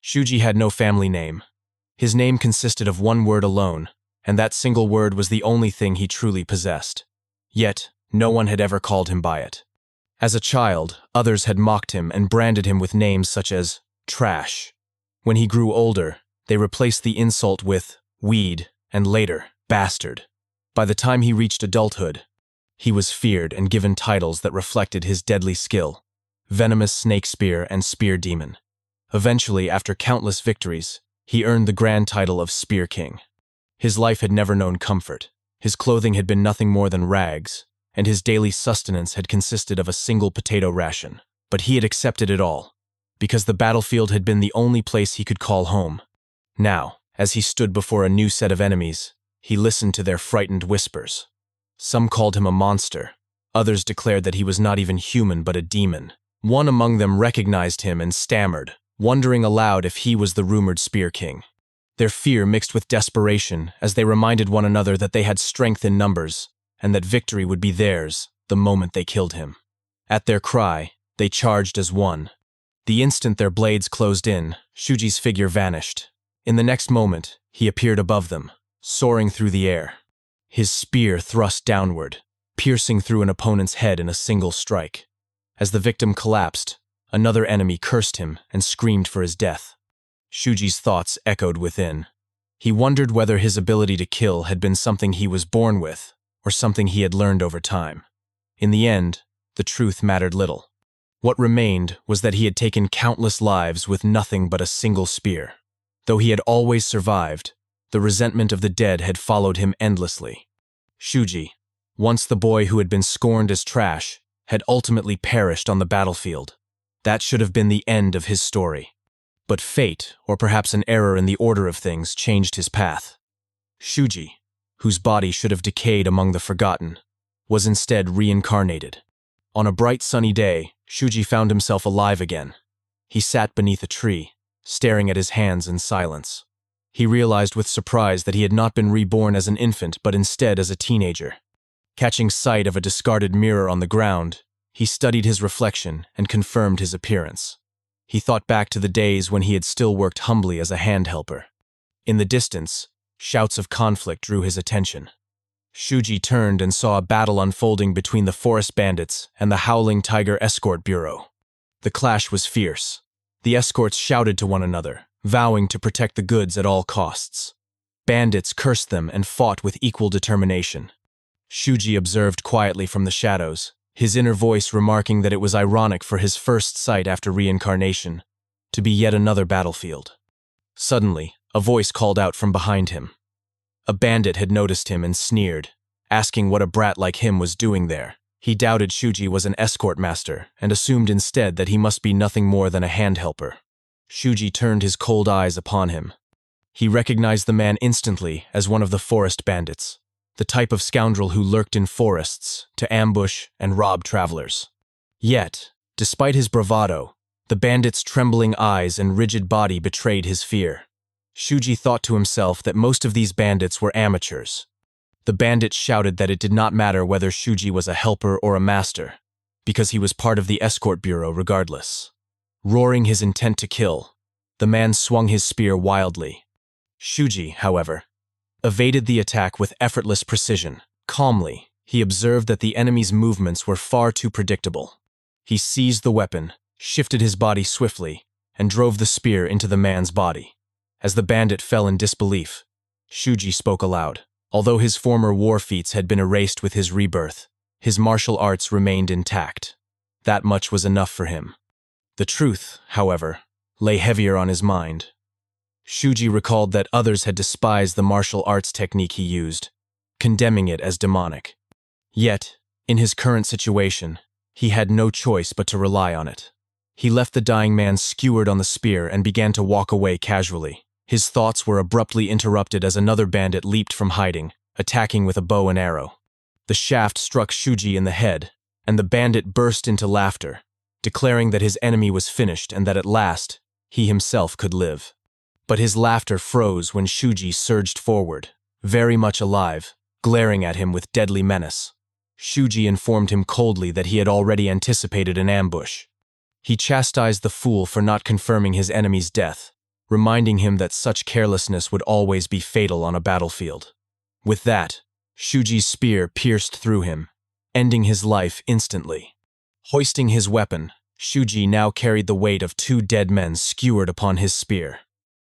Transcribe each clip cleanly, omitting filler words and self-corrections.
Shuji had no family name. His name consisted of one word alone, and that single word was the only thing he truly possessed. Yet, no one had ever called him by it. As a child, others had mocked him and branded him with names such as trash. When he grew older, they replaced the insult with weed and later, bastard. By the time he reached adulthood, he was feared and given titles that reflected his deadly skill: venomous snake spear and spear demon. Eventually, after countless victories, he earned the grand title of Spear King. His life had never known comfort. His clothing had been nothing more than rags, and his daily sustenance had consisted of a single potato ration. But he had accepted it all, because the battlefield had been the only place he could call home. Now, as he stood before a new set of enemies, he listened to their frightened whispers. Some called him a monster. Others declared that he was not even human but a demon. One among them recognized him and stammered, wondering aloud if he was the rumored Spear King. Their fear mixed with desperation as they reminded one another that they had strength in numbers and that victory would be theirs the moment they killed him. At their cry, they charged as one. The instant their blades closed in, Shuji's figure vanished. In the next moment, he appeared above them, soaring through the air. His spear thrust downward, piercing through an opponent's head in a single strike. As the victim collapsed, another enemy cursed him and screamed for his death. Shuji's thoughts echoed within. He wondered whether his ability to kill had been something he was born with, or something he had learned over time. In the end, the truth mattered little. What remained was that he had taken countless lives with nothing but a single spear. Though he had always survived, the resentment of the dead had followed him endlessly. Shuji, once the boy who had been scorned as trash, had ultimately perished on the battlefield. That should have been the end of his story. But fate, or perhaps an error in the order of things, changed his path. Shuji, whose body should have decayed among the forgotten, was instead reincarnated. On a bright sunny day, Shuji found himself alive again. He sat beneath a tree, staring at his hands in silence. He realized with surprise that he had not been reborn as an infant but instead as a teenager. Catching sight of a discarded mirror on the ground, he studied his reflection and confirmed his appearance. He thought back to the days when he had still worked humbly as a hand helper. In the distance, shouts of conflict drew his attention. Shuji turned and saw a battle unfolding between the forest bandits and the Howling Tiger Escort Bureau. The clash was fierce. The escorts shouted to one another, vowing to protect the goods at all costs. Bandits cursed them and fought with equal determination. Shuji observed quietly from the shadows, his inner voice remarking that it was ironic for his first sight after reincarnation to be yet another battlefield. Suddenly, a voice called out from behind him. A bandit had noticed him and sneered, asking what a brat like him was doing there. He doubted Shuji was an escort master and assumed instead that he must be nothing more than a hand helper. Shuji turned his cold eyes upon him. He recognized the man instantly as one of the forest bandits, the type of scoundrel who lurked in forests to ambush and rob travelers. Yet, despite his bravado, the bandit's trembling eyes and rigid body betrayed his fear. Shuji thought to himself that most of these bandits were amateurs. The bandit shouted that it did not matter whether Shuji was a helper or a master, because he was part of the escort bureau regardless. Roaring his intent to kill, the man swung his spear wildly. Shuji, however, evaded the attack with effortless precision. Calmly, he observed that the enemy's movements were far too predictable. He seized the weapon, shifted his body swiftly, and drove the spear into the man's body. As the bandit fell in disbelief, Shuji spoke aloud. Although his former war feats had been erased with his rebirth, his martial arts remained intact. That much was enough for him. The truth, however, lay heavier on his mind. Shuji recalled that others had despised the martial arts technique he used, condemning it as demonic. Yet, in his current situation, he had no choice but to rely on it. He left the dying man skewered on the spear and began to walk away casually. His thoughts were abruptly interrupted as another bandit leaped from hiding, attacking with a bow and arrow. The shaft struck Shuji in the head, and the bandit burst into laughter, declaring that his enemy was finished and that at last, he himself could live. But his laughter froze when Shuji surged forward, very much alive, glaring at him with deadly menace. Shuji informed him coldly that he had already anticipated an ambush. He chastised the fool for not confirming his enemy's death, reminding him that such carelessness would always be fatal on a battlefield. With that, Shuji's spear pierced through him, ending his life instantly. Hoisting his weapon, Shuji now carried the weight of 2 dead men skewered upon his spear.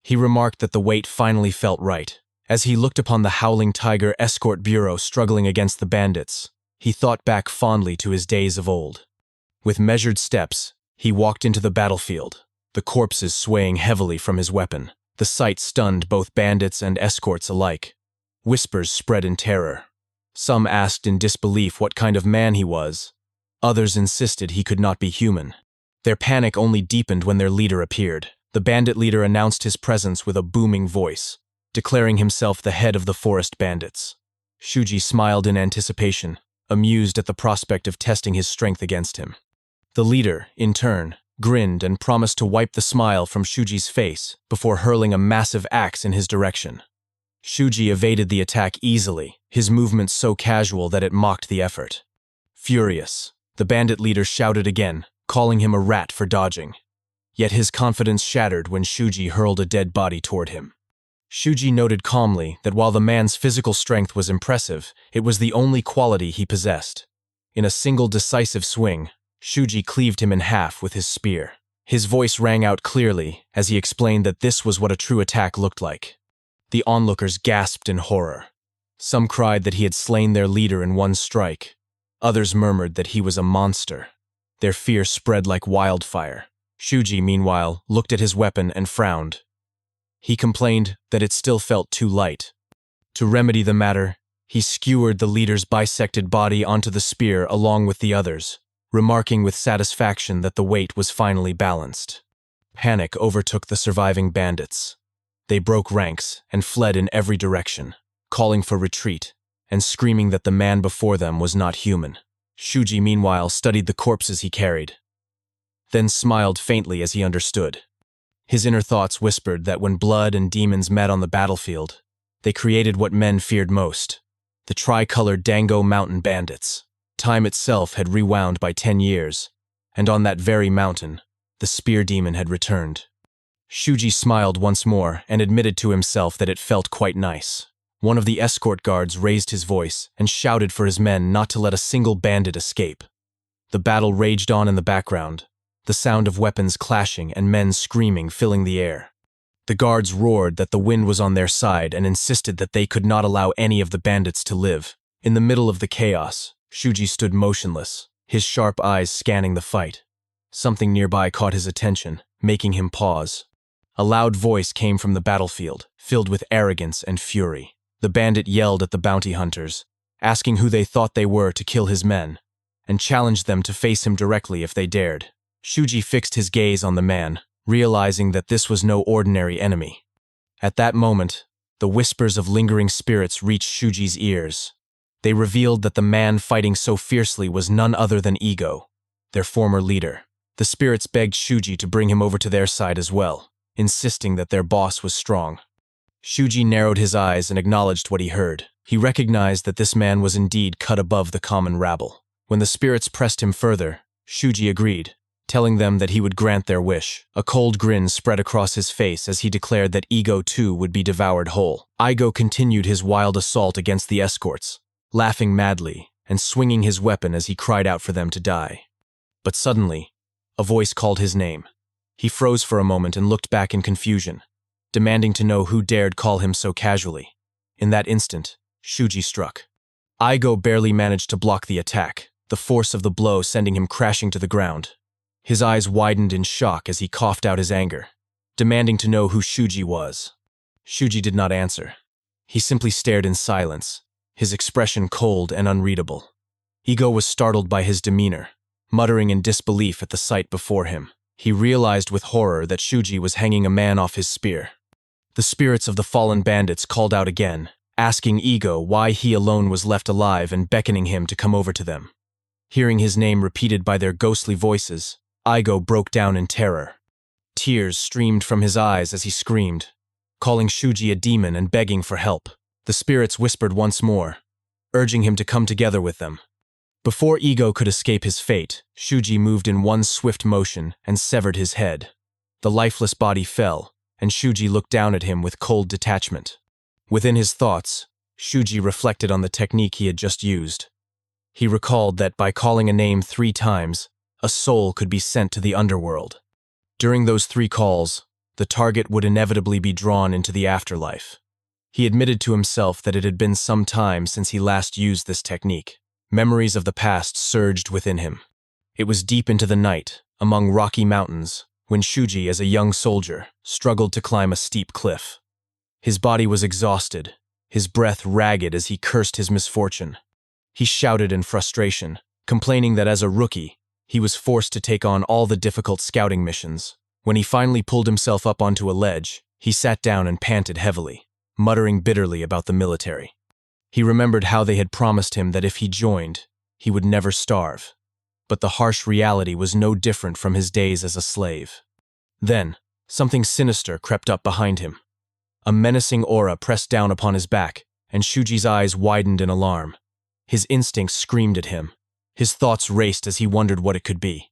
He remarked that the weight finally felt right. As he looked upon the Howling Tiger Escort Bureau struggling against the bandits, he thought back fondly to his days of old. With measured steps, he walked into the battlefield, the corpses swaying heavily from his weapon. The sight stunned both bandits and escorts alike. Whispers spread in terror. Some asked in disbelief what kind of man he was. Others insisted he could not be human. Their panic only deepened when their leader appeared. The bandit leader announced his presence with a booming voice, declaring himself the head of the forest bandits. Shuji smiled in anticipation, amused at the prospect of testing his strength against him. The leader, in turn, grinned and promised to wipe the smile from Shuji's face before hurling a massive axe in his direction. Shuji evaded the attack easily, his movements so casual that it mocked the effort. Furious, the bandit leader shouted again, calling him a rat for dodging. Yet his confidence shattered when Shuji hurled a dead body toward him. Shuji noted calmly that while the man's physical strength was impressive, it was the only quality he possessed. In a single decisive swing, Shuji cleaved him in half with his spear. His voice rang out clearly as he explained that this was what a true attack looked like. The onlookers gasped in horror. Some cried that he had slain their leader in one strike. Others murmured that he was a monster. Their fear spread like wildfire. Shuji, meanwhile, looked at his weapon and frowned. He complained that it still felt too light. To remedy the matter, he skewered the leader's bisected body onto the spear along with the others, remarking with satisfaction that the weight was finally balanced. Panic overtook the surviving bandits. They broke ranks and fled in every direction, calling for retreat and screaming that the man before them was not human. Shuji, meanwhile, studied the corpses he carried, then smiled faintly as he understood. His inner thoughts whispered that when blood and demons met on the battlefield, they created what men feared most, the tricolored Dango Mountain bandits. Time itself had rewound by 10 years, and on that very mountain, the spear demon had returned. Shuji smiled once more and admitted to himself that it felt quite nice. One of the escort guards raised his voice and shouted for his men not to let a single bandit escape. The battle raged on in the background, the sound of weapons clashing and men screaming filling the air. The guards roared that the wind was on their side and insisted that they could not allow any of the bandits to live. In the middle of the chaos, Shuji stood motionless, his sharp eyes scanning the fight. Something nearby caught his attention, making him pause. A loud voice came from the battlefield, filled with arrogance and fury. The bandit yelled at the bounty hunters, asking who they thought they were to kill his men, and challenged them to face him directly if they dared. Shuji fixed his gaze on the man, realizing that this was no ordinary enemy. At that moment, the whispers of lingering spirits reached Shuji's ears. They revealed that the man fighting so fiercely was none other than Ego, their former leader. The spirits begged Shuji to bring him over to their side as well, insisting that their boss was strong. Shuji narrowed his eyes and acknowledged what he heard. He recognized that this man was indeed cut above the common rabble. When the spirits pressed him further, Shuji agreed, telling them that he would grant their wish. A cold grin spread across his face as he declared that Ego too would be devoured whole. Igo continued his wild assault against the escorts, laughing madly and swinging his weapon as he cried out for them to die. But suddenly, a voice called his name. He froze for a moment and looked back in confusion, demanding to know who dared call him so casually. In that instant, Shuji struck. Igo barely managed to block the attack, the force of the blow sending him crashing to the ground. His eyes widened in shock as he coughed out his anger, demanding to know who Shuji was. Shuji did not answer. He simply stared in silence, his expression cold and unreadable. Ego was startled by his demeanor, muttering in disbelief at the sight before him. He realized with horror that Shuji was hanging a man off his spear. The spirits of the fallen bandits called out again, asking Ego why he alone was left alive and beckoning him to come over to them. Hearing his name repeated by their ghostly voices, Igo broke down in terror. Tears streamed from his eyes as he screamed, calling Shuji a demon and begging for help. The spirits whispered once more, urging him to come together with them. Before Ego could escape his fate, Shuji moved in one swift motion and severed his head. The lifeless body fell, and Shuji looked down at him with cold detachment. Within his thoughts, Shuji reflected on the technique he had just used. He recalled that by calling a name 3 times, a soul could be sent to the underworld. During those 3 calls, the target would inevitably be drawn into the afterlife. He admitted to himself that it had been some time since he last used this technique. Memories of the past surged within him. It was deep into the night, among rocky mountains, when Shuji, as a young soldier, struggled to climb a steep cliff. His body was exhausted, his breath ragged as he cursed his misfortune. He shouted in frustration, complaining that as a rookie, he was forced to take on all the difficult scouting missions. When he finally pulled himself up onto a ledge, he sat down and panted heavily, muttering bitterly about the military. He remembered how they had promised him that if he joined, he would never starve. But the harsh reality was no different from his days as a slave. Then, something sinister crept up behind him. A menacing aura pressed down upon his back, and Shuji's eyes widened in alarm. His instincts screamed at him. His thoughts raced as he wondered what it could be.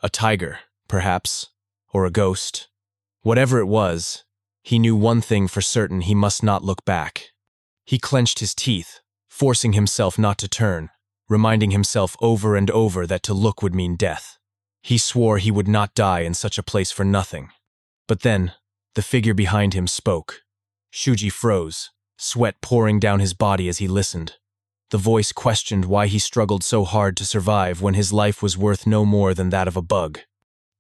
A tiger, perhaps, or a ghost. Whatever it was, he knew one thing for certain: he must not look back. He clenched his teeth, forcing himself not to turn, reminding himself over and over that to look would mean death. He swore he would not die in such a place for nothing. But then, the figure behind him spoke. Shuji froze, sweat pouring down his body as he listened. The voice questioned why he struggled so hard to survive when his life was worth no more than that of a bug.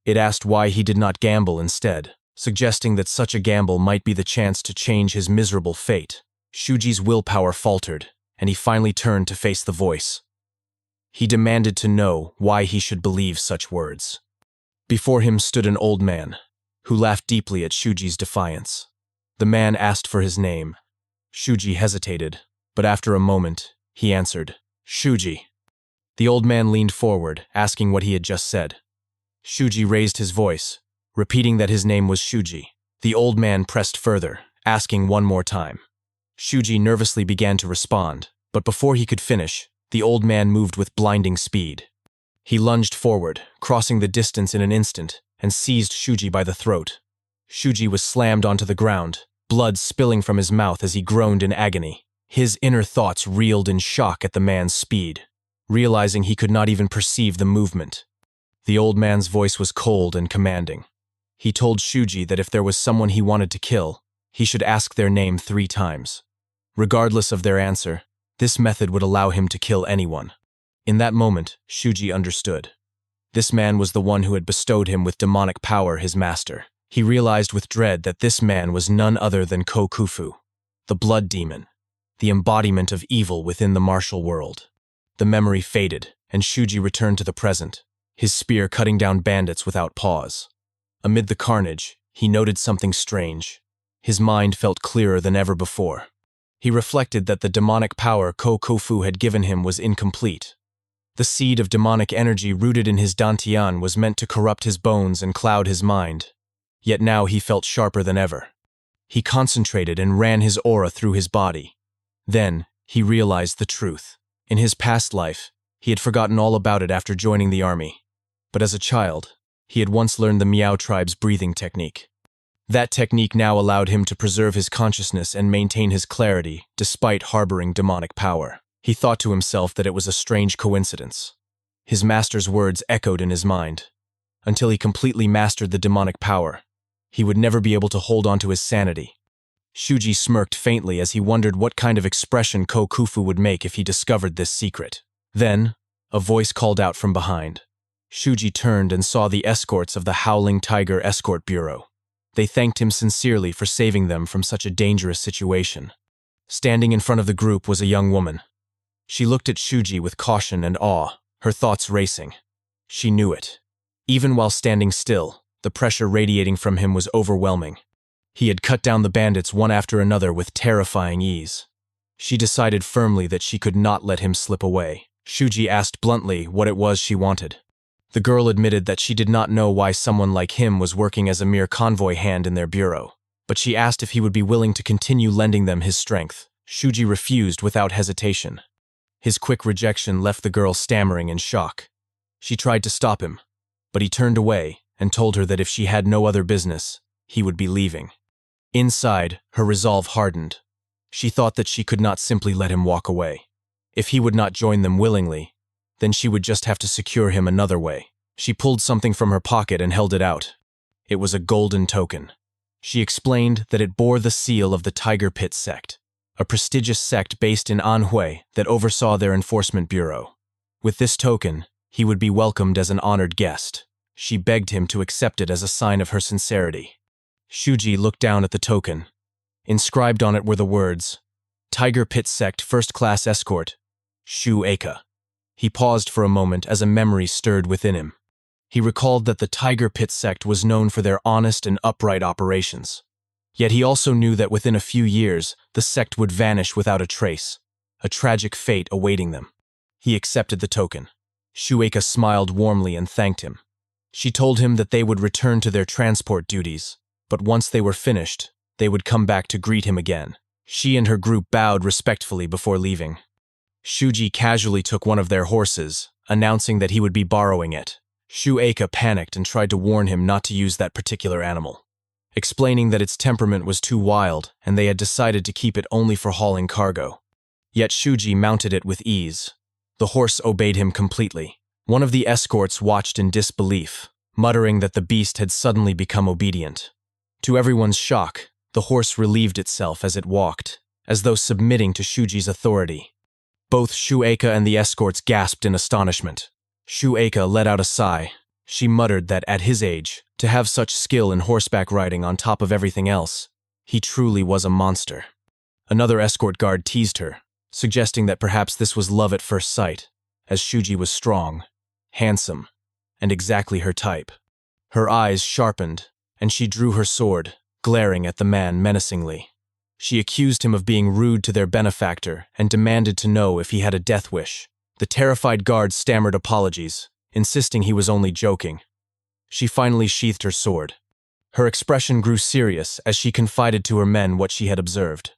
It asked why he did not gamble instead, suggesting that such a gamble might be the chance to change his miserable fate. Shuji's willpower faltered, and he finally turned to face the voice. He demanded to know why he should believe such words. Before him stood an old man, who laughed deeply at Shuji's defiance. The man asked for his name. Shuji hesitated, but after a moment, he answered, "Shuji." The old man leaned forward, asking what he had just said. Shuji raised his voice, repeating that his name was Shuji. The old man pressed further, asking one more time. Shuji nervously began to respond, but before he could finish, the old man moved with blinding speed. He lunged forward, crossing the distance in an instant, and seized Shuji by the throat. Shuji was slammed onto the ground, blood spilling from his mouth as he groaned in agony. His inner thoughts reeled in shock at the man's speed, realizing he could not even perceive the movement. The old man's voice was cold and commanding. He told Shuji that if there was someone he wanted to kill, he should ask their name 3 times. Regardless of their answer, this method would allow him to kill anyone. In that moment, Shuji understood. This man was the one who had bestowed him with demonic power, his master. He realized with dread that this man was none other than Kokufu, the blood demon, the embodiment of evil within the martial world. The memory faded, and Shuji returned to the present, his spear cutting down bandits without pause. Amid the carnage, he noted something strange. His mind felt clearer than ever before. He reflected that the demonic power Kokufu had given him was incomplete. The seed of demonic energy rooted in his dantian was meant to corrupt his bones and cloud his mind. Yet now he felt sharper than ever. He concentrated and ran his aura through his body. Then, he realized the truth. In his past life, he had forgotten all about it after joining the army. But as a child, he had once learned the Miao tribe's breathing technique. That technique now allowed him to preserve his consciousness and maintain his clarity, despite harboring demonic power. He thought to himself that it was a strange coincidence. His master's words echoed in his mind. Until he completely mastered the demonic power, he would never be able to hold on to his sanity. Shuji smirked faintly as he wondered what kind of expression Kokufu would make if he discovered this secret. Then, a voice called out from behind. Shuji turned and saw the escorts of the Howling Tiger Escort Bureau. They thanked him sincerely for saving them from such a dangerous situation. Standing in front of the group was a young woman. She looked at Shuji with caution and awe, her thoughts racing. She knew it. Even while standing still, the pressure radiating from him was overwhelming. He had cut down the bandits one after another with terrifying ease. She decided firmly that she could not let him slip away. Shuji asked bluntly what it was she wanted. The girl admitted that she did not know why someone like him was working as a mere convoy hand in their bureau, but she asked if he would be willing to continue lending them his strength. Shuji refused without hesitation. His quick rejection left the girl stammering in shock. She tried to stop him, but he turned away and told her that if she had no other business, he would be leaving. Inside, her resolve hardened. She thought that she could not simply let him walk away. If he would not join them willingly, then she would just have to secure him another way. She pulled something from her pocket and held it out. It was a golden token. She explained that it bore the seal of the Tiger Pit sect, a prestigious sect based in Anhui that oversaw their enforcement bureau. With this token, he would be welcomed as an honored guest. She begged him to accept it as a sign of her sincerity. Shuji looked down at the token. Inscribed on it were the words, Tiger Pit Sect First Class Escort, Shu Eika. He paused for a moment as a memory stirred within him. He recalled that the Tiger Pit Sect was known for their honest and upright operations. Yet he also knew that within a few years, the sect would vanish without a trace, a tragic fate awaiting them. He accepted the token. Shu Eika smiled warmly and thanked him. She told him that they would return to their transport duties, but once they were finished, they would come back to greet him again. She and her group bowed respectfully before leaving. Shuji casually took one of their horses, announcing that he would be borrowing it. Shu Eika panicked and tried to warn him not to use that particular animal, explaining that its temperament was too wild and they had decided to keep it only for hauling cargo. Yet Shuji mounted it with ease. The horse obeyed him completely. One of the escorts watched in disbelief, muttering that the beast had suddenly become obedient. To everyone's shock, the horse relieved itself as it walked, as though submitting to Shuji's authority. Both Shu Eika and the escorts gasped in astonishment. Shu Eika let out a sigh. She muttered that at his age, to have such skill in horseback riding on top of everything else, he truly was a monster. Another escort guard teased her, suggesting that perhaps this was love at first sight, as Shuji was strong, handsome, and exactly her type. Her eyes sharpened, and she drew her sword, glaring at the man menacingly. She accused him of being rude to their benefactor and demanded to know if he had a death wish. The terrified guard stammered apologies, insisting he was only joking. She finally sheathed her sword. Her expression grew serious as she confided to her men what she had observed.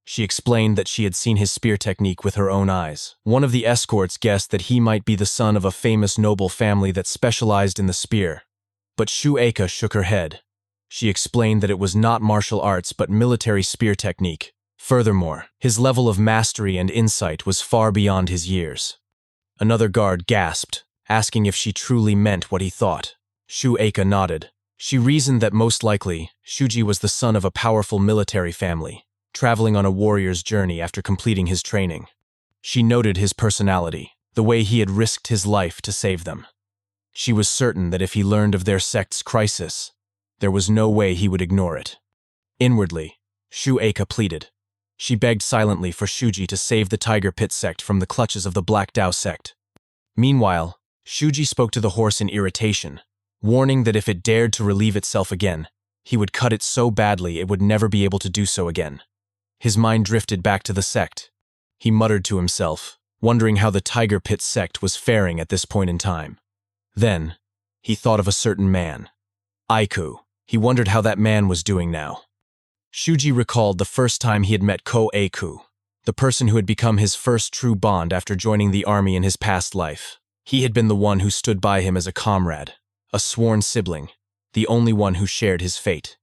She explained that she had seen his spear technique with her own eyes. One of the escorts guessed that he might be the son of a famous noble family that specialized in the spear, but Shu Eika shook her head. She explained that it was not martial arts but military spear technique. Furthermore, his level of mastery and insight was far beyond his years. Another guard gasped, asking if she truly meant what he thought. Shu Eika nodded. She reasoned that most likely, Shuji was the son of a powerful military family, traveling on a warrior's journey after completing his training. She noted his personality, the way he had risked his life to save them. She was certain that if he learned of their sect's crisis, there was no way he would ignore it. Inwardly, Shu Eika pleaded. She begged silently for Shuji to save the Tiger Pit sect from the clutches of the Black Dao sect. Meanwhile, Shuji spoke to the horse in irritation, warning that if it dared to relieve itself again, he would cut it so badly it would never be able to do so again. His mind drifted back to the sect. He muttered to himself, wondering how the Tiger Pit sect was faring at this point in time. Then, he thought of a certain man. Aiku. He wondered how that man was doing now. Shuji recalled the first time he had met Ko Aiku, the person who had become his first true bond after joining the army in his past life. He had been the one who stood by him as a comrade, a sworn sibling, the only one who shared his fate.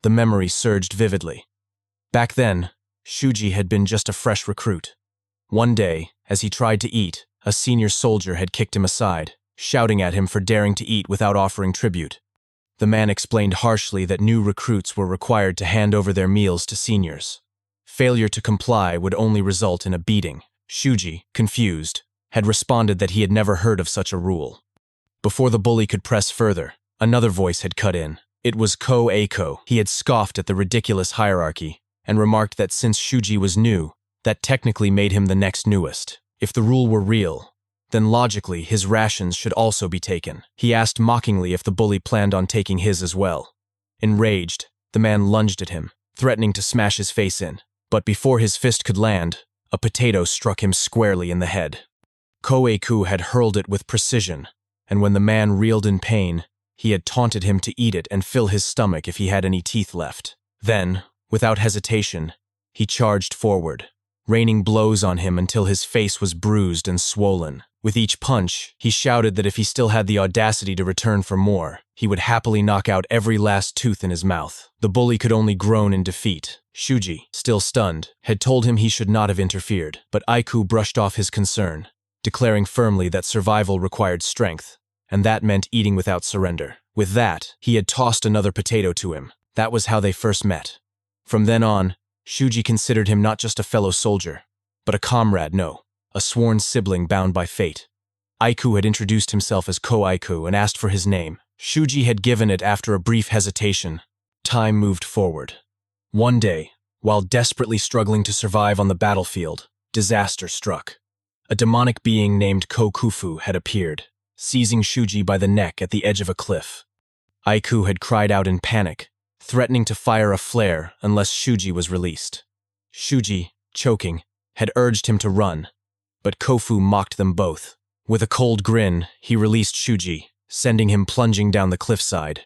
The memory surged vividly. Back then, Shuji had been just a fresh recruit. One day, as he tried to eat, a senior soldier had kicked him aside, shouting at him for daring to eat without offering tribute. The man explained harshly that new recruits were required to hand over their meals to seniors. Failure to comply would only result in a beating. Shuji, confused, had responded that he had never heard of such a rule. Before the bully could press further, another voice had cut in. It was Ko Eiko. He had scoffed at the ridiculous hierarchy and remarked that since Shuji was new, that technically made him the next newest. If the rule were real, then logically his rations should also be taken. He asked mockingly if the bully planned on taking his as well. Enraged, the man lunged at him, threatening to smash his face in. But before his fist could land, a potato struck him squarely in the head. Koeiku had hurled it with precision, and when the man reeled in pain, he had taunted him to eat it and fill his stomach if he had any teeth left. Then, without hesitation, he charged forward, raining blows on him until his face was bruised and swollen. With each punch, he shouted that if he still had the audacity to return for more, He would happily knock out every last tooth in his mouth. The bully could only groan in defeat. Shuji, still stunned, had told him he should not have interfered, but Aiku brushed off his concern, declaring firmly that survival required strength, and that meant eating without surrender. With that, he had tossed another potato to him. That was how they first met. From then on, Shuji considered him not just a fellow soldier, but a comrade, no, a sworn sibling bound by fate. Aiku had introduced himself as Ko-Aiku and asked for his name. Shuji had given it after a brief hesitation. Time moved forward. One day, while desperately struggling to survive on the battlefield, disaster struck. A demonic being named Ko-Kufu had appeared, seizing Shuji by the neck at the edge of a cliff. Aiku had cried out in panic, threatening to fire a flare unless Shuji was released. Shuji, choking, had urged him to run, but Kofu mocked them both. With a cold grin, he released Shuji, sending him plunging down the cliffside.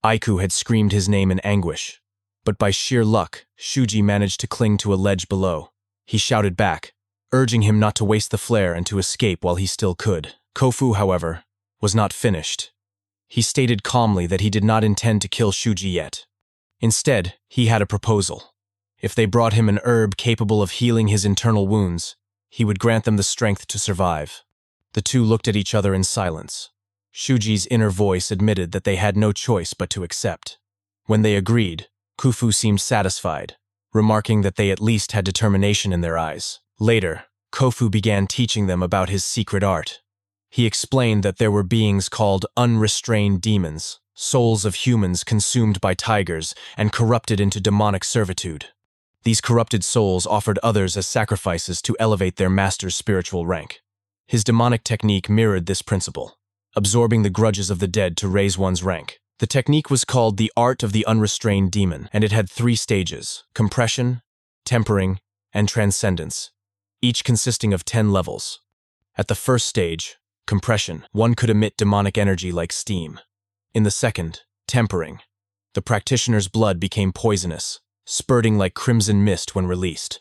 Aiku had screamed his name in anguish, but by sheer luck, Shuji managed to cling to a ledge below. He shouted back, urging him not to waste the flare and to escape while he still could. Kofu, however, was not finished. He stated calmly that he did not intend to kill Shuji yet. Instead, he had a proposal. If they brought him an herb capable of healing his internal wounds, he would grant them the strength to survive. The two looked at each other in silence. Shuji's inner voice admitted that they had no choice but to accept. When they agreed, Kufu seemed satisfied, remarking that they at least had determination in their eyes. Later, Kofu began teaching them about his secret art. He explained that there were beings called unrestrained demons, souls of humans consumed by tigers and corrupted into demonic servitude. These corrupted souls offered others as sacrifices to elevate their master's spiritual rank. His demonic technique mirrored this principle, absorbing the grudges of the dead to raise one's rank. The technique was called the Art of the Unrestrained Demon, and it had 3 stages: compression, tempering, and transcendence, each consisting of 10 levels. At the first stage, compression, one could emit demonic energy like steam. In the second, tempering, the practitioner's blood became poisonous, spurting like crimson mist when released.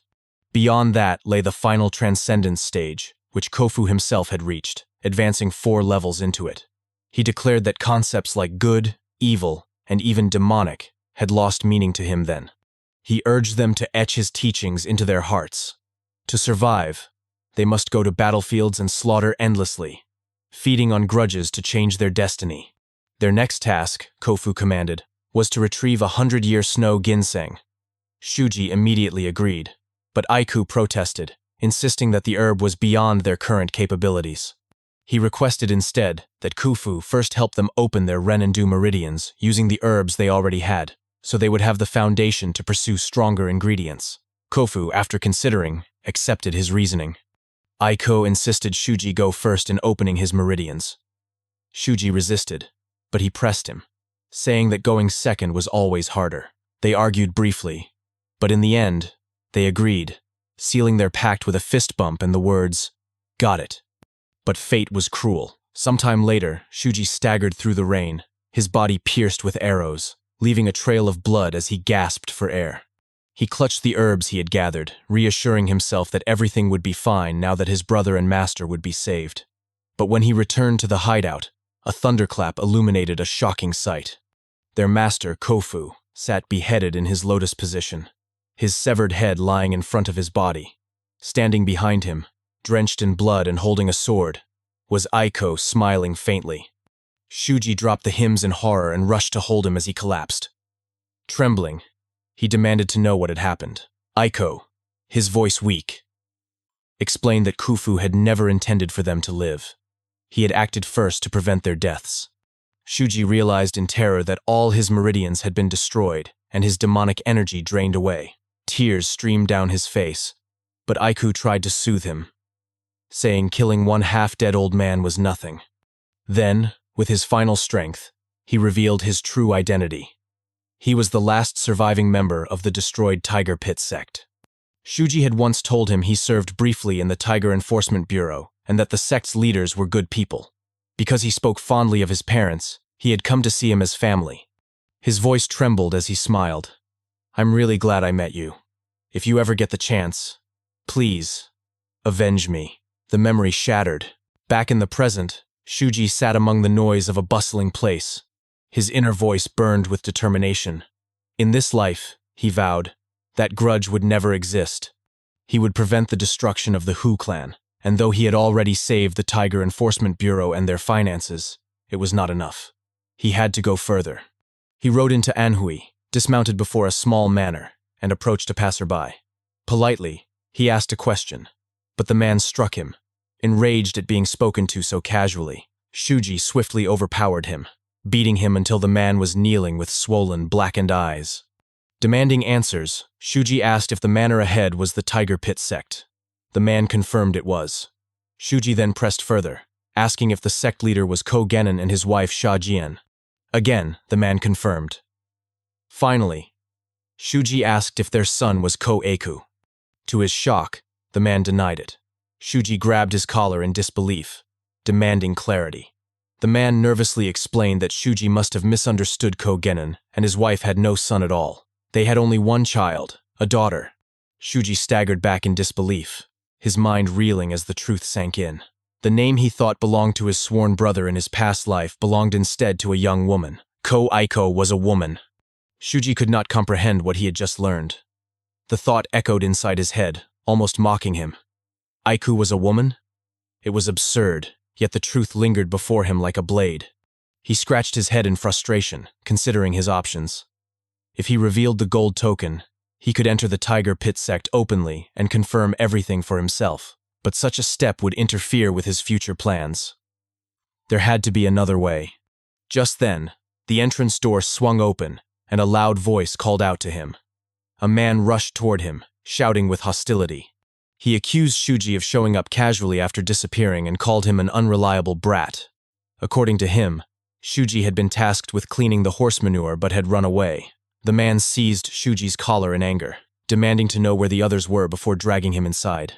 Beyond that lay the final transcendence stage, which Kofu himself had reached, advancing 4 levels into it. He declared that concepts like good, evil, and even demonic had lost meaning to him then. He urged them to etch his teachings into their hearts. To survive, they must go to battlefields and slaughter endlessly, feeding on grudges to change their destiny. Their next task, Kofu commanded, was to retrieve 100-year snow ginseng. Shuji immediately agreed, but Aiku protested, insisting that the herb was beyond their current capabilities. He requested instead that Kufu first help them open their Renandu meridians using the herbs they already had, so they would have the foundation to pursue stronger ingredients. Kofu, after considering, accepted his reasoning. Aiko insisted Shuji go first in opening his meridians. Shuji resisted, but he pressed him, saying that going second was always harder. They argued briefly, but in the end, they agreed, sealing their pact with a fist bump and the words, "Got it." But fate was cruel. Sometime later, Shuji staggered through the rain, his body pierced with arrows, leaving a trail of blood as he gasped for air. He clutched the herbs he had gathered, reassuring himself that everything would be fine now that his brother and master would be saved. But when he returned to the hideout, a thunderclap illuminated a shocking sight. Their master, Kofu, sat beheaded in his lotus position, his severed head lying in front of his body. Standing behind him, drenched in blood and holding a sword, was Aiko smiling faintly. Shuji dropped the hymns in horror and rushed to hold him as he collapsed. Trembling, he demanded to know what had happened. Aiko, his voice weak, explained that Kufu had never intended for them to live. He had acted first to prevent their deaths. Shuji realized in terror that all his meridians had been destroyed and his demonic energy drained away. Tears streamed down his face, but Aiku tried to soothe him, saying killing one half-dead old man was nothing. Then, with his final strength, he revealed his true identity. He was the last surviving member of the destroyed Tiger Pit sect. Shuji had once told him he served briefly in the Tiger Enforcement Bureau and that the sect's leaders were good people. Because he spoke fondly of his parents, he had come to see him as family. His voice trembled as he smiled. "I'm really glad I met you. If you ever get the chance, please, avenge me." The memory shattered. Back in the present, Shuji sat among the noise of a bustling place, His inner voice burned with determination. In this life, he vowed, that grudge would never exist. He would prevent the destruction of the Hu clan, and though he had already saved the Tiger Enforcement Bureau and their finances, it was not enough. He had to go further. He rode into Anhui, dismounted before a small manor, and approached a passerby. Politely, he asked a question, but the man struck him. Enraged at being spoken to so casually, Shuji swiftly overpowered him, beating him until the man was kneeling with swollen, blackened eyes. Demanding answers, Shuji asked if the manor ahead was the Tiger Pit sect. The man confirmed it was. Shuji then pressed further, asking if the sect leader was Ko Genin and his wife Sha Jian. Again, the man confirmed. Finally, Shuji asked if their son was Ko Eiku. To his shock, the man denied it. Shuji grabbed his collar in disbelief, demanding clarity. The man nervously explained that Shuji must have misunderstood Ko Genin, and his wife had no son at all. They had only one child, a daughter. Shuji staggered back in disbelief, his mind reeling as the truth sank in. The name he thought belonged to his sworn brother in his past life belonged instead to a young woman. Ko Aiko was a woman. Shuji could not comprehend what he had just learned. The thought echoed inside his head, almost mocking him. Aiku was a woman? It was absurd, yet the truth lingered before him like a blade. He scratched his head in frustration, considering his options. If he revealed the gold token, he could enter the Tiger Pit sect openly and confirm everything for himself, but such a step would interfere with his future plans. There had to be another way. Just then, the entrance door swung open, and a loud voice called out to him. A man rushed toward him, shouting with hostility. He accused Shuji of showing up casually after disappearing and called him an unreliable brat. According to him, Shuji had been tasked with cleaning the horse manure but had run away. The man seized Shuji's collar in anger, demanding to know where the others were before dragging him inside.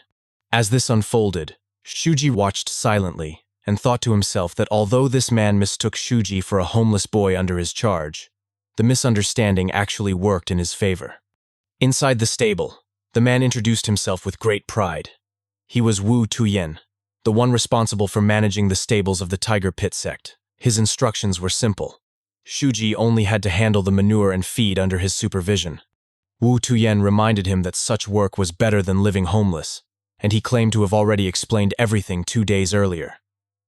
As this unfolded, Shuji watched silently and thought to himself that although this man mistook Shuji for a homeless boy under his charge, the misunderstanding actually worked in his favor. Inside the stable, the man introduced himself with great pride. He was Wu Tuyen, the one responsible for managing the stables of the Tiger Pit sect. His instructions were simple. Shuji only had to handle the manure and feed under his supervision. Wu Tuyen reminded him that such work was better than living homeless, and he claimed to have already explained everything 2 days earlier.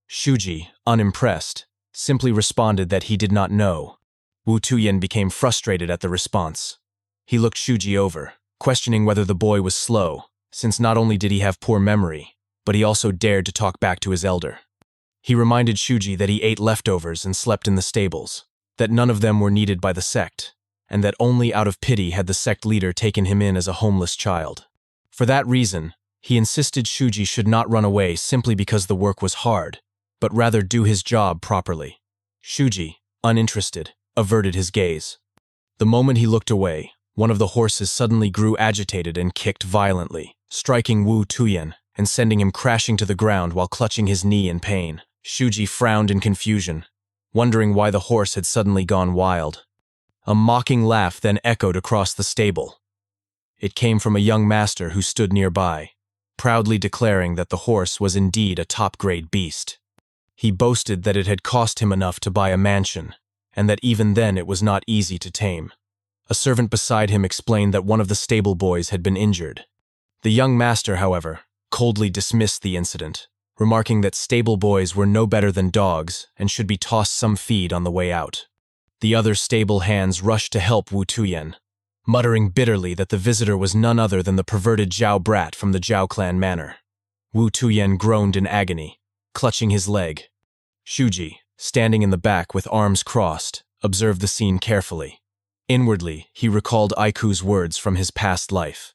Shuji, unimpressed, simply responded that he did not know. Wu Tuyen became frustrated at the response. He looked Shuji over, questioning whether the boy was slow, since not only did he have poor memory, but he also dared to talk back to his elder. He reminded Shuji that he ate leftovers and slept in the stables, that none of them were needed by the sect, and that only out of pity had the sect leader taken him in as a homeless child. For that reason, he insisted Shuji should not run away simply because the work was hard, but rather do his job properly. Shuji, uninterested, averted his gaze. The moment he looked away, one of the horses suddenly grew agitated and kicked violently, striking Wu Tuyen and sending him crashing to the ground while clutching his knee in pain. Shuji frowned in confusion, wondering why the horse had suddenly gone wild. A mocking laugh then echoed across the stable. It came from a young master who stood nearby, proudly declaring that the horse was indeed a top-grade beast. He boasted that it had cost him enough to buy a mansion, and that even then it was not easy to tame. A servant beside him explained that one of the stable boys had been injured. The young master, however, coldly dismissed the incident, remarking that stable boys were no better than dogs and should be tossed some feed on the way out. The other stable hands rushed to help Wu Tuyen, muttering bitterly that the visitor was none other than the perverted Zhao brat from the Zhao clan manor. Wu Tuyen groaned in agony, clutching his leg. Shuji, standing in the back with arms crossed, observed the scene carefully. Inwardly, he recalled Aiku's words from his past life.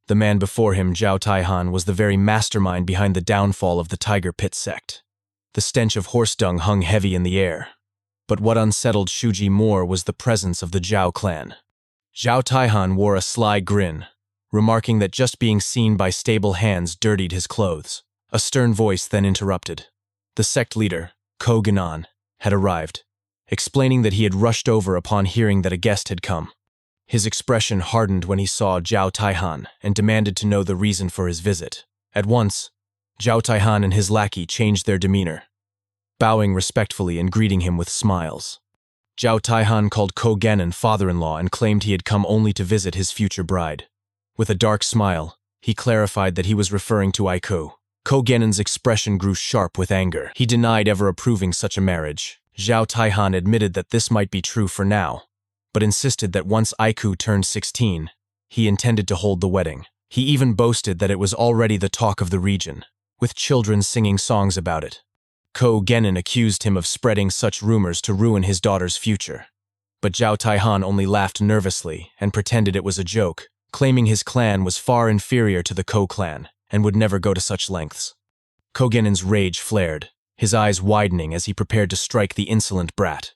The man before him, Zhao Taihan, was the very mastermind behind the downfall of the Tiger Pit sect. The stench of horse dung hung heavy in the air. But what unsettled Shuji more was the presence of the Zhao clan. Zhao Taihan wore a sly grin, remarking that just being seen by stable hands dirtied his clothes. A stern voice then interrupted. The sect leader, Ko Genin, had arrived, explaining that he had rushed over upon hearing that a guest had come. His expression hardened when he saw Zhao Taihan and demanded to know the reason for his visit. At once, Zhao Taihan and his lackey changed their demeanor, bowing respectfully and greeting him with smiles. Zhao Taihan called Ko Genin father-in-law and claimed he had come only to visit his future bride. With a dark smile, he clarified that he was referring to Aiku. Ko Genin's expression grew sharp with anger. He denied ever approving such a marriage. Zhao Taihan admitted that this might be true for now, but insisted that once Aiku turned 16, he intended to hold the wedding. He even boasted that it was already the talk of the region, with children singing songs about it. Ko Genin accused him of spreading such rumors to ruin his daughter's future. But Zhao Taihan only laughed nervously and pretended it was a joke, claiming his clan was far inferior to the Ko clan and would never go to such lengths. Ko Genin's rage flared, his eyes widening as he prepared to strike the insolent brat.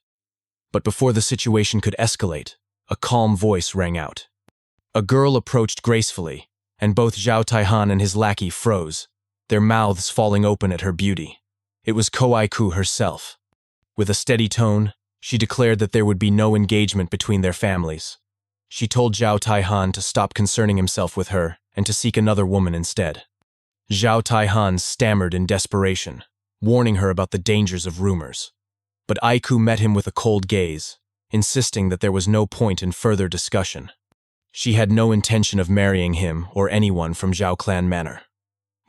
But before the situation could escalate, a calm voice rang out. A girl approached gracefully, and both Zhao Taihan and his lackey froze, their mouths falling open at her beauty. It was Ko Aiku herself. With a steady tone, she declared that there would be no engagement between their families. She told Zhao Taihan to stop concerning himself with her and to seek another woman instead. Zhao Taihan stammered in desperation, warning her about the dangers of rumors. But Aiku met him with a cold gaze, insisting that there was no point in further discussion. She had no intention of marrying him or anyone from Zhao clan manor.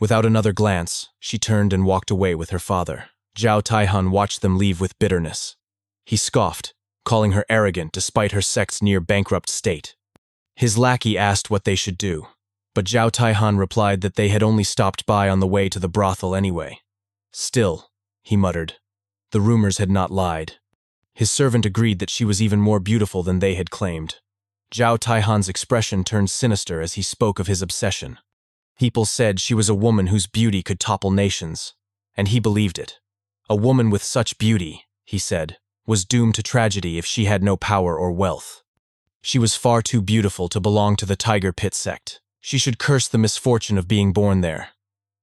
Without another glance, she turned and walked away with her father. Zhao Taihan watched them leave with bitterness. He scoffed, calling her arrogant despite her sect's near-bankrupt state. His lackey asked what they should do, but Zhao Taihan replied that they had only stopped by on the way to the brothel anyway. Still, he muttered, the rumors had not lied. His servant agreed that she was even more beautiful than they had claimed. Zhao Taihan's expression turned sinister as he spoke of his obsession. People said she was a woman whose beauty could topple nations, and he believed it. A woman with such beauty, he said, was doomed to tragedy if she had no power or wealth. She was far too beautiful to belong to the Tiger Pit sect. She should curse the misfortune of being born there.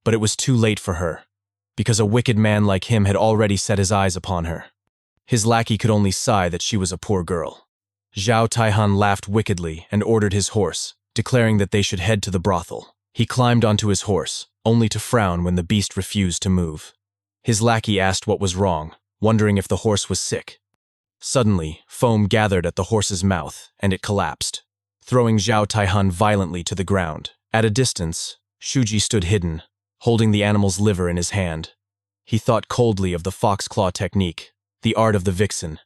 But it was too late for her, because a wicked man like him had already set his eyes upon her. His lackey could only sigh that she was a poor girl. Zhao Taihan laughed wickedly and ordered his horse, declaring that they should head to the brothel. He climbed onto his horse, only to frown when the beast refused to move. His lackey asked what was wrong, wondering if the horse was sick. Suddenly, foam gathered at the horse's mouth, and it collapsed, throwing Zhao Taihan violently to the ground. At a distance, Shuji stood hidden, holding the animal's liver in his hand. He thought coldly of the fox claw technique, the art of the vixen.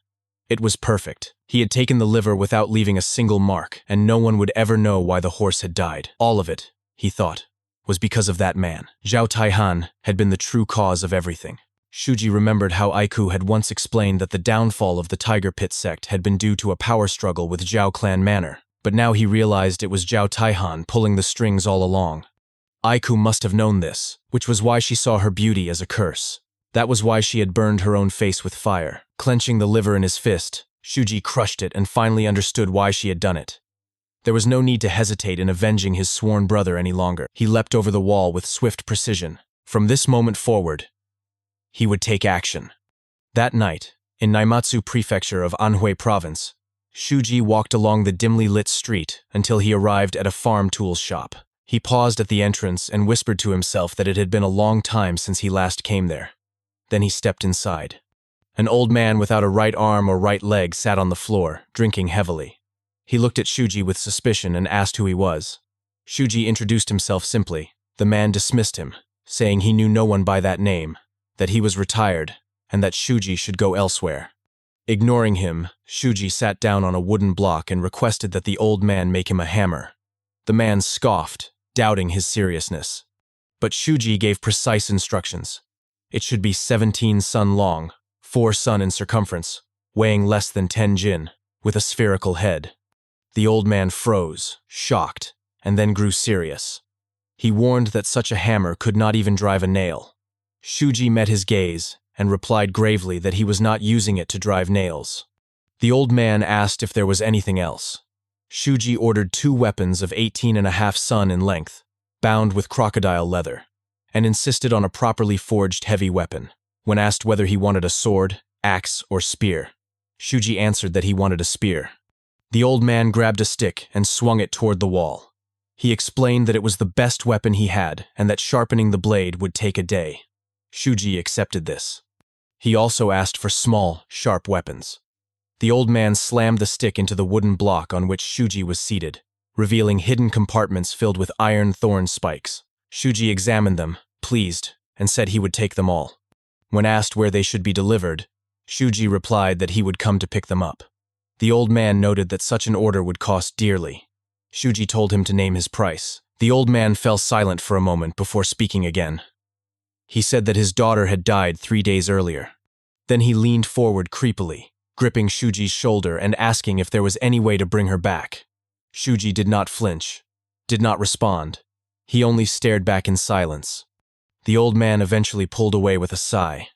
It was perfect. He had taken the liver without leaving a single mark, and no one would ever know why the horse had died. All of it, he thought, was because of that man. Zhao Taihan had been the true cause of everything. Shuji remembered how Aiku had once explained that the downfall of the Tiger Pit sect had been due to a power struggle with Zhao clan manor, but now he realized it was Zhao Taihan pulling the strings all along. Aiku must have known this, which was why she saw her beauty as a curse. That was why she had burned her own face with fire. Clenching the liver in his fist, Shuji crushed it and finally understood why she had done it. There was no need to hesitate in avenging his sworn brother any longer. He leapt over the wall with swift precision. From this moment forward, he would take action. That night, in Naimatsu prefecture of Anhui province, Shuji walked along the dimly lit street until he arrived at a farm tools shop. He paused at the entrance and whispered to himself that it had been a long time since he last came there. Then he stepped inside. An old man without a right arm or right leg sat on the floor, drinking heavily. He looked at Shuji with suspicion and asked who he was. Shuji introduced himself simply. The man dismissed him, saying he knew no one by that name, that he was retired, and that Shuji should go elsewhere. Ignoring him, Shuji sat down on a wooden block and requested that the old man make him a hammer. The man scoffed, doubting his seriousness. But Shuji gave precise instructions. It should be 17 sun long, 4 sun in circumference, weighing less than 10 jin, with a spherical head. The old man froze, shocked, and then grew serious. He warned that such a hammer could not even drive a nail. Shuji met his gaze and replied gravely that he was not using it to drive nails. The old man asked if there was anything else. Shuji ordered 2 weapons of 18.5 sun in length, bound with crocodile leather, and insisted on a properly forged heavy weapon. When asked whether he wanted a sword, axe, or spear, Shuji answered that he wanted a spear. The old man grabbed a stick and swung it toward the wall. He explained that it was the best weapon he had and that sharpening the blade would take a day. Shuji accepted this. He also asked for small, sharp weapons. The old man slammed the stick into the wooden block on which Shuji was seated, revealing hidden compartments filled with iron thorn spikes. Shuji examined them, pleased, and said he would take them all. When asked where they should be delivered, Shuji replied that he would come to pick them up. The old man noted that such an order would cost dearly. Shuji told him to name his price. The old man fell silent for a moment before speaking again. He said that his daughter had died 3 days earlier. Then he leaned forward creepily, gripping Shuji's shoulder and asking if there was any way to bring her back. Shuji did not flinch, did not respond. He only stared back in silence. The old man eventually pulled away with a sigh.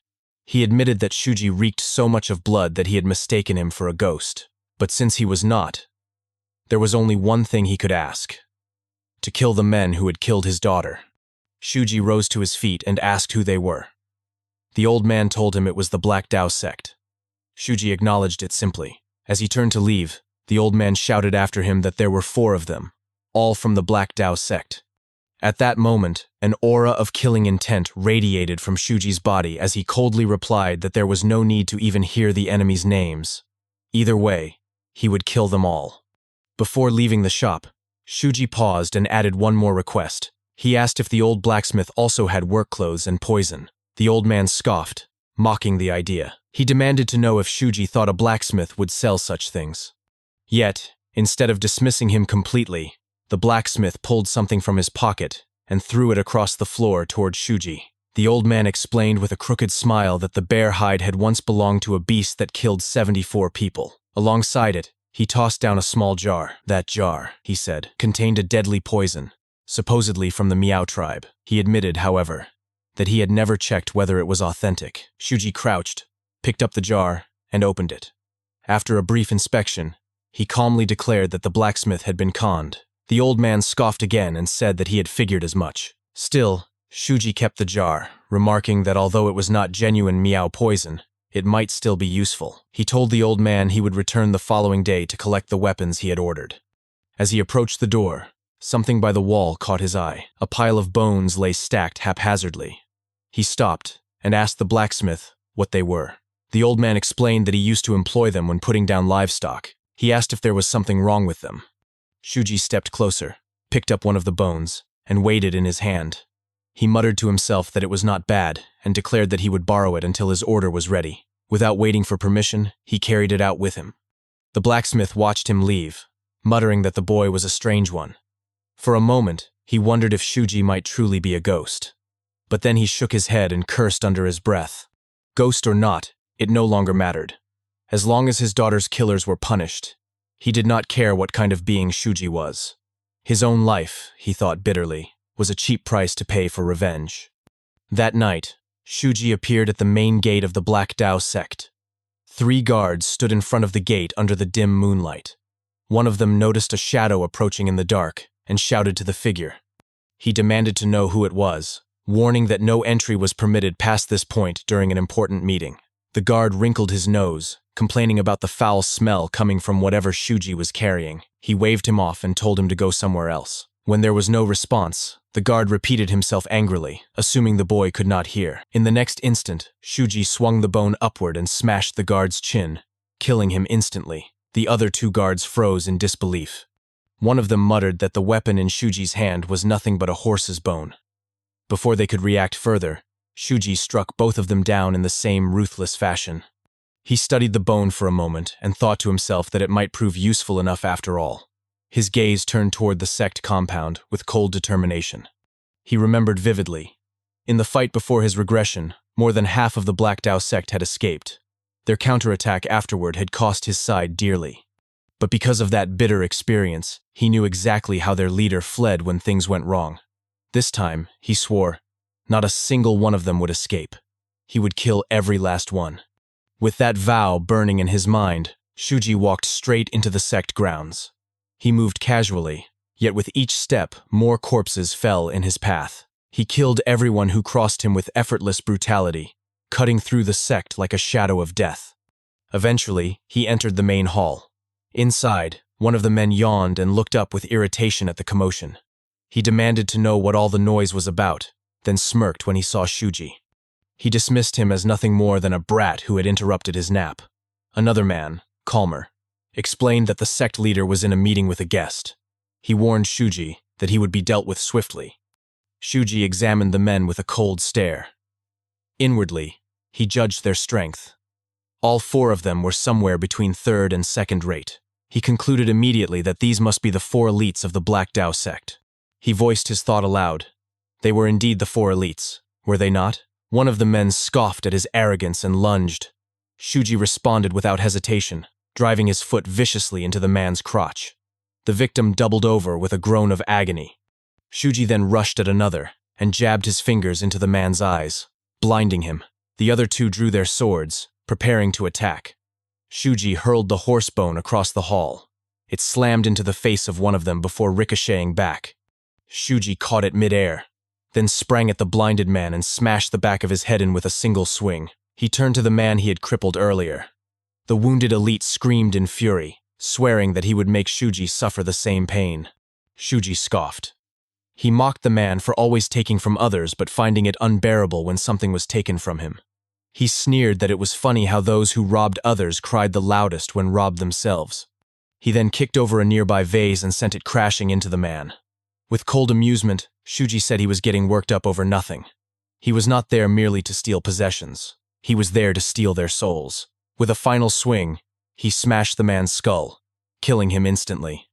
He admitted that Shuji reeked so much of blood that he had mistaken him for a ghost. But since he was not, there was only one thing he could ask: to kill the men who had killed his daughter. Shuji rose to his feet and asked who they were. The old man told him it was the Black Tao sect. Shuji acknowledged it simply. As he turned to leave, the old man shouted after him that there were 4 of them, all from the Black Tao sect. At that moment, an aura of killing intent radiated from Shuji's body as he coldly replied that there was no need to even hear the enemy's names. Either way, he would kill them all. Before leaving the shop, Shuji paused and added one more request. He asked if the old blacksmith also had work clothes and poison. The old man scoffed, mocking the idea. He demanded to know if Shuji thought a blacksmith would sell such things. Yet, instead of dismissing him completely, the blacksmith pulled something from his pocket and threw it across the floor toward Shuji. The old man explained with a crooked smile that the bear hide had once belonged to a beast that killed 74 people. Alongside it, he tossed down a small jar. That jar, he said, contained a deadly poison, supposedly from the Miao tribe. He admitted, however, that he had never checked whether it was authentic. Shuji crouched, picked up the jar, and opened it. After a brief inspection, he calmly declared that the blacksmith had been conned. The old man scoffed again and said that he had figured as much. Still, Shuji kept the jar, remarking that although it was not genuine Miao poison, it might still be useful. He told the old man he would return the following day to collect the weapons he had ordered. As he approached the door, something by the wall caught his eye. A pile of bones lay stacked haphazardly. He stopped and asked the blacksmith what they were. The old man explained that he used to employ them when putting down livestock. He asked if there was something wrong with them. Shuji stepped closer, picked up one of the bones, and weighed it in his hand. He muttered to himself that it was not bad and declared that he would borrow it until his order was ready. Without waiting for permission, he carried it out with him. The blacksmith watched him leave, muttering that the boy was a strange one. For a moment, he wondered if Shuji might truly be a ghost. But then he shook his head and cursed under his breath. Ghost or not, it no longer mattered. As long as his daughter's killers were punished, he did not care what kind of being Shuji was. His own life, he thought bitterly, was a cheap price to pay for revenge. That night, Shuji appeared at the main gate of the Black Tao sect. 3 guards stood in front of the gate under the dim moonlight. One of them noticed a shadow approaching in the dark and shouted to the figure. He demanded to know who it was, warning that no entry was permitted past this point during an important meeting. The guard wrinkled his nose, complaining about the foul smell coming from whatever Shuji was carrying. He waved him off and told him to go somewhere else. When there was no response, the guard repeated himself angrily, assuming the boy could not hear. In the next instant, Shuji swung the bone upward and smashed the guard's chin, killing him instantly. The other 2 guards froze in disbelief. One of them muttered that the weapon in Shuji's hand was nothing but a horse's bone. Before they could react further, Shuji struck both of them down in the same ruthless fashion. He studied the bone for a moment and thought to himself that it might prove useful enough after all. His gaze turned toward the sect compound with cold determination. He remembered vividly. In the fight before his regression, more than half of the Black Tao sect had escaped. Their counterattack afterward had cost his side dearly. But because of that bitter experience, he knew exactly how their leader fled when things went wrong. This time, he swore, not a single one of them would escape. He would kill every last one. With that vow burning in his mind, Shuji walked straight into the sect grounds. He moved casually, yet with each step, more corpses fell in his path. He killed everyone who crossed him with effortless brutality, cutting through the sect like a shadow of death. Eventually, he entered the main hall. Inside, one of the men yawned and looked up with irritation at the commotion. He demanded to know what all the noise was about, then smirked when he saw Shuji. He dismissed him as nothing more than a brat who had interrupted his nap. Another man, calmer, explained that the sect leader was in a meeting with a guest. He warned Shuji that he would be dealt with swiftly. Shuji examined the men with a cold stare. Inwardly, he judged their strength. All four of them were somewhere between third and second rate. He concluded immediately that these must be the four elites of the Black Tao sect. He voiced his thought aloud. They were indeed the four elites, were they not? One of the men scoffed at his arrogance and lunged. Shuji responded without hesitation, driving his foot viciously into the man's crotch. The victim doubled over with a groan of agony. Shuji then rushed at another and jabbed his fingers into the man's eyes, blinding him. The other two drew their swords, preparing to attack. Shuji hurled the horsebone across the hall. It slammed into the face of one of them before ricocheting back. Shuji caught it mid-air, then sprang at the blinded man and smashed the back of his head in with a single swing. He turned to the man he had crippled earlier. The wounded elite screamed in fury, swearing that he would make Shuji suffer the same pain. Shuji scoffed. He mocked the man for always taking from others but finding it unbearable when something was taken from him. He sneered that it was funny how those who robbed others cried the loudest when robbed themselves. He then kicked over a nearby vase and sent it crashing into the man. With cold amusement, Shuji said he was getting worked up over nothing. He was not there merely to steal possessions. He was there to steal their souls. With a final swing, he smashed the man's skull, killing him instantly.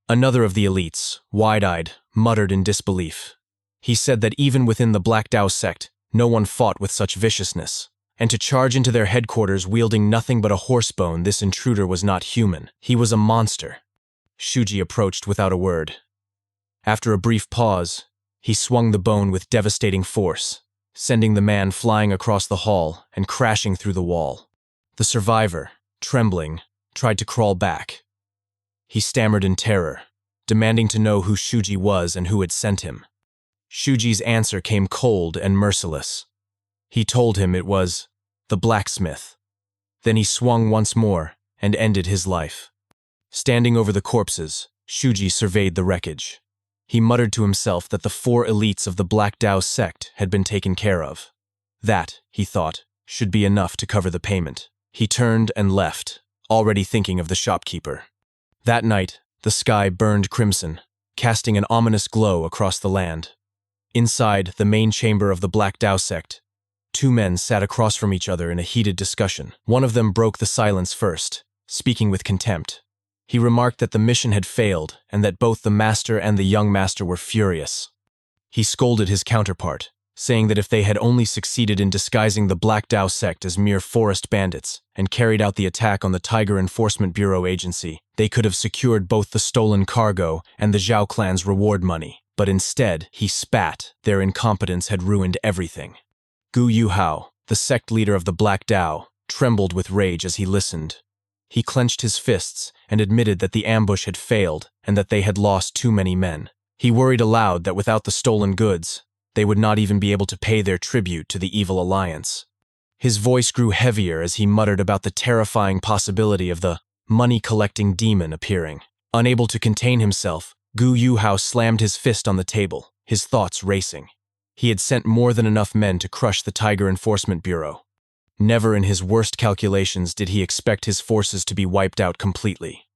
Another of the elites, wide-eyed, muttered in disbelief. He said that even within the Black Tao sect, no one fought with such viciousness. And to charge into their headquarters wielding nothing but a horsebone, this intruder was not human. He was a monster. Shuji approached without a word. After a brief pause, he swung the bone with devastating force, sending the man flying across the hall and crashing through the wall. The survivor, trembling, tried to crawl back. He stammered in terror, demanding to know who Shuji was and who had sent him. Shuji's answer came cold and merciless. He told him it was the blacksmith. Then he swung once more and ended his life. Standing over the corpses, Shuji surveyed the wreckage. He muttered to himself that the four elites of the Black Tao sect had been taken care of. That, he thought, should be enough to cover the payment. He turned and left, already thinking of the shopkeeper. That night, the sky burned crimson, casting an ominous glow across the land. Inside the main chamber of the Black Tao sect, two men sat across from each other in a heated discussion. One of them broke the silence first, speaking with contempt. He remarked that the mission had failed and that both the master and the young master were furious. He scolded his counterpart, saying that if they had only succeeded in disguising the Black Tao sect as mere forest bandits and carried out the attack on the Tiger Enforcement Bureau agency, they could have secured both the stolen cargo and the Zhao clan's reward money. But instead, he spat. Their incompetence had ruined everything. Gu Yuhao, the sect leader of the Black Tao, trembled with rage as he listened. He clenched his fists and admitted that the ambush had failed and that they had lost too many men. He worried aloud that without the stolen goods, they would not even be able to pay their tribute to the evil alliance. His voice grew heavier as he muttered about the terrifying possibility of the money-collecting demon appearing. Unable to contain himself, Gu Yuhao slammed his fist on the table, his thoughts racing. He had sent more than enough men to crush the Tiger Enforcement Bureau. Never in his worst calculations did he expect his forces to be wiped out completely.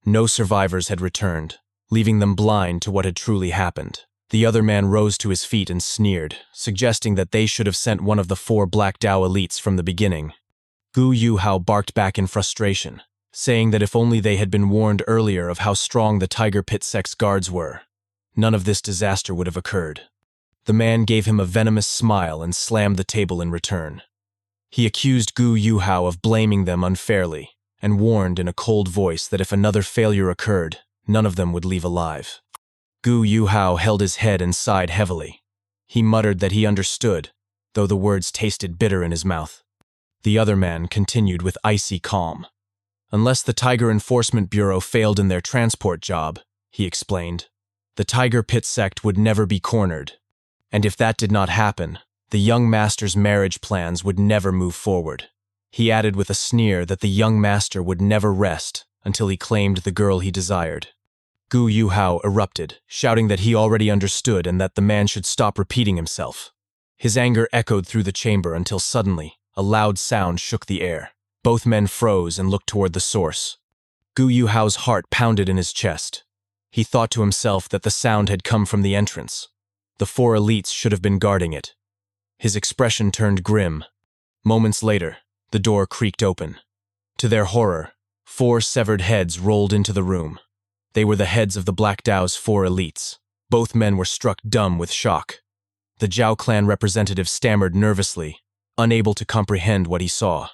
No survivors had returned, leaving them blind to what had truly happened. The other man rose to his feet and sneered, suggesting that they should have sent one of the four Black Tao elites from the beginning. Gu Yuhao barked back in frustration, saying that if only they had been warned earlier of how strong the Tiger Pit sect's guards were, none of this disaster would have occurred. The man gave him a venomous smile and slammed the table in return. He accused Gu Yuhao of blaming them unfairly and warned in a cold voice that if another failure occurred, none of them would leave alive. Gu Yuhao held his head and sighed heavily. He muttered that he understood, though the words tasted bitter in his mouth. The other man continued with icy calm. Unless the Tiger Enforcement Bureau failed in their transport job, he explained, the Tiger Pit sect would never be cornered. And if that did not happen, the young master's marriage plans would never move forward. He added with a sneer that the young master would never rest until he claimed the girl he desired. Gu Yuhao erupted, shouting that he already understood and that the man should stop repeating himself. His anger echoed through the chamber until suddenly, a loud sound shook the air. Both men froze and looked toward the source. Gu Yuhao's heart pounded in his chest. He thought to himself that the sound had come from the entrance. The four elites should have been guarding it. His expression turned grim. Moments later, the door creaked open. To their horror, four severed heads rolled into the room. They were the heads of the Black Dao's four elites. Both men were struck dumb with shock. The Zhao clan representative stammered nervously, unable to comprehend what he saw.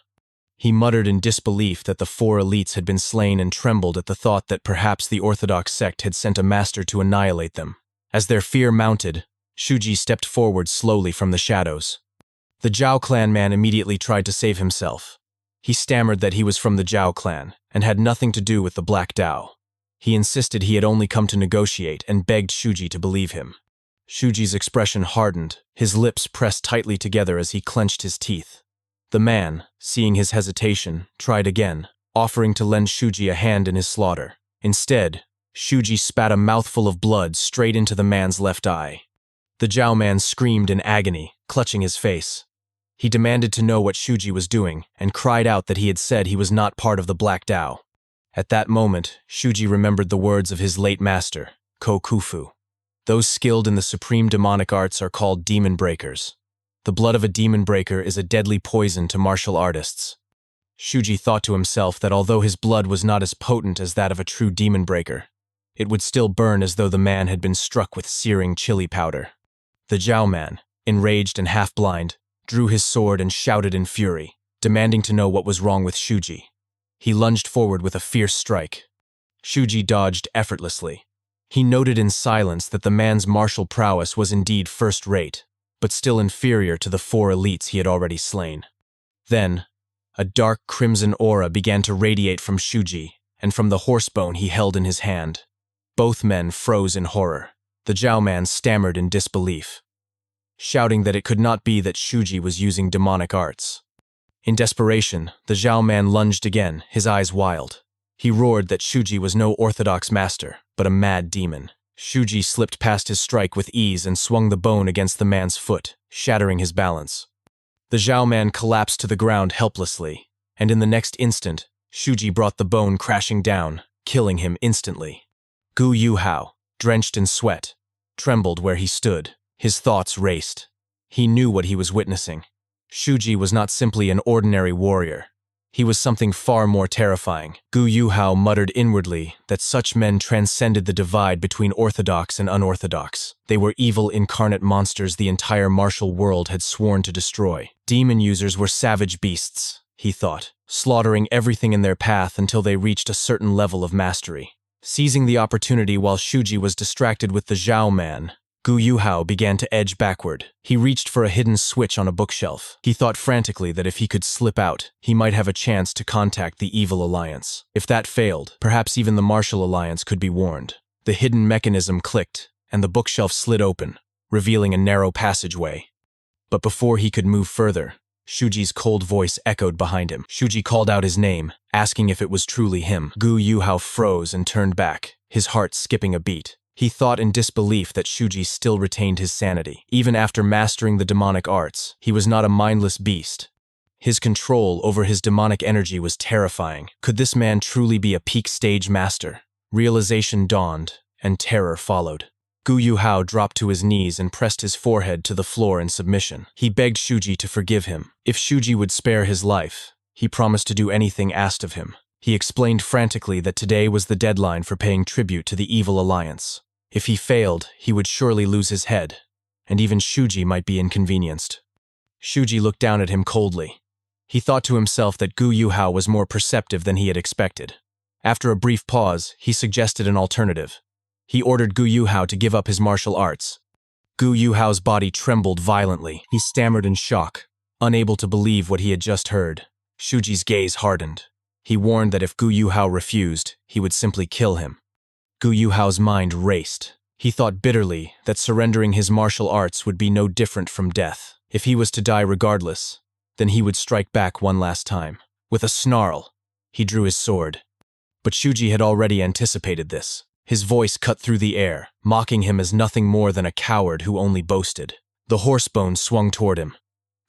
He muttered in disbelief that the four elites had been slain and trembled at the thought that perhaps the orthodox sect had sent a master to annihilate them. As their fear mounted, Shuji stepped forward slowly from the shadows. The Zhao clan man immediately tried to save himself. He stammered that he was from the Zhao clan and had nothing to do with the Black Dao. He insisted he had only come to negotiate and begged Shuji to believe him. Shuji's expression hardened, his lips pressed tightly together as he clenched his teeth. The man, seeing his hesitation, tried again, offering to lend Shuji a hand in his slaughter. Instead, Shuji spat a mouthful of blood straight into the man's left eye. The Zhao man screamed in agony, clutching his face. He demanded to know what Shuji was doing and cried out that he had said he was not part of the Black Dao. At that moment, Shuji remembered the words of his late master, Ko Kufu. Those skilled in the supreme demonic arts are called demon breakers. The blood of a demon breaker is a deadly poison to martial artists. Shuji thought to himself that although his blood was not as potent as that of a true demon breaker, it would still burn as though the man had been struck with searing chili powder. The Zhao man, enraged and half-blind, drew his sword and shouted in fury, demanding to know what was wrong with Shuji. He lunged forward with a fierce strike. Shuji dodged effortlessly. He noted in silence that the man's martial prowess was indeed first-rate, but still inferior to the four elites he had already slain. Then, a dark crimson aura began to radiate from Shuji and from the horsebone he held in his hand. Both men froze in horror. The Zhao man stammered in disbelief, shouting that it could not be that Shuji was using demonic arts. In desperation, the Zhao man lunged again, his eyes wild. He roared that Shuji was no orthodox master, but a mad demon. Shuji slipped past his strike with ease and swung the bone against the man's foot, shattering his balance. The Zhao man collapsed to the ground helplessly, and in the next instant, Shuji brought the bone crashing down, killing him instantly. Gu Yuhao, drenched in sweat, trembled where he stood. His thoughts raced. He knew what he was witnessing. Shuji was not simply an ordinary warrior. He was something far more terrifying. Gu Yuhao muttered inwardly that such men transcended the divide between orthodox and unorthodox. They were evil incarnate monsters the entire martial world had sworn to destroy. Demon users were savage beasts, he thought, slaughtering everything in their path until they reached a certain level of mastery. Seizing the opportunity while Shuji was distracted with the Zhao man, Gu Yuhao began to edge backward. He reached for a hidden switch on a bookshelf. He thought frantically that if he could slip out, he might have a chance to contact the Evil Alliance. If that failed, perhaps even the Martial Alliance could be warned. The hidden mechanism clicked, and the bookshelf slid open, revealing a narrow passageway. But before he could move further, Shuji's cold voice echoed behind him. Shuji called out his name, asking if it was truly him. Gu Yuhao froze and turned back, his heart skipping a beat. He thought in disbelief that Shuji still retained his sanity. Even after mastering the demonic arts, he was not a mindless beast. His control over his demonic energy was terrifying. Could this man truly be a peak stage master? Realization dawned, and terror followed. Gu Yuhao dropped to his knees and pressed his forehead to the floor in submission. He begged Shuji to forgive him. If Shuji would spare his life, he promised to do anything asked of him. He explained frantically that today was the deadline for paying tribute to the Evil Alliance. If he failed, he would surely lose his head, and even Shuji might be inconvenienced. Shuji looked down at him coldly. He thought to himself that Gu Yuhao was more perceptive than he had expected. After a brief pause, he suggested an alternative. He ordered Gu Yuhao to give up his martial arts. Gu Yuhao's body trembled violently. He stammered in shock, unable to believe what he had just heard. Shuji's gaze hardened. He warned that if Gu Yuhao refused, he would simply kill him. Gu Yuhao's mind raced. He thought bitterly that surrendering his martial arts would be no different from death. If he was to die regardless, then he would strike back one last time. With a snarl, he drew his sword. But Shuji had already anticipated this. His voice cut through the air, mocking him as nothing more than a coward who only boasted. The horsebone swung toward him.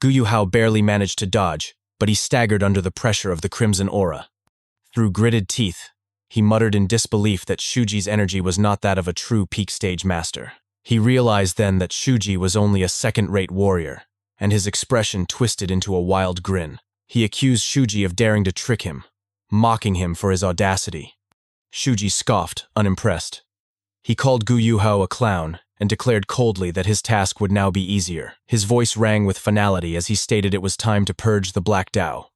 Gu Yuhao barely managed to dodge, but he staggered under the pressure of the crimson aura. Through gritted teeth, he muttered in disbelief that Shuji's energy was not that of a true peak stage master. He realized then that Shuji was only a second-rate warrior, and his expression twisted into a wild grin. He accused Shuji of daring to trick him, mocking him for his audacity. Shuji scoffed, unimpressed. He called Gu Yuhao a clown and declared coldly that his task would now be easier. His voice rang with finality as he stated it was time to purge the Black Tao.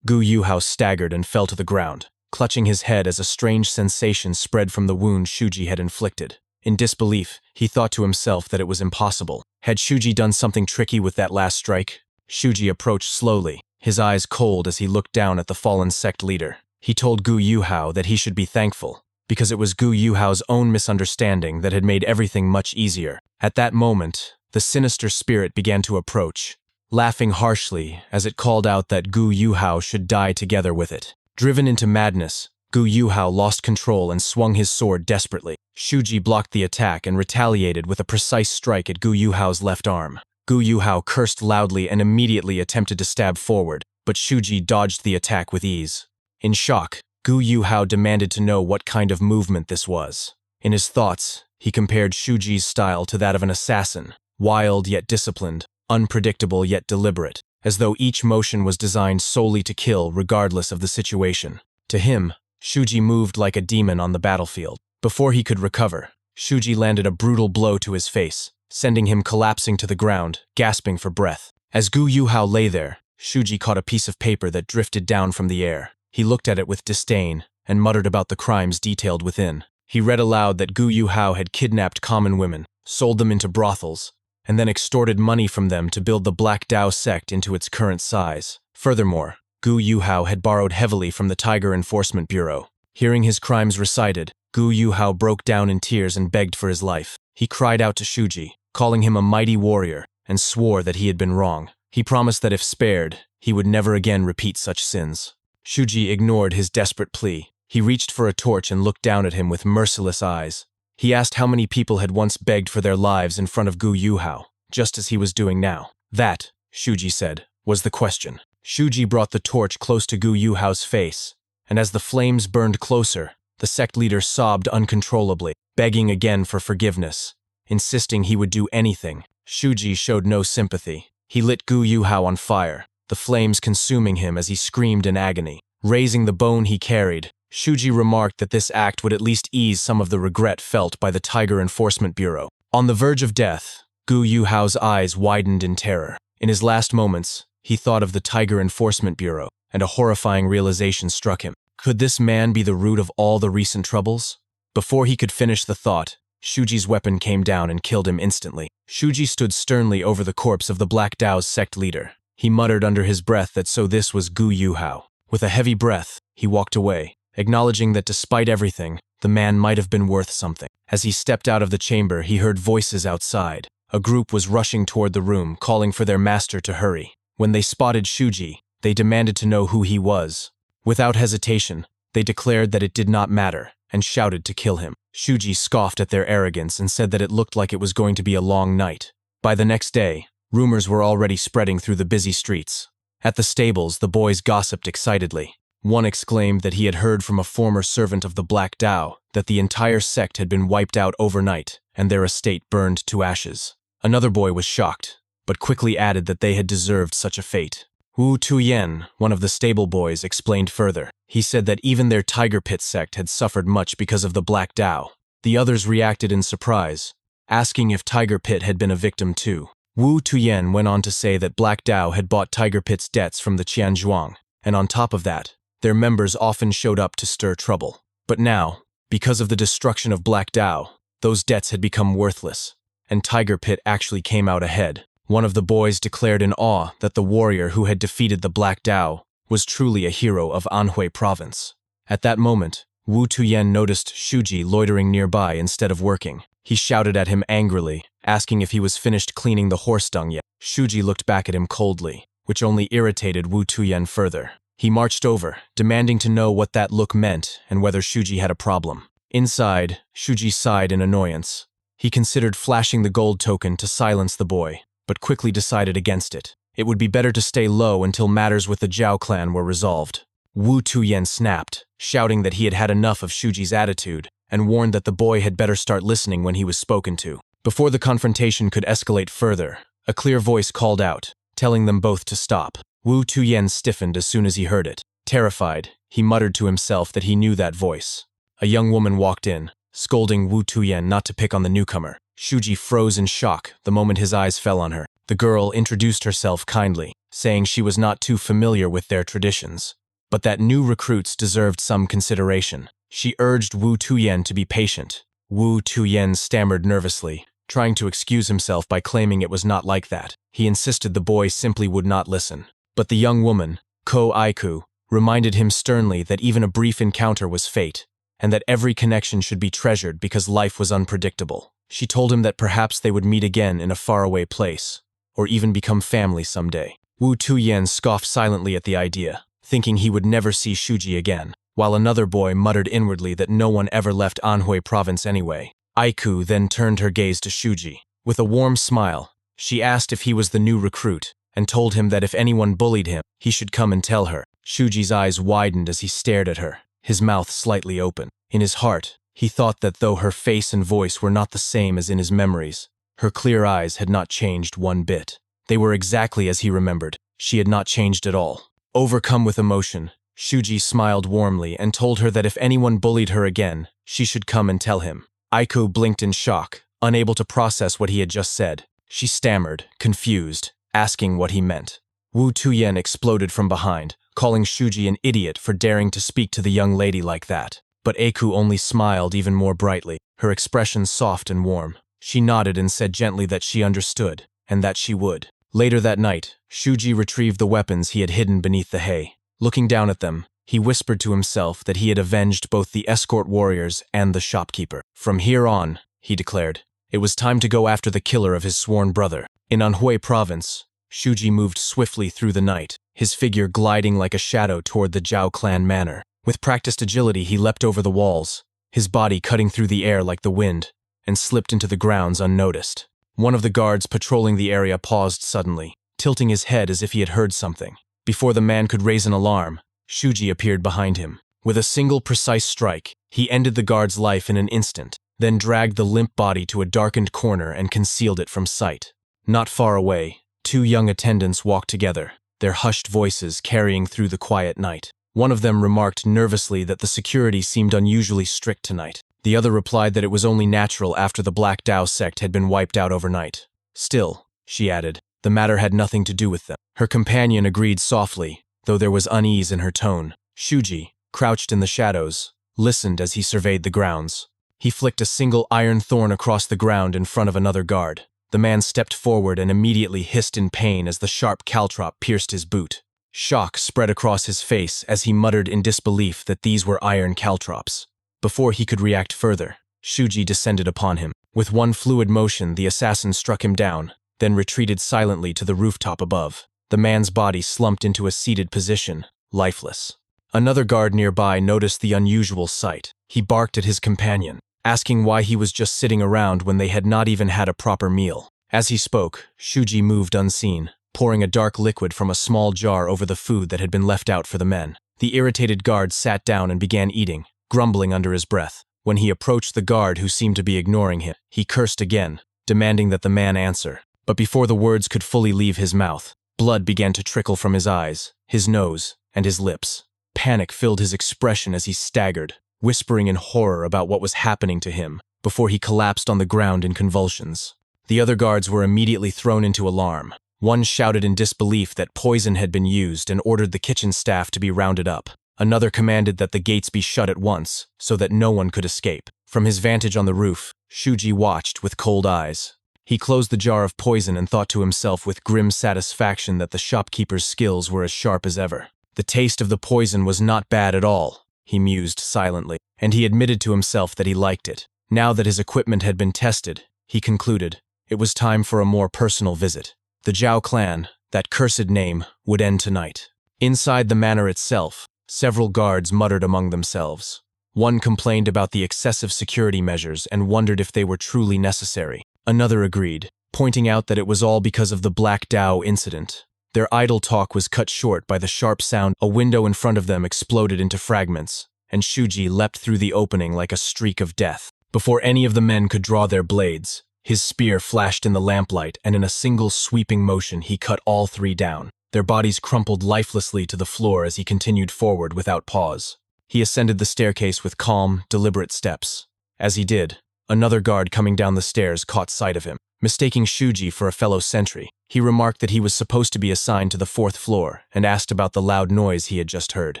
Gu Yuhao staggered and fell to the ground, clutching his head as a strange sensation spread from the wound Shuji had inflicted. In disbelief, he thought to himself that it was impossible. Had Shuji done something tricky with that last strike? Shuji approached slowly, his eyes cold as he looked down at the fallen sect leader. He told Gu Yuhao that he should be thankful, because it was Gu Yuhao's own misunderstanding that had made everything much easier. At that moment, the sinister spirit began to approach, laughing harshly as it called out that Gu Yuhao should die together with it. Driven into madness, Gu Yuhao lost control and swung his sword desperately. Shuji blocked the attack and retaliated with a precise strike at Gu Yuhao's left arm. Gu Yuhao cursed loudly and immediately attempted to stab forward, but Shuji dodged the attack with ease. In shock, Gu Yuhao demanded to know what kind of movement this was. In his thoughts, he compared Shuji's style to that of an assassin, wild yet disciplined, unpredictable yet deliberate, as though each motion was designed solely to kill regardless of the situation. To him, Shuji moved like a demon on the battlefield. Before he could recover, Shuji landed a brutal blow to his face, sending him collapsing to the ground, gasping for breath. As Gu Yuhao lay there, Shuji caught a piece of paper that drifted down from the air. He looked at it with disdain and muttered about the crimes detailed within. He read aloud that Gu Yuhao had kidnapped common women, sold them into brothels, and then extorted money from them to build the Black Tao sect into its current size. Furthermore, Gu Yuhao had borrowed heavily from the Tiger Enforcement Bureau. Hearing his crimes recited, Gu Yuhao broke down in tears and begged for his life. He cried out to Shuji, calling him a mighty warrior, and swore that he had been wrong. He promised that if spared, he would never again repeat such sins. Shuji ignored his desperate plea. He reached for a torch and looked down at him with merciless eyes. He asked how many people had once begged for their lives in front of Gu Yuhao, just as he was doing now. That, Shuji said, was the question. Shuji brought the torch close to Gu Yuhao's face, and as the flames burned closer, the sect leader sobbed uncontrollably, begging again for forgiveness, insisting he would do anything. Shuji showed no sympathy. He lit Gu Yuhao on fire, the flames consuming him as he screamed in agony. Raising the bone he carried, Shuji remarked that this act would at least ease some of the regret felt by the Tiger Enforcement Bureau. On the verge of death, Gu Yuhao's eyes widened in terror. In his last moments, he thought of the Tiger Enforcement Bureau, and a horrifying realization struck him. Could this man be the root of all the recent troubles? Before he could finish the thought, Shuji's weapon came down and killed him instantly. Shuji stood sternly over the corpse of the Black Tao's sect leader. He muttered under his breath that so this was Gu Yuhao. With a heavy breath, he walked away, acknowledging that despite everything, the man might have been worth something. As he stepped out of the chamber, he heard voices outside. A group was rushing toward the room, calling for their master to hurry. When they spotted Shuji, they demanded to know who he was. Without hesitation, they declared that it did not matter, and shouted to kill him. Shuji scoffed at their arrogance and said that it looked like it was going to be a long night. By the next day, rumors were already spreading through the busy streets. At the stables, the boys gossiped excitedly. One exclaimed that he had heard from a former servant of the Black Tao that the entire sect had been wiped out overnight and their estate burned to ashes. Another boy was shocked, but quickly added that they had deserved such a fate. Wu Tuyen, one of the stable boys, explained further. He said that even their Tiger Pit sect had suffered much because of the Black Tao. The others reacted in surprise, asking if Tiger Pit had been a victim too. Wu Tuyen went on to say that Black Tao had bought Tiger Pit's debts from the Qianzhuang, and on top of that, their members often showed up to stir trouble. But now, because of the destruction of Black Tao, those debts had become worthless, and Tiger Pit actually came out ahead. One of the boys declared in awe that the warrior who had defeated the Black Tao was truly a hero of Anhui province. At that moment, Wu Tuyen noticed Shuji loitering nearby instead of working. He shouted at him angrily, asking if he was finished cleaning the horse dung yet. Shuji looked back at him coldly, which only irritated Wu Tuyen further. He marched over, demanding to know what that look meant and whether Shuji had a problem. Inside, Shuji sighed in annoyance. He considered flashing the gold token to silence the boy, but quickly decided against it. It would be better to stay low until matters with the Zhao clan were resolved. Wu Tuyen snapped, shouting that he had had enough of Shuji's attitude, and warned that the boy had better start listening when he was spoken to. Before the confrontation could escalate further, a clear voice called out, telling them both to stop. Wu Tuyen stiffened as soon as he heard it. Terrified, he muttered to himself that he knew that voice. A young woman walked in, scolding Wu Tuyen not to pick on the newcomer. Shuji froze in shock the moment his eyes fell on her. The girl introduced herself kindly, saying she was not too familiar with their traditions, but that new recruits deserved some consideration. She urged Wu Tuyen to be patient. Wu Tuyen stammered nervously, trying to excuse himself by claiming it was not like that. He insisted the boy simply would not listen. But the young woman, Ko Aiku, reminded him sternly that even a brief encounter was fate, and that every connection should be treasured because life was unpredictable. She told him that perhaps they would meet again in a faraway place, or even become family someday. Wu Tuyen scoffed silently at the idea, thinking he would never see Shuji again, while another boy muttered inwardly that no one ever left Anhui province anyway. Aiku then turned her gaze to Shuji. With a warm smile, she asked if he was the new recruit, and told him that if anyone bullied him, he should come and tell her. Shuji's eyes widened as he stared at her, his mouth slightly open. In his heart, he thought that though her face and voice were not the same as in his memories, her clear eyes had not changed one bit. They were exactly as he remembered. She had not changed at all. Overcome with emotion, Shuji smiled warmly and told her that if anyone bullied her again, she should come and tell him. Aiku blinked in shock, unable to process what he had just said. She stammered, confused, asking what he meant. Wu Tuyen exploded from behind, calling Shuji an idiot for daring to speak to the young lady like that. But Aiku only smiled even more brightly, her expression soft and warm. She nodded and said gently that she understood, and that she would. Later that night, Shuji retrieved the weapons he had hidden beneath the hay. Looking down at them, he whispered to himself that he had avenged both the escort warriors and the shopkeeper. From here on, he declared, it was time to go after the killer of his sworn brother. In Anhui province, Shuji moved swiftly through the night, his figure gliding like a shadow toward the Zhao clan manor. With practiced agility, he leapt over the walls, his body cutting through the air like the wind, and slipped into the grounds unnoticed. One of the guards patrolling the area paused suddenly, tilting his head as if he had heard something. Before the man could raise an alarm, Shuji appeared behind him. With a single precise strike, he ended the guard's life in an instant, then dragged the limp body to a darkened corner and concealed it from sight. Not far away, two young attendants walked together, their hushed voices carrying through the quiet night. One of them remarked nervously that the security seemed unusually strict tonight. The other replied that it was only natural after the Black Dao sect had been wiped out overnight. Still, she added, the matter had nothing to do with them. Her companion agreed softly, though there was unease in her tone. Shuji, crouched in the shadows, listened as he surveyed the grounds. He flicked a single iron thorn across the ground in front of another guard. The man stepped forward and immediately hissed in pain as the sharp caltrop pierced his boot. Shock spread across his face as he muttered in disbelief that these were iron caltrops. Before he could react further, Shuji descended upon him. With one fluid motion, the assassin struck him down, then retreated silently to the rooftop above. The man's body slumped into a seated position, lifeless. Another guard nearby noticed the unusual sight. He barked at his companion, asking why he was just sitting around when they had not even had a proper meal. As he spoke, Shuji moved unseen, pouring a dark liquid from a small jar over the food that had been left out for the men. The irritated guard sat down and began eating, grumbling under his breath. When he approached the guard who seemed to be ignoring him, he cursed again, demanding that the man answer. But before the words could fully leave his mouth, blood began to trickle from his eyes, his nose, and his lips. Panic filled his expression as he staggered, whispering in horror about what was happening to him, before he collapsed on the ground in convulsions. The other guards were immediately thrown into alarm. One shouted in disbelief that poison had been used and ordered the kitchen staff to be rounded up. Another commanded that the gates be shut at once, so that no one could escape. From his vantage on the roof, Shuji watched with cold eyes. He closed the jar of poison and thought to himself with grim satisfaction that the shopkeeper's skills were as sharp as ever. The taste of the poison was not bad at all, he mused silently, and he admitted to himself that he liked it. Now that his equipment had been tested, he concluded, it was time for a more personal visit. The Zhao clan, that cursed name, would end tonight. Inside the manor itself, several guards muttered among themselves. One complained about the excessive security measures and wondered if they were truly necessary. Another agreed, pointing out that it was all because of the Black Dao incident. Their idle talk was cut short by the sharp sound. A window in front of them exploded into fragments, and Shuji leapt through the opening like a streak of death. Before any of the men could draw their blades, his spear flashed in the lamplight, and in a single sweeping motion he cut all three down. Their bodies crumpled lifelessly to the floor as he continued forward without pause. He ascended the staircase with calm, deliberate steps. As he did, another guard coming down the stairs caught sight of him. Mistaking Shuji for a fellow sentry, he remarked that he was supposed to be assigned to the fourth floor and asked about the loud noise he had just heard.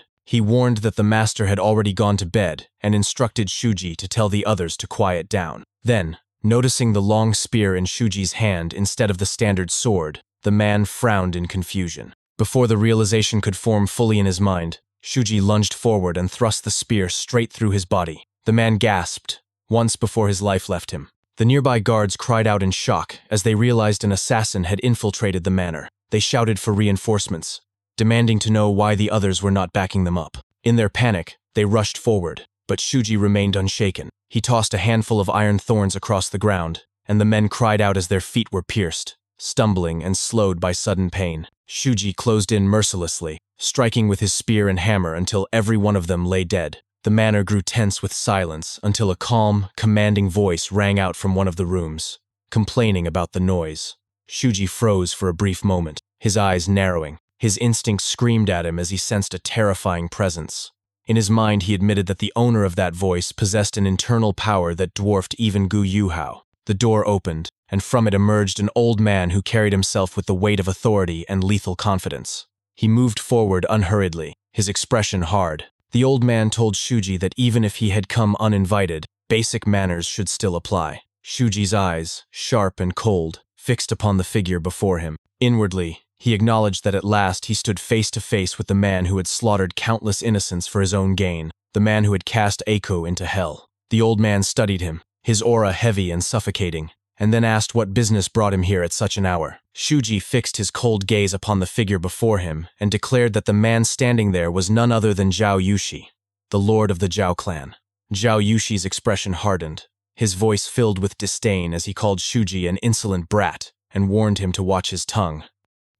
He warned that the master had already gone to bed and instructed Shuji to tell the others to quiet down. Then, noticing the long spear in Shuji's hand instead of the standard sword, the man frowned in confusion. Before the realization could form fully in his mind, Shuji lunged forward and thrust the spear straight through his body. The man gasped, once before his life left him. The nearby guards cried out in shock as they realized an assassin had infiltrated the manor. They shouted for reinforcements, demanding to know why the others were not backing them up. In their panic, they rushed forward, but Shuji remained unshaken. He tossed a handful of iron thorns across the ground, and the men cried out as their feet were pierced, stumbling and slowed by sudden pain. Shuji closed in mercilessly, striking with his spear and hammer until every one of them lay dead. The manor grew tense with silence until a calm, commanding voice rang out from one of the rooms, complaining about the noise. Shuji froze for a brief moment, his eyes narrowing. His instincts screamed at him as he sensed a terrifying presence. In his mind, he admitted that the owner of that voice possessed an internal power that dwarfed even Gu Yuhao. The door opened, and from it emerged an old man who carried himself with the weight of authority and lethal confidence. He moved forward unhurriedly, his expression hard. The old man told Shuji that even if he had come uninvited, basic manners should still apply. Shuji's eyes, sharp and cold, fixed upon the figure before him. Inwardly, he acknowledged that at last he stood face to face with the man who had slaughtered countless innocents for his own gain, the man who had cast Eiko into hell. The old man studied him, his aura heavy and suffocating, and then asked what business brought him here at such an hour. Shuji fixed his cold gaze upon the figure before him and declared that the man standing there was none other than Zhao Yushi, the lord of the Zhao clan. Zhao Yushi's expression hardened, his voice filled with disdain as he called Shuji an insolent brat and warned him to watch his tongue.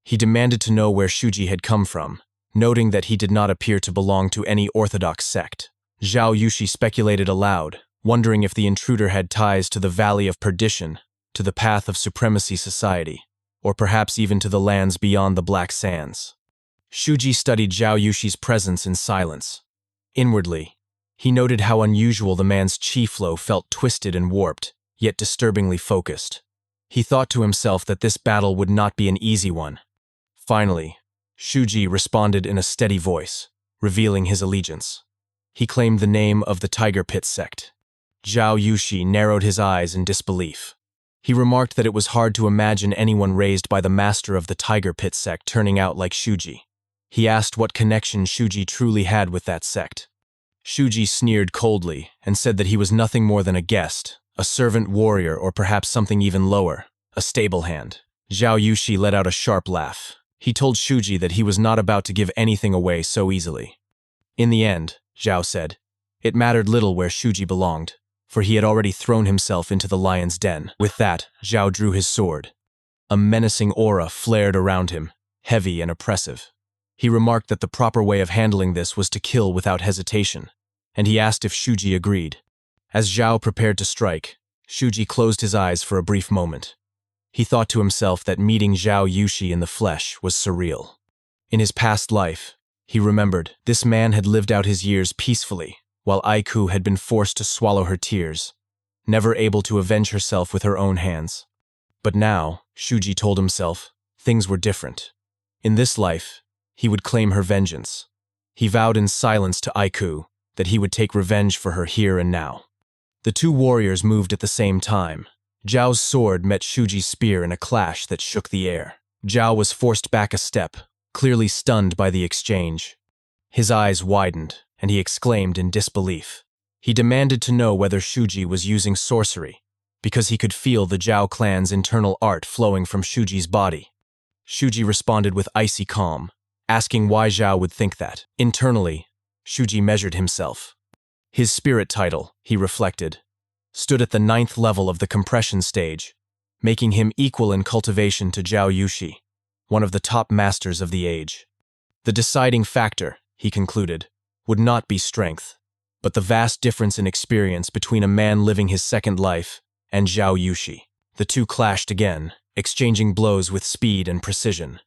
He demanded to know where Shuji had come from, noting that he did not appear to belong to any orthodox sect. Zhao Yushi speculated aloud, wondering if the intruder had ties to the Valley of Perdition, to the Path of Supremacy Society, or perhaps even to the lands beyond the Black Sands. Shuji studied Zhao Yushi's presence in silence. Inwardly, he noted how unusual the man's chi flow felt, twisted and warped, yet disturbingly focused. He thought to himself that this battle would not be an easy one. Finally, Shuji responded in a steady voice, revealing his allegiance. He claimed the name of the Tiger Pit sect. Zhao Yushi narrowed his eyes in disbelief. He remarked that it was hard to imagine anyone raised by the master of the Tiger Pit sect turning out like Shuji. He asked what connection Shuji truly had with that sect. Shuji sneered coldly and said that he was nothing more than a guest, a servant warrior, or perhaps something even lower, a stable hand. Zhao Yushi let out a sharp laugh. He told Shuji that he was not about to give anything away so easily. In the end, Zhao said, it mattered little where Shuji belonged, for he had already thrown himself into the lion's den. With that, Zhao drew his sword. A menacing aura flared around him, heavy and oppressive. He remarked that the proper way of handling this was to kill without hesitation, and he asked if Shuji agreed. As Zhao prepared to strike, Shuji closed his eyes for a brief moment. He thought to himself that meeting Zhao Yushi in the flesh was surreal. In his past life, he remembered, this man had lived out his years peacefully, while Aiku had been forced to swallow her tears, never able to avenge herself with her own hands. But now, Shuji told himself, things were different. In this life, he would claim her vengeance. He vowed in silence to Aiku that he would take revenge for her here and now. The two warriors moved at the same time. Zhao's sword met Shuji's spear in a clash that shook the air. Zhao was forced back a step, clearly stunned by the exchange. His eyes widened, and he exclaimed in disbelief. He demanded to know whether Shuji was using sorcery, because he could feel the Zhao clan's internal art flowing from Shuji's body. Shuji responded with icy calm, asking why Zhao would think that. Internally, Shuji measured himself. His spirit title, he reflected, stood at the 9th level of the compression stage, making him equal in cultivation to Zhao Yushi. one of the top masters of the age. The deciding factor, he concluded, would not be strength, but the vast difference in experience between a man living his second life and Zhao Yushi. The two clashed again, exchanging blows with speed and precision.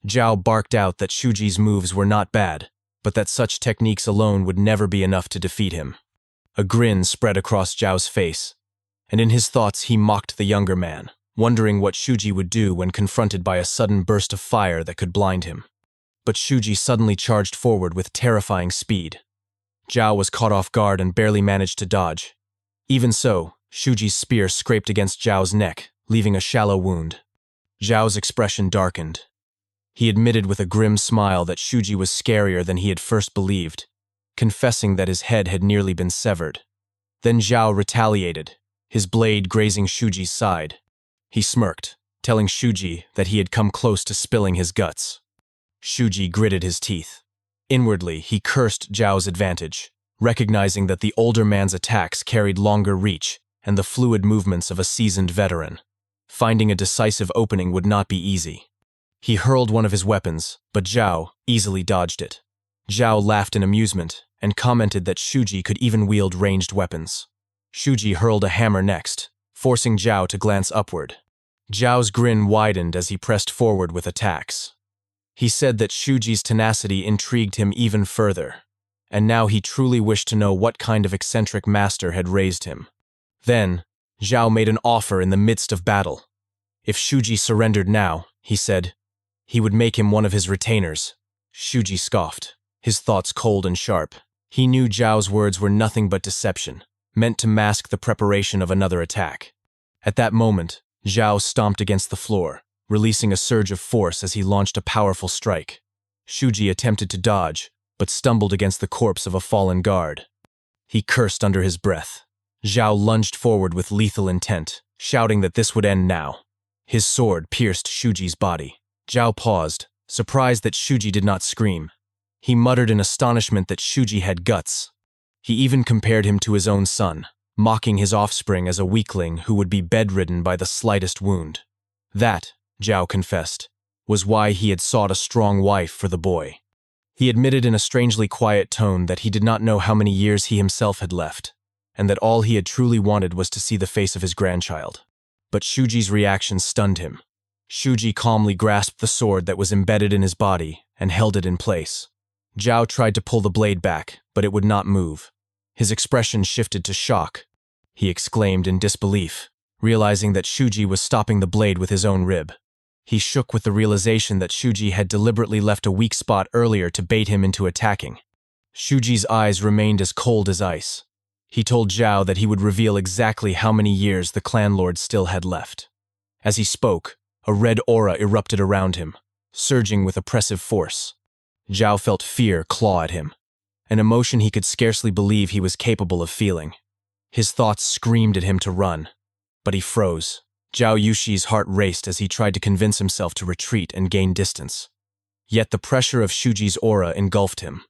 Zhao barked out that Shuji's moves were not bad, but that such techniques alone would never be enough to defeat him. A grin spread across Zhao's face, and in his thoughts he mocked the younger man, wondering what Shuji would do when confronted by a sudden burst of fire that could blind him. But Shuji suddenly charged forward with terrifying speed. Zhao was caught off guard and barely managed to dodge. Even so, Shuji's spear scraped against Zhao's neck, leaving a shallow wound. Zhao's expression darkened. He admitted with a grim smile that Shuji was scarier than he had first believed, confessing that his head had nearly been severed. Then Zhao retaliated, his blade grazing Shuji's side. He smirked, telling Shuji that he had come close to spilling his guts. Shuji gritted his teeth. Inwardly, he cursed Zhao's advantage, recognizing that the older man's attacks carried longer reach and the fluid movements of a seasoned veteran. Finding a decisive opening would not be easy. He hurled one of his weapons, but Zhao easily dodged it. Zhao laughed in amusement and commented that Shuji could even wield ranged weapons. Shuji hurled a hammer next, forcing Zhao to glance upward. Zhao's grin widened as he pressed forward with attacks. He said that Shuji's tenacity intrigued him even further, and now he truly wished to know what kind of eccentric master had raised him. Then, Zhao made an offer in the midst of battle. If Shuji surrendered now, he said, he would make him one of his retainers. Shuji scoffed, his thoughts cold and sharp. He knew Zhao's words were nothing but deception, meant to mask the preparation of another attack. At that moment, Zhao stomped against the floor, releasing a surge of force as he launched a powerful strike. Shuji attempted to dodge, but stumbled against the corpse of a fallen guard. He cursed under his breath. Zhao lunged forward with lethal intent, shouting that this would end now. His sword pierced Shuji's body. Zhao paused, surprised that Shuji did not scream. He muttered in astonishment that Shuji had guts. He even compared him to his own son, mocking his offspring as a weakling who would be bedridden by the slightest wound. That, Zhao confessed, was why he had sought a strong wife for the boy. He admitted in a strangely quiet tone that he did not know how many years he himself had left, and that all he had truly wanted was to see the face of his grandchild. But Shuji's reaction stunned him. Shuji calmly grasped the sword that was embedded in his body and held it in place. Zhao tried to pull the blade back, but it would not move. His expression shifted to shock. He exclaimed in disbelief, realizing that Shuji was stopping the blade with his own rib. He shook with the realization that Shuji had deliberately left a weak spot earlier to bait him into attacking. Shuji's eyes remained as cold as ice. He told Zhao that he would reveal exactly how many years the clan lord still had left. As he spoke, a red aura erupted around him, surging with oppressive force. Zhao felt fear claw at him, an emotion he could scarcely believe he was capable of feeling. His thoughts screamed at him to run, but he froze. Zhao Yushi's heart raced as he tried to convince himself to retreat and gain distance. Yet the pressure of Shuji's aura engulfed him.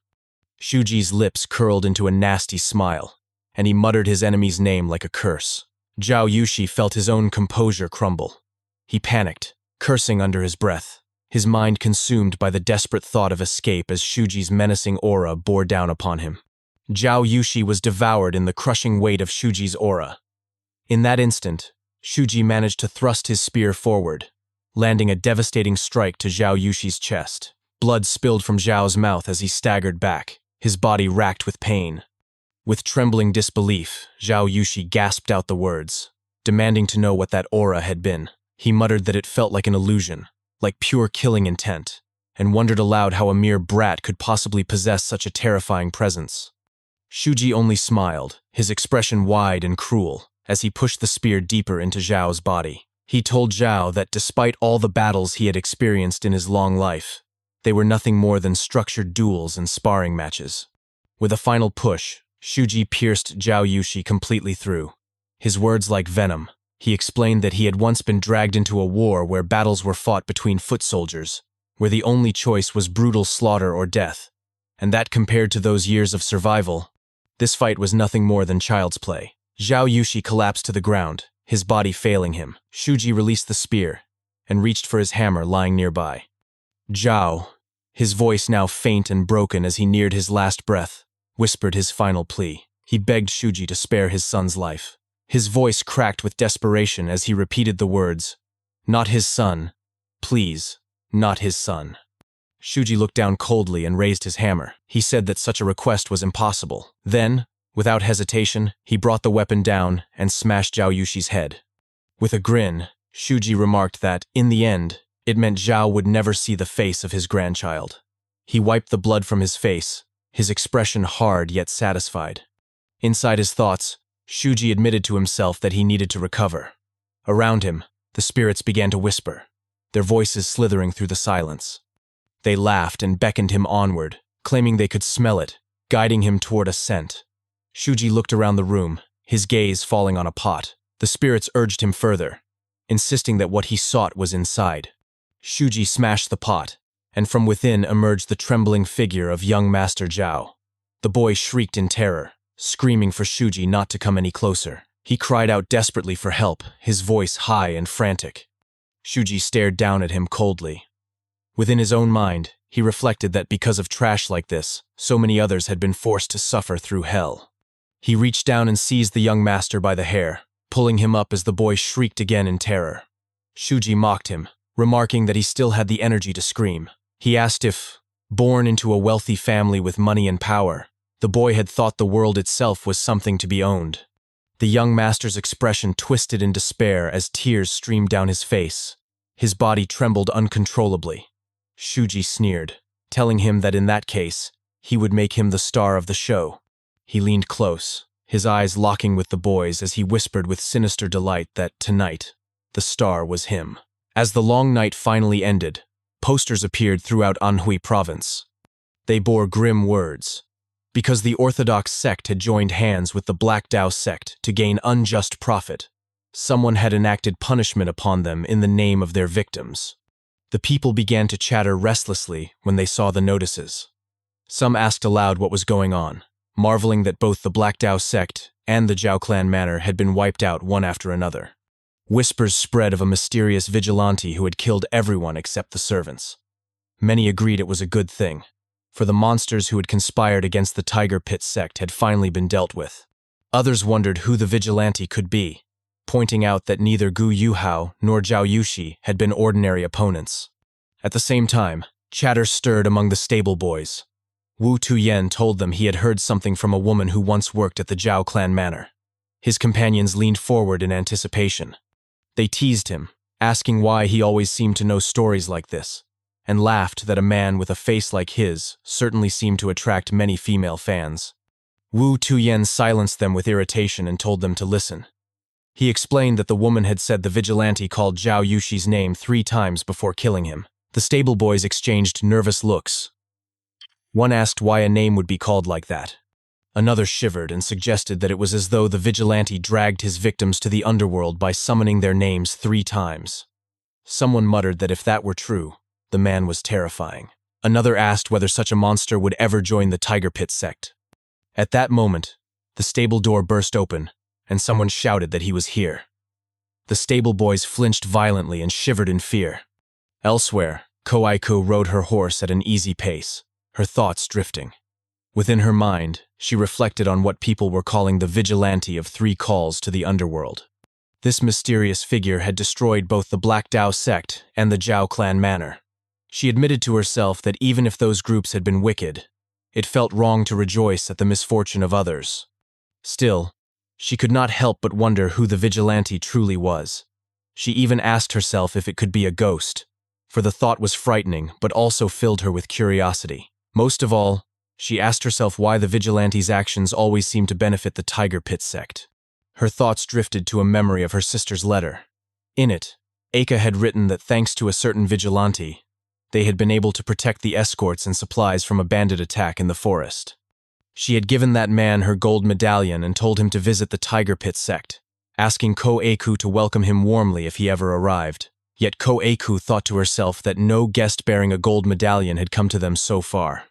Shuji's lips curled into a nasty smile, and he muttered his enemy's name like a curse. Zhao Yushi felt his own composure crumble. He panicked, cursing under his breath, his mind consumed by the desperate thought of escape as Shuji's menacing aura bore down upon him. Zhao Yushi was devoured in the crushing weight of Shuji's aura. In that instant, Shuji managed to thrust his spear forward, landing a devastating strike to Zhao Yushi's chest. Blood spilled from Zhao's mouth as he staggered back, his body racked with pain. With trembling disbelief, Zhao Yushi gasped out the words, demanding to know what that aura had been. He muttered that it felt like an illusion, like pure killing intent, and wondered aloud how a mere brat could possibly possess such a terrifying presence. Shuji only smiled, his expression wide and cruel, as he pushed the spear deeper into Zhao's body. He told Zhao that despite all the battles he had experienced in his long life, they were nothing more than structured duels and sparring matches. With a final push, Shuji pierced Zhao Yushi completely through. His words like venom. He explained that he had once been dragged into a war where battles were fought between foot soldiers, where the only choice was brutal slaughter or death, and that compared to those years of survival, this fight was nothing more than child's play. Zhao Yushi collapsed to the ground, his body failing him. Shuji released the spear and reached for his hammer lying nearby. Zhao, his voice now faint and broken as he neared his last breath, whispered his final plea. He begged Shuji to spare his son's life. His voice cracked with desperation as he repeated the words, "Not his son. Please, not his son." Shuji looked down coldly and raised his hammer. He said that such a request was impossible. Then, without hesitation, he brought the weapon down and smashed Zhao Yushi's head. With a grin, Shuji remarked that, in the end, it meant Zhao would never see the face of his grandchild. He wiped the blood from his face, his expression hard yet satisfied. Inside his thoughts, Shuji admitted to himself that he needed to recover. Around him, the spirits began to whisper, their voices slithering through the silence. They laughed and beckoned him onward, claiming they could smell it, guiding him toward a scent. Shuji looked around the room, his gaze falling on a pot. The spirits urged him further, insisting that what he sought was inside. Shuji smashed the pot, and from within emerged the trembling figure of young Master Zhao. The boy shrieked in terror, screaming for Shuji not to come any closer. He cried out desperately for help, his voice high and frantic. Shuji stared down at him coldly. Within his own mind, he reflected that because of trash like this, so many others had been forced to suffer through hell. He reached down and seized the young master by the hair, pulling him up as the boy shrieked again in terror. Shuji mocked him, remarking that he still had the energy to scream. He asked if, born into a wealthy family with money and power, the boy had thought the world itself was something to be owned. The young master's expression twisted in despair as tears streamed down his face. His body trembled uncontrollably. Shuji sneered, telling him that in that case, he would make him the star of the show. He leaned close, his eyes locking with the boy's as he whispered with sinister delight that tonight, the star was him. As the long night finally ended, posters appeared throughout Anhui province. They bore grim words. Because the Orthodox sect had joined hands with the Black Dao sect to gain unjust profit, someone had enacted punishment upon them in the name of their victims. The people began to chatter restlessly when they saw the notices. Some asked aloud what was going on, marveling that both the Black Dao sect and the Zhao clan manor had been wiped out one after another. Whispers spread of a mysterious vigilante who had killed everyone except the servants. Many agreed it was a good thing, for the monsters who had conspired against the Tiger Pit sect had finally been dealt with. Others wondered who the vigilante could be, pointing out that neither Gu Yuhao nor Zhao Yushi had been ordinary opponents. At the same time, chatter stirred among the stable boys. Wu Tuyen told them he had heard something from a woman who once worked at the Zhao clan manor. His companions leaned forward in anticipation. They teased him, asking why he always seemed to know stories like this, and laughed that a man with a face like his certainly seemed to attract many female fans. Wu Tuyen silenced them with irritation and told them to listen. He explained that the woman had said the vigilante called Zhao Yushi's name 3 times before killing him. The stable boys exchanged nervous looks. One asked why a name would be called like that. Another shivered and suggested that it was as though the vigilante dragged his victims to the underworld by summoning their names 3 times. Someone muttered that if that were true, the man was terrifying. Another asked whether such a monster would ever join the Tiger Pit sect. At that moment, the stable door burst open, and someone shouted that he was here. The stable boys flinched violently and shivered in fear. Elsewhere, Koaiku rode her horse at an easy pace, her thoughts drifting. Within her mind, she reflected on what people were calling the vigilante of 3 calls to the underworld. This mysterious figure had destroyed both the Black Dao sect and the Zhao clan manor. She admitted to herself that even if those groups had been wicked, it felt wrong to rejoice at the misfortune of others. Still, she could not help but wonder who the vigilante truly was. She even asked herself if it could be a ghost, for the thought was frightening but also filled her with curiosity. Most of all, she asked herself why the vigilante's actions always seemed to benefit the Tiger Pit sect. Her thoughts drifted to a memory of her sister's letter. In it, Eika had written that thanks to a certain vigilante, they had been able to protect the escorts and supplies from a bandit attack in the forest. She had given that man her gold medallion and told him to visit the Tiger Pit sect, asking Ko-Eiku to welcome him warmly if he ever arrived. Yet Ko-Eiku thought to herself that no guest bearing a gold medallion had come to them so far.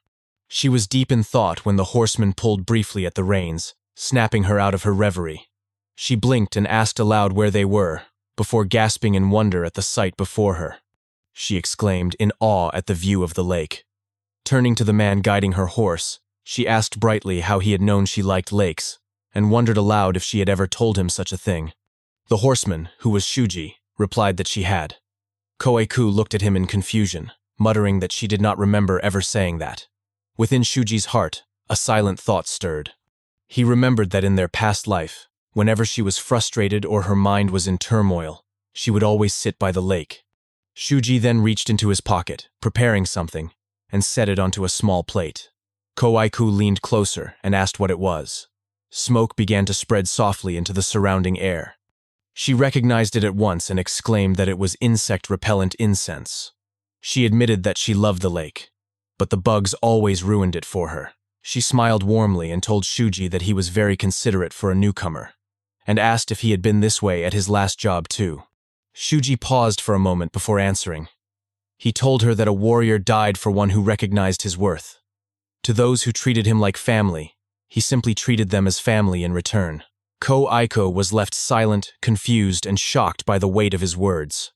She was deep in thought when the horseman pulled briefly at the reins, snapping her out of her reverie. She blinked and asked aloud where they were, before gasping in wonder at the sight before her. she exclaimed in awe at the view of the lake. Turning to the man guiding her horse, she asked brightly how he had known she liked lakes, and wondered aloud if she had ever told him such a thing. The horseman, who was Shuji, replied that she had. Koeku looked at him in confusion, muttering that she did not remember ever saying that. Within Shuji's heart, a silent thought stirred. He remembered that in their past life, whenever she was frustrated or her mind was in turmoil, she would always sit by the lake. Shuji then reached into his pocket, preparing something, and set it onto a small plate. Koiku leaned closer and asked what it was. Smoke began to spread softly into the surrounding air. She recognized it at once and exclaimed that it was insect-repellent incense. She admitted that she loved the lake, but the bugs always ruined it for her. She smiled warmly and told Shuji that he was very considerate for a newcomer, and asked if he had been this way at his last job too. Shuji paused for a moment before answering. He told her that a warrior died for one who recognized his worth. To those who treated him like family, he simply treated them as family in return. Ko-Aiko was left silent, confused, and shocked by the weight of his words.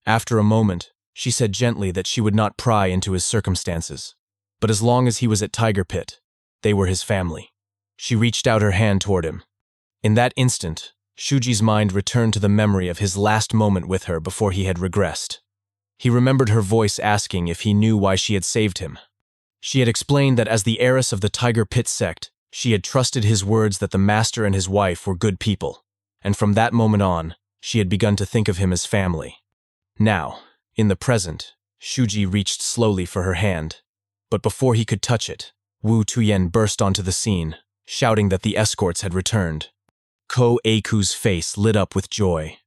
After a moment, she said gently that she would not pry into his circumstances, but as long as he was at Tiger Pit, they were his family. She reached out her hand toward him. In that instant, Shuji's mind returned to the memory of his last moment with her before he had regressed. He remembered her voice asking if he knew why she had saved him. She had explained that as the heiress of the Tiger Pit sect, she had trusted his words that the master and his wife were good people, and from that moment on, she had begun to think of him as family. Now, in the present, Shuji reached slowly for her hand, but before he could touch it, Wu Tuyen burst onto the scene, shouting that the escorts had returned. Ko-Aku's face lit up with joy.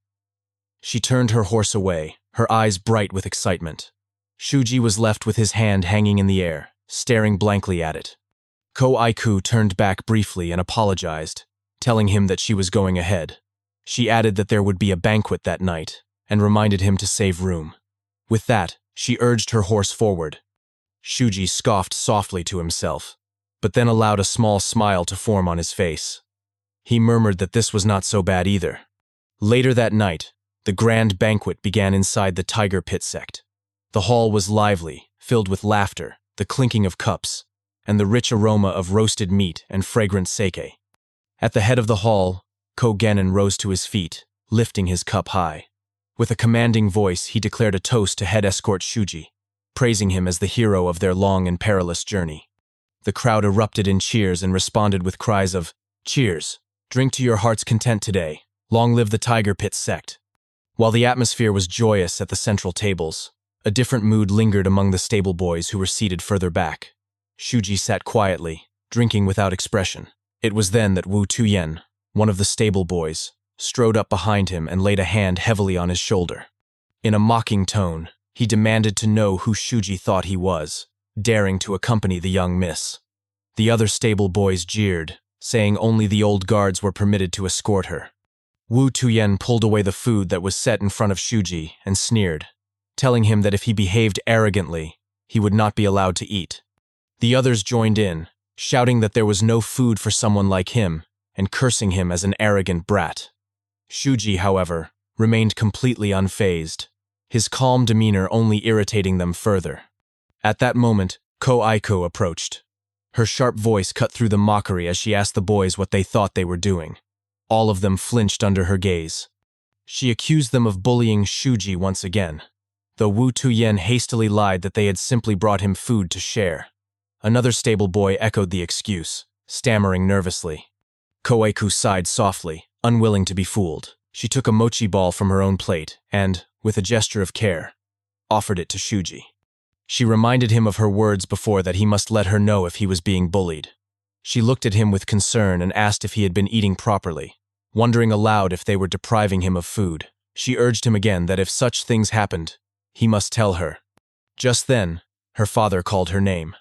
She turned her horse away, her eyes bright with excitement. Shuji was left with his hand hanging in the air, staring blankly at it. Ko-Aku turned back briefly and apologized, telling him that she was going ahead. She added that there would be a banquet that night, and reminded him to save room. With that, she urged her horse forward. Shuji scoffed softly to himself, but then allowed a small smile to form on his face. He murmured that this was not so bad either. Later that night, the grand banquet began inside the Tiger Pit sect. The hall was lively, filled with laughter, the clinking of cups, and the rich aroma of roasted meat and fragrant sake. At the head of the hall, Ko-Genin rose to his feet, lifting his cup high. With a commanding voice, he declared a toast to head escort Shuji, praising him as the hero of their long and perilous journey. The crowd erupted in cheers and responded with cries of, "Cheers! Drink to your heart's content today. Long live the Tiger Pit sect." While the atmosphere was joyous at the central tables, a different mood lingered among the stable boys who were seated further back. Shuji sat quietly, drinking without expression. It was then that Wu Tuyen, one of the stable boys, strode up behind him and laid a hand heavily on his shoulder. In a mocking tone, he demanded to know who Shuji thought he was, daring to accompany the young miss. The other stable boys jeered, saying only the old guards were permitted to escort her. Wu Tuyen pulled away the food that was set in front of Shuji and sneered, telling him that if he behaved arrogantly, he would not be allowed to eat. The others joined in, shouting that there was no food for someone like him and cursing him as an arrogant brat. Shuji, however, remained completely unfazed, his calm demeanor only irritating them further. At that moment, Ko-Aiko approached. Her sharp voice cut through the mockery as she asked the boys what they thought they were doing. All of them flinched under her gaze. She accused them of bullying Shuji once again, though Wu Tuyen hastily lied that they had simply brought him food to share. Another stable boy echoed the excuse, stammering nervously. Koeku sighed softly, unwilling to be fooled. She took a mochi ball from her own plate and, with a gesture of care, offered it to Shuji. She reminded him of her words before that he must let her know if he was being bullied. She looked at him with concern and asked if he had been eating properly, wondering aloud if they were depriving him of food. She urged him again that if such things happened, he must tell her. Just then, her father called her name.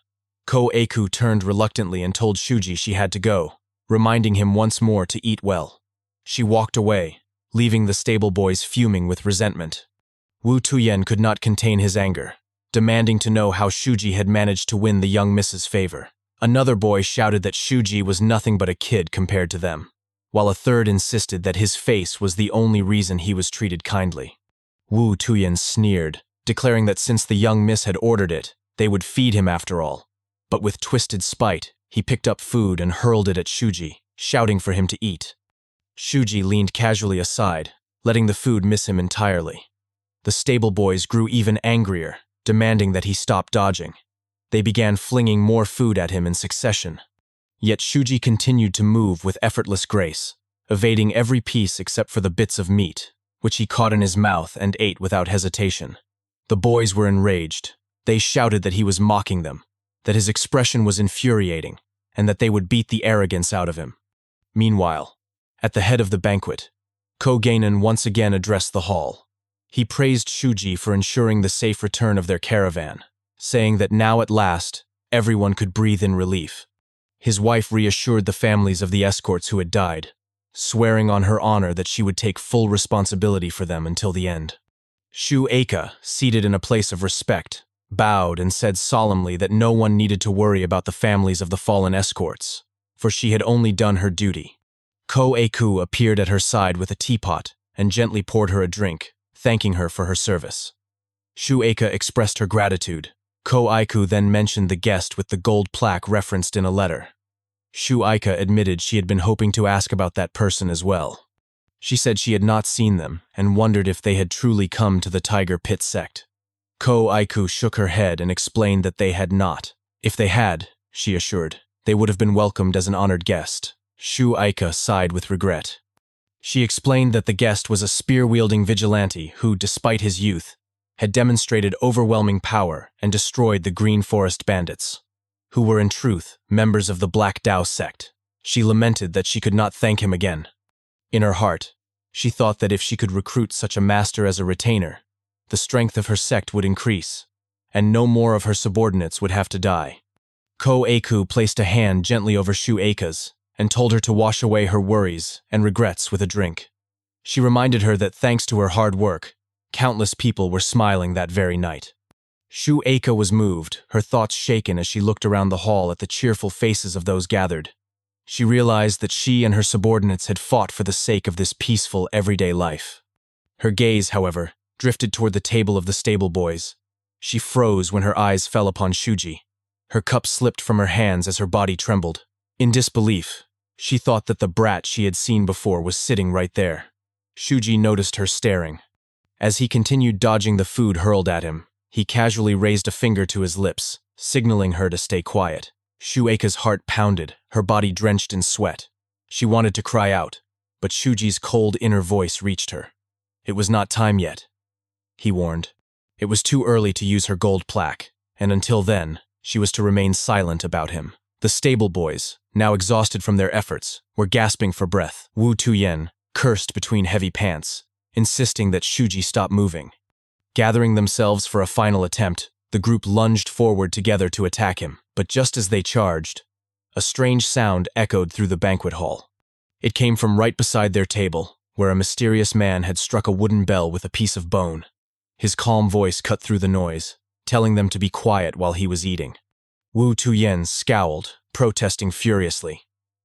Ko-Aku turned reluctantly and told Shuji she had to go, reminding him once more to eat well. She walked away, leaving the stable boys fuming with resentment. Wu Tuyen could not contain his anger, demanding to know how Shuji had managed to win the young miss's favor. Another boy shouted that Shuji was nothing but a kid compared to them, while a third insisted that his face was the only reason he was treated kindly. Wu Tuyen sneered, declaring that since the young miss had ordered it, they would feed him after all. But with twisted spite, he picked up food and hurled it at Shuji, shouting for him to eat. Shuji leaned casually aside, letting the food miss him entirely. The stable boys grew even angrier, demanding that he stop dodging. They began flinging more food at him in succession. Yet Shuji continued to move with effortless grace, evading every piece except for the bits of meat, which he caught in his mouth and ate without hesitation. The boys were enraged. They shouted that he was mocking them, that his expression was infuriating, and that they would beat the arrogance out of him. Meanwhile, at the head of the banquet, Koganen once again addressed the hall. He praised Shuji for ensuring the safe return of their caravan, saying that now at last, everyone could breathe in relief. His wife reassured the families of the escorts who had died, swearing on her honor that she would take full responsibility for them until the end. Shu Eika, seated in a place of respect, bowed and said solemnly that no one needed to worry about the families of the fallen escorts, for she had only done her duty. Ko Eiku appeared at her side with a teapot and gently poured her a drink, thanking her for her service. Shu Eika expressed her gratitude. Ko Eiku then mentioned the guest with the gold plaque referenced in a letter. Shu Eika admitted she had been hoping to ask about that person as well. She said she had not seen them and wondered if they had truly come to the Tiger Pit sect. Ko Eiku shook her head and explained that they had not. If they had, she assured, they would have been welcomed as an honored guest. Shu Eika sighed with regret. She explained that the guest was a spear-wielding vigilante who, despite his youth, had demonstrated overwhelming power and destroyed the Green Forest Bandits, who were in truth members of the Black Dao sect. She lamented that she could not thank him again. In her heart, she thought that if she could recruit such a master as a retainer, the strength of her sect would increase, and no more of her subordinates would have to die. Ko Eiku placed a hand gently over Shu Eika's and told her to wash away her worries and regrets with a drink. She reminded her that thanks to her hard work, countless people were smiling that very night. Shu Eika was moved, her thoughts shaken as she looked around the hall at the cheerful faces of those gathered. She realized that she and her subordinates had fought for the sake of this peaceful, everyday life. Her gaze, however, drifted toward the table of the stable boys. She froze when her eyes fell upon Shuji. Her cup slipped from her hands as her body trembled. In disbelief, she thought that the brat she had seen before was sitting right there. Shuji noticed her staring. As he continued dodging the food hurled at him, he casually raised a finger to his lips, signaling her to stay quiet. Shu Eika's heart pounded, her body drenched in sweat. She wanted to cry out, but Shuji's cold inner voice reached her. It was not time yet, he warned. It was too early to use her gold plaque, and until then, she was to remain silent about him. The stable boys, now exhausted from their efforts, were gasping for breath. Wu Tuyen cursed between heavy pants, insisting that Shuji stop moving. Gathering themselves for a final attempt, the group lunged forward together to attack him, but just as they charged, a strange sound echoed through the banquet hall. It came from right beside their table, where a mysterious man had struck a wooden bell with a piece of bone. His calm voice cut through the noise, telling them to be quiet while he was eating. Wu Tuyen scowled, protesting furiously.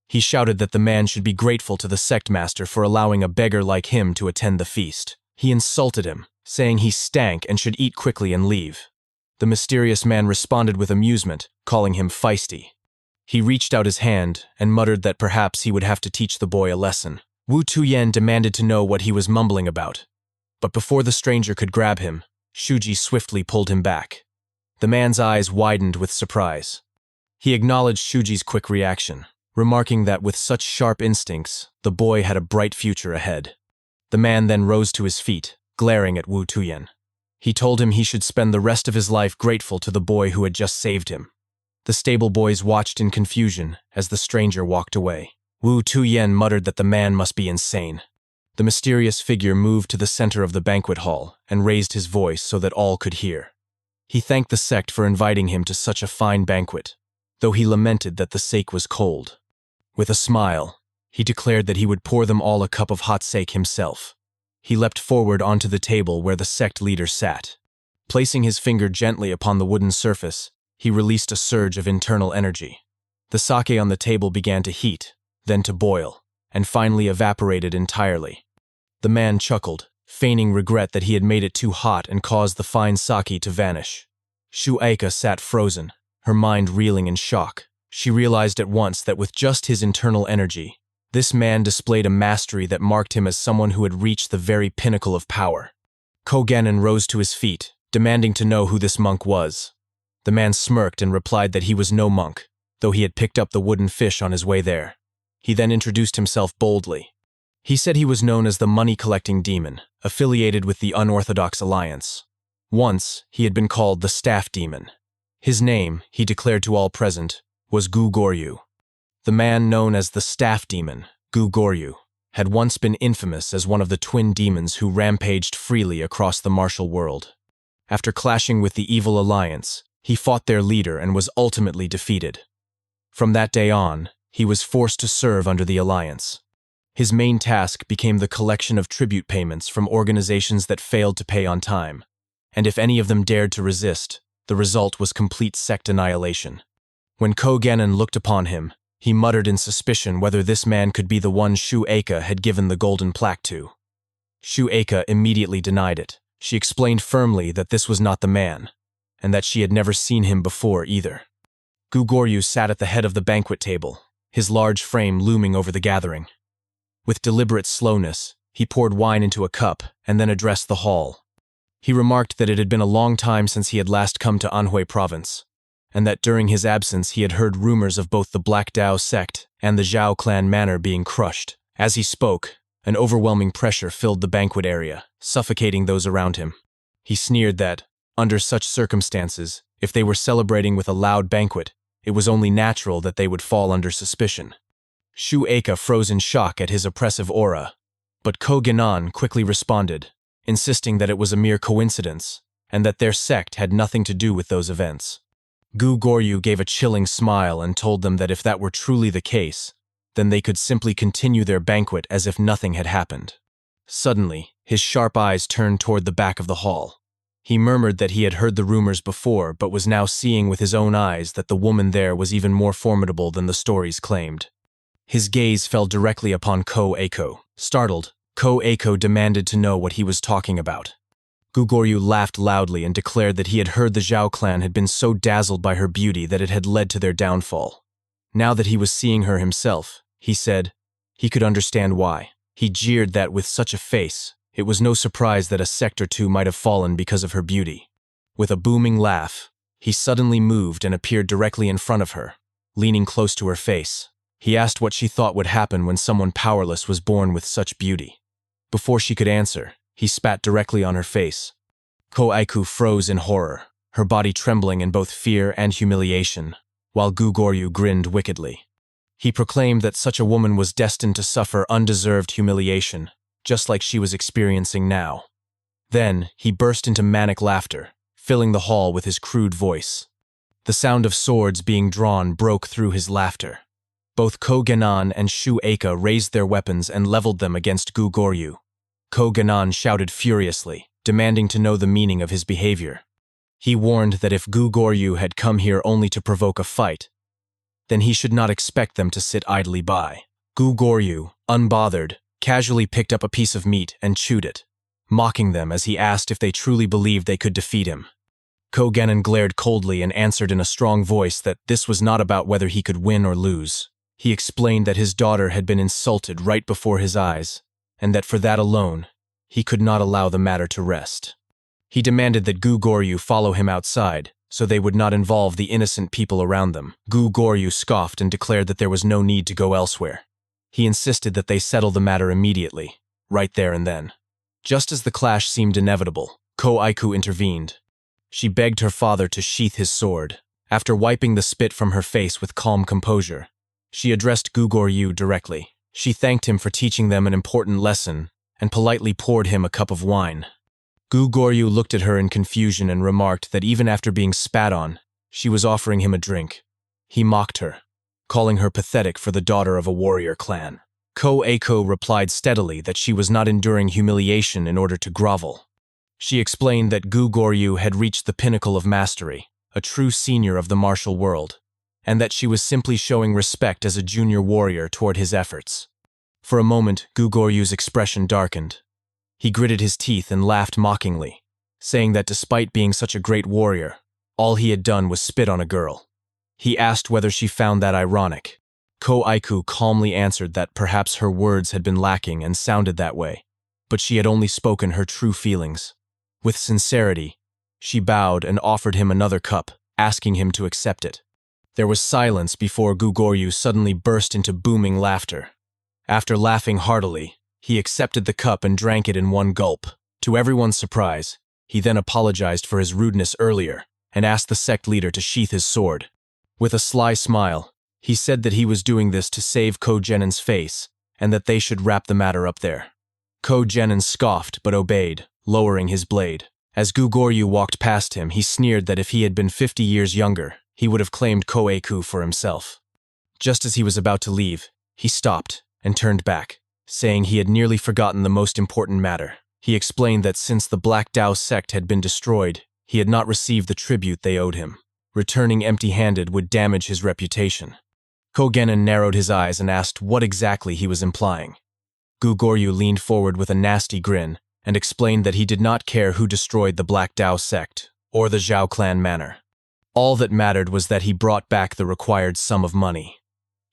He shouted that the man should be grateful to the sect master for allowing a beggar like him to attend the feast. He insulted him, saying he stank and should eat quickly and leave. The mysterious man responded with amusement, calling him feisty. He reached out his hand and muttered that perhaps he would have to teach the boy a lesson. Wu Tuyen demanded to know what he was mumbling about. But before the stranger could grab him, Shuji swiftly pulled him back. The man's eyes widened with surprise. He acknowledged Shuji's quick reaction, remarking that with such sharp instincts, the boy had a bright future ahead. The man then rose to his feet, glaring at Wu Tuyen. He told him he should spend the rest of his life grateful to the boy who had just saved him. The stable boys watched in confusion as the stranger walked away. Wu Tuyen muttered that the man must be insane. The mysterious figure moved to the center of the banquet hall and raised his voice so that all could hear. He thanked the sect for inviting him to such a fine banquet, though he lamented that the sake was cold. With a smile, he declared that he would pour them all a cup of hot sake himself. He leapt forward onto the table where the sect leader sat. Placing his finger gently upon the wooden surface, he released a surge of internal energy. The sake on the table began to heat, then to boil, and finally evaporated entirely. The man chuckled, feigning regret that he had made it too hot and caused the fine sake to vanish. Shueika sat frozen, her mind reeling in shock. She realized at once that with just his internal energy, this man displayed a mastery that marked him as someone who had reached the very pinnacle of power. Koganon rose to his feet, demanding to know who this monk was. The man smirked and replied that he was no monk, though he had picked up the wooden fish on his way there. He then introduced himself boldly. He said he was known as the money-collecting demon, affiliated with the Unorthodox Alliance. Once, he had been called the Staff Demon. His name, he declared to all present, was Gu Goryu. The man known as the Staff Demon, Gu Goryu, had once been infamous as one of the twin demons who rampaged freely across the martial world. After clashing with the evil alliance, he fought their leader and was ultimately defeated. From that day on, he was forced to serve under the alliance. His main task became the collection of tribute payments from organizations that failed to pay on time, and if any of them dared to resist, the result was complete sect annihilation. When Koganon looked upon him, he muttered in suspicion whether this man could be the one Shueika had given the golden plaque to. Shueika immediately denied it. She explained firmly that this was not the man, and that she had never seen him before either. Gu Goryu sat at the head of the banquet table, his large frame looming over the gathering. With deliberate slowness, he poured wine into a cup and then addressed the hall. He remarked that it had been a long time since he had last come to Anhui province, and that during his absence he had heard rumors of both the Black Dao sect and the Zhao clan manor being crushed. As he spoke, an overwhelming pressure filled the banquet area, suffocating those around him. He sneered that, under such circumstances, if they were celebrating with a loud banquet, it was only natural that they would fall under suspicion. Shueika froze in shock at his oppressive aura, but Koganon quickly responded, insisting that it was a mere coincidence, and that their sect had nothing to do with those events. Gu Goryu gave a chilling smile and told them that if that were truly the case, then they could simply continue their banquet as if nothing had happened. Suddenly, his sharp eyes turned toward the back of the hall. He murmured that he had heard the rumors before, but was now seeing with his own eyes that the woman there was even more formidable than the stories claimed. His gaze fell directly upon Ko-Eiko. Startled, Ko-Eiko demanded to know what he was talking about. Gu Goryu laughed loudly and declared that he had heard the Zhao clan had been so dazzled by her beauty that it had led to their downfall. Now that he was seeing her himself, he said, he could understand why. He jeered that with such a face, it was no surprise that a sect or two might have fallen because of her beauty. With a booming laugh, he suddenly moved and appeared directly in front of her, leaning close to her face. He asked what she thought would happen when someone powerless was born with such beauty. Before she could answer, he spat directly on her face. Ko-Aiku froze in horror, her body trembling in both fear and humiliation, while Gu Goryu grinned wickedly. He proclaimed that such a woman was destined to suffer undeserved humiliation, just like she was experiencing now. Then, he burst into manic laughter, filling the hall with his crude voice. The sound of swords being drawn broke through his laughter. Both Koganon and Shueika raised their weapons and leveled them against Gu Goryu. Koganon shouted furiously, demanding to know the meaning of his behavior. He warned that if Gu Goryu had come here only to provoke a fight, then he should not expect them to sit idly by. Gu Goryu, unbothered, casually picked up a piece of meat and chewed it, mocking them as he asked if they truly believed they could defeat him. Koganon glared coldly and answered in a strong voice that this was not about whether he could win or lose. He explained that his daughter had been insulted right before his eyes, and that for that alone, he could not allow the matter to rest. He demanded that Gu Goryu follow him outside, so they would not involve the innocent people around them. Gu Goryu scoffed and declared that there was no need to go elsewhere. He insisted that they settle the matter immediately, right there and then. Just as the clash seemed inevitable, Ko-Aiku intervened. She begged her father to sheath his sword. After wiping the spit from her face with calm composure, she addressed Gu Goryu directly. She thanked him for teaching them an important lesson and politely poured him a cup of wine. Gu Goryu looked at her in confusion and remarked that even after being spat on, she was offering him a drink. He mocked her, calling her pathetic for the daughter of a warrior clan. Ko-Eiko replied steadily that she was not enduring humiliation in order to grovel. She explained that Gu Goryu had reached the pinnacle of mastery, a true senior of the martial world, and that she was simply showing respect as a junior warrior toward his efforts. For a moment, Gu Goryu's expression darkened. He gritted his teeth and laughed mockingly, saying that despite being such a great warrior, all he had done was spit on a girl. He asked whether she found that ironic. Ko Aiku calmly answered that perhaps her words had been lacking and sounded that way, but she had only spoken her true feelings. With sincerity, she bowed and offered him another cup, asking him to accept it. There was silence before Gugoryu suddenly burst into booming laughter. After laughing heartily, he accepted the cup and drank it in one gulp. To everyone's surprise, he then apologized for his rudeness earlier and asked the sect leader to sheath his sword. With a sly smile, he said that he was doing this to save Ko Genin's face and that they should wrap the matter up there. Ko Genin scoffed but obeyed, lowering his blade. As Gugoryu walked past him, he sneered that if he had been 50 years younger, he would have claimed Ko Aiku for himself. Just as he was about to leave, he stopped and turned back, saying he had nearly forgotten the most important matter. He explained that since the Black Dao sect had been destroyed, he had not received the tribute they owed him. Returning empty-handed would damage his reputation. Ko Genin narrowed his eyes and asked what exactly he was implying. Gugoryu leaned forward with a nasty grin and explained that he did not care who destroyed the Black Dao sect or the Zhao clan manor. All that mattered was that he brought back the required sum of money.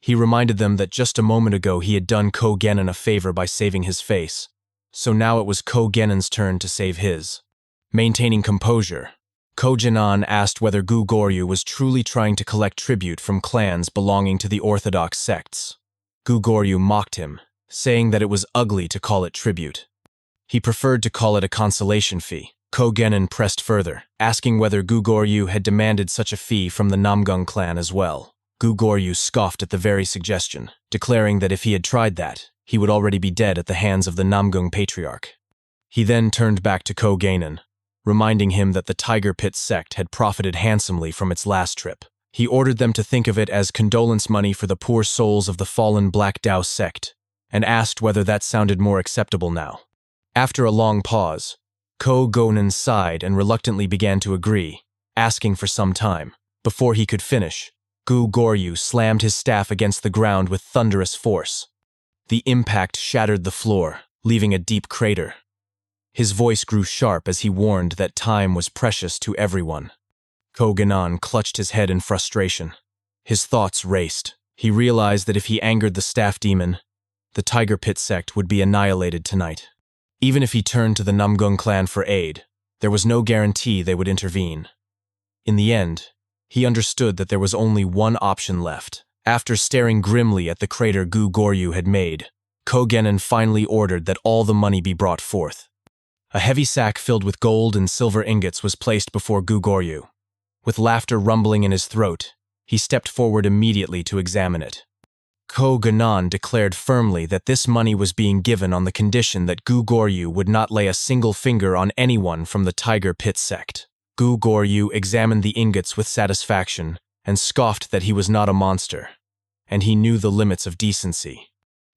He reminded them that just a moment ago he had done Ko Genin a favor by saving his face, so now it was Ko Genin's turn to save his. Maintaining composure, Ko Genin asked whether Gugoryu was truly trying to collect tribute from clans belonging to the orthodox sects. Gugoryu mocked him, saying that it was ugly to call it tribute. He preferred to call it a consolation fee. Ko Genin pressed further, asking whether Gugoryu had demanded such a fee from the Namgung clan as well. Gugoryu scoffed at the very suggestion, declaring that if he had tried that, he would already be dead at the hands of the Namgung patriarch. He then turned back to Ko Genin, reminding him that the Tiger Pit sect had profited handsomely from its last trip. He ordered them to think of it as condolence money for the poor souls of the fallen Black Dao sect, and asked whether that sounded more acceptable now. After a long pause, Ko Genin sighed and reluctantly began to agree, asking for some time. Before he could finish, Gugoryu slammed his staff against the ground with thunderous force. The impact shattered the floor, leaving a deep crater. His voice grew sharp as he warned that time was precious to everyone. Ko Genin clutched his head in frustration. His thoughts raced. He realized that if he angered the staff demon, the Tiger Pit sect would be annihilated tonight. Even if he turned to the Namgung clan for aid, there was no guarantee they would intervene. In the end, he understood that there was only one option left. After staring grimly at the crater Gugoryu had made, Ko Genin finally ordered that all the money be brought forth. A heavy sack filled with gold and silver ingots was placed before Gugoryu. With laughter rumbling in his throat, he stepped forward immediately to examine it. Ko Genin declared firmly that this money was being given on the condition that Gugoryu would not lay a single finger on anyone from the Tiger Pit sect. Gugoryu examined the ingots with satisfaction and scoffed that he was not a monster, and he knew the limits of decency.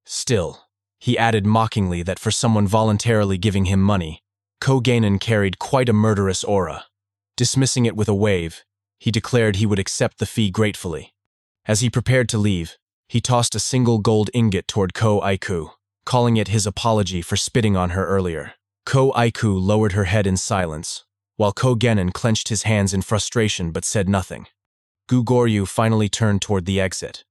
Still, he added mockingly that for someone voluntarily giving him money, Ko Genin carried quite a murderous aura. Dismissing it with a wave, he declared he would accept the fee gratefully. As he prepared to leave, he tossed a single gold ingot toward Ko Aiku, calling it his apology for spitting on her earlier. Ko Aiku lowered her head in silence, while Ko Genin clenched his hands in frustration but said nothing. Gugoryu finally turned toward the exit.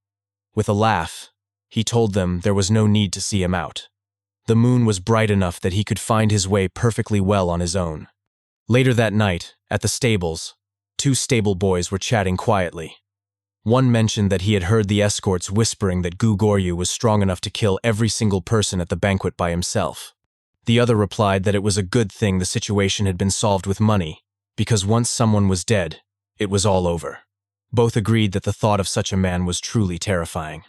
With a laugh, he told them there was no need to see him out. The moon was bright enough that he could find his way perfectly well on his own. Later that night, at the stables, two stable boys were chatting quietly. One mentioned that he had heard the escorts whispering that Gugoryu was strong enough to kill every single person at the banquet by himself. The other replied that it was a good thing the situation had been solved with money, because once someone was dead, it was all over. Both agreed that the thought of such a man was truly terrifying.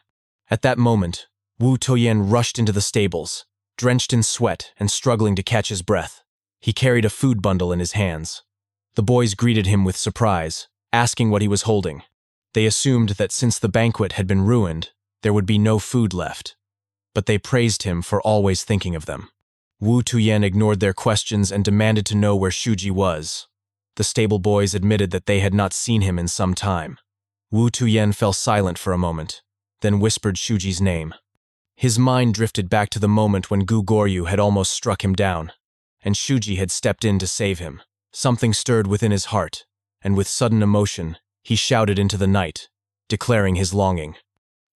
At that moment, Wu Toyen rushed into the stables, drenched in sweat and struggling to catch his breath. He carried a food bundle in his hands. The boys greeted him with surprise, asking what he was holding. They assumed that since the banquet had been ruined, there would be no food left. But they praised him for always thinking of them. Wu Tuyen ignored their questions and demanded to know where Shuji was. The stable boys admitted that they had not seen him in some time. Wu Tuyen fell silent for a moment, then whispered Shuji's name. His mind drifted back to the moment when Gugoryu had almost struck him down. and Shuji had stepped in to save him. Something stirred within his heart, and with sudden emotion, he shouted into the night, declaring his longing.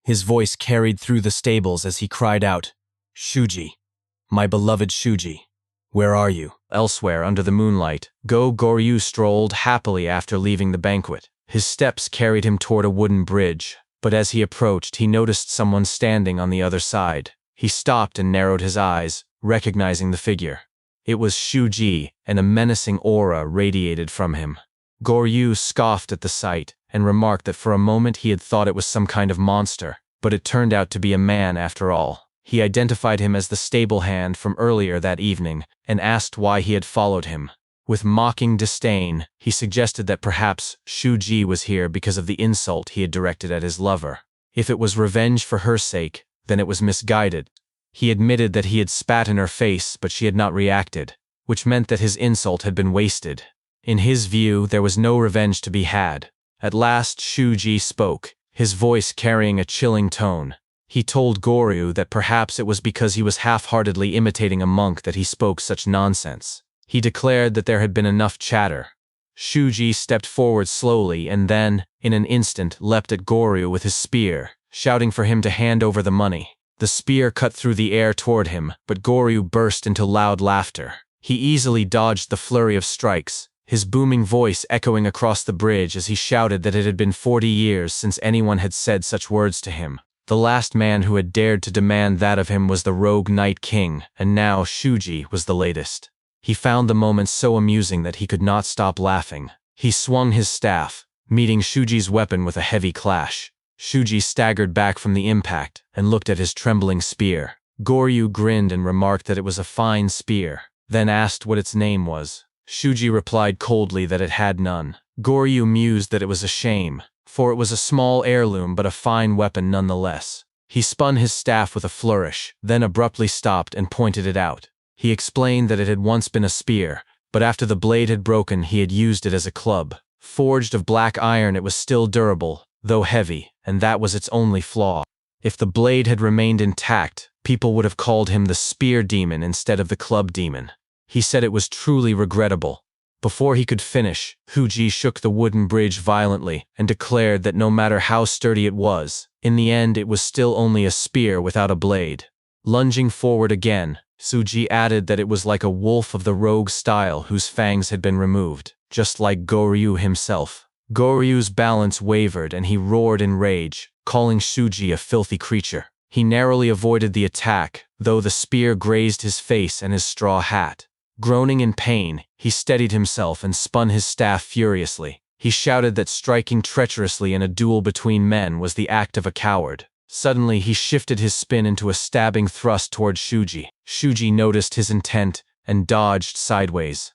His voice carried through the stables as he cried out, "Shuji, my beloved Shuji, where are you?" Elsewhere, under the moonlight, Goryu strolled happily after leaving the banquet. His steps carried him toward a wooden bridge, but as he approached, he noticed someone standing on the other side. He stopped and narrowed his eyes, recognizing the figure. It was Shuji, and a menacing aura radiated from him. Goryu scoffed at the sight, and remarked that for a moment he had thought it was some kind of monster, but it turned out to be a man after all. He identified him as the stable hand from earlier that evening, and asked why he had followed him. With mocking disdain, he suggested that perhaps Shuji was here because of the insult he had directed at his lover. If it was revenge for her sake, then it was misguided. He admitted that he had spat in her face, but she had not reacted, which meant that his insult had been wasted. In his view, there was no revenge to be had. At last, Shuji spoke, his voice carrying a chilling tone. He told Goryu that perhaps it was because he was half-heartedly imitating a monk that he spoke such nonsense. He declared that there had been enough chatter. Shuji stepped forward slowly and then, in an instant, leapt at Goryu with his spear, shouting for him to hand over the money. The spear cut through the air toward him, but Goryu burst into loud laughter. He easily dodged the flurry of strikes, his booming voice echoing across the bridge as he shouted that it had been 40 years since anyone had said such words to him. The last man who had dared to demand that of him was the rogue Night King, and now Shuji was the latest. He found the moment so amusing that he could not stop laughing. He swung his staff, meeting Shuji's weapon with a heavy clash. Shuji staggered back from the impact and looked at his trembling spear. Goryu grinned and remarked that it was a fine spear, then asked what its name was. Shuji replied coldly that it had none. Goryu mused that it was a shame, for it was a small heirloom but a fine weapon nonetheless. He spun his staff with a flourish, then abruptly stopped and pointed it out. He explained that it had once been a spear, but after the blade had broken he had used it as a club. Forged of black iron, it was still durable, though heavy, and that was its only flaw. If the blade had remained intact, people would have called him the spear demon instead of the club demon. He said it was truly regrettable. Before he could finish, Shuji shook the wooden bridge violently and declared that no matter how sturdy it was, in the end it was still only a spear without a blade. Lunging forward again, Shuji added that it was like a wolf of the rogue style whose fangs had been removed, just like Goryu himself. Goryu's balance wavered and he roared in rage, calling Shuji a filthy creature. He narrowly avoided the attack, though the spear grazed his face and his straw hat. Groaning in pain, he steadied himself and spun his staff furiously. He shouted that striking treacherously in a duel between men was the act of a coward. Suddenly, he shifted his spin into a stabbing thrust toward Shuji. Shuji noticed his intent and dodged sideways.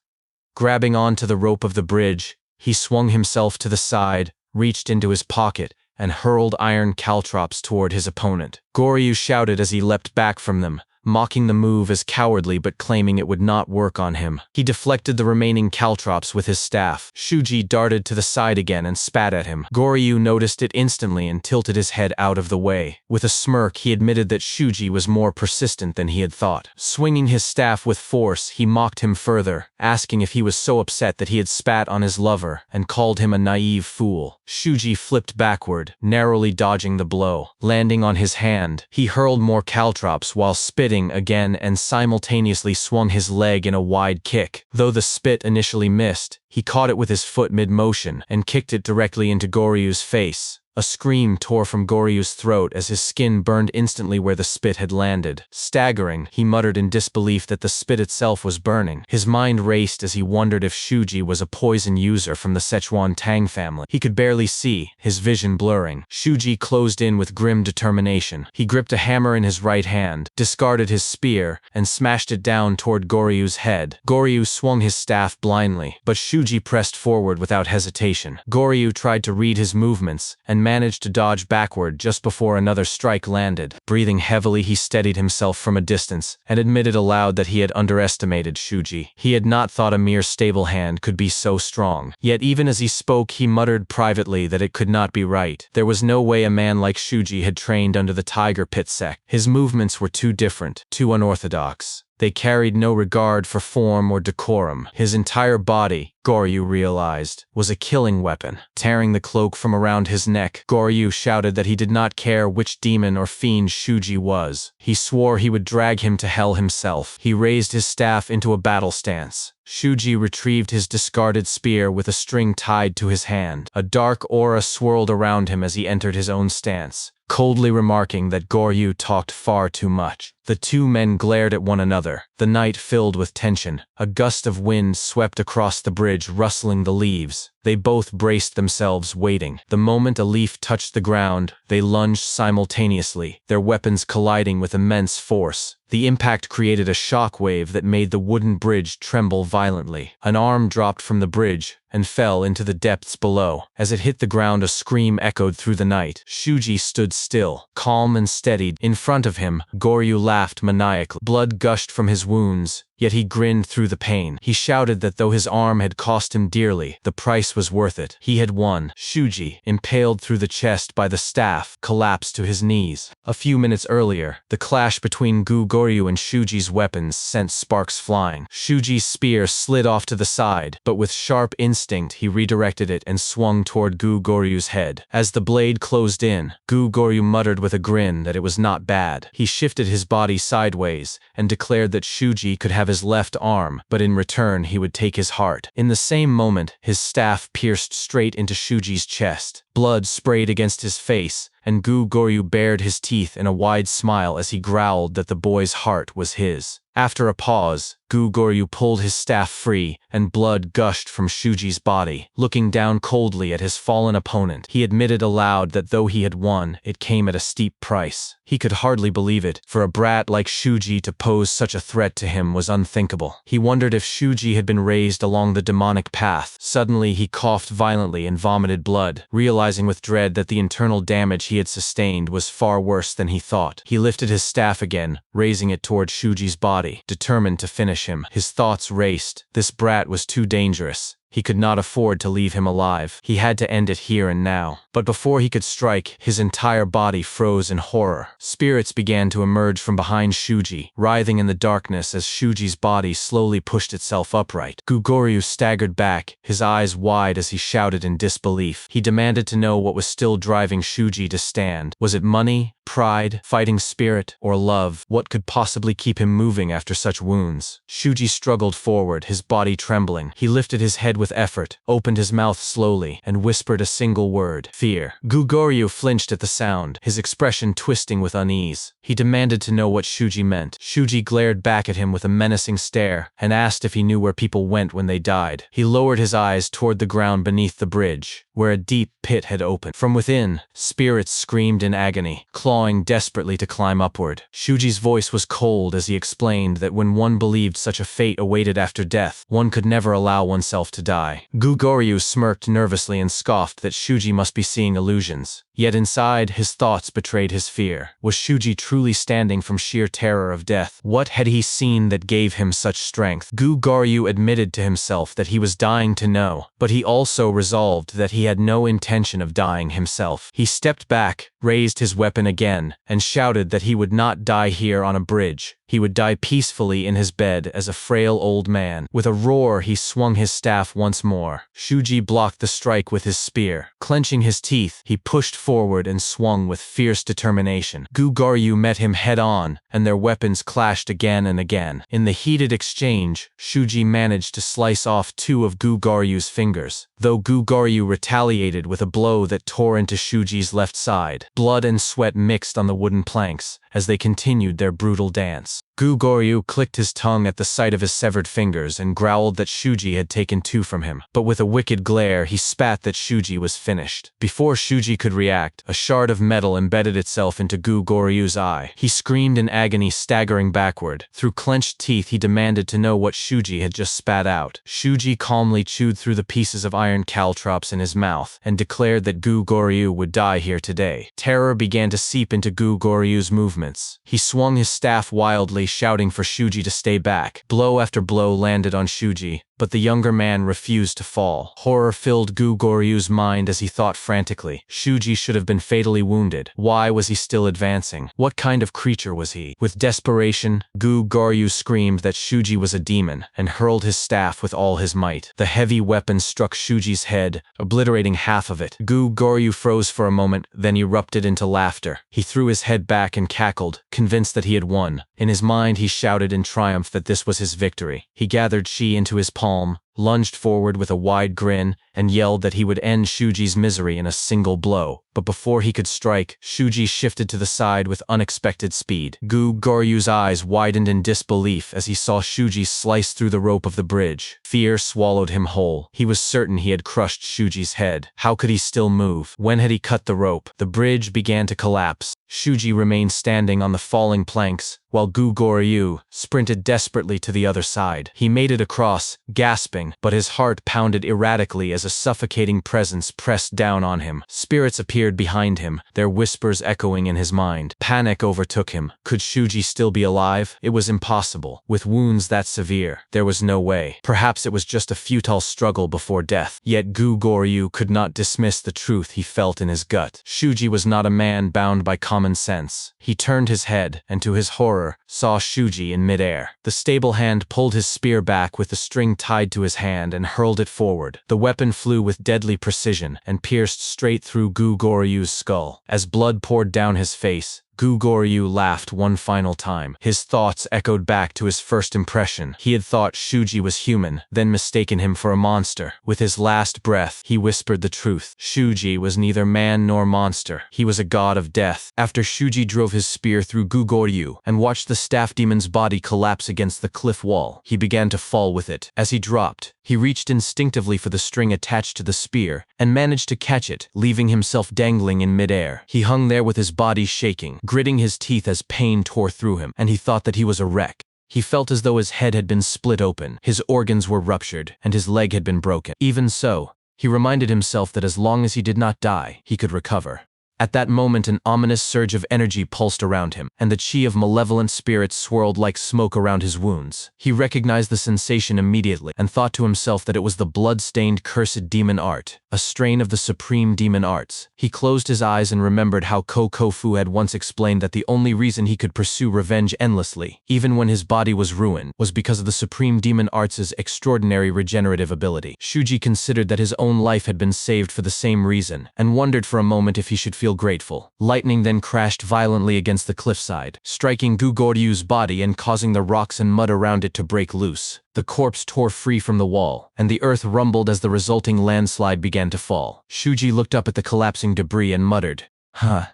Grabbing onto the rope of the bridge, he swung himself to the side, reached into his pocket, and hurled iron caltrops toward his opponent. Goryu shouted as he leapt back from them, mocking the move as cowardly but claiming it would not work on him. He deflected the remaining caltrops with his staff. Shuji darted to the side again and spat at him. Goryu noticed it instantly and tilted his head out of the way. With a smirk, he admitted that Shuji was more persistent than he had thought. Swinging his staff with force, he mocked him further, asking if he was so upset that he had spat on his lover and called him a naive fool. Shuji flipped backward, narrowly dodging the blow. Landing on his hand, he hurled more caltrops while spitting again and simultaneously swung his leg in a wide kick. Though the spit initially missed, he caught it with his foot mid-motion and kicked it directly into Goryu's face. A scream tore from Goryu's throat as his skin burned instantly where the spit had landed. Staggering, he muttered in disbelief that the spit itself was burning. His mind raced as he wondered if Shuji was a poison user from the Sichuan Tang family. He could barely see, his vision blurring. Shuji closed in with grim determination. He gripped a hammer in his right hand, discarded his spear, and smashed it down toward Goryu's head. Goryu swung his staff blindly, but Shuji pressed forward without hesitation. Goryu tried to read his movements, and managed to dodge backward just before another strike landed. Breathing heavily, he steadied himself from a distance and admitted aloud that he had underestimated Shuji. He had not thought a mere stable hand could be so strong. Yet even as he spoke, he muttered privately that it could not be right. There was no way a man like Shuji had trained under the Tiger Pit sect. His movements were too different, too unorthodox. They carried no regard for form or decorum. His entire body, Goryu realized, was a killing weapon. Tearing the cloak from around his neck, Goryu shouted that he did not care which demon or fiend Shuji was. He swore he would drag him to hell himself. He raised his staff into a battle stance. Shuji retrieved his discarded spear with a string tied to his hand. A dark aura swirled around him as he entered his own stance, coldly remarking that Goryu talked far too much. The two men glared at one another, the night filled with tension. A gust of wind swept across the bridge, rustling the leaves. They both braced themselves, waiting. The moment a leaf touched the ground, they lunged simultaneously, their weapons colliding with immense force. The impact created a shock wave that made the wooden bridge tremble violently. An arm dropped from the bridge and fell into the depths below. As it hit the ground, a scream echoed through the night. Shuji stood still, calm and steadied. In front of him, Goryu laughed maniacally. Blood gushed from his wounds, yet he grinned through the pain. He shouted that though his arm had cost him dearly, the price was worth it. He had won. Shuji, impaled through the chest by the staff, collapsed to his knees. A few minutes earlier, the clash between Goryu and Shuji's weapons sent sparks flying. Shuji's spear slid off to the side, but with sharp instinct he redirected it and swung toward Goryu's head. As the blade closed in, Goryu muttered with a grin that it was not bad. He shifted his body sideways and declared that Shuji could have his left arm, but in return he would take his heart. In the same moment, his staff pierced straight into Shuji's chest. Blood sprayed against his face, and Goryu bared his teeth in a wide smile as he growled that the boy's heart was his. After a pause, Goryu pulled his staff free, and blood gushed from Shuji's body. Looking down coldly at his fallen opponent, he admitted aloud that though he had won, it came at a steep price. He could hardly believe it. For a brat like Shuji to pose such a threat to him was unthinkable. He wondered if Shuji had been raised along the demonic path. Suddenly he coughed violently and vomited blood, realizing with dread that the internal damage he had sustained was far worse than he thought. He lifted his staff again, raising it toward Shuji's body, determined to finish him. His thoughts raced. This brat was too dangerous. He could not afford to leave him alive. He had to end it here and now. But before he could strike, his entire body froze in horror. Spirits began to emerge from behind Shuji, writhing in the darkness as Shuji's body slowly pushed itself upright. Goryu staggered back, his eyes wide as he shouted in disbelief. He demanded to know what was still driving Shuji to stand. Was it money, pride, fighting spirit, or love? What could possibly keep him moving after such wounds? Shuji struggled forward, his body trembling. He lifted his head with effort, opened his mouth slowly, and whispered a single word: fear. Goryu flinched at the sound, his expression twisting with unease. He demanded to know what Shuji meant. Shuji glared back at him with a menacing stare, and asked if he knew where people went when they died. He lowered his eyes toward the ground beneath the bridge, where a deep pit had opened. From within, spirits screamed in agony, clawing desperately to climb upward. Shuji's voice was cold as he explained that when one believed such a fate awaited after death, one could never allow oneself to die. Goryu smirked nervously and scoffed that Shuji must be seeing illusions. Yet inside, his thoughts betrayed his fear. Was Shuji truly standing from sheer terror of death? What had he seen that gave him such strength? Goryu admitted to himself that he was dying to know, but he also resolved that he had no intention of dying himself. He stepped back, raised his weapon again, and shouted that he would not die here on a bridge. He would die peacefully in his bed as a frail old man. With a roar, he swung his staff once more. Shuji blocked the strike with his spear. Clenching his teeth, he pushed forward and swung with fierce determination. Goryu met him head-on, and their weapons clashed again and again. In the heated exchange, Shuji managed to slice off two of Goryu's fingers, though Goryu retaliated with a blow that tore into Shuji's left side. Blood and sweat mixed on the wooden planks as they continued their brutal dance. Goryu clicked his tongue at the sight of his severed fingers and growled that Shuji had taken two from him. But with a wicked glare, he spat that Shuji was finished. Before Shuji could react, a shard of metal embedded itself into Goryu's eye. He screamed in agony, staggering backward. Through clenched teeth, he demanded to know what Shuji had just spat out. Shuji calmly chewed through the pieces of iron caltrops in his mouth and declared that Goryu would die here today. Terror began to seep into Goryu's movements. He swung his staff wildly, shouting for Shuji to stay back. Blow after blow landed on Shuji, But the younger man refused to fall. Horror filled Gu Goryu's mind as he thought frantically. Shuji should have been fatally wounded. Why was he still advancing? What kind of creature was he? With desperation, Gu Goryu screamed that Shuji was a demon and hurled his staff with all his might. The heavy weapon struck Shuji's head, obliterating half of it. Gu Goryu froze for a moment, then erupted into laughter. He threw his head back and cackled, convinced that he had won. In his mind, he shouted in triumph that this was his victory. He gathered Chi into his palm, lunged forward with a wide grin, and yelled that he would end Shuji's misery in a single blow. But before he could strike, Shuji shifted to the side with unexpected speed. Gu Goryu's eyes widened in disbelief as he saw Shuji slice through the rope of the bridge. Fear swallowed him whole. He was certain he had crushed Shuji's head. How could he still move? When had he cut the rope? The bridge began to collapse. Shuji remained standing on the falling planks, while Gu Goryu sprinted desperately to the other side. He made it across, gasping, but his heart pounded erratically as a suffocating presence pressed down on him. Spirits appeared behind him, their whispers echoing in his mind. Panic overtook him. Could Shuji still be alive? It was impossible. With wounds that severe, there was no way. Perhaps it was just a futile struggle before death. Yet Gu Goryu could not dismiss the truth he felt in his gut. Shuji was not a man bound by common sense. He turned his head, and to his horror, saw Shuji in midair. The stable hand pulled his spear back with the string tied to his hand and hurled it forward. The weapon flew with deadly precision and pierced straight through Gu Goryu's skull. As blood poured down his face, Gu Goryu laughed one final time. His thoughts echoed back to his first impression. He had thought Shuji was human, then mistaken him for a monster. With his last breath, he whispered the truth. Shuji was neither man nor monster. He was a god of death. After Shuji drove his spear through Gu Goryu and watched the staff demon's body collapse against the cliff wall, he began to fall with it. As he dropped, he reached instinctively for the string attached to the spear and managed to catch it, leaving himself dangling in midair. He hung there with his body shaking, gritting his teeth as pain tore through him, and he thought that he was a wreck. He felt as though his head had been split open, his organs were ruptured, and his leg had been broken. Even so, he reminded himself that as long as he did not die, he could recover. At that moment, an ominous surge of energy pulsed around him, and the chi of malevolent spirits swirled like smoke around his wounds. He recognized the sensation immediately, and thought to himself that it was the blood-stained cursed demon art, a strain of the supreme demon arts. He closed his eyes and remembered how Kofu had once explained that the only reason he could pursue revenge endlessly, even when his body was ruined, was because of the supreme demon arts' extraordinary regenerative ability. Shuji considered that his own life had been saved for the same reason, and wondered for a moment if he should feel grateful. Lightning then crashed violently against the cliffside, striking Gu Goryu's body and causing the rocks and mud around it to break loose. The corpse tore free from the wall, and the earth rumbled as the resulting landslide began to fall. Shuji looked up at the collapsing debris and muttered,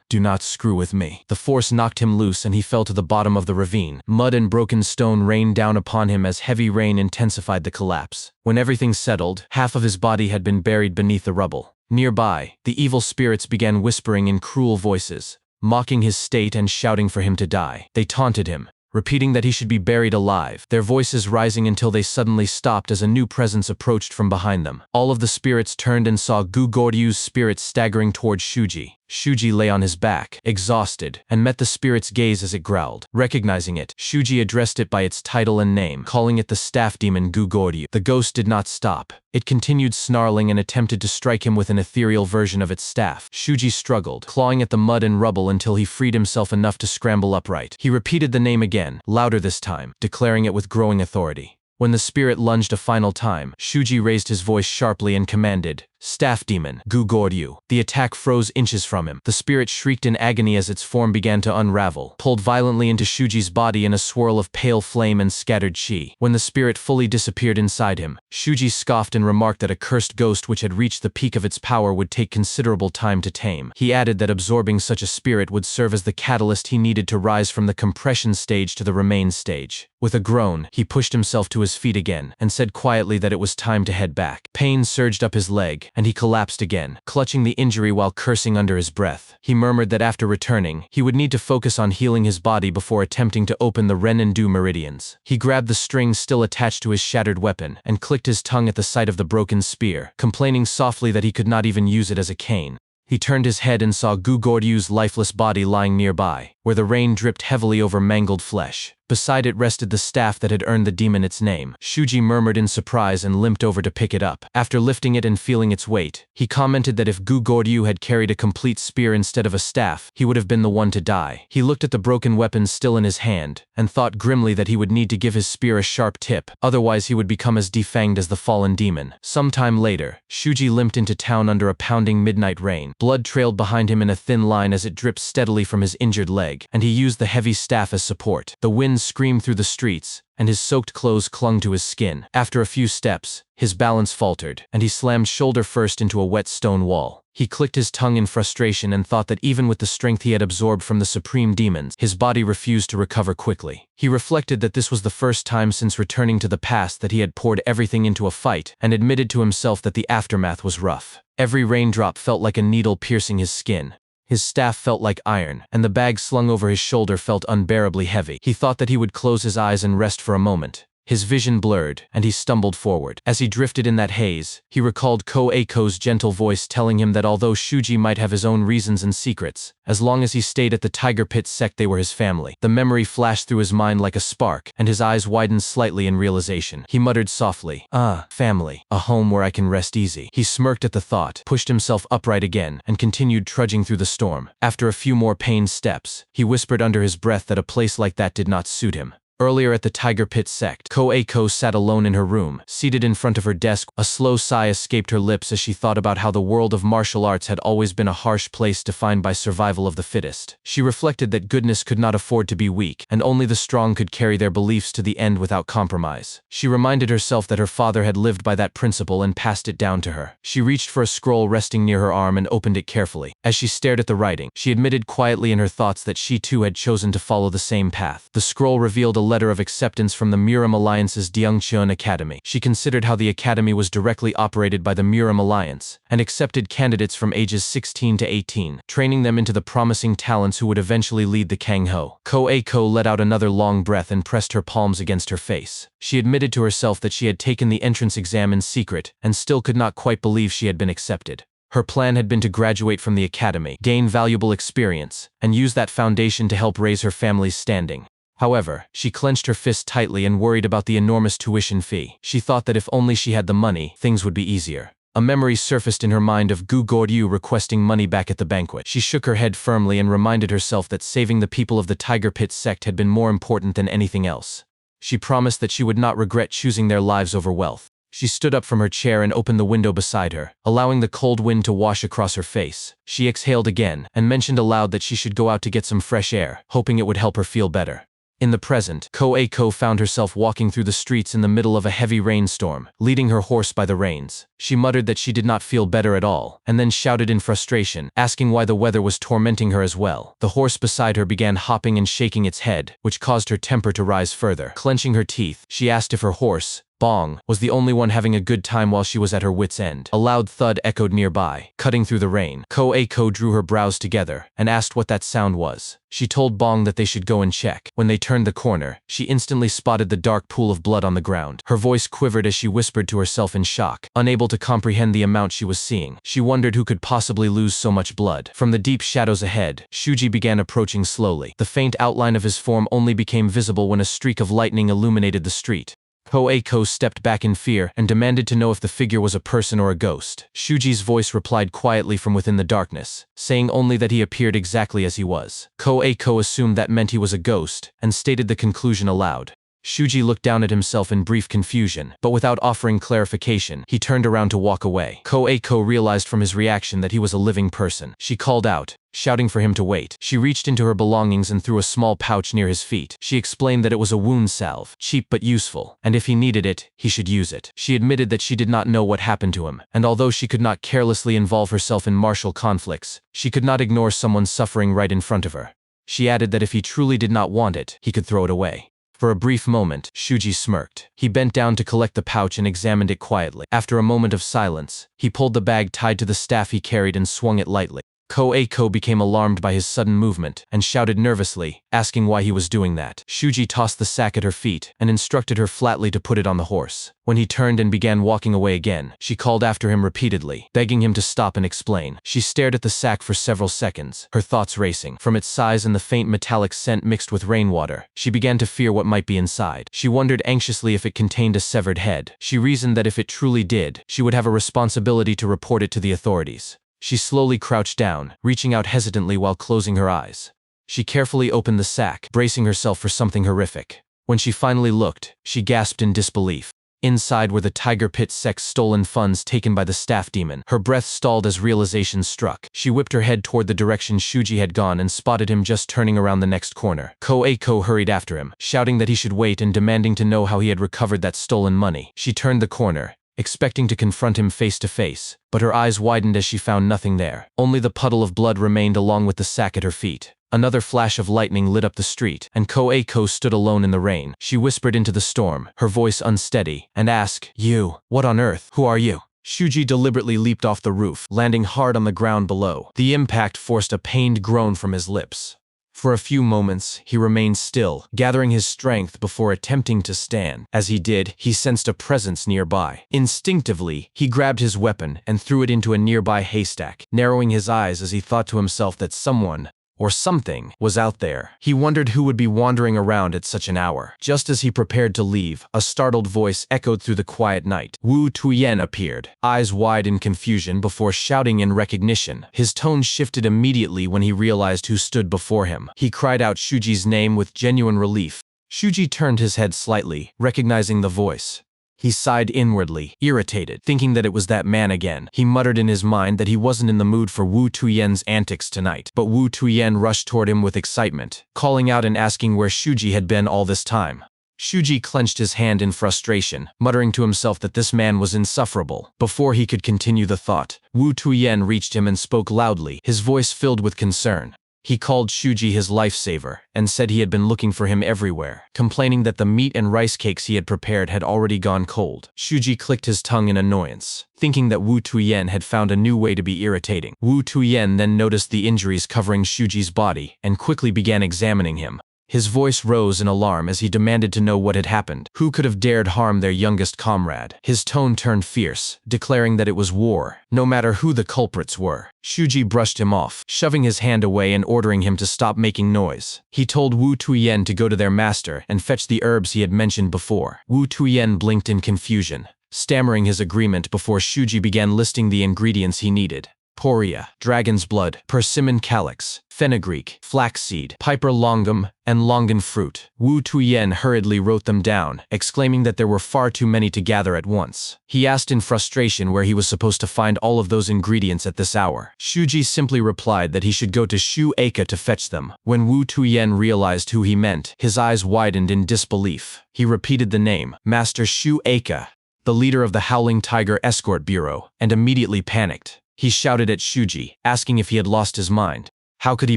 do not screw with me." The force knocked him loose and he fell to the bottom of the ravine. Mud and broken stone rained down upon him as heavy rain intensified the collapse. When everything settled, half of his body had been buried beneath the rubble. Nearby, the evil spirits began whispering in cruel voices, mocking his state and shouting for him to die. They taunted him, repeating that he should be buried alive, their voices rising until they suddenly stopped as a new presence approached from behind them. All of the spirits turned and saw Gu Goryu's spirit staggering towards Shuji. Shuji lay on his back, exhausted, and met the spirit's gaze as it growled. Recognizing it, Shuji addressed it by its title and name, calling it the staff demon Gu Goryu. The ghost did not stop. It continued snarling and attempted to strike him with an ethereal version of its staff. Shuji struggled, clawing at the mud and rubble until he freed himself enough to scramble upright. He repeated the name again, louder this time, declaring it with growing authority. When the spirit lunged a final time, Shuji raised his voice sharply and commanded, "Staff demon, Gu Goryu." The attack froze inches from him. The spirit shrieked in agony as its form began to unravel, pulled violently into Shuji's body in a swirl of pale flame and scattered chi. When the spirit fully disappeared inside him, Shuji scoffed and remarked that a cursed ghost which had reached the peak of its power would take considerable time to tame. He added that absorbing such a spirit would serve as the catalyst he needed to rise from the compression stage to the remain stage. With a groan, he pushed himself to his feet again, and said quietly that it was time to head back. Pain surged up his leg, and he collapsed again, clutching the injury while cursing under his breath. He murmured that after returning, he would need to focus on healing his body before attempting to open the Ren and Du meridians. He grabbed the string still attached to his shattered weapon, and clicked his tongue at the sight of the broken spear, complaining softly that he could not even use it as a cane. He turned his head and saw Gu Gordyu's lifeless body lying nearby, where the rain dripped heavily over mangled flesh. Beside it rested the staff that had earned the demon its name. Shuji murmured in surprise and limped over to pick it up. After lifting it and feeling its weight, he commented that if Gu Goryu had carried a complete spear instead of a staff, he would have been the one to die. He looked at the broken weapon still in his hand, and thought grimly that he would need to give his spear a sharp tip, otherwise he would become as defanged as the fallen demon. Sometime later, Shuji limped into town under a pounding midnight rain. Blood trailed behind him in a thin line as it dripped steadily from his injured leg, and he used the heavy staff as support. The wind screamed through the streets, and his soaked clothes clung to his skin. After a few steps, his balance faltered, and he slammed shoulder first into a wet stone wall. He clicked his tongue in frustration and thought that even with the strength he had absorbed from the supreme demons, his body refused to recover quickly. He reflected that this was the first time since returning to the past that he had poured everything into a fight, and admitted to himself that the aftermath was rough. Every raindrop felt like a needle piercing his skin. His staff felt like iron, and the bag slung over his shoulder felt unbearably heavy. He thought that he would close his eyes and rest for a moment. His vision blurred, and he stumbled forward. As he drifted in that haze, he recalled Ko-Eiko's gentle voice telling him that although Shuji might have his own reasons and secrets, as long as he stayed at the Tiger Pit sect they were his family. The memory flashed through his mind like a spark, and his eyes widened slightly in realization. He muttered softly, family, a home where I can rest easy. He smirked at the thought, pushed himself upright again, and continued trudging through the storm. After a few more pained steps, he whispered under his breath that a place like that did not suit him. Earlier at the Tiger Pit sect, Ko-Eiko sat alone in her room, seated in front of her desk. A slow sigh escaped her lips as she thought about how the world of martial arts had always been a harsh place defined by survival of the fittest. She reflected that goodness could not afford to be weak, and only the strong could carry their beliefs to the end without compromise. She reminded herself that her father had lived by that principle and passed it down to her. She reached for a scroll resting near her arm and opened it carefully. As she stared at the writing, she admitted quietly in her thoughts that she too had chosen to follow the same path. The scroll revealed a letter of acceptance from the Muram Alliance's Deungcheon Academy. She considered how the academy was directly operated by the Muram Alliance, and accepted candidates from ages 16 to 18, training them into the promising talents who would eventually lead the Kangho. Ko-Eiko let out another long breath and pressed her palms against her face. She admitted to herself that she had taken the entrance exam in secret, and still could not quite believe she had been accepted. Her plan had been to graduate from the academy, gain valuable experience, and use that foundation to help raise her family's standing. However, she clenched her fist tightly and worried about the enormous tuition fee. She thought that if only she had the money, things would be easier. A memory surfaced in her mind of Gu Goryu requesting money back at the banquet. She shook her head firmly and reminded herself that saving the people of the Tiger Pit sect had been more important than anything else. She promised that she would not regret choosing their lives over wealth. She stood up from her chair and opened the window beside her, allowing the cold wind to wash across her face. She exhaled again, and mentioned aloud that she should go out to get some fresh air, hoping it would help her feel better. In the present, Ko-Eiko found herself walking through the streets in the middle of a heavy rainstorm, leading her horse by the reins. She muttered that she did not feel better at all, and then shouted in frustration, asking why the weather was tormenting her as well. The horse beside her began hopping and shaking its head, which caused her temper to rise further. Clenching her teeth, she asked if her horse, Bong, was the only one having a good time while she was at her wit's end. A loud thud echoed nearby, cutting through the rain. Ko-Eiko drew her brows together, and asked what that sound was. She told Bong that they should go and check. When they turned the corner, she instantly spotted the dark pool of blood on the ground. Her voice quivered as she whispered to herself in shock, unable to comprehend the amount she was seeing. She wondered who could possibly lose so much blood. From the deep shadows ahead, Shuji began approaching slowly. The faint outline of his form only became visible when a streak of lightning illuminated the street. Ko-Eiko stepped back in fear and demanded to know if the figure was a person or a ghost. Shuji's voice replied quietly from within the darkness, saying only that he appeared exactly as he was. Ko-Eiko assumed that meant he was a ghost, and stated the conclusion aloud. Shuji looked down at himself in brief confusion, but without offering clarification, he turned around to walk away. Ko-Eiko realized from his reaction that he was a living person. She called out, shouting for him to wait. She reached into her belongings and threw a small pouch near his feet. She explained that it was a wound salve, cheap but useful, and if he needed it, he should use it. She admitted that she did not know what happened to him, and although she could not carelessly involve herself in martial conflicts, she could not ignore someone suffering right in front of her. She added that if he truly did not want it, he could throw it away. For a brief moment, Shuji smirked. He bent down to collect the pouch and examined it quietly. After a moment of silence, he pulled the bag tied to the staff he carried and swung it lightly. Ko became alarmed by his sudden movement and shouted nervously, asking why he was doing that. Shuji tossed the sack at her feet and instructed her flatly to put it on the horse. When he turned and began walking away again, she called after him repeatedly, begging him to stop and explain. She stared at the sack for several seconds, her thoughts racing. From its size and the faint metallic scent mixed with rainwater, she began to fear what might be inside. She wondered anxiously if it contained a severed head. She reasoned that if it truly did, she would have a responsibility to report it to the authorities. She slowly crouched down, reaching out hesitantly while closing her eyes. She carefully opened the sack, bracing herself for something horrific. When she finally looked, she gasped in disbelief. Inside were the Tiger Pit Sec's stolen funds taken by the staff demon. Her breath stalled as realization struck. She whipped her head toward the direction Shuji had gone and spotted him just turning around the next corner. Ko hurried after him, shouting that he should wait and demanding to know how he had recovered that stolen money. She turned the corner, expecting to confront him face to face, but her eyes widened as she found nothing there. Only the puddle of blood remained along with the sack at her feet. Another flash of lightning lit up the street, and Ko stood alone in the rain. She whispered into the storm, her voice unsteady, and asked, "You, what on earth? Who are you?" Shuji deliberately leaped off the roof, landing hard on the ground below. The impact forced a pained groan from his lips. For a few moments, he remained still, gathering his strength before attempting to stand. As he did, he sensed a presence nearby. Instinctively, he grabbed his weapon and threw it into a nearby haystack, narrowing his eyes as he thought to himself that someone, or something, was out there. He wondered who would be wandering around at such an hour. Just as he prepared to leave, a startled voice echoed through the quiet night. Wu Tuyen appeared, eyes wide in confusion before shouting in recognition. His tone shifted immediately when he realized who stood before him. He cried out Shuji's name with genuine relief. Shuji turned his head slightly, recognizing the voice. He sighed inwardly, irritated, thinking that it was that man again. He muttered in his mind that he wasn't in the mood for Wu Tuyen's antics tonight. But Wu Tuyen rushed toward him with excitement, calling out and asking where Shuji had been all this time. Shuji clenched his hand in frustration, muttering to himself that this man was insufferable. Before he could continue the thought, Wu Tuyen reached him and spoke loudly, his voice filled with concern. He called Shuji his lifesaver and said he had been looking for him everywhere, complaining that the meat and rice cakes he had prepared had already gone cold. Shuji clicked his tongue in annoyance, thinking that Wu Tuyen had found a new way to be irritating. Wu Tuyen then noticed the injuries covering Shuji's body and quickly began examining him. His voice rose in alarm as he demanded to know what had happened. Who could have dared harm their youngest comrade? His tone turned fierce, declaring that it was war, no matter who the culprits were. Shuji brushed him off, shoving his hand away and ordering him to stop making noise. He told Wu Tuyen to go to their master and fetch the herbs he had mentioned before. Wu Tuyen blinked in confusion, stammering his agreement before Shuji began listing the ingredients he needed. Poria, dragon's blood, persimmon calyx, fenugreek, flaxseed, piper longum, and longan fruit. Wu Tuyen hurriedly wrote them down, exclaiming that there were far too many to gather at once. He asked in frustration where he was supposed to find all of those ingredients at this hour. Shuji simply replied that he should go to Shu Eika to fetch them. When Wu Tuyen realized who he meant, his eyes widened in disbelief. He repeated the name, Master Shu Eika, the leader of the Howling Tiger Escort Bureau, and immediately panicked. He shouted at Shuji, asking if he had lost his mind. How could he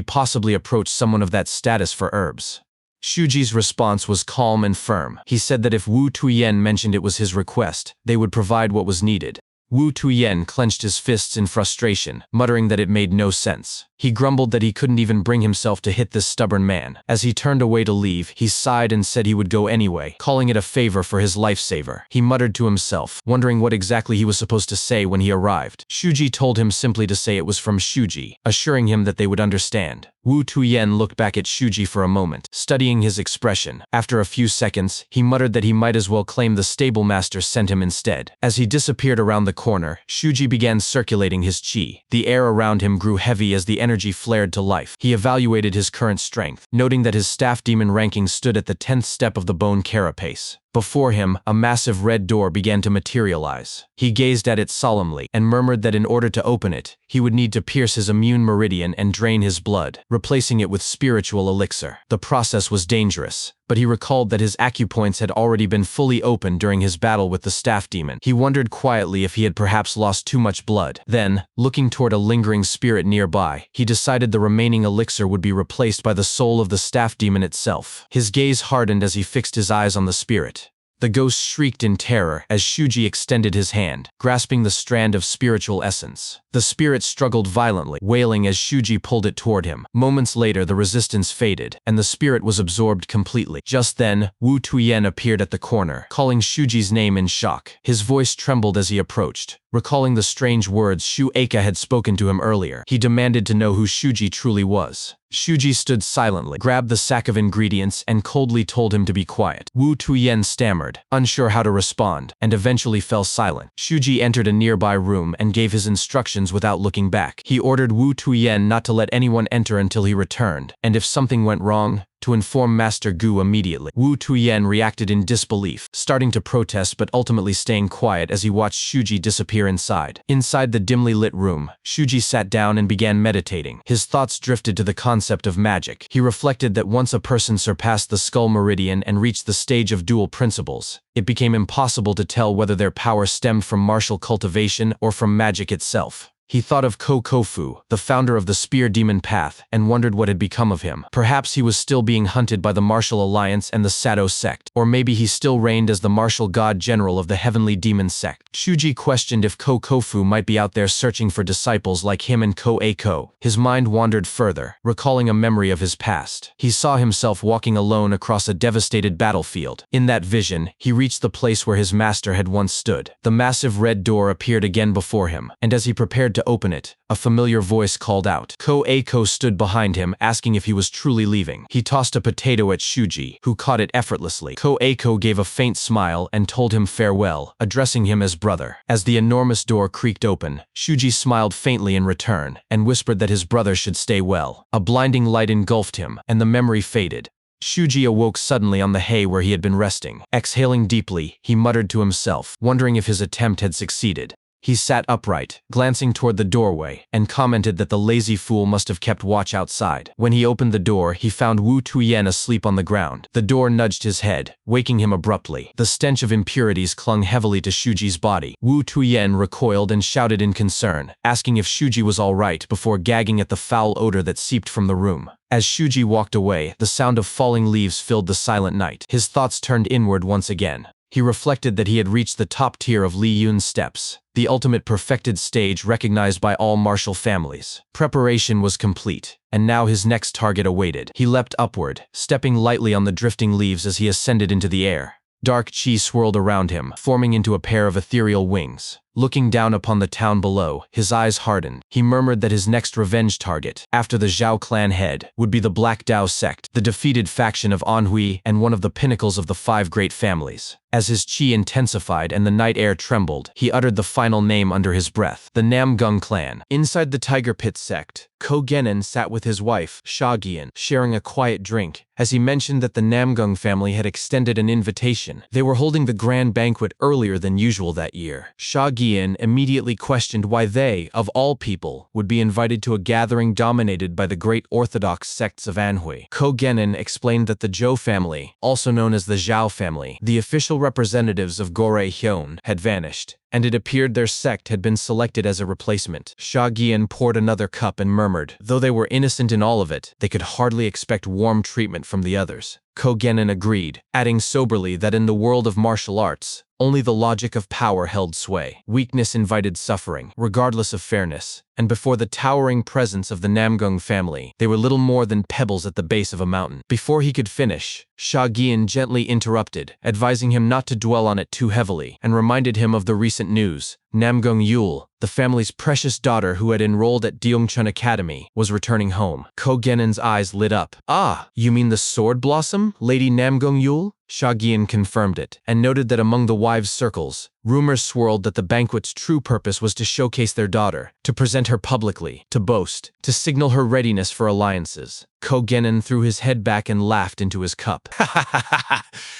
possibly approach someone of that status for herbs? Shuji's response was calm and firm. He said that if Wu Tuyen mentioned it was his request, they would provide what was needed. Wu Tuyen clenched his fists in frustration, muttering that it made no sense. He grumbled that he couldn't even bring himself to hit this stubborn man. As he turned away to leave, he sighed and said he would go anyway, calling it a favor for his lifesaver. He muttered to himself, wondering what exactly he was supposed to say when he arrived. Shuji told him simply to say it was from Shuji, assuring him that they would understand. Wu Tuyen looked back at Shuji for a moment, studying his expression. After a few seconds, he muttered that he might as well claim the stable master sent him instead. As he disappeared around the corner, Shuji began circulating his chi. The air around him grew heavy as the energy flared to life. He evaluated his current strength, noting that his staff demon ranking stood at the 10th step of the bone carapace. Before him, a massive red door began to materialize. He gazed at it solemnly and murmured that in order to open it, he would need to pierce his immune meridian and drain his blood, replacing it with spiritual elixir. The process was dangerous, but he recalled that his acupoints had already been fully opened during his battle with the staff demon. He wondered quietly if he had perhaps lost too much blood. Then, looking toward a lingering spirit nearby, he decided the remaining elixir would be replaced by the soul of the staff demon itself. His gaze hardened as he fixed his eyes on the spirit. The ghost shrieked in terror as Shuji extended his hand, grasping the strand of spiritual essence. The The spirit struggled violently, wailing as Shuji pulled it toward him. Moments later, the resistance faded, and the spirit was absorbed completely. Just then, Wu Tuyen appeared at the corner, calling Shuji's name in shock. His voice trembled as he approached, recalling the strange words Shu Eika had spoken to him earlier. He demanded to know who Shuji truly was. Shuji stood silently, grabbed the sack of ingredients, and coldly told him to be quiet. Wu Tuyen stammered, unsure how to respond, and eventually fell silent. Shuji entered a nearby room and gave his instructions without looking back. He ordered Wu Tuyen not to let anyone enter until he returned, and if something went wrong, to inform Master Gu immediately. Wu Tuyen reacted in disbelief, starting to protest but ultimately staying quiet as he watched Shuji disappear inside. Inside the dimly lit room, Shuji sat down and began meditating. His thoughts drifted to the concept of magic. He reflected that once a person surpassed the skull meridian and reached the stage of dual principles, it became impossible to tell whether their power stemmed from martial cultivation or from magic itself. He thought of Kofu, the founder of the Spear Demon Path, and wondered what had become of him. Perhaps he was still being hunted by the Martial Alliance and the Sado sect, or maybe he still reigned as the martial god general of the Heavenly Demon sect. Shuji questioned if Kofu might be out there searching for disciples like him and Ko-Eiko. His mind wandered further, recalling a memory of his past. He saw himself walking alone across a devastated battlefield. In that vision, he reached the place where his master had once stood. The massive red door appeared again before him, and as he prepared to open it, a familiar voice called out. Ko-Eiko stood behind him, asking if he was truly leaving. He tossed a potato at Shuji, who caught it effortlessly. Ko-Eiko gave a faint smile and told him farewell, addressing him as brother. As the enormous door creaked open, Shuji smiled faintly in return, and whispered that his brother should stay well. A blinding light engulfed him, and the memory faded. Shuji awoke suddenly on the hay where he had been resting. Exhaling deeply, he muttered to himself, wondering if his attempt had succeeded. He sat upright, glancing toward the doorway, and commented that the lazy fool must have kept watch outside. When he opened the door, he found Wu Tuyen asleep on the ground. The door nudged his head, waking him abruptly. The stench of impurities clung heavily to Shuji's body. Wu Tuyen recoiled and shouted in concern, asking if Shuji was all right before gagging at the foul odor that seeped from the room. As Shuji walked away, the sound of falling leaves filled the silent night. His thoughts turned inward once again. He reflected that he had reached the top tier of Li Yun's steps, the ultimate perfected stage recognized by all martial families. Preparation was complete, and now his next target awaited. He leapt upward, stepping lightly on the drifting leaves as he ascended into the air. Dark chi swirled around him, forming into a pair of ethereal wings. Looking down upon the town below, his eyes hardened. He murmured that his next revenge target, after the Zhao clan head, would be the Black Dao sect, the defeated faction of Anhui and one of the pinnacles of the 5 great families. As his chi intensified and the night air trembled, he uttered the final name under his breath, the Namgung clan. Inside the Tiger Pit sect, Ko Genin sat with his wife, Sha Gian, sharing a quiet drink. As he mentioned that the Namgung family had extended an invitation, they were holding the grand banquet earlier than usual that year. Sha Gian immediately questioned why they, of all people, would be invited to a gathering dominated by the great orthodox sects of Anhui. Ko Genin explained that the Zhou family, also known as the Zhao family, the official representatives of Gorei Hyun, had vanished, and it appeared their sect had been selected as a replacement. Sha Gian poured another cup and murmured, though they were innocent in all of it, they could hardly expect warm treatment from the others. Ko Genin agreed, adding soberly that in the world of martial arts, only the logic of power held sway. Weakness invited suffering, regardless of fairness, and before the towering presence of the Namgung family, they were little more than pebbles at the base of a mountain. Before he could finish, Sha Gian gently interrupted, advising him not to dwell on it too heavily, and reminded him of the recent news. Namgung Yul, the family's precious daughter who had enrolled at Deongchun Academy, was returning home. Ko Genin's eyes lit up. Ah, you mean the Sword Blossom, Lady Namgung Yul? Sha Gian confirmed it, and noted that among the wives' circles, rumors swirled that the banquet's true purpose was to showcase their daughter, to present her publicly, to boast, to signal her readiness for alliances. Ko Genin threw his head back and laughed into his cup.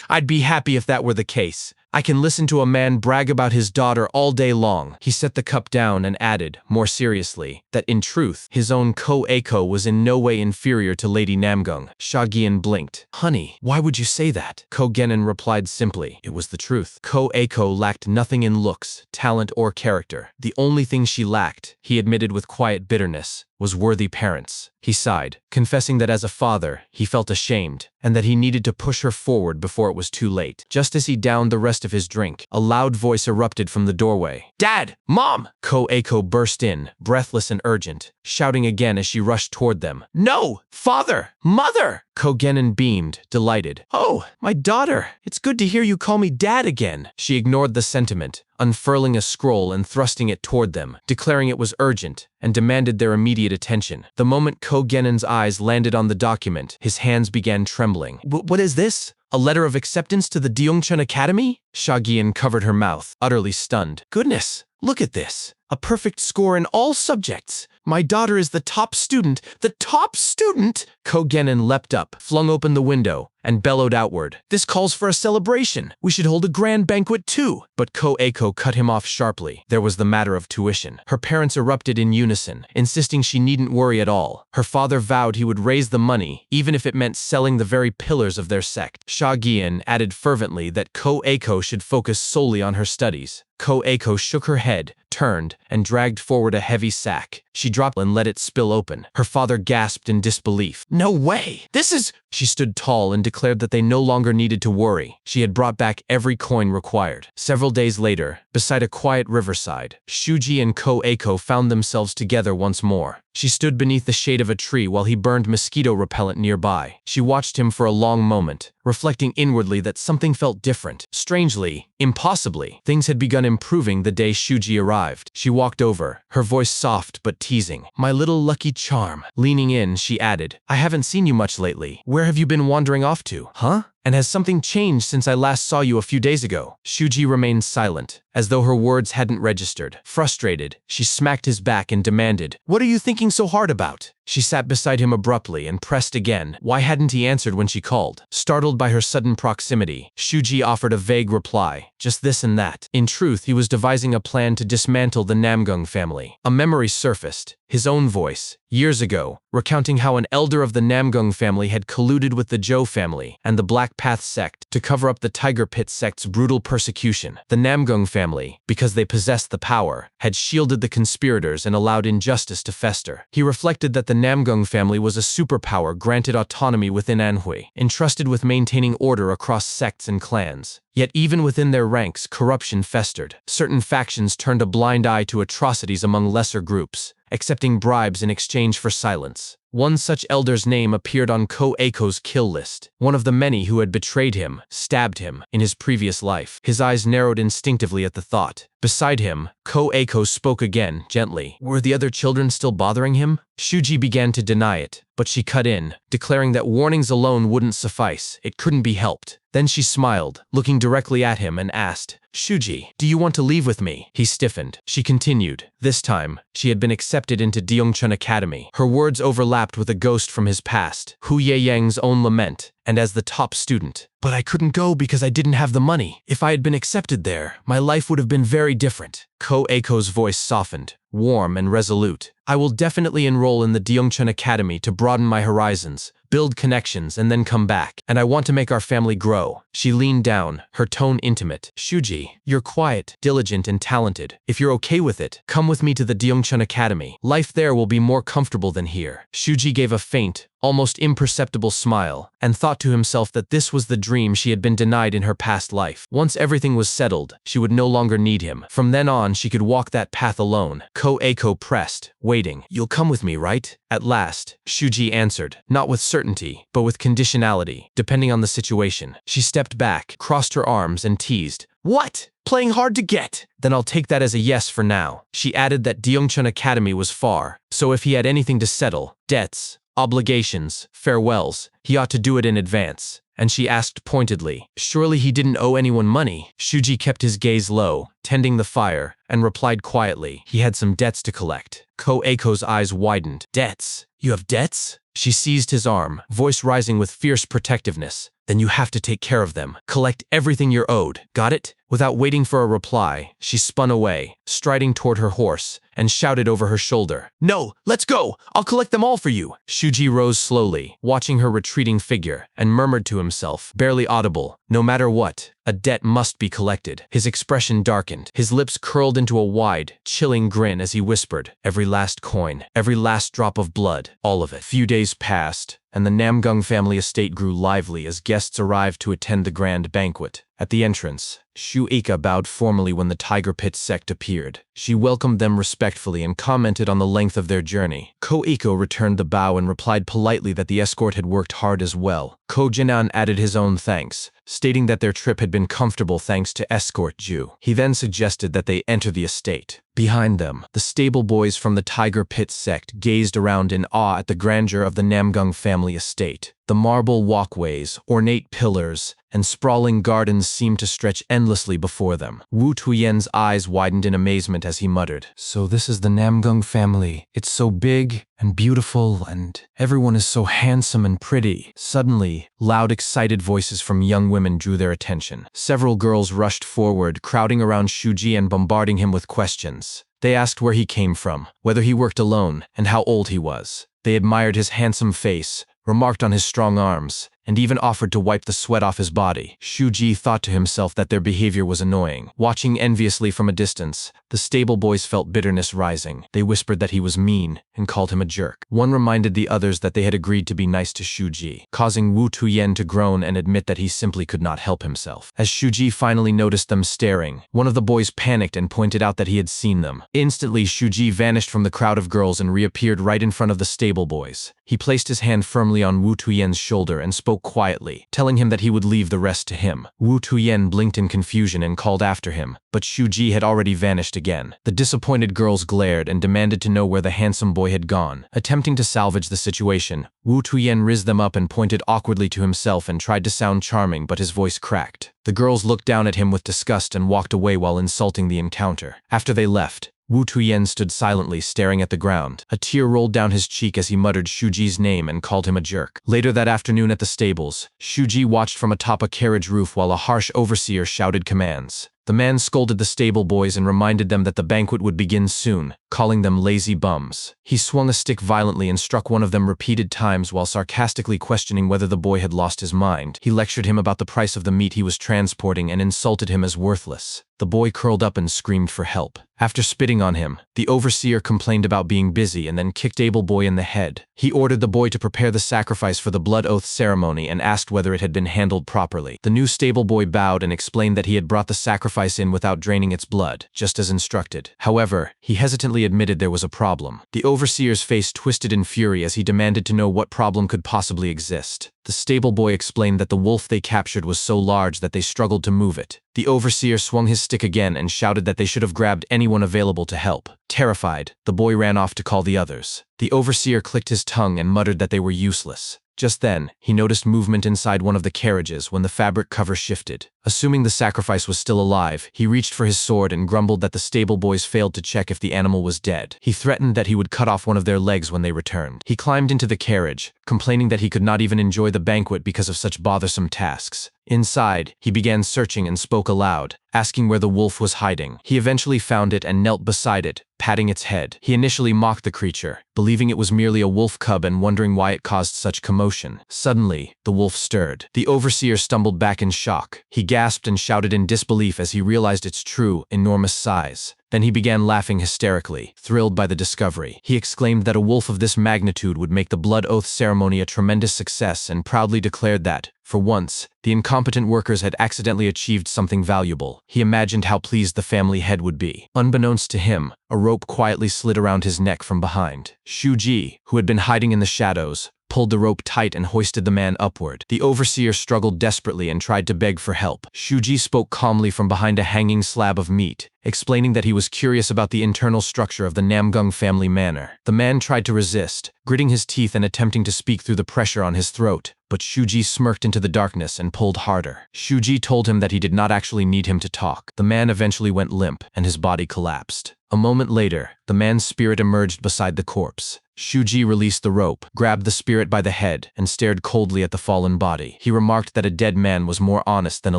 I'd be happy if that were the case. I can listen to a man brag about his daughter all day long. He set the cup down and added, more seriously, that in truth, his own Ko-Eiko was in no way inferior to Lady Namgung. Sha Gian blinked. Honey, why would you say that? Ko Genin replied simply, it was the truth. Ko-Eiko lacked nothing in looks, talent, or character. The only thing she lacked, he admitted with quiet bitterness, was worthy parents. He sighed, confessing that as a father, he felt ashamed, and that he needed to push her forward before it was too late. Just as he downed the rest of his drink, a loud voice erupted from the doorway. "Dad! Mom!" Ko-Eiko burst in, breathless and urgent, shouting again as she rushed toward them. "No! Father! Mother!" Ko-Genin beamed, delighted. "Oh, my daughter! It's good to hear you call me Dad again." She ignored the sentiment, unfurling a scroll and thrusting it toward them, declaring it was urgent, and demanded their immediate attention. The moment Ko-Genin's eyes landed on the document, his hands began trembling. What is this? A letter of acceptance to the Deongchun Academy? Shagian covered her mouth, utterly stunned. Goodness, look at this. A perfect score in all subjects. My daughter is the top student. The top student! Ko-Genin leapt up, flung open the window, and bellowed outward. This calls for a celebration. We should hold a grand banquet too. But Ko-Eiko cut him off sharply. There was the matter of tuition. Her parents erupted in unison, insisting she needn't worry at all. Her father vowed he would raise the money, even if it meant selling the very pillars of their sect. Shagian added fervently that Ko-Eiko should focus solely on her studies. Ko-Eiko shook her head, turned, and dragged forward a heavy sack. She dropped and let it spill open. Her father gasped in disbelief. "No way! This is—" She stood tall and declared that they no longer needed to worry. She had brought back every coin required. Several days later, beside a quiet riverside, Shuji and Ko-Eiko found themselves together once more. She stood beneath the shade of a tree while he burned mosquito repellent nearby. She watched him for a long moment, reflecting inwardly that something felt different. Strangely, impossibly, things had begun improving the day Shuji arrived. She walked over, her voice soft but teasing. "My little lucky charm." Leaning in, she added, "I haven't seen you much lately. Where have you been wandering off to? Huh? And has something changed since I last saw you a few days ago?" Shuji remained silent, as though her words hadn't registered. Frustrated, she smacked his back and demanded, "What are you thinking so hard about?" She sat beside him abruptly and pressed again. Why hadn't he answered when she called? Startled by her sudden proximity, Shuji offered a vague reply, just this and that. In truth, he was devising a plan to dismantle the Namgung family. A memory surfaced, his own voice, years ago, recounting how an elder of the Namgung family had colluded with the Zhou family and the Black Path sect to cover up the Tiger Pit sect's brutal persecution. The Namgung family, because they possessed the power, had shielded the conspirators and allowed injustice to fester. He reflected that the Namgung family was a superpower granted autonomy within Anhui, entrusted with maintaining order across sects and clans. Yet even within their ranks, corruption festered. Certain factions turned a blind eye to atrocities among lesser groups, accepting bribes in exchange for silence. One such elder's name appeared on Ko-Eiko's kill list, one of the many who had betrayed him, stabbed him, in his previous life. His eyes narrowed instinctively at the thought. Beside him, Ko-Eiko spoke again, gently. Were the other children still bothering him? Shuji began to deny it, but she cut in, declaring that warnings alone wouldn't suffice. It couldn't be helped. Then she smiled, looking directly at him and asked, "Shuji, do you want to leave with me?" He stiffened. She continued. This time, she had been accepted into Deongchun Academy. Her words overlapped with a ghost from his past, Hu Yeyang's own lament, and as the top student. "But I couldn't go because I didn't have the money. If I had been accepted there, my life would have been very different." Ko-Eiko's voice softened, warm and resolute. "I will definitely enroll in the Deongchun Academy to broaden my horizons, build connections, and then come back. And I want to make our family grow." She leaned down, her tone intimate. "Shuji, you're quiet, diligent, and talented. If you're okay with it, come with me to the Deongchun Academy. Life there will be more comfortable than here." Shuji gave a faint, almost imperceptible smile, and thought to himself that this was the dream she had been denied in her past life. Once everything was settled, she would no longer need him. From then on, she could walk that path alone. Ko-Eiko pressed, waiting. "You'll come with me, right?" At last, Shuji answered, not with certainty, but with conditionality, depending on the situation. She stepped back, crossed her arms, and teased, "What? Playing hard to get? Then I'll take that as a yes for now." She added that Deongchun Academy was far, so if he had anything to settle, debts, obligations, farewells, he ought to do it in advance. And she asked pointedly, "Surely he didn't owe anyone money?" Shuji kept his gaze low, tending the fire, and replied quietly, "He had some debts to collect." Ko-Eiko's eyes widened. "Debts? You have debts?" She seized his arm, voice rising with fierce protectiveness. "Then you have to take care of them. Collect everything you're owed. Got it?" Without waiting for a reply, she spun away, striding toward her horse, and shouted over her shoulder, "No, let's go! I'll collect them all for you!" Shuji rose slowly, watching her retreating figure, and murmured to himself, barely audible, "No matter what, a debt must be collected." His expression darkened, his lips curled into a wide, chilling grin as he whispered, "Every last coin, every last drop of blood, all of it." Few days passed, and the Namgung family estate grew lively as guests arrived to attend the grand banquet. At the entrance, Shu Ika bowed formally when the Tiger Pit sect appeared. She welcomed them respectfully and commented on the length of their journey. Ko Iko returned the bow and replied politely that the escort had worked hard as well. Ko Jinan added his own thanks, stating that their trip had been comfortable thanks to escort Ju. He then suggested that they enter the estate. Behind them, the stable boys from the Tiger Pit sect gazed around in awe at the grandeur of the Namgung family estate. The marble walkways, ornate pillars, and sprawling gardens seemed to stretch endlessly before them. Wu Tuyen's eyes widened in amazement as he muttered, "So this is the Namgung family. It's so big and beautiful, and everyone is so handsome and pretty." Suddenly, loud, excited voices from young women drew their attention. Several girls rushed forward, crowding around Shuji and bombarding him with questions. They asked where he came from, whether he worked alone, and how old he was. They admired his handsome face, remarked on his strong arms, and even offered to wipe the sweat off his body. Shuji thought to himself that their behavior was annoying. Watching enviously from a distance, the stable boys felt bitterness rising. They whispered that he was mean and called him a jerk. One reminded the others that they had agreed to be nice to Shuji, causing Wu Tuyen to groan and admit that he simply could not help himself. As Shuji finally noticed them staring, one of the boys panicked and pointed out that he had seen them. Instantly, Shuji vanished from the crowd of girls and reappeared right in front of the stable boys. He placed his hand firmly on Wu Tuyen's shoulder and spoke quietly, telling him that he would leave the rest to him. Wu Tuyen blinked in confusion and called after him, but Shuji had already vanished again. The disappointed girls glared and demanded to know where the handsome boy had gone. Attempting to salvage the situation, Wu Tuyen rizzed them up and pointed awkwardly to himself and tried to sound charming, but his voice cracked. The girls looked down at him with disgust and walked away while insulting the encounter. After they left, Wu Tuyen stood silently staring at the ground. A tear rolled down his cheek as he muttered Shuji's name and called him a jerk. Later that afternoon at the stables, Shuji watched from atop a carriage roof while a harsh overseer shouted commands. The man scolded the stable boys and reminded them that the banquet would begin soon, calling them lazy bums. He swung a stick violently and struck one of them repeated times while sarcastically questioning whether the boy had lost his mind. He lectured him about the price of the meat he was transporting and insulted him as worthless. The boy curled up and screamed for help. After spitting on him, the overseer complained about being busy and then kicked Stable Boy in the head. He ordered the boy to prepare the sacrifice for the blood oath ceremony and asked whether it had been handled properly. The new stable boy bowed and explained that he had brought the sacrifice in without draining its blood, just as instructed. However, he hesitantly admitted there was a problem. The overseer's face twisted in fury as he demanded to know what problem could possibly exist. The stable boy explained that the wolf they captured was so large that they struggled to move it. The overseer swung his stick again and shouted that they should have grabbed anyone available to help. Terrified, the boy ran off to call the others. The overseer clicked his tongue and muttered that they were useless. Just then, he noticed movement inside one of the carriages when the fabric cover shifted. Assuming the sacrifice was still alive, he reached for his sword and grumbled that the stable boys failed to check if the animal was dead. He threatened that he would cut off one of their legs when they returned. He climbed into the carriage, complaining that he could not even enjoy the banquet because of such bothersome tasks. Inside, he began searching and spoke aloud, asking where the wolf was hiding. He eventually found it and knelt beside it, patting its head. He initially mocked the creature, believing it was merely a wolf cub and wondering why it caused such commotion. Suddenly, the wolf stirred. The overseer stumbled back in shock. He gasped and shouted in disbelief as he realized its true, enormous size. Then he began laughing hysterically, thrilled by the discovery. He exclaimed that a wolf of this magnitude would make the blood oath ceremony a tremendous success and proudly declared that, for once, the incompetent workers had accidentally achieved something valuable. He imagined how pleased the family head would be. Unbeknownst to him, a rope quietly slid around his neck from behind. Shuji, who had been hiding in the shadows, pulled the rope tight and hoisted the man upward. The overseer struggled desperately and tried to beg for help. Shuji spoke calmly from behind a hanging slab of meat, explaining that he was curious about the internal structure of the Namgung family manor. The man tried to resist, gritting his teeth and attempting to speak through the pressure on his throat, but Shuji smirked into the darkness and pulled harder. Shuji told him that he did not actually need him to talk. The man eventually went limp, and his body collapsed. A moment later, the man's spirit emerged beside the corpse. Shuji released the rope, grabbed the spirit by the head, and stared coldly at the fallen body. He remarked that a dead man was more honest than a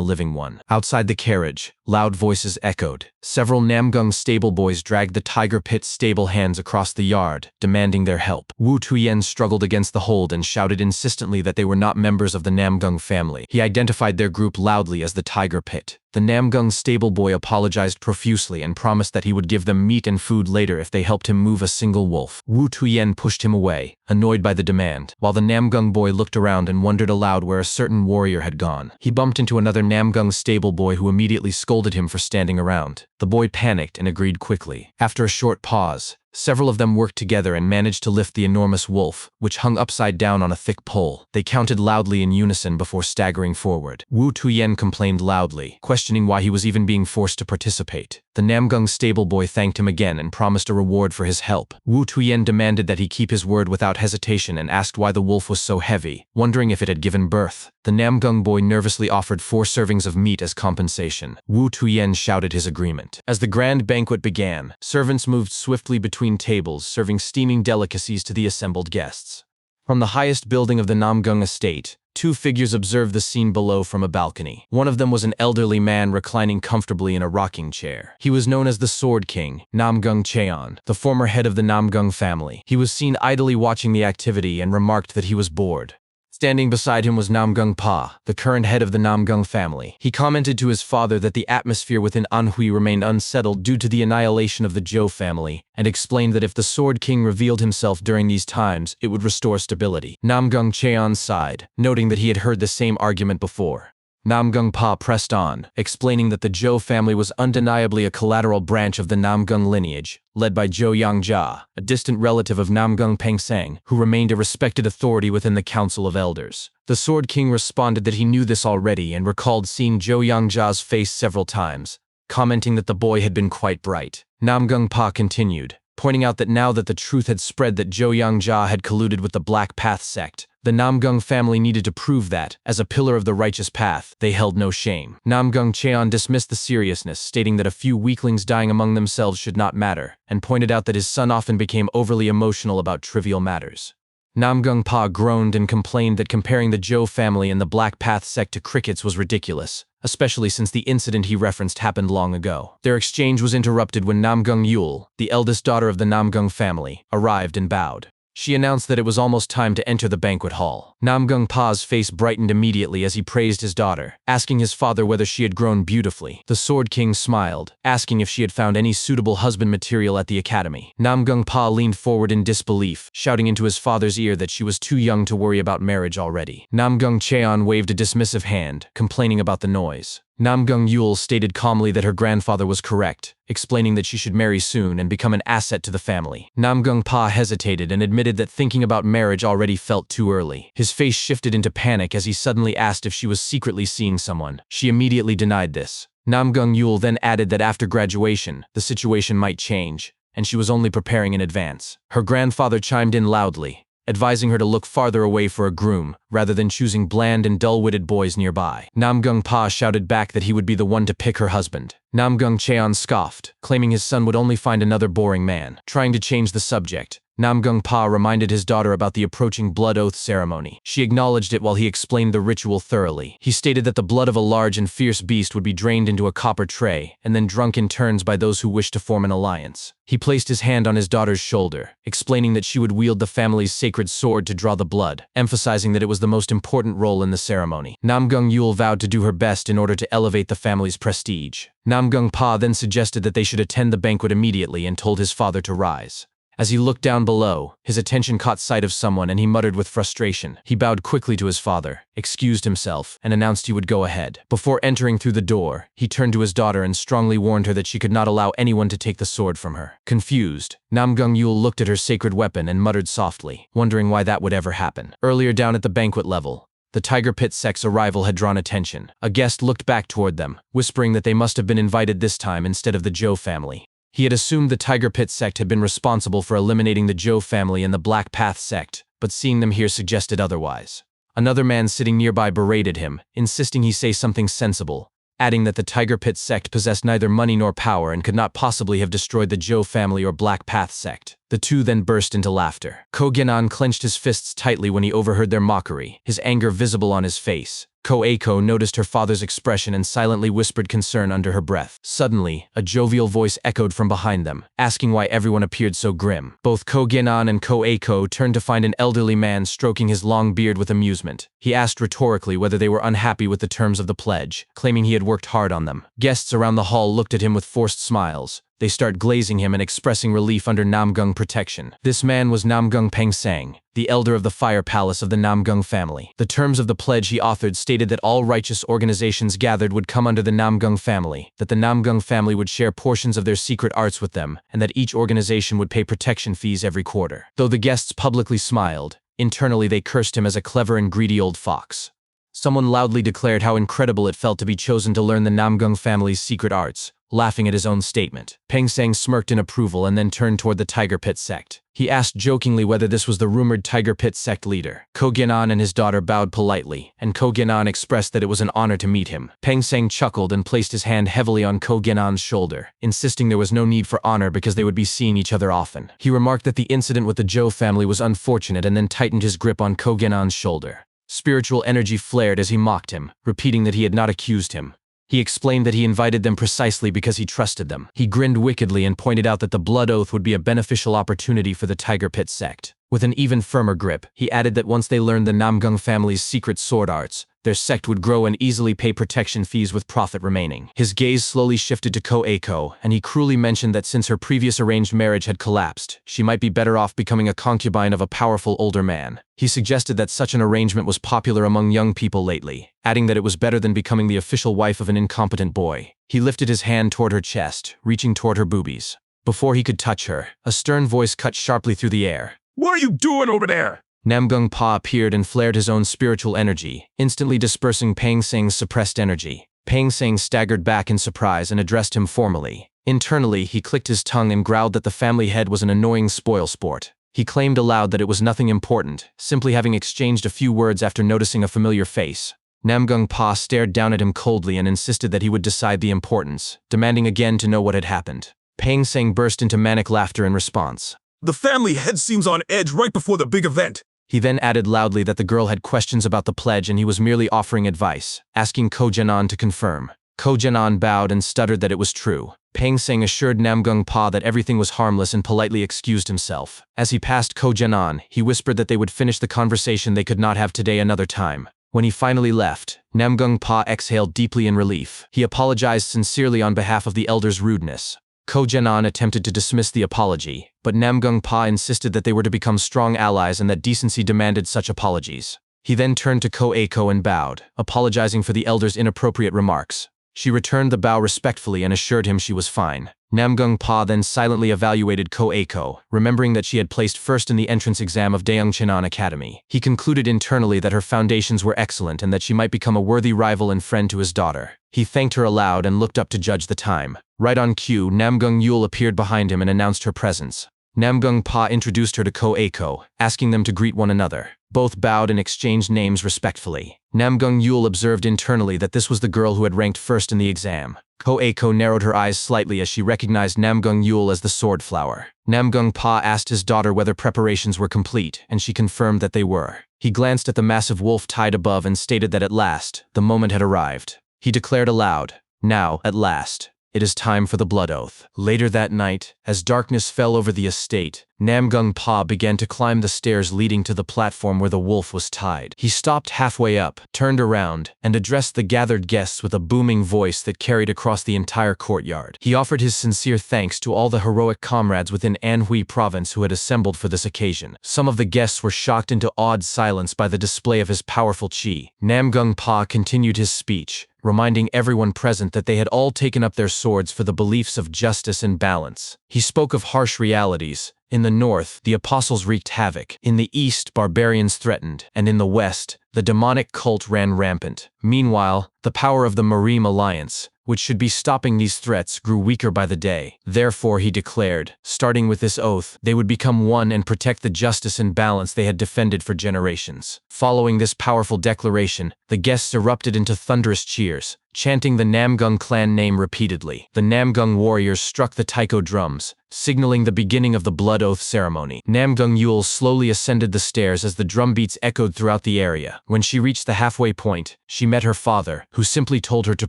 living one. Outside the carriage, loud voices echoed. Several Namgung stable boys dragged the Tiger Pit stable hands across the yard, demanding their help. Wu Tuyen struggled against the hold and shouted insistently that they were not members of the Namgung family. He identified their group loudly as the Tiger Pit. The Namgung stable boy apologized profusely and promised that he would give them meat and food later if they helped him move a single wolf. Wu Tuyen pushed him away, annoyed by the demand, while the Namgung boy looked around and wondered aloud where a certain warrior had gone. He bumped into another Namgung stable boy who immediately scolded him for standing around. The boy panicked and agreed quickly. After a short pause, several of them worked together and managed to lift the enormous wolf, which hung upside down on a thick pole. They counted loudly in unison before staggering forward. Wu Tuyen complained loudly, questioning why he was even being forced to participate. The Namgung stable boy thanked him again and promised a reward for his help. Wu Tuyen demanded that he keep his word without hesitation and asked why the wolf was so heavy, wondering if it had given birth. The Namgung boy nervously offered 4 servings of meat as compensation. Wu Tuyen shouted his agreement. As the grand banquet began, servants moved swiftly between tables, serving steaming delicacies to the assembled guests. From the highest building of the Namgung estate, 2 figures observed the scene below from a balcony. One of them was an elderly man reclining comfortably in a rocking chair. He was known as the Sword King, Namgung Cheon, the former head of the Namgung family. He was seen idly watching the activity and remarked that he was bored. Standing beside him was Namgung Pa, the current head of the Namgung family. He commented to his father that the atmosphere within Anhui remained unsettled due to the annihilation of the Zhou family, and explained that if the Sword King revealed himself during these times, it would restore stability. Namgung Cheon sighed, noting that he had heard the same argument before. Namgung Pa pressed on, explaining that the Zhou family was undeniably a collateral branch of the Namgung lineage, led by Zhou Yangjia, a distant relative of Namgung Pengsang, who remained a respected authority within the Council of Elders. The Sword King responded that he knew this already and recalled seeing Zhou Yangjia's face several times, commenting that the boy had been quite bright. Namgung Pa continued, pointing out that now that the truth had spread that Zhou Yangjia had colluded with the Black Path sect, the Namgung family needed to prove that, as a pillar of the righteous path, they held no shame. Namgung Cheon dismissed the seriousness, stating that a few weaklings dying among themselves should not matter, and pointed out that his son often became overly emotional about trivial matters. Namgung Pa groaned and complained that comparing the Zhou family and the Black Path sect to crickets was ridiculous, especially since the incident he referenced happened long ago. Their exchange was interrupted when Namgung Yul, the eldest daughter of the Namgung family, arrived and bowed. She announced that it was almost time to enter the banquet hall. Namgung Pa's face brightened immediately as he praised his daughter, asking his father whether she had grown beautifully. The Sword King smiled, asking if she had found any suitable husband material at the academy. Namgung Pa leaned forward in disbelief, shouting into his father's ear that she was too young to worry about marriage already. Namgung Cheon waved a dismissive hand, complaining about the noise. Namgung Yul stated calmly that her grandfather was correct, explaining that she should marry soon and become an asset to the family. Namgung Pa hesitated and admitted that thinking about marriage already felt too early. His face shifted into panic as he suddenly asked if she was secretly seeing someone. She immediately denied this. Namgung Yul then added that after graduation, the situation might change, and she was only preparing in advance. Her grandfather chimed in loudly, advising her to look farther away for a groom, rather than choosing bland and dull-witted boys nearby. Namgung Pa shouted back that he would be the one to pick her husband. Namgung Cheon scoffed, claiming his son would only find another boring man. Trying to change the subject, Namgung Pa reminded his daughter about the approaching blood oath ceremony. She acknowledged it while he explained the ritual thoroughly. He stated that the blood of a large and fierce beast would be drained into a copper tray, and then drunk in turns by those who wished to form an alliance. He placed his hand on his daughter's shoulder, explaining that she would wield the family's sacred sword to draw the blood, emphasizing that it was the most important role in the ceremony. Namgung Yul vowed to do her best in order to elevate the family's prestige. Namgung Pa then suggested that they should attend the banquet immediately and told his father to rise. As he looked down below, his attention caught sight of someone and he muttered with frustration. He bowed quickly to his father, excused himself, and announced he would go ahead. Before entering through the door, he turned to his daughter and strongly warned her that she could not allow anyone to take the sword from her. Confused, Namgung Yul looked at her sacred weapon and muttered softly, wondering why that would ever happen. Earlier down at the banquet level, the Tiger Pit sect's arrival had drawn attention. A guest looked back toward them, whispering that they must have been invited this time instead of the Zhou family. He had assumed the Tiger Pit sect had been responsible for eliminating the Zhou family and the Black Path sect, but seeing them here suggested otherwise. Another man sitting nearby berated him, insisting he say something sensible, adding that the Tiger Pit sect possessed neither money nor power and could not possibly have destroyed the Zhou family or Black Path sect. The two then burst into laughter. Ko Genan clenched his fists tightly when he overheard their mockery, his anger visible on his face. Ko Eiko noticed her father's expression and silently whispered concern under her breath. Suddenly, a jovial voice echoed from behind them, asking why everyone appeared so grim. Both Ko Genan and Ko Eiko turned to find an elderly man stroking his long beard with amusement. He asked rhetorically whether they were unhappy with the terms of the pledge, claiming he had worked hard on them. Guests around the hall looked at him with forced smiles. They start glazing him and expressing relief under Namgung protection. This man was Namgung Pangsang, the elder of the fire palace of the Namgung family. The terms of the pledge he authored stated that all righteous organizations gathered would come under the Namgung family, that the Namgung family would share portions of their secret arts with them, and that each organization would pay protection fees every quarter. Though the guests publicly smiled, internally they cursed him as a clever and greedy old fox. Someone loudly declared how incredible it felt to be chosen to learn the Namgung family's secret arts, laughing at his own statement. Pangsang smirked in approval and then turned toward the Tiger Pit sect. He asked jokingly whether this was the rumored Tiger Pit sect leader. Ko Genan and his daughter bowed politely, and Ko Genan expressed that it was an honor to meet him. Pangsang chuckled and placed his hand heavily on Ko Genan's shoulder, insisting there was no need for honor because they would be seeing each other often. He remarked that the incident with the Zhou family was unfortunate and then tightened his grip on Ko Genan's shoulder. Spiritual energy flared as he mocked him, repeating that he had not accused him. He explained that he invited them precisely because he trusted them. He grinned wickedly and pointed out that the blood oath would be a beneficial opportunity for the Tiger Pit sect. With an even firmer grip, he added that once they learned the Namgung family's secret sword arts, their sect would grow and easily pay protection fees with profit remaining. His gaze slowly shifted to Ko Eiko, and he cruelly mentioned that since her previous arranged marriage had collapsed, she might be better off becoming a concubine of a powerful older man. He suggested that such an arrangement was popular among young people lately, adding that it was better than becoming the official wife of an incompetent boy. He lifted his hand toward her chest, reaching toward her boobies. Before he could touch her, a stern voice cut sharply through the air. What are you doing over there? Namgung Pa appeared and flared his own spiritual energy, instantly dispersing Pangsang's suppressed energy. Pangsang staggered back in surprise and addressed him formally. Internally, he clicked his tongue and growled that the family head was an annoying spoilsport. He claimed aloud that it was nothing important, simply having exchanged a few words after noticing a familiar face. Namgung Pa stared down at him coldly and insisted that he would decide the importance, demanding again to know what had happened. Pangsang burst into manic laughter in response. The family head seems on edge right before the big event. He then added loudly that the girl had questions about the pledge and he was merely offering advice, asking Ko Genan to confirm. Ko Genan bowed and stuttered that it was true. Pangsang assured Namgung Pa that everything was harmless and politely excused himself. As he passed Ko Genan, he whispered that they would finish the conversation they could not have today another time. When he finally left, Namgung Pa exhaled deeply in relief. He apologized sincerely on behalf of the elder's rudeness. Ko Genan attempted to dismiss the apology, but Namgung Pa insisted that they were to become strong allies and that decency demanded such apologies. He then turned to Ko Eiko and bowed, apologizing for the elder's inappropriate remarks. She returned the bow respectfully and assured him she was fine. Namgung Pa then silently evaluated Ko Eiko, remembering that she had placed first in the entrance exam of Daeung Chenan Academy. He concluded internally that her foundations were excellent and that she might become a worthy rival and friend to his daughter. He thanked her aloud and looked up to judge the time. Right on cue, Namgung Yul appeared behind him and announced her presence. Namgung Pa introduced her to Ko Eiko, asking them to greet one another. Both bowed and exchanged names respectfully. Namgung Yul observed internally that this was the girl who had ranked first in the exam. Ko Eiko narrowed her eyes slightly as she recognized Namgung Yul as the sword flower. Namgung Pa asked his daughter whether preparations were complete, and she confirmed that they were. He glanced at the massive wolf tied above and stated that at last, the moment had arrived. He declared aloud, "Now, at last, it is time for the blood oath." Later that night, as darkness fell over the estate, Namgung Pa began to climb the stairs leading to the platform where the wolf was tied. He stopped halfway up, turned around, and addressed the gathered guests with a booming voice that carried across the entire courtyard. He offered his sincere thanks to all the heroic comrades within Anhui province who had assembled for this occasion. Some of the guests were shocked into awed silence by the display of his powerful chi. Namgung Pa continued his speech, reminding everyone present that they had all taken up their swords for the beliefs of justice and balance. He spoke of harsh realities. In the north, the apostles wreaked havoc. In the east, barbarians threatened. And in the west, the demonic cult ran rampant. Meanwhile, the power of the Marim Alliance, which should be stopping these threats, grew weaker by the day. Therefore, he declared, starting with this oath, they would become one and protect the justice and balance they had defended for generations. Following this powerful declaration, the guests erupted into thunderous cheers, chanting the Namgung clan name repeatedly. The Namgung warriors struck the taiko drums, signaling the beginning of the blood oath ceremony. Namgung Yul slowly ascended the stairs as the drum beats echoed throughout the area. When she reached the halfway point, she met her father, who simply told her to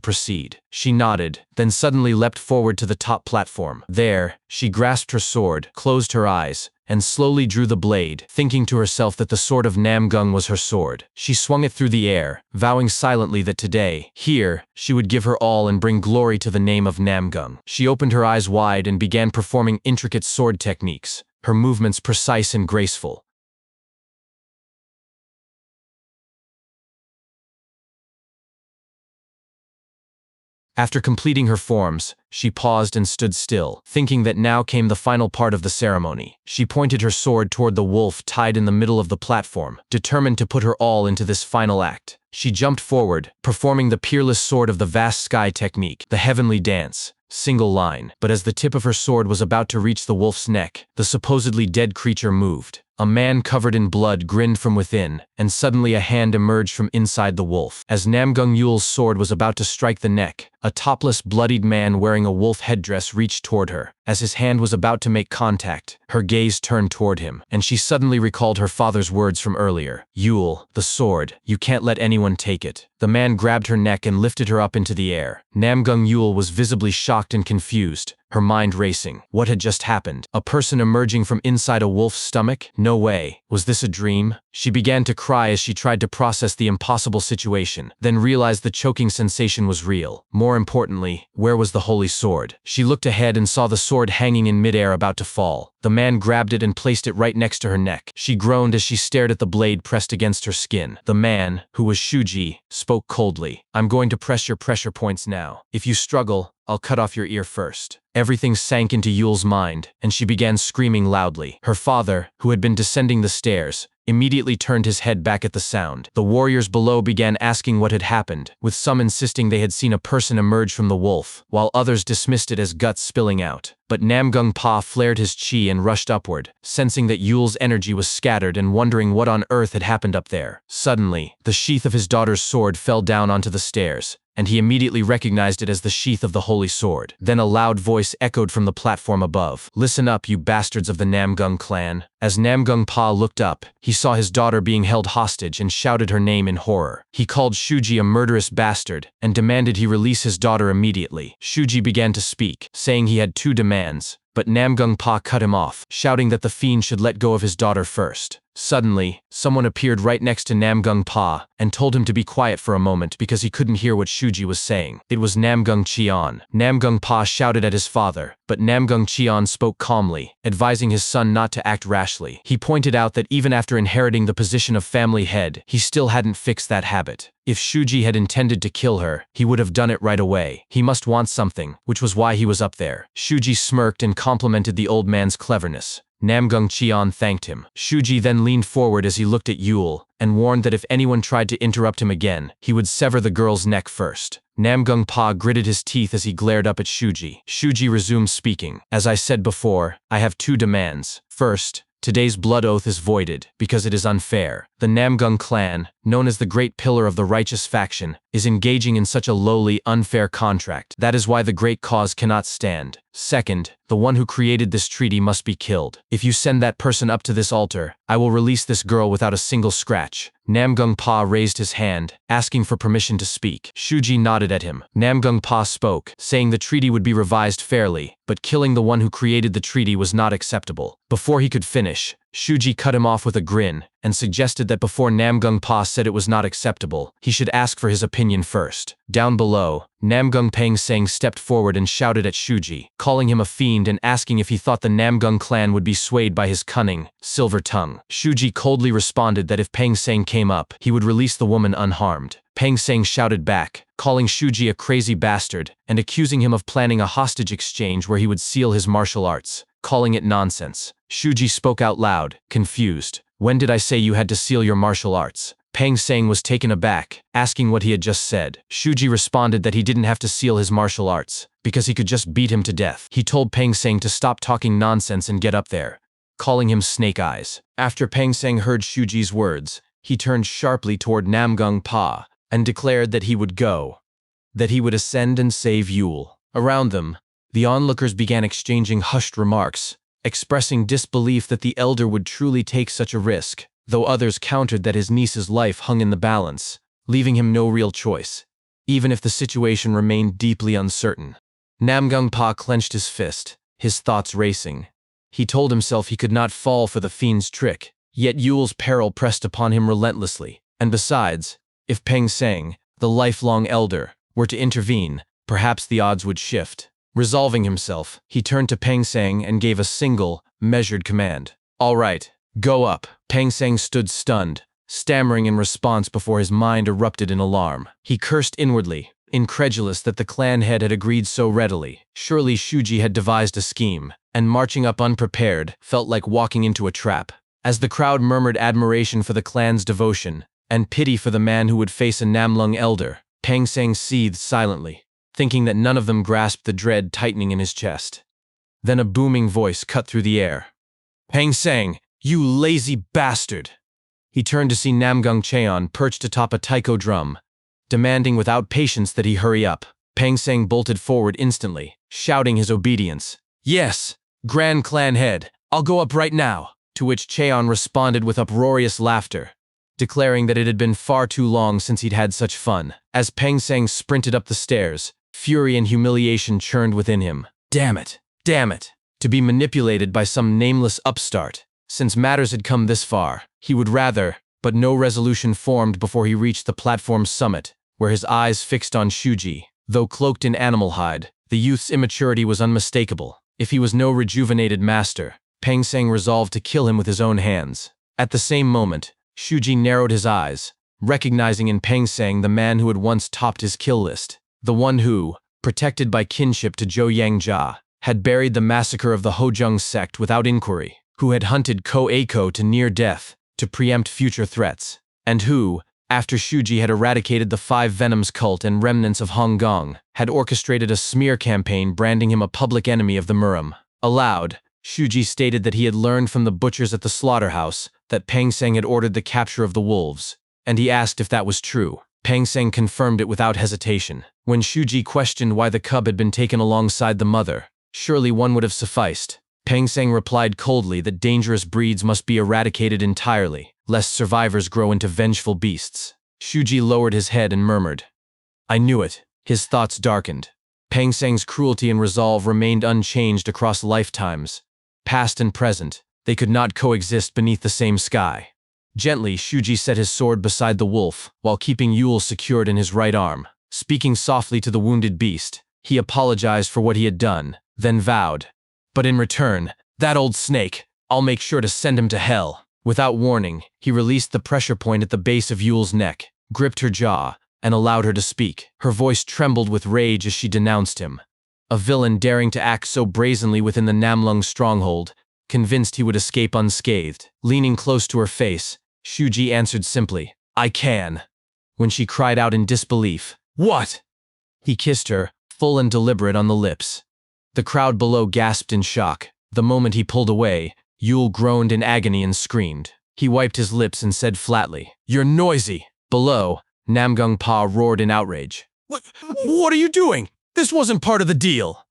proceed. She nodded, then suddenly leapt forward to the top platform. There, she grasped her sword, closed her eyes, and slowly drew the blade, thinking to herself that the sword of Namgung was her sword. She swung it through the air, vowing silently that today, here, she would give her all and bring glory to the name of Namgung. She opened her eyes wide and began performing intricate sword techniques, her movements precise and graceful. After completing her forms, she paused and stood still, thinking that now came the final part of the ceremony. She pointed her sword toward the wolf tied in the middle of the platform, determined to put her all into this final act. She jumped forward, performing the peerless sword of the vast sky technique, the heavenly dance, single line. But as the tip of her sword was about to reach the wolf's neck, the supposedly dead creature moved. A man covered in blood grinned from within, and suddenly a hand emerged from inside the wolf. As Namgung Yul's sword was about to strike the neck, a topless, bloodied man wearing a wolf headdress reached toward her. As his hand was about to make contact, her gaze turned toward him, and she suddenly recalled her father's words from earlier. Yul, the sword, you can't let anyone take it. The man grabbed her neck and lifted her up into the air. Namgung Yul was visibly shocked and confused, her mind racing. What had just happened? A person emerging from inside a wolf's stomach? No way. Was this a dream? She began to cry as she tried to process the impossible situation, then realized the choking sensation was real. More importantly, where was the holy sword? She looked ahead and saw the sword hanging in midair about to fall. The man grabbed it and placed it right next to her neck. She groaned as she stared at the blade pressed against her skin. The man, who was Shuji, spoke coldly. I'm going to press your pressure points now. If you struggle, I'll cut off your ear first. Everything sank into Yul's mind, and she began screaming loudly. Her father, who had been descending the stairs, immediately turned his head back at the sound. The warriors below began asking what had happened, with some insisting they had seen a person emerge from the wolf, while others dismissed it as guts spilling out. But Namgung Pa flared his chi and rushed upward, sensing that Yul's energy was scattered and wondering what on earth had happened up there. Suddenly, the sheath of his daughter's sword fell down onto the stairs, and he immediately recognized it as the sheath of the holy sword. Then a loud voice echoed from the platform above. Listen up, you bastards of the Namgung clan. As Namgung Pa looked up, he saw his daughter being held hostage and shouted her name in horror. He called Shuji a murderous bastard and demanded he release his daughter immediately. Shuji began to speak, saying he had two demands, but Namgung Pa cut him off, shouting that the fiend should let go of his daughter first. Suddenly, someone appeared right next to Namgung Pa and told him to be quiet for a moment because he couldn't hear what Shuji was saying. It was Namgung Cheon. Namgung Pa shouted at his father, but Namgung Cheon spoke calmly, advising his son not to act rashly. He pointed out that even after inheriting the position of family head, he still hadn't fixed that habit. If Shuji had intended to kill her, he would have done it right away. He must want something, which was why he was up there. Shuji smirked and complimented the old man's cleverness. Namgung Cheon thanked him. Shuji then leaned forward as he looked at Yul, and warned that if anyone tried to interrupt him again, he would sever the girl's neck first. Namgung Pa gritted his teeth as he glared up at Shuji. Shuji resumed speaking. As I said before, I have two demands. First, today's blood oath is voided, because it is unfair. The Namgung clan, known as the Great Pillar of the Righteous Faction, is engaging in such a lowly, unfair contract. That is why the great cause cannot stand. Second, the one who created this treaty must be killed. If you send that person up to this altar, I will release this girl without a single scratch. Namgung Pa raised his hand, asking for permission to speak. Shuji nodded at him. Namgung Pa spoke, saying the treaty would be revised fairly, but killing the one who created the treaty was not acceptable. Before he could finish, Shuji cut him off with a grin, and suggested that before Namgung Pa said it was not acceptable, he should ask for his opinion first. Down below, Namgung Pangsang stepped forward and shouted at Shuji, calling him a fiend and asking if he thought the Namgung clan would be swayed by his cunning, silver tongue. Shuji coldly responded that if Pangsang came up, he would release the woman unharmed. Pangsang shouted back, calling Shuji a crazy bastard, and accusing him of planning a hostage exchange where he would seal his martial arts, calling it nonsense. Shuji spoke out loud, confused. When did I say you had to seal your martial arts? Pangsang was taken aback, asking what he had just said. Shuji responded that he didn't have to seal his martial arts, because he could just beat him to death. He told Pangsang to stop talking nonsense and get up there, calling him Snake Eyes. After Pangsang heard Shuji's words, he turned sharply toward Namgung Pa and declared that he would go. that he would ascend and save Yule. Around them, the onlookers began exchanging hushed remarks, expressing disbelief that the elder would truly take such a risk, though others countered that his niece's life hung in the balance, leaving him no real choice, even if the situation remained deeply uncertain. Namgung Pa clenched his fist, his thoughts racing. He told himself he could not fall for the fiend's trick, yet Yule's peril pressed upon him relentlessly, and besides, if Peng Sang, the lifelong elder, were to intervene, perhaps the odds would shift. Resolving himself, he turned to Peng Sang and gave a single, measured command. "All right, go up." Peng Sang stood stunned, stammering in response before his mind erupted in alarm. He cursed inwardly, incredulous that the clan head had agreed so readily. Surely Shuji had devised a scheme, and marching up unprepared felt like walking into a trap. As the crowd murmured admiration for the clan's devotion, and pity for the man who would face a Namlung elder, Peng Sang seethed silently, thinking that none of them grasped the dread tightening in his chest. Then a booming voice cut through the air. "Peng Sang, you lazy bastard!" He turned to see Namgung Cheon perched atop a taiko drum, demanding without patience that he hurry up. Peng Sang bolted forward instantly, shouting his obedience. "Yes, Grand Clan Head, I'll go up right now," to which Cheon responded with uproarious laughter, declaring that it had been far too long since he'd had such fun. As Peng Sang sprinted up the stairs, fury and humiliation churned within him. Damn it, to be manipulated by some nameless upstart. Since matters had come this far, he would rather, but no resolution formed before he reached the platform's summit, where his eyes fixed on Shuji. Though cloaked in animal hide, the youth's immaturity was unmistakable. If he was no rejuvenated master, Peng Sang resolved to kill him with his own hands. At the same moment, Shuji narrowed his eyes, recognizing in Peng Sang the man who had once topped his kill list, the one who, protected by kinship to Zhou Yangjia, had buried the massacre of the Hojung sect without inquiry, who had hunted Ko Eiko to near death to preempt future threats, and who, after Shuji had eradicated the Five Venoms cult and remnants of Hong Gong, had orchestrated a smear campaign branding him a public enemy of the Murim. Aloud, Shuji stated that he had learned from the butchers at the slaughterhouse that Peng Sang had ordered the capture of the wolves, and he asked if that was true. Peng Sang confirmed it without hesitation. When Shuji questioned why the cub had been taken alongside the mother, surely one would have sufficed. Peng Sang replied coldly that dangerous breeds must be eradicated entirely, lest survivors grow into vengeful beasts. Shuji lowered his head and murmured, "I knew it." His thoughts darkened. Peng Sang's cruelty and resolve remained unchanged across lifetimes. Past and present, they could not coexist beneath the same sky. Gently, Shuji set his sword beside the wolf, while keeping Yule secured in his right arm. Speaking softly to the wounded beast, he apologized for what he had done, then vowed, "But in return, that old snake, I'll make sure to send him to hell." Without warning, he released the pressure point at the base of Yule's neck, gripped her jaw, and allowed her to speak. Her voice trembled with rage as she denounced him. A villain daring to act so brazenly within the Namlung stronghold, convinced he would escape unscathed. Leaning close to her face, Shuji answered simply, "I can." When she cried out in disbelief, "What?" he kissed her, full and deliberate on the lips. The crowd below gasped in shock. The moment he pulled away, Yule groaned in agony and screamed. He wiped his lips and said flatly, "You're noisy." Below, Namgung Pa roared in outrage. What are you doing? This wasn't part of the deal."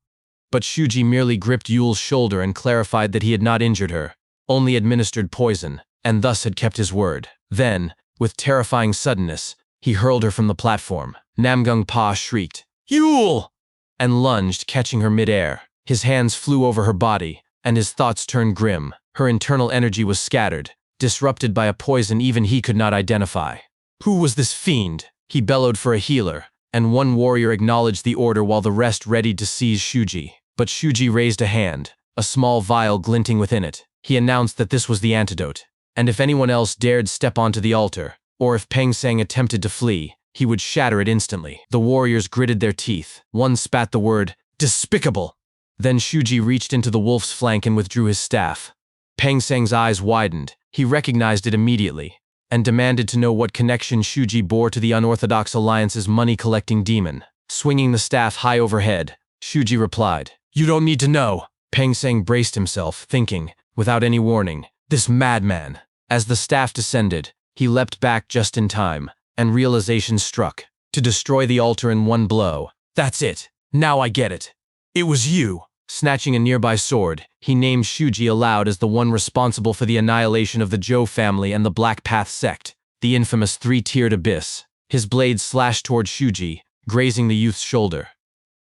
But Shuji merely gripped Yule's shoulder and clarified that he had not injured her, only administered poison, and thus had kept his word. Then, with terrifying suddenness, he hurled her from the platform. Namgung Pa shrieked, "Yule!" and lunged, catching her mid-air. His hands flew over her body, and his thoughts turned grim. Her internal energy was scattered, disrupted by a poison even he could not identify. Who was this fiend? He bellowed for a healer, and one warrior acknowledged the order while the rest readied to seize Shuji. But Shuji raised a hand, a small vial glinting within it. He announced that this was the antidote, and if anyone else dared step onto the altar, or if Peng Sang attempted to flee, he would shatter it instantly. The warriors gritted their teeth. One spat the word, "Despicable!" Then Shuji reached into the wolf's flank and withdrew his staff. Peng Sang's eyes widened. He recognized it immediately, and demanded to know what connection Shuji bore to the Unorthodox Alliance's money-collecting demon. Swinging the staff high overhead, Shuji replied, "You don't need to know." Peng Sang braced himself, thinking, without any warning, "This madman." As the staff descended, he leapt back just in time, and realization struck. to destroy the altar in one blow. That's it. Now I get it. It was you. Snatching a nearby sword, he named Shuji aloud as the one responsible for the annihilation of the Zhou family and the Black Path sect, the infamous three-tiered abyss. His blade slashed toward Shuji, grazing the youth's shoulder.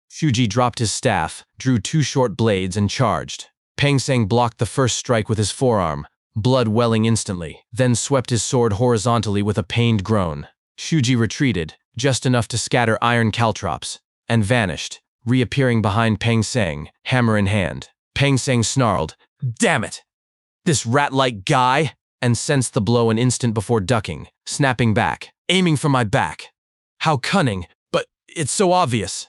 Shuji dropped his staff, drew two short blades, and charged. Peng Seng blocked the first strike with his forearm, blood welling instantly, then swept his sword horizontally with a pained groan. Shuji retreated, just enough to scatter iron caltrops, and vanished, reappearing behind Peng Seng, hammer in hand. Peng Seng snarled, "Damn it! This rat-like guy!" and sensed the blow an instant before ducking, snapping back, aiming for my back. How cunning, but it's so obvious.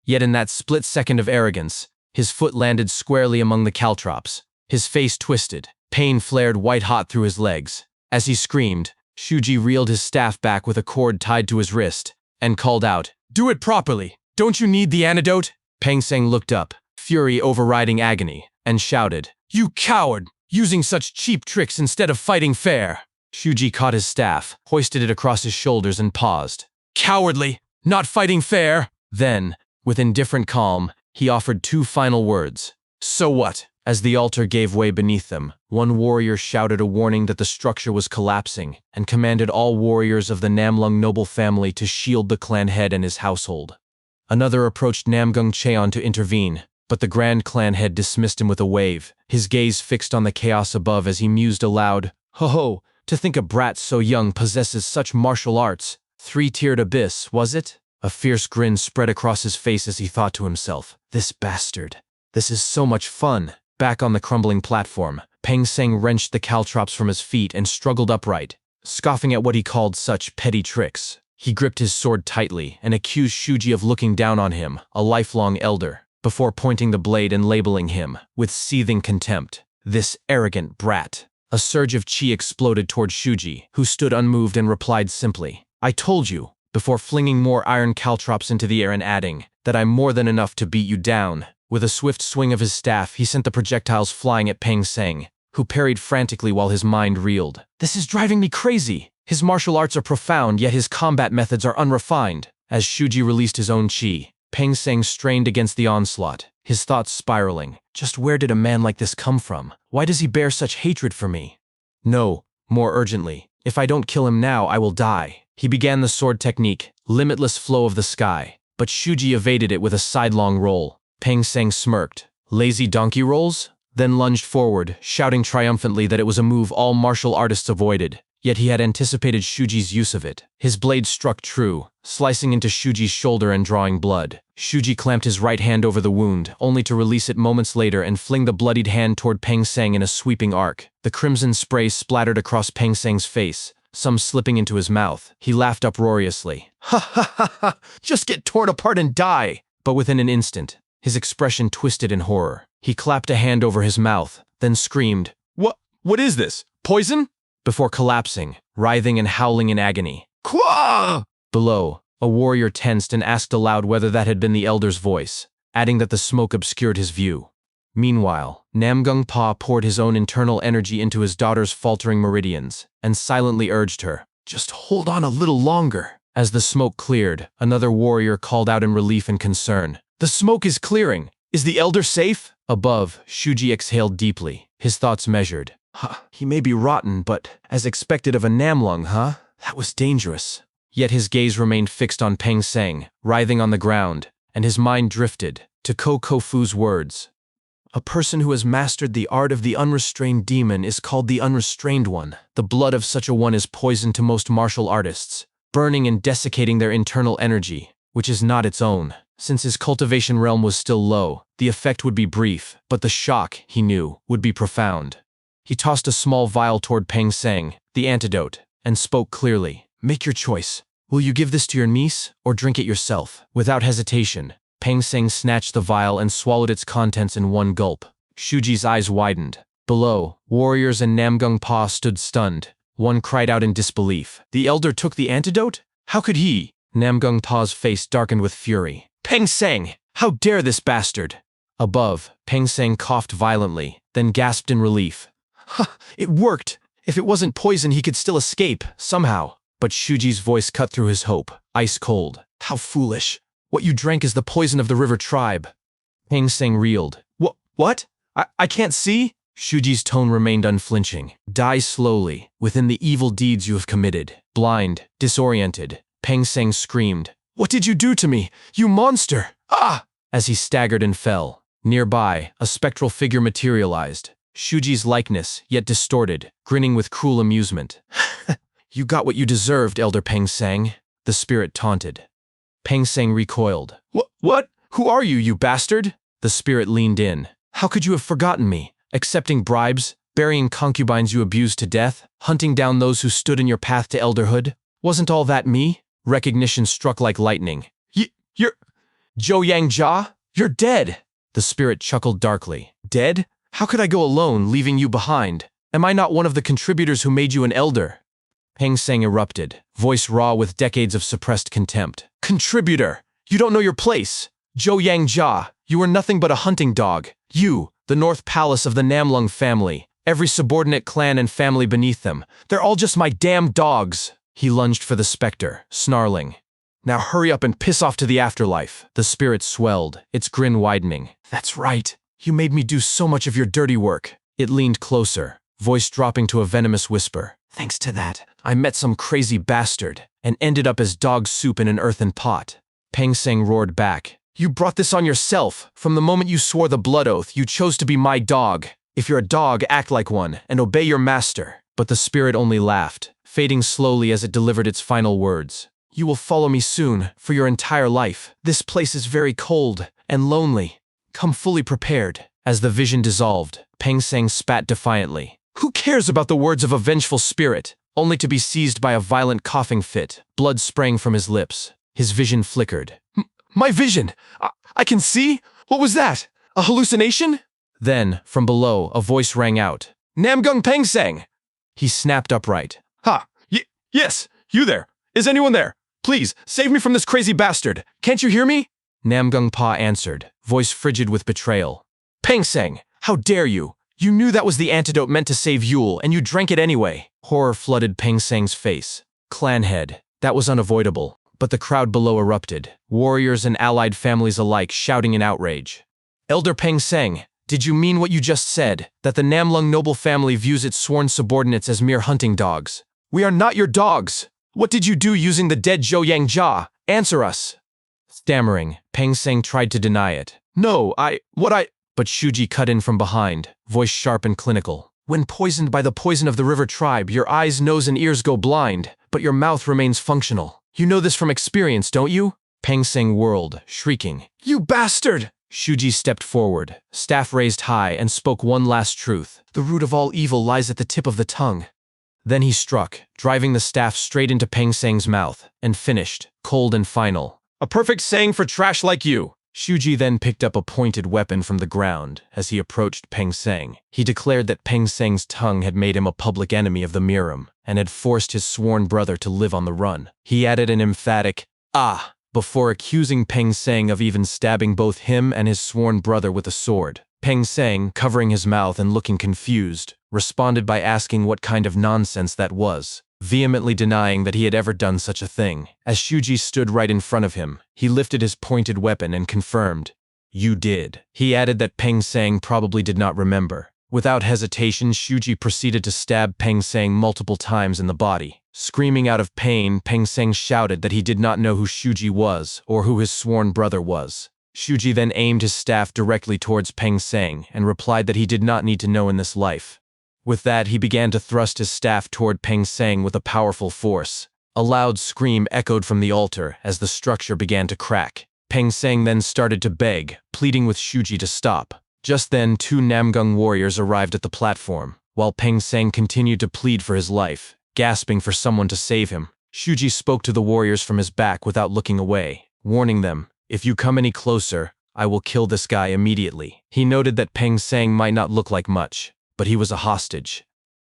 Yet in that split second of arrogance, his foot landed squarely among the caltrops. His face twisted, pain flared white-hot through his legs. As he screamed, Shuji reeled his staff back with a cord tied to his wrist, and called out, "Do it properly! Don't you need the antidote?" Peng Seng looked up, fury overriding agony, and shouted, "You coward! Using such cheap tricks instead of fighting fair!" Shuji caught his staff, hoisted it across his shoulders, and paused. "Cowardly! Not fighting fair!" Then, with indifferent calm, he offered two final words. "So what?" As the altar gave way beneath them, one warrior shouted a warning that the structure was collapsing and commanded all warriors of the Namlung noble family to shield the clan head and his household. Another approached Namgung Cheon to intervene, but the Grand Clan head dismissed him with a wave, his gaze fixed on the chaos above as he mused aloud, "Ho ho, to think a brat so young possesses such martial arts. Three-tiered abyss, was it?" A fierce grin spread across his face as he thought to himself, "This bastard. This is so much fun." Back on the crumbling platform, Peng Seng wrenched the caltrops from his feet and struggled upright, scoffing at what he called such petty tricks. He gripped his sword tightly and accused Shuji of looking down on him, a lifelong elder, before pointing the blade and labeling him, with seething contempt, "This arrogant brat." A surge of chi exploded toward Shuji, who stood unmoved and replied simply, "I told you," before flinging more iron caltrops into the air and adding, "that I'm more than enough to beat you down." With a swift swing of his staff, he sent the projectiles flying at Peng Seng, who parried frantically while his mind reeled. "This is driving me crazy! His martial arts are profound, yet his combat methods are unrefined." As Shuji released his own chi, Peng Seng strained against the onslaught, his thoughts spiraling. Just where did a man like this come from? Why does he bear such hatred for me? No, more urgently, if I don't kill him now, I will die. He began the sword technique, limitless flow of the sky, but Shuji evaded it with a sidelong roll. Peng Seng smirked. "Lazy donkey rolls?" Then lunged forward, shouting triumphantly that it was a move all martial artists avoided. Yet he had anticipated Shuji's use of it. His blade struck true, slicing into Shuji's shoulder and drawing blood. Shuji clamped his right hand over the wound, only to release it moments later and fling the bloodied hand toward Peng Seng in a sweeping arc. The crimson spray splattered across Peng Seng's face, some slipping into his mouth. He laughed uproariously. "Ha ha ha ha! Just get torn apart and die!" But within an instant, his expression twisted in horror. He clapped a hand over his mouth, then screamed, What is this? Poison?" before collapsing, writhing and howling in agony. "Kwa!" Below, a warrior tensed and asked aloud whether that had been the elder's voice, adding that the smoke obscured his view. Meanwhile, Namgung Pa poured his own internal energy into his daughter's faltering meridians, and silently urged her, "Just hold on a little longer." As the smoke cleared, another warrior called out in relief and concern, "The smoke is clearing. Is the elder safe?" Above, Shuji exhaled deeply, his thoughts measured. He may be rotten, but as expected of a Namlung, huh? That was dangerous. Yet his gaze remained fixed on Peng Seng, writhing on the ground, and his mind drifted to Ko Kofu's words. "A person who has mastered the art of the unrestrained demon is called the unrestrained one. The blood of such a one is poison to most martial artists, burning and desiccating their internal energy, which is not its own. Since his cultivation realm was still low, the effect would be brief, but the shock, he knew, would be profound." He tossed a small vial toward Peng Seng, the antidote, and spoke clearly. "Make your choice. Will you give this to your niece, or drink it yourself?" Without hesitation, Peng Seng snatched the vial and swallowed its contents in one gulp. Shuji's eyes widened. Below, warriors and Namgung Pa stood stunned. One cried out in disbelief. "The elder took the antidote? How could he?" Namgung Pa's face darkened with fury. "Peng Seng! How dare this bastard!" Above, Peng Seng coughed violently, then gasped in relief. "It worked! If it wasn't poison, he could still escape, somehow." But Shuji's voice cut through his hope. ice cold. How foolish. What you drank is the poison of the river tribe. Peng Seng reeled. What? I can't see? Shuji's tone remained unflinching. Die slowly, within the evil deeds you have committed. Blind, disoriented, Peng Seng screamed. What did you do to me? You monster! Ah! As he staggered and fell. Nearby, a spectral figure materialized. Shuji's likeness, yet distorted, grinning with cruel amusement. You got what you deserved, Elder Peng Seng, the spirit taunted. Peng Seng recoiled. What? Who are you, you bastard? The spirit leaned in. How could you have forgotten me? Accepting bribes, burying concubines you abused to death, hunting down those who stood in your path to elderhood? Wasn't all that me? Recognition struck like lightning. You're… Zhou Yangjia? You're dead! The spirit chuckled darkly. Dead? How could I go alone, leaving you behind? Am I not one of the contributors who made you an elder? Peng Seng erupted, voice raw with decades of suppressed contempt. Contributor! You don't know your place! Zhou Yangjia, you are nothing but a hunting dog. You, the North Palace of the Namlung family, every subordinate clan and family beneath them, they're all just my damn dogs! He lunged for the specter, snarling. Now hurry up and piss off to the afterlife. The spirit swelled, its grin widening. That's right. You made me do so much of your dirty work. It leaned closer, voice dropping to a venomous whisper. Thanks to that, I met some crazy bastard and ended up as dog soup in an earthen pot. Peng Seng roared back. You brought this on yourself. From the moment you swore the blood oath, you chose to be my dog. If you're a dog, act like one and obey your master. But the spirit only laughed, fading slowly as it delivered its final words. You will follow me soon, for your entire life. This place is very cold and lonely. Come fully prepared. As the vision dissolved, Peng Seng spat defiantly. Who cares about the words of a vengeful spirit? Only to be seized by a violent coughing fit, blood sprang from his lips. His vision flickered. My vision! I can see? What was that? A hallucination? Then, from below, a voice rang out. Namgung Peng Seng! He snapped upright. Ha! Yes! You there! Is anyone there? Please, save me from this crazy bastard! Can't you hear me? Namgung Pa answered, voice frigid with betrayal. Peng Seng! How dare you! You knew that was the antidote meant to save Yule, and you drank it anyway! Horror flooded Peng Seng's face. Clan head. That was unavoidable, but the crowd below erupted, warriors and allied families alike shouting in outrage. Elder Peng Seng, did you mean what you just said, that the Namlung noble family views its sworn subordinates as mere hunting dogs? We are not your dogs! What did you do using the dead Zhou Yangjia? Answer us! Stammering, Peng Seng tried to deny it. No, But Shuji cut in from behind, voice sharp and clinical. When poisoned by the poison of the river tribe, your eyes, nose, and ears go blind, but your mouth remains functional. You know this from experience, don't you? Peng Seng whirled, shrieking. You bastard! Shuji stepped forward, staff raised high, and spoke one last truth. The root of all evil lies at the tip of the tongue. Then he struck, driving the staff straight into Peng Seng's mouth, and finished, cold and final. A perfect saying for trash like you! Shuji then picked up a pointed weapon from the ground as he approached Peng Seng. He declared that Peng Seng's tongue had made him a public enemy of the Miram and had forced his sworn brother to live on the run. He added an emphatic, "Ah," before accusing Peng Seng of even stabbing both him and his sworn brother with a sword. Peng Seng, covering his mouth and looking confused, responded by asking what kind of nonsense that was, vehemently denying that he had ever done such a thing. As Shuji stood right in front of him, he lifted his pointed weapon and confirmed, "You did." He added that Peng Seng probably did not remember. Without hesitation, Shuji proceeded to stab Peng Seng multiple times in the body. Screaming out of pain, Peng Seng shouted that he did not know who Shuji was or who his sworn brother was. Shuji then aimed his staff directly towards Peng Seng and replied that he did not need to know in this life. With that, he began to thrust his staff toward Peng Seng with a powerful force. A loud scream echoed from the altar as the structure began to crack. Peng Seng then started to beg, pleading with Shuji to stop. Just then, two Namgung warriors arrived at the platform, while Peng Seng continued to plead for his life, gasping for someone to save him. Shuji spoke to the warriors from his back without looking away, warning them, "If you come any closer, I will kill this guy immediately." He noted that Peng Seng might not look like much, but he was a hostage.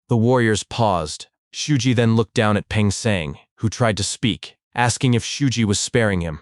The warriors paused. Shuji then looked down at Peng Seng, who tried to speak, asking if Shuji was sparing him.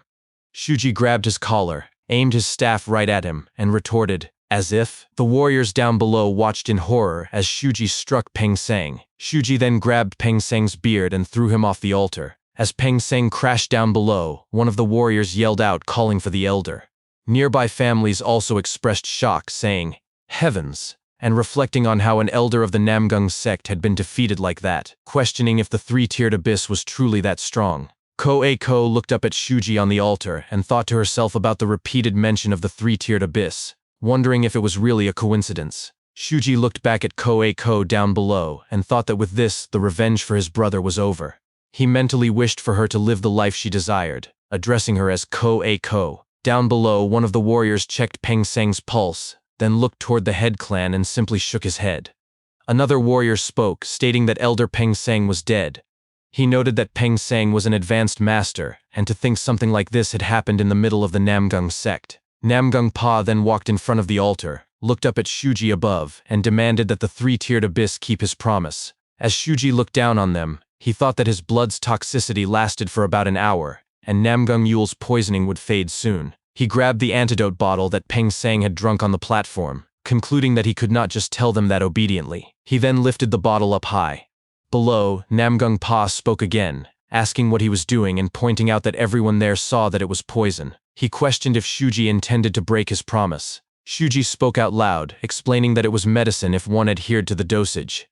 Shuji grabbed his collar, aimed his staff right at him, and retorted, "As if." The warriors down below watched in horror as Shuji struck Peng Seng. Shuji then grabbed Peng Seng's beard and threw him off the altar. As Peng Seng crashed down below, one of the warriors yelled out, calling for the elder. Nearby families also expressed shock, saying, "Heavens," and reflecting on how an elder of the Namgung sect had been defeated like that, questioning if the three-tiered abyss was truly that strong. Ko looked up at Shuji on the altar and thought to herself about the repeated mention of the three-tiered abyss, wondering if it was really a coincidence. Shuji looked back at Ko down below and thought that with this, the revenge for his brother was over. He mentally wished for her to live the life she desired, addressing her as Ko. Down below, one of the warriors checked Peng Seng's pulse, then looked toward the head clan and simply shook his head. Another warrior spoke, stating that Elder Peng Seng was dead. He noted that Peng Seng was an advanced master, and to think something like this had happened in the middle of the Namgung sect. Namgung Pa then walked in front of the altar, looked up at Shuji above, and demanded that the three-tiered abyss keep his promise. As Shuji looked down on them, he thought that his blood's toxicity lasted for about an hour, and Namgung Yule's poisoning would fade soon. He grabbed the antidote bottle that Peng Seng had drunk on the platform, concluding that he could not just tell them that obediently. He then lifted the bottle up high. Below, Namgung Pa spoke again, asking what he was doing and pointing out that everyone there saw that it was poison. He questioned if Shuji intended to break his promise. Shuji spoke out loud, explaining that it was medicine if one adhered to the dosage.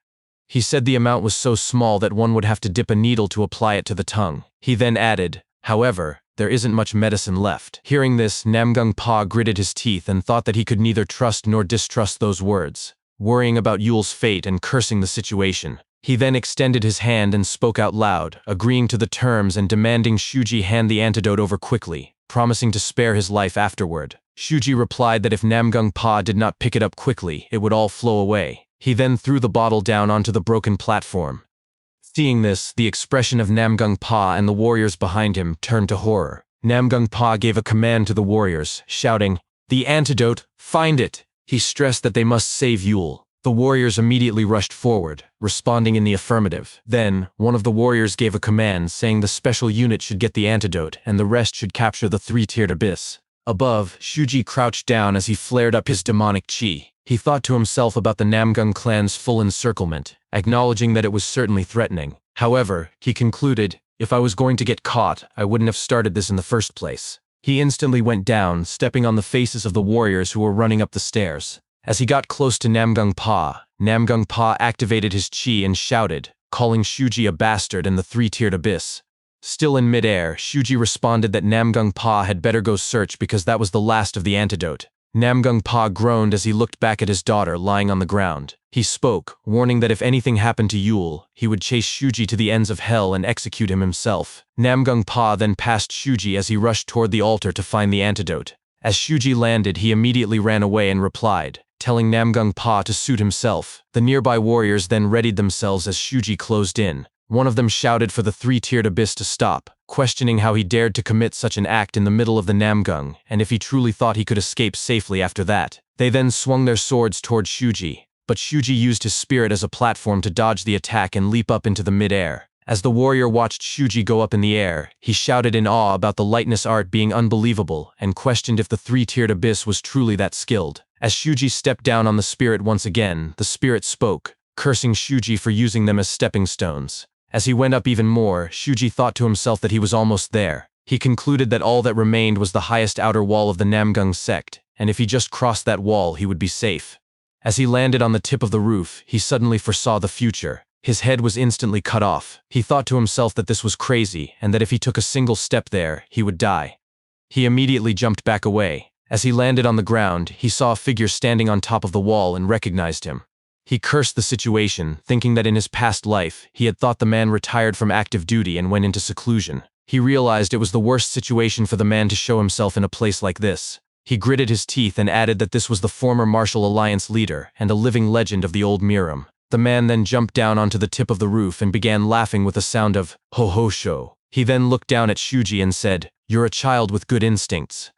He said the amount was so small that one would have to dip a needle to apply it to the tongue. He then added, "However, there isn't much medicine left." Hearing this, Namgung Pa gritted his teeth and thought that he could neither trust nor distrust those words, worrying about Yule's fate and cursing the situation. He then extended his hand and spoke out loud, agreeing to the terms and demanding Shuji hand the antidote over quickly, promising to spare his life afterward. Shuji replied that if Namgung Pa did not pick it up quickly, it would all flow away. He then threw the bottle down onto the broken platform. Seeing this, the expression of Namgung Pa and the warriors behind him turned to horror. Namgung Pa gave a command to the warriors, shouting, "The antidote, find it!" He stressed that they must save Yule. The warriors immediately rushed forward, responding in the affirmative. Then, one of the warriors gave a command saying the special unit should get the antidote and the rest should capture the three-tiered abyss. Above, Shuji crouched down as he flared up his demonic chi. He thought to himself about the Namgung clan's full encirclement, acknowledging that it was certainly threatening. However, he concluded, if I was going to get caught, I wouldn't have started this in the first place. He instantly went down, stepping on the faces of the warriors who were running up the stairs. As he got close to Namgung Pa activated his chi and shouted, calling Shuji a bastard and the three-tiered abyss. Still in midair, Shuji responded that Namgung Pa had better go search because that was the last of the antidote. Namgung Pa groaned as he looked back at his daughter lying on the ground. He spoke, warning that if anything happened to Yule, he would chase Shuji to the ends of hell and execute him himself. Namgung Pa then passed Shuji as he rushed toward the altar to find the antidote. As Shuji landed, he immediately ran away and replied, telling Namgung Pa to suit himself. The nearby warriors then readied themselves as Shuji closed in. One of them shouted for the three-tiered abyss to stop, questioning how he dared to commit such an act in the middle of the Namgung, and if he truly thought he could escape safely after that. They then swung their swords toward Shuji, but Shuji used his spirit as a platform to dodge the attack and leap up into the mid-air. As the warrior watched Shuji go up in the air, he shouted in awe about the lightness art being unbelievable and questioned if the three-tiered abyss was truly that skilled. As Shuji stepped down on the spirit once again, the spirit spoke, cursing Shuji for using them as stepping stones. As he went up even more, Shuji thought to himself that he was almost there. He concluded that all that remained was the highest outer wall of the Namgung sect, and if he just crossed that wall, he would be safe. As he landed on the tip of the roof, he suddenly foresaw the future. His head was instantly cut off. He thought to himself that this was crazy, and that if he took a single step there, he would die. He immediately jumped back away. As he landed on the ground, he saw a figure standing on top of the wall and recognized him. He cursed the situation, thinking that in his past life, he had thought the man retired from active duty and went into seclusion. He realized it was the worst situation for the man to show himself in a place like this. He gritted his teeth and added that this was the former Martial Alliance leader and a living legend of the old Miram. The man then jumped down onto the tip of the roof and began laughing with a sound of ho-ho-sho. He then looked down at Shuji and said, "You're a child with good instincts."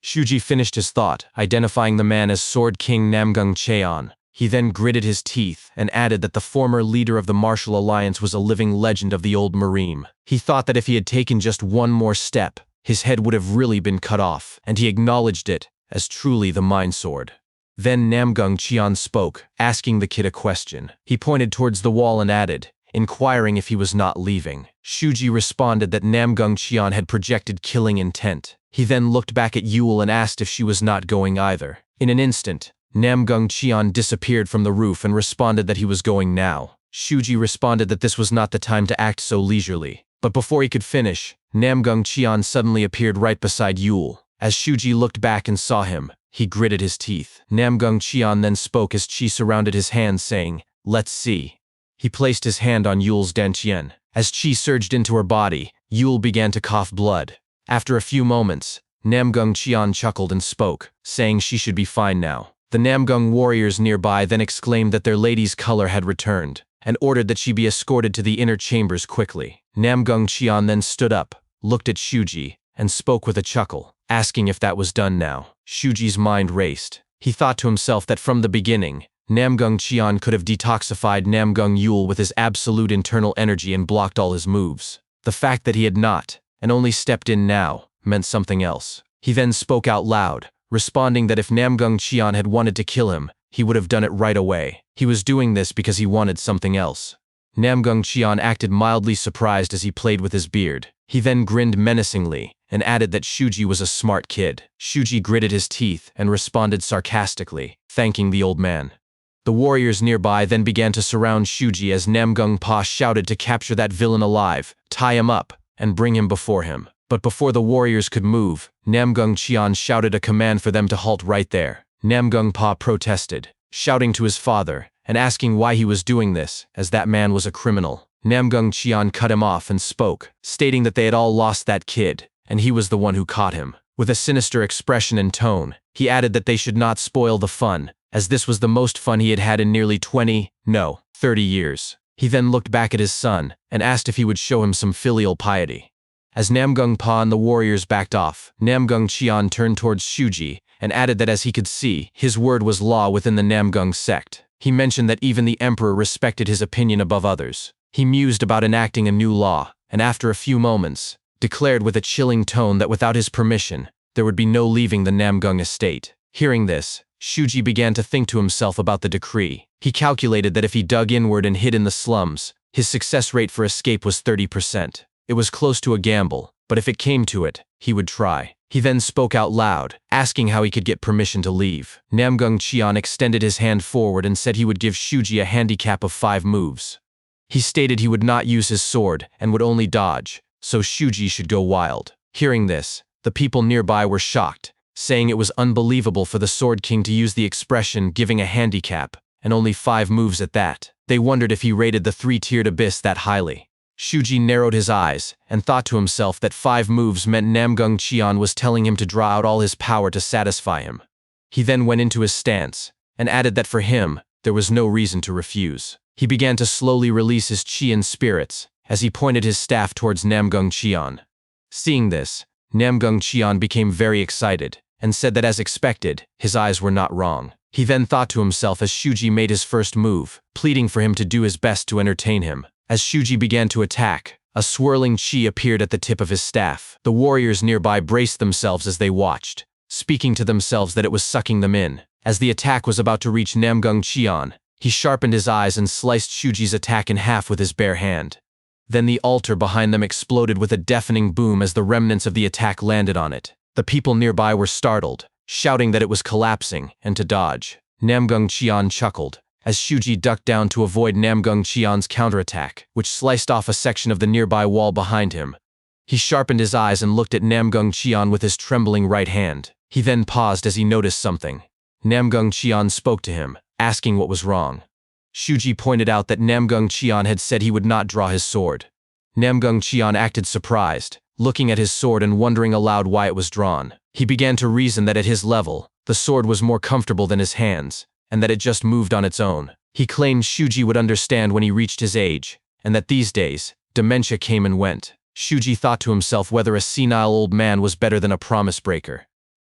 Shuji finished his thought, identifying the man as Sword King Namgung Cheon. He then gritted his teeth and added that the former leader of the Martial Alliance was a living legend of the old Miram. He thought that if he had taken just one more step, his head would have really been cut off, and he acknowledged it as truly the Mind Sword. Then Namgung Cheon spoke, asking the kid a question. He pointed towards the wall and added, inquiring if he was not leaving. Shuji responded that Namgung Cheon had projected killing intent. He then looked back at Yule and asked if she was not going either. In an instant, Namgung Cheon disappeared from the roof and responded that he was going now. Shuji responded that this was not the time to act so leisurely. But before he could finish, Namgung Cheon suddenly appeared right beside Yule. As Shuji looked back and saw him, he gritted his teeth. Namgung Cheon then spoke as Chi surrounded his hands, saying, "Let's see." He placed his hand on Yule's dantian. As Chi surged into her body, Yule began to cough blood. After a few moments, Namgung Cheon chuckled and spoke, saying she should be fine now. The Namgung warriors nearby then exclaimed that their lady's color had returned, and ordered that she be escorted to the inner chambers quickly. Namgung Cheon then stood up, looked at Shuji, and spoke with a chuckle, asking if that was done now. Shuji's mind raced. He thought to himself that from the beginning, Namgung Cheon could have detoxified Namgung Yule with his absolute internal energy and blocked all his moves. The fact that he had not, and only stepped in now, meant something else. He then spoke out loud, responding that if Namgung Cheon had wanted to kill him, he would have done it right away. He was doing this because he wanted something else. Namgung Cheon acted mildly surprised as he played with his beard. He then grinned menacingly, and added that Shuji was a smart kid. Shuji gritted his teeth and responded sarcastically, thanking the old man. The warriors nearby then began to surround Shuji as Namgung Pa shouted to capture that villain alive, tie him up, and bring him before him. But before the warriors could move, Namgung Cheon shouted a command for them to halt right there. Namgung Pa protested, shouting to his father, and asking why he was doing this, as that man was a criminal. Namgung Cheon cut him off and spoke, stating that they had all lost that kid, and he was the one who caught him. With a sinister expression and tone, he added that they should not spoil the fun, as this was the most fun he had had in nearly 30 years. He then looked back at his son, and asked if he would show him some filial piety. As Namgung Pa and the warriors backed off, Namgung Cheon turned towards Shuji, and added that as he could see, his word was law within the Namgung sect. He mentioned that even the emperor respected his opinion above others. He mused about enacting a new law, and after a few moments, declared with a chilling tone that without his permission, there would be no leaving the Namgung estate. Hearing this, Shuji began to think to himself about the decree. He calculated that if he dug inward and hid in the slums, his success rate for escape was 30%. It was close to a gamble, but if it came to it, he would try. He then spoke out loud, asking how he could get permission to leave. Namgung Cheon extended his hand forward and said he would give Shuji a handicap of 5 moves. He stated he would not use his sword and would only dodge, so Shuji should go wild. Hearing this, the people nearby were shocked, saying it was unbelievable for the Sword King to use the expression giving a handicap, and only 5 moves at that. They wondered if he rated the 3-tiered abyss that highly. Shuji narrowed his eyes, and thought to himself that 5 moves meant Namgung Cheon was telling him to draw out all his power to satisfy him. He then went into his stance, and added that for him, there was no reason to refuse. He began to slowly release his chi and spirits, as he pointed his staff towards Namgung Cheon. Seeing this, Namgung Cheon became very excited, and said that as expected, his eyes were not wrong. He then thought to himself as Shuji made his first move, pleading for him to do his best to entertain him. As Shuji began to attack, a swirling chi appeared at the tip of his staff. The warriors nearby braced themselves as they watched, speaking to themselves that it was sucking them in. As the attack was about to reach Namgung Cheon, he sharpened his eyes and sliced Shuji's attack in half with his bare hand. Then the altar behind them exploded with a deafening boom as the remnants of the attack landed on it. The people nearby were startled, shouting that it was collapsing, and to dodge. Namgung Cheon chuckled, as Shuji ducked down to avoid Namgung Cheon's counterattack, which sliced off a section of the nearby wall behind him. He sharpened his eyes and looked at Namgung Cheon with his trembling right hand. He then paused as he noticed something. Namgung Cheon spoke to him, asking what was wrong. Shuji pointed out that Namgung Cheon had said he would not draw his sword. Namgung Cheon acted surprised, looking at his sword and wondering aloud why it was drawn. He began to reason that at his level, the sword was more comfortable than his hands, and that it just moved on its own. He claimed Shuji would understand when he reached his age, and that these days, dementia came and went. Shuji thought to himself whether a senile old man was better than a promise breaker.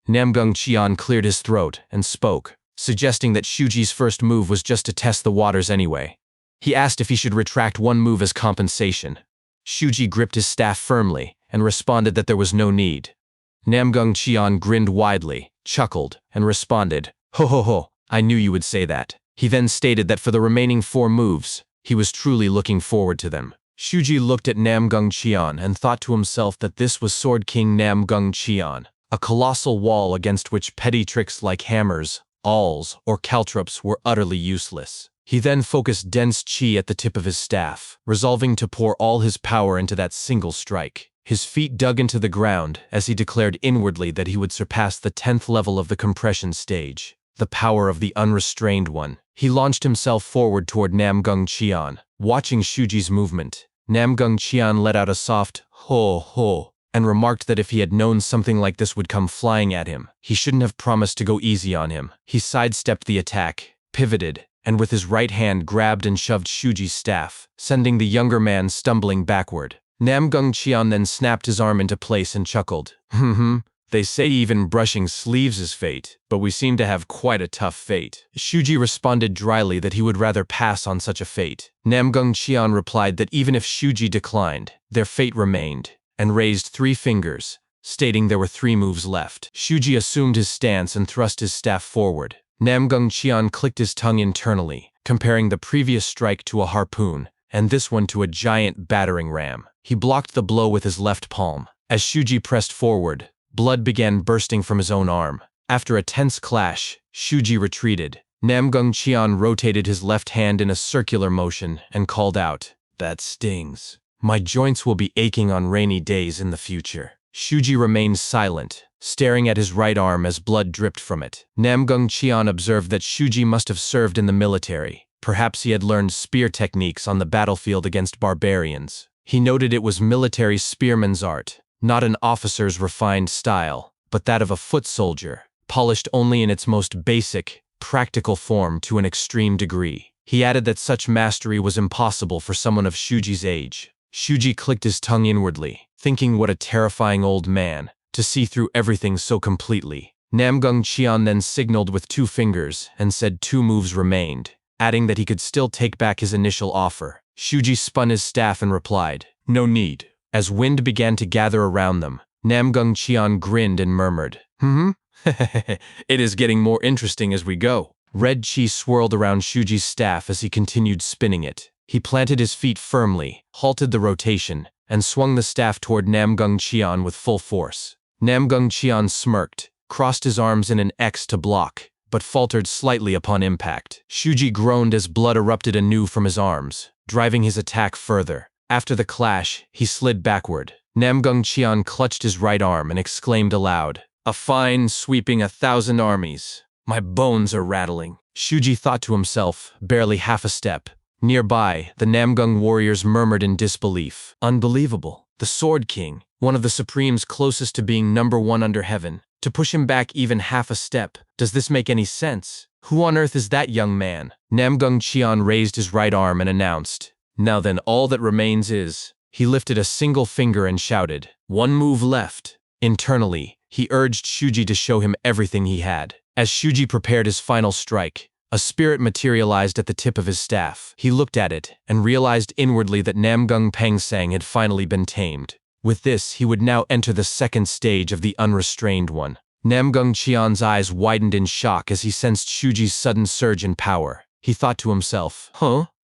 Namgung Cheon cleared his throat and spoke, suggesting that Shuji's first move was just to test the waters anyway. He asked if he should retract 1 move as compensation. Shuji gripped his staff firmly and responded that there was no need. Namgung Cheon grinned widely, chuckled, and responded, "Ho ho ho, I knew you would say that." He then stated that for the remaining 4 moves, He was truly looking forward to them. Shuji looked at Namgung Cheon and thought to himself that this was Sword King Namgung Cheon, a colossal wall against which petty tricks like hammers, awls, or caltrops were utterly useless. He then focused dense chi at the tip of his staff, resolving to pour all his power into that single strike. His feet dug into the ground as he declared inwardly that he would surpass the 10th level of the compression stage, the power of the unrestrained one. He launched himself forward toward Namgung Cheon. Watching Shuji's movement, Namgung Cheon let out a soft ho ho and remarked that if he had known something like this would come flying at him, he shouldn't have promised to go easy on him. He sidestepped the attack, pivoted, and with his right hand grabbed and shoved Shuji's staff, sending the younger man stumbling backward. Namgung Cheon then snapped his arm into place and chuckled. They say even brushing sleeves is fate, but we seem to have quite a tough fate. Shuji responded dryly that he would rather pass on such a fate. Namgung Cheon replied that even if Shuji declined, their fate remained, and raised 3 fingers, stating there were 3 moves left. Shuji assumed his stance and thrust his staff forward. Namgung Cheon clicked his tongue internally, comparing the previous strike to a harpoon, and this one to a giant battering ram. He blocked the blow with his left palm. As Shuji pressed forward, blood began bursting from his own arm. After a tense clash, Shuji retreated. Namgung Cheon rotated his left hand in a circular motion and called out, "That stings. My joints will be aching on rainy days in the future." Shuji remained silent, staring at his right arm as blood dripped from it. Namgung Cheon observed that Shuji must have served in the military. Perhaps he had learned spear techniques on the battlefield against barbarians. He noted it was military spearman's art, not an officer's refined style, but that of a foot soldier, polished only in its most basic, practical form to an extreme degree. He added that such mastery was impossible for someone of Shuji's age. Shuji clicked his tongue inwardly, thinking what a terrifying old man, to see through everything so completely. Namgung Cheon then signaled with 2 fingers and said 2 moves remained, adding that he could still take back his initial offer. Shuji spun his staff and replied, "No need." As wind began to gather around them, Namgung Cheon grinned and murmured, "It is getting more interesting as we go." Red chi swirled around Shuji's staff as he continued spinning it. He planted his feet firmly, halted the rotation, and swung the staff toward Namgung Cheon with full force. Namgung Cheon smirked, crossed his arms in an X to block, but faltered slightly upon impact. Shuji groaned as blood erupted anew from his arms, driving his attack further. After the clash, he slid backward. Namgung Cheon clutched his right arm and exclaimed aloud, "A fine sweeping 1,000 armies. My bones are rattling." Shuji thought to himself, barely half a step. Nearby, the Namgung warriors murmured in disbelief. Unbelievable. The Sword King, one of the Supremes closest to being #1 under heaven, to push him back even half a step. Does this make any sense? Who on earth is that young man? Namgung Cheon raised his right arm and announced, "Now then, all that remains is..." He lifted a single finger and shouted, "1 move left." Internally, he urged Shuji to show him everything he had. As Shuji prepared his final strike, a spirit materialized at the tip of his staff. He looked at it and realized inwardly that Namgung Pangsang had finally been tamed. With this, he would now enter the 2nd stage of the unrestrained one. Namgung Cheon's eyes widened in shock as he sensed Shuji's sudden surge in power. He thought to himself,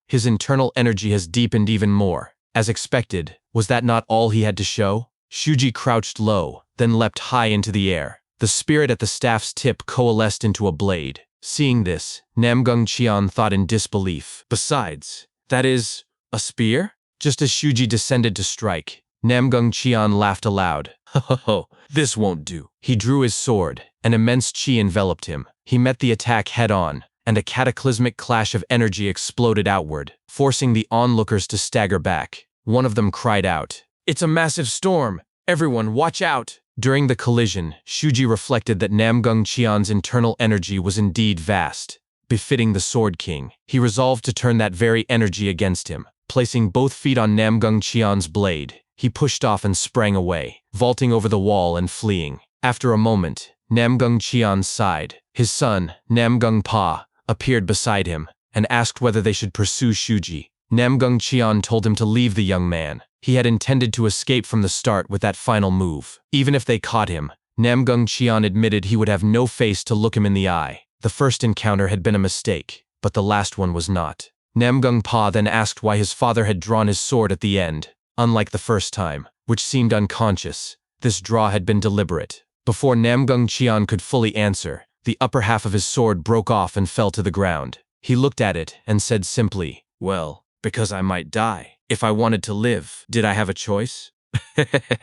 His internal energy has deepened even more. As expected, was that not all he had to show? Shuji crouched low, then leapt high into the air. The spirit at the staff's tip coalesced into a blade. Seeing this, Namgung Cheon thought in disbelief. Besides, that is, a spear? Just as Shuji descended to strike, Namgung Cheon laughed aloud. Ho, this won't do. He drew his sword. An immense chi enveloped him. He met the attack head-on, and a cataclysmic clash of energy exploded outward, forcing the onlookers to stagger back. One of them cried out, "It's a massive storm! Everyone, watch out!" During the collision, Shuji reflected that Namgung Cheon's internal energy was indeed vast, befitting the Sword King. He resolved to turn that very energy against him. Placing both feet on Namgung Cheon's blade, he pushed off and sprang away, vaulting over the wall and fleeing. After a moment, Namgung Cheon sighed. His son, Namgung Pa, appeared beside him and asked whether they should pursue Shuji. Namgung Cheon told him to leave the young man. He had intended to escape from the start with that final move. Even if they caught him, Namgung Cheon admitted he would have no face to look him in the eye. The first encounter had been a mistake, but the last one was not. Namgung Pa then asked why his father had drawn his sword at the end, unlike the first time, which seemed unconscious. This draw had been deliberate. Before Namgung Cheon could fully answer, the upper half of his sword broke off and fell to the ground. He looked at it and said simply, "Well, because I might die. If I wanted to live, did I have a choice?"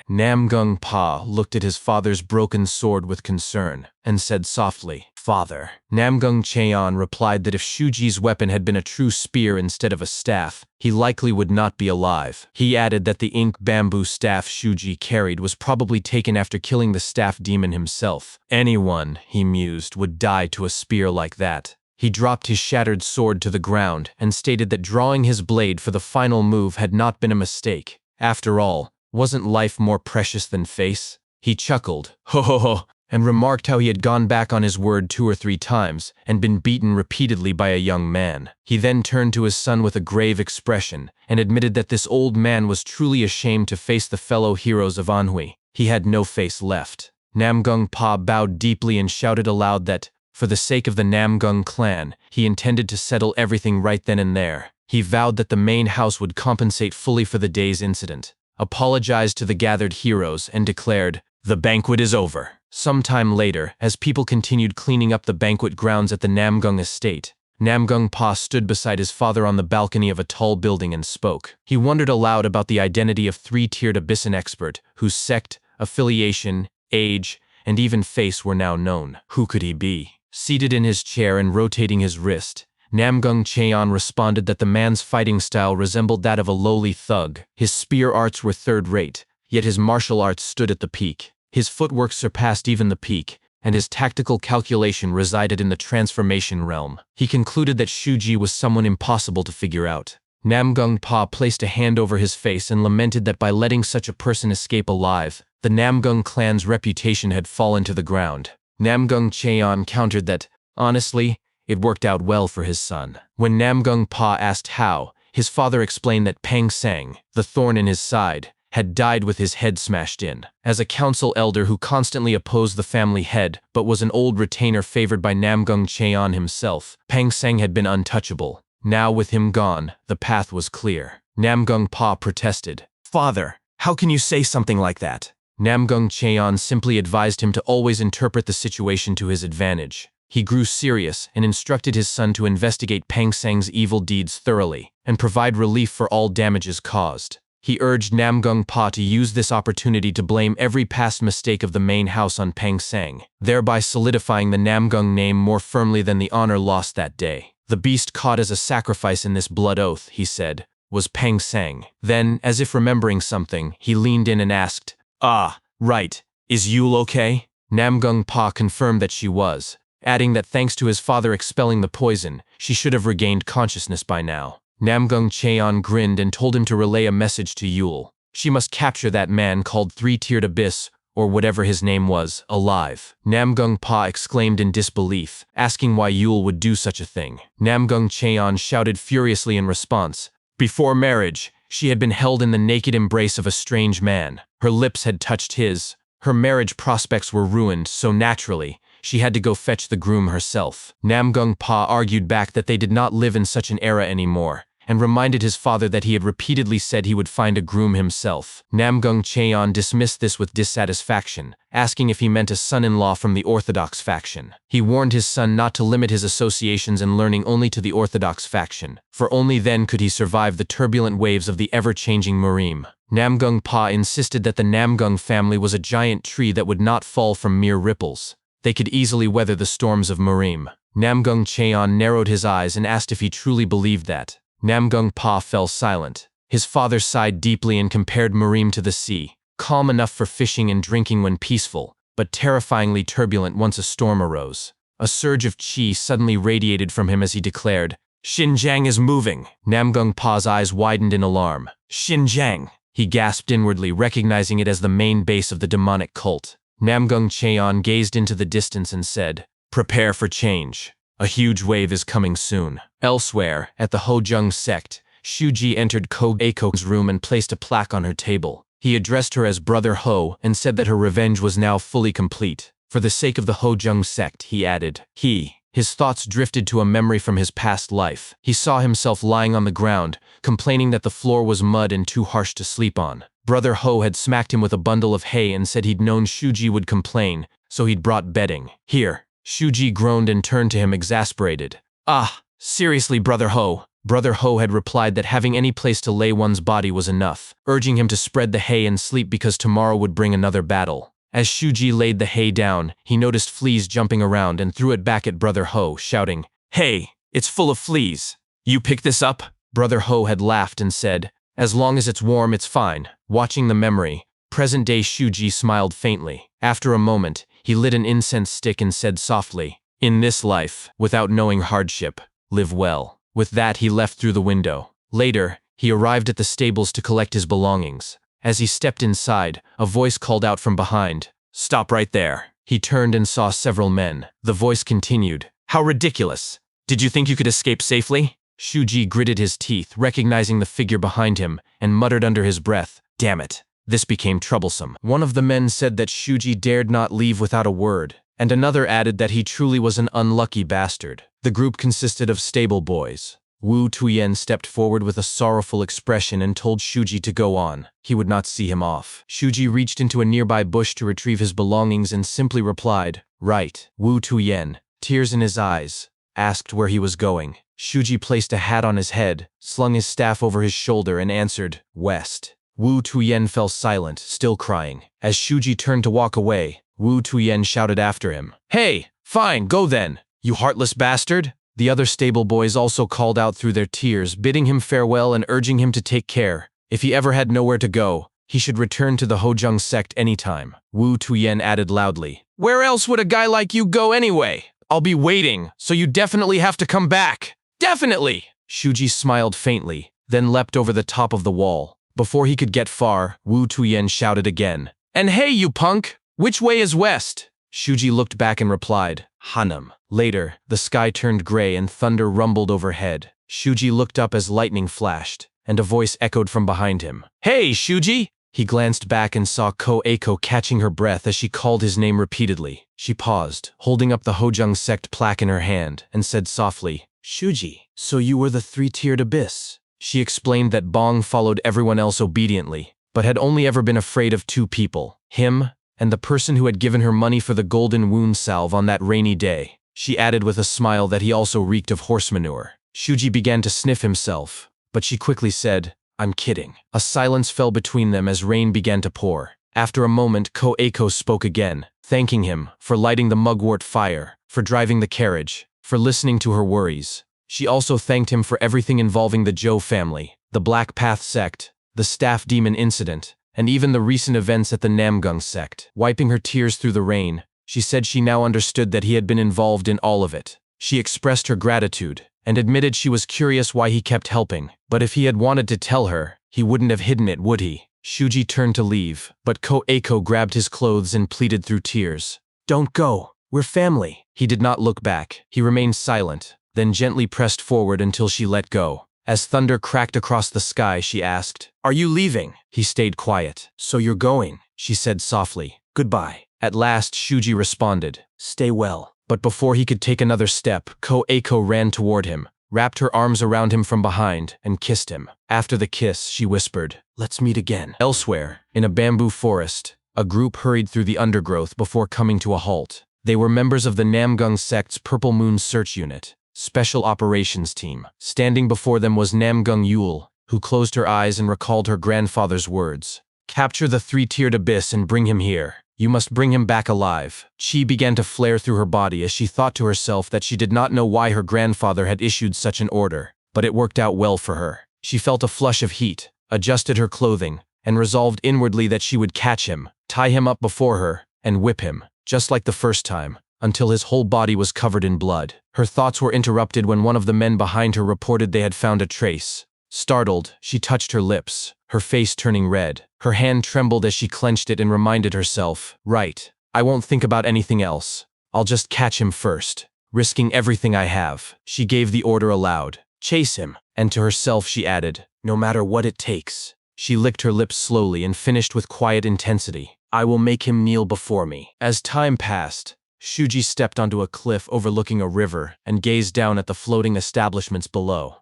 Namgung Pa looked at his father's broken sword with concern and said softly, "Father." Namgung Cheon replied that if Shuji's weapon had been a true spear instead of a staff, he likely would not be alive. He added that the ink bamboo staff Shuji carried was probably taken after killing the staff demon himself. Anyone, he mused, would die to a spear like that. He dropped his shattered sword to the ground and stated that drawing his blade for the final move had not been a mistake. After all, wasn't life more precious than face? He chuckled, ho ho ho, and remarked how he had gone back on his word 2 or 3 times and been beaten repeatedly by a young man. He then turned to his son with a grave expression and admitted that this old man was truly ashamed to face the fellow heroes of Anhui. He had no face left. Namgung Pa bowed deeply and shouted aloud that, for the sake of the Namgung clan, he intended to settle everything right then and there. He vowed that the main house would compensate fully for the day's incident, apologized to the gathered heroes, and declared, "The banquet is over." Sometime later, as people continued cleaning up the banquet grounds at the Namgung estate, Namgung Pa stood beside his father on the balcony of a tall building and spoke. He wondered aloud about the identity of 3-tiered Abyssin expert, whose sect, affiliation, age, and even face were now known. Who could he be? Seated in his chair and rotating his wrist, Namgung Cheon responded that the man's fighting style resembled that of a lowly thug. His spear arts were third-rate, yet his martial arts stood at the peak. His footwork surpassed even the peak, and his tactical calculation resided in the transformation realm. He concluded that Shuji was someone impossible to figure out. Namgung Pa placed a hand over his face and lamented that by letting such a person escape alive, the Namgung clan's reputation had fallen to the ground. Namgung Cheon countered that, honestly, it worked out well for his son. When Namgung Pa asked how, his father explained that Pang Sang, the thorn in his side, had died with his head smashed in. As a council elder who constantly opposed the family head but was an old retainer favored by Namgung Cheon himself, Pang Sang had been untouchable. Now with him gone, the path was clear. Namgung Pa protested, "Father, how can you say something like that?" Namgung Cheon simply advised him to always interpret the situation to his advantage. He grew serious and instructed his son to investigate Pang Sang's evil deeds thoroughly and provide relief for all damages caused. He urged Namgung Pa to use this opportunity to blame every past mistake of the main house on Pang Sang, thereby solidifying the Namgung name more firmly than the honor lost that day. The beast caught as a sacrifice in this blood oath, he said, was Pang Sang. Then, as if remembering something, he leaned in and asked, "Ah, right, is Yule okay?" Namgung Pa confirmed that she was, adding that thanks to his father expelling the poison, she should have regained consciousness by now. Namgung Cheon grinned and told him to relay a message to Yule. She must capture that man called 3-tiered Abyss, or whatever his name was, alive. Namgung Pa exclaimed in disbelief, asking why Yule would do such a thing. Namgung Cheon shouted furiously in response, "Before marriage, she had been held in the naked embrace of a strange man. Her lips had touched his. Her marriage prospects were ruined, so naturally, she had to go fetch the groom herself." Namgung Pa argued back that they did not live in such an era anymore, and reminded his father that he had repeatedly said he would find a groom himself. Namgung Cheon dismissed this with dissatisfaction, asking if he meant a son-in-law from the Orthodox faction. He warned his son not to limit his associations and learning only to the Orthodox faction, for only then could he survive the turbulent waves of the ever-changing Murim. Namgung Pa insisted that the Namgung family was a giant tree that would not fall from mere ripples. They could easily weather the storms of Murim. Namgung Cheon narrowed his eyes and asked if he truly believed that. Namgung Pa fell silent. His father sighed deeply and compared Murim to the sea, calm enough for fishing and drinking when peaceful, but terrifyingly turbulent once a storm arose. A surge of qi suddenly radiated from him as he declared, "Xinjiang is moving." Namgung Pa's eyes widened in alarm. "Xinjiang," he gasped inwardly, recognizing it as the main base of the demonic cult. Namgung Cheon gazed into the distance and said, "Prepare for change. A huge wave is coming soon." Elsewhere, at the Hojung sect, Shuji entered Ko Aiko's room and placed a plaque on her table. He addressed her as Brother Ho and said that her revenge was now fully complete. For the sake of the Hojung sect, he added, he His thoughts drifted to a memory from his past life. He saw himself lying on the ground, complaining that the floor was mud and too harsh to sleep on. Brother Ho had smacked him with a bundle of hay and said he'd known Shuji would complain, so he'd brought bedding. Here. Shuji groaned and turned to him exasperated. Ah, seriously, Brother Ho. Brother Ho had replied that having any place to lay one's body was enough, urging him to spread the hay and sleep because tomorrow would bring another battle. As Shuji laid the hay down, he noticed fleas jumping around and threw it back at Brother Ho, shouting, "Hey, it's full of fleas. You pick this up?" Brother Ho had laughed and said, "As long as it's warm, it's fine." Watching the memory, present-day Shuji smiled faintly. After a moment, he lit an incense stick and said softly, "In this life, without knowing hardship, live well." With that, he left through the window. Later, he arrived at the stables to collect his belongings. As he stepped inside, a voice called out from behind, "Stop right there." He turned and saw several men. The voice continued, "How ridiculous! Did you think you could escape safely?" Shuji gritted his teeth, recognizing the figure behind him, and muttered under his breath, "Damn it." This became troublesome. One of the men said that Shuji dared not leave without a word, and another added that he truly was an unlucky bastard. The group consisted of stable boys. Wu Tuyen stepped forward with a sorrowful expression and told Shuji to go on. He would not see him off. Shuji reached into a nearby bush to retrieve his belongings and simply replied, "Right." Wu Tuyen, tears in his eyes, asked where he was going. Shuji placed a hat on his head, slung his staff over his shoulder and answered, "West." Wu Tuyen fell silent, still crying. As Shuji turned to walk away, Wu Tuyen shouted after him, "Hey, fine, go then, you heartless bastard." The other stable boys also called out through their tears, bidding him farewell and urging him to take care. If he ever had nowhere to go, he should return to the Hojung sect anytime. Wu Tuyen added loudly, "Where else would a guy like you go anyway? I'll be waiting, so you definitely have to come back. Definitely!" Shuji smiled faintly, then leapt over the top of the wall. Before he could get far, Wu Tuyen shouted again, "And hey, you punk! Which way is west?" Shuji looked back and replied, "Hanam." Later, the sky turned gray and thunder rumbled overhead. Shuji looked up as lightning flashed, and a voice echoed from behind him. "Hey, Shuji!" He glanced back and saw Ko-Eiko catching her breath as she called his name repeatedly. She paused, holding up the Hojung sect plaque in her hand, and said softly, "Shuji, so you were the three-tiered abyss." She explained that Bong followed everyone else obediently, but had only ever been afraid of two people, him and the person who had given her money for the golden wound salve on that rainy day. She added with a smile that he also reeked of horse manure. Shuji began to sniff himself, but she quickly said, "I'm kidding." A silence fell between them as rain began to pour. After a moment, Ko-Eiko spoke again, thanking him for lighting the mugwort fire, for driving the carriage, for listening to her worries. She also thanked him for everything involving the Zhou family, the Black Path sect, the staff demon incident, and even the recent events at the Namgung sect. Wiping her tears through the rain, she said she now understood that he had been involved in all of it. She expressed her gratitude, and admitted she was curious why he kept helping, but if he had wanted to tell her, he wouldn't have hidden it, would he? Shuji turned to leave, but Ko-Eiko grabbed his clothes and pleaded through tears, "Don't go, we're family." He did not look back. He remained silent, then gently pressed forward until she let go. As thunder cracked across the sky, she asked, "Are you leaving?" He stayed quiet. "So you're going," she said softly. "Goodbye." At last, Shuji responded, "Stay well." But before he could take another step, Ko-Eiko ran toward him, wrapped her arms around him from behind, and kissed him. After the kiss, she whispered, "Let's meet again." Elsewhere, in a bamboo forest, a group hurried through the undergrowth before coming to a halt. They were members of the Namgung sect's Purple Moon Search Unit, Special Operations Team. Standing before them was Namgung Yul, who closed her eyes and recalled her grandfather's words. "Capture the three-tiered abyss and bring him here. You must bring him back alive." Chi began to flare through her body as she thought to herself that she did not know why her grandfather had issued such an order, but it worked out well for her. She felt a flush of heat, adjusted her clothing, and resolved inwardly that she would catch him, tie him up before her, and whip him, just like the first time, until his whole body was covered in blood. Her thoughts were interrupted when one of the men behind her reported they had found a trace. Startled, she touched her lips, her face turning red. Her hand trembled as she clenched it and reminded herself, "Right, I won't think about anything else. I'll just catch him first, risking everything I have." She gave the order aloud, "Chase him," and to herself she added, "No matter what it takes." She licked her lips slowly and finished with quiet intensity, "I will make him kneel before me." As time passed, Shuji stepped onto a cliff overlooking a river and gazed down at the floating establishments below.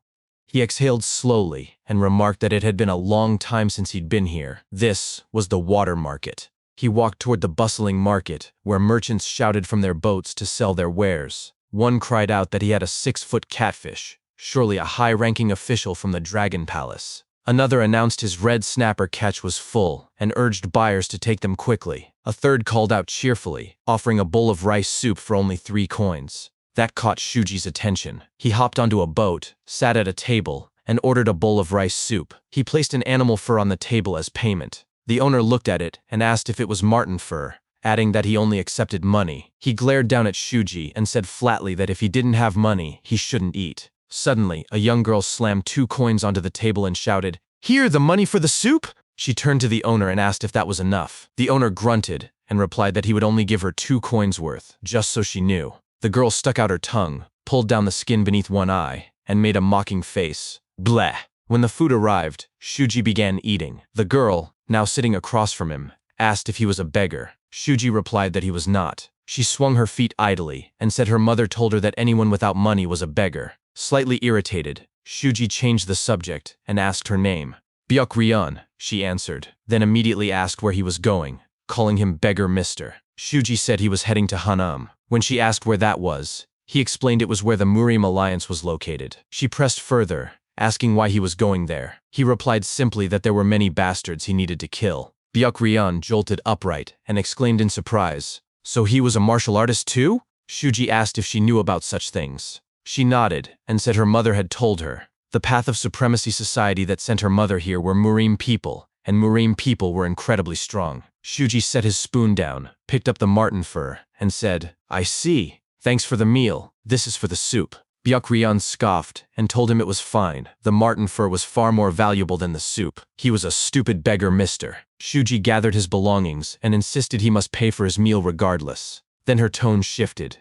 He exhaled slowly and remarked that it had been a long time since he'd been here. This was the water market. He walked toward the bustling market, where merchants shouted from their boats to sell their wares. One cried out that he had a 6-foot catfish, surely a high-ranking official from the Dragon Palace. Another announced his red snapper catch was full and urged buyers to take them quickly. A third called out cheerfully, offering a bowl of rice soup for only 3 coins. That caught Shuji's attention. He hopped onto a boat, sat at a table, and ordered a bowl of rice soup. He placed an animal fur on the table as payment. The owner looked at it and asked if it was marten fur, adding that he only accepted money. He glared down at Shuji and said flatly that if he didn't have money, he shouldn't eat. Suddenly, a young girl slammed 2 coins onto the table and shouted, "Here, the money for the soup?" She turned to the owner and asked if that was enough. The owner grunted and replied that he would only give her 2 coins worth, just so she knew. The girl stuck out her tongue, pulled down the skin beneath one eye, and made a mocking face. Bleh. When the food arrived, Shuji began eating. The girl, now sitting across from him, asked if he was a beggar. Shuji replied that he was not. She swung her feet idly and said her mother told her that anyone without money was a beggar. Slightly irritated, Shuji changed the subject and asked her name. Byuk-ryeon, she answered, then immediately asked where he was going, calling him beggar mister. Shuji said he was heading to Hanam. When she asked where that was, he explained it was where the Murim alliance was located. She pressed further, asking why he was going there. He replied simply that there were many bastards he needed to kill. Byuk-ryeon jolted upright and exclaimed in surprise, "So he was a martial artist too?" Shuji asked if she knew about such things. She nodded and said her mother had told her. The Path of Supremacy Society that sent her mother here were Murim people, and Murim people were incredibly strong. Shuji set his spoon down, picked up the marten fur, and said, "I see. Thanks for the meal. This is for the soup." Byuk-ryeon scoffed and told him it was fine. The marten fur was far more valuable than the soup. He was a stupid beggar mister. Shuji gathered his belongings and insisted he must pay for his meal regardless. Then her tone shifted.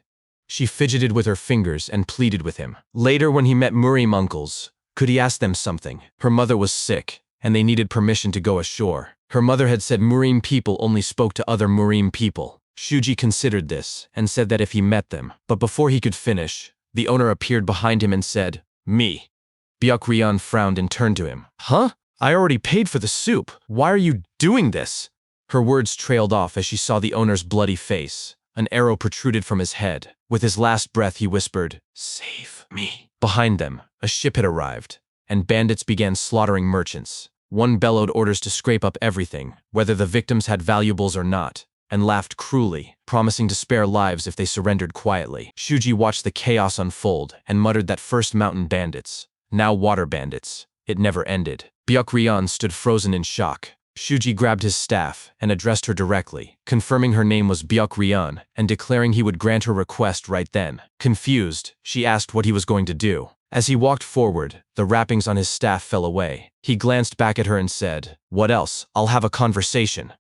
She fidgeted with her fingers and pleaded with him. Later, when he met Murim uncles, could he ask them something? Her mother was sick, and they needed permission to go ashore. Her mother had said Murim people only spoke to other Murim people. Shuji considered this and said that if he met them, but before he could finish, the owner appeared behind him and said, "Me." Byuk-ryeon frowned and turned to him. "Huh? I already paid for the soup. Why are you doing this?" Her words trailed off as she saw the owner's bloody face. An arrow protruded from his head. With his last breath, he whispered, "Save me." Behind them, a ship had arrived, and bandits began slaughtering merchants. One bellowed orders to scrape up everything, whether the victims had valuables or not, and laughed cruelly, promising to spare lives if they surrendered quietly. Shuji watched the chaos unfold and muttered that first mountain bandits, now water bandits. It never ended. Byuk-ryeon stood frozen in shock. Shuji grabbed his staff and addressed her directly, confirming her name was Byuk-ryeon and declaring he would grant her request right then. Confused, she asked what he was going to do. As he walked forward, the wrappings on his staff fell away. He glanced back at her and said, "What else? I'll have a conversation."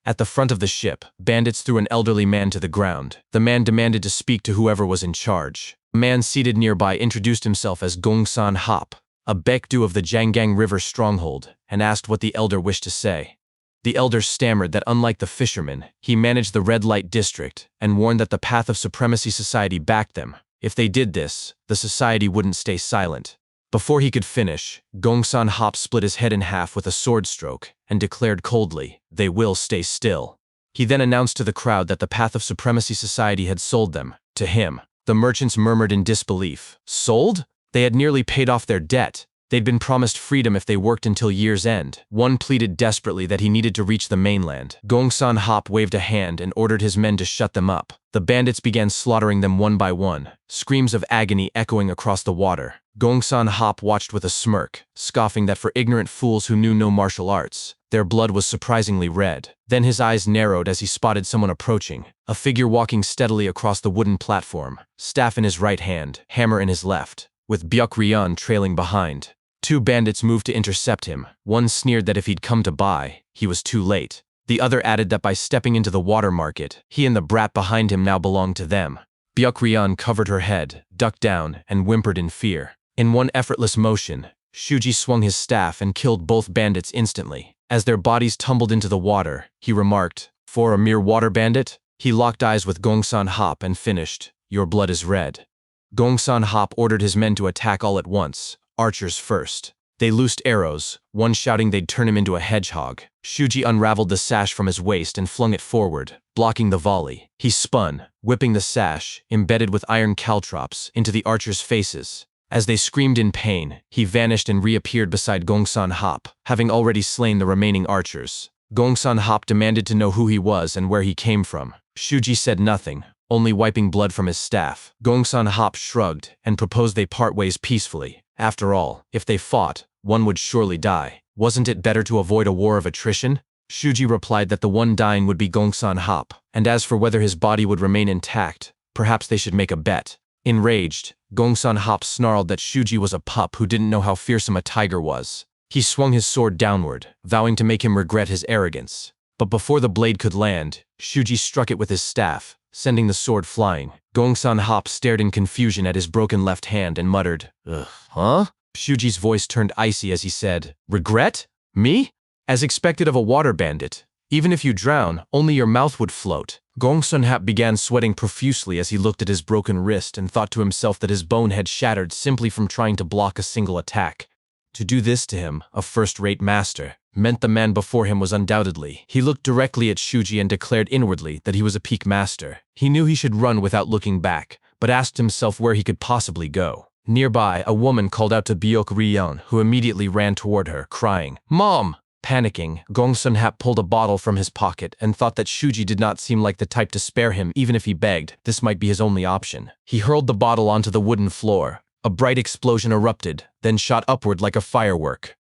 At the front of the ship, bandits threw an elderly man to the ground. The man demanded to speak to whoever was in charge. A man seated nearby introduced himself as Gongsan Hop, a Baekdu of the Jangang River stronghold, and asked what the elder wished to say. The elder stammered that unlike the fishermen, he managed the red light district and warned that the Path of Supremacy Society backed them. If they did this, the society wouldn't stay silent. Before he could finish, Gongsan Hop split his head in half with a sword stroke and declared coldly, "They will stay still." He then announced to the crowd that the Path of Supremacy Society had sold them to him. The merchants murmured in disbelief. Sold? They had nearly paid off their debt. They'd been promised freedom if they worked until year's end. One pleaded desperately that he needed to reach the mainland. Gongsan Hop waved a hand and ordered his men to shut them up. The bandits began slaughtering them one by one, screams of agony echoing across the water. Gongsan Hop watched with a smirk, scoffing that for ignorant fools who knew no martial arts, their blood was surprisingly red. Then his eyes narrowed as he spotted someone approaching, a figure walking steadily across the wooden platform, staff in his right hand, hammer in his left, with Byuk-ryeon trailing behind. 2 bandits moved to intercept him. One sneered that if he'd come to buy, he was too late. The other added that by stepping into the water market, he and the brat behind him now belonged to them. Byuk-ryeon covered her head, ducked down, and whimpered in fear. In one effortless motion, Shuji swung his staff and killed both bandits instantly. As their bodies tumbled into the water, he remarked, "For a mere water bandit, He locked eyes with Gongsun Hop and finished, "Your blood is red." Gongsun Hop ordered his men to attack all at once, archers first. They loosed arrows, one shouting they'd turn him into a hedgehog. Shuji unraveled the sash from his waist and flung it forward, blocking the volley. He spun, whipping the sash, embedded with iron caltrops, into the archers' faces. As they screamed in pain, he vanished and reappeared beside Gongsun Hop, having already slain the remaining archers. Gongsun Hop demanded to know who he was and where he came from. Shuji said nothing, only wiping blood from his staff. Gongsun Hop shrugged and proposed they part ways peacefully. After all, if they fought, one would surely die. Wasn't it better to avoid a war of attrition? Shuji replied that the one dying would be Gongsun Hop, and as for whether his body would remain intact, perhaps they should make a bet. Enraged, Gongsun Hop snarled that Shuji was a pup who didn't know how fearsome a tiger was. He swung his sword downward, vowing to make him regret his arrogance. But before the blade could land, Shuji struck it with his staff, sending the sword flying. Gongsun Hop stared in confusion at his broken left hand and muttered, "Ugh, huh?" Shuji's voice turned icy as he said, "Regret? Me? As expected of a water bandit. Even if you drown, only your mouth would float." Gongsun Hap began sweating profusely as he looked at his broken wrist and thought to himself that his bone had shattered simply from trying to block a single attack. To do this to him, a first-rate master, meant the man before him was undoubtedly. He looked directly at Shuji and declared inwardly that he was a peak master. He knew he should run without looking back, but asked himself where he could possibly go. Nearby, a woman called out to Byok Ryeon, who immediately ran toward her, crying, "Mom!" Panicking, Gongsun Hap pulled a bottle from his pocket and thought that Shuji did not seem like the type to spare him even if he begged. This might be his only option. He hurled the bottle onto the wooden floor. A bright explosion erupted, then shot upward like a firework.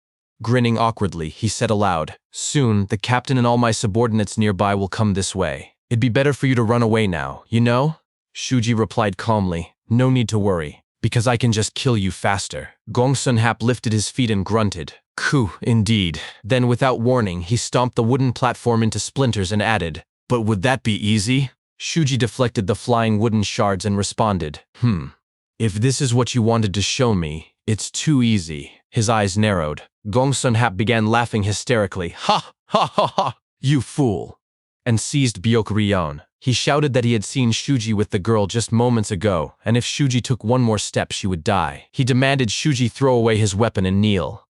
Grinning awkwardly, he said aloud, "Soon, the captain and all my subordinates nearby will come this way. It'd be better for you to run away now, you know?" Shuji replied calmly, "No need to worry, because I can just kill you faster." Gongsun Hap lifted his feet and grunted, "Coup, indeed." Then without warning, he stomped the wooden platform into splinters and added, "But would that be easy?" Shuji deflected the flying wooden shards and responded, "If this is what you wanted to show me, it's too easy." His eyes narrowed. Gongsun Hap began laughing hysterically, "Ha, ha, ha, ha, you fool," and seized Byok Ryeon. He shouted that he had seen Shuji with the girl just moments ago, and if Shuji took one more step, she would die. He demanded Shuji throw away his weapon and kneel.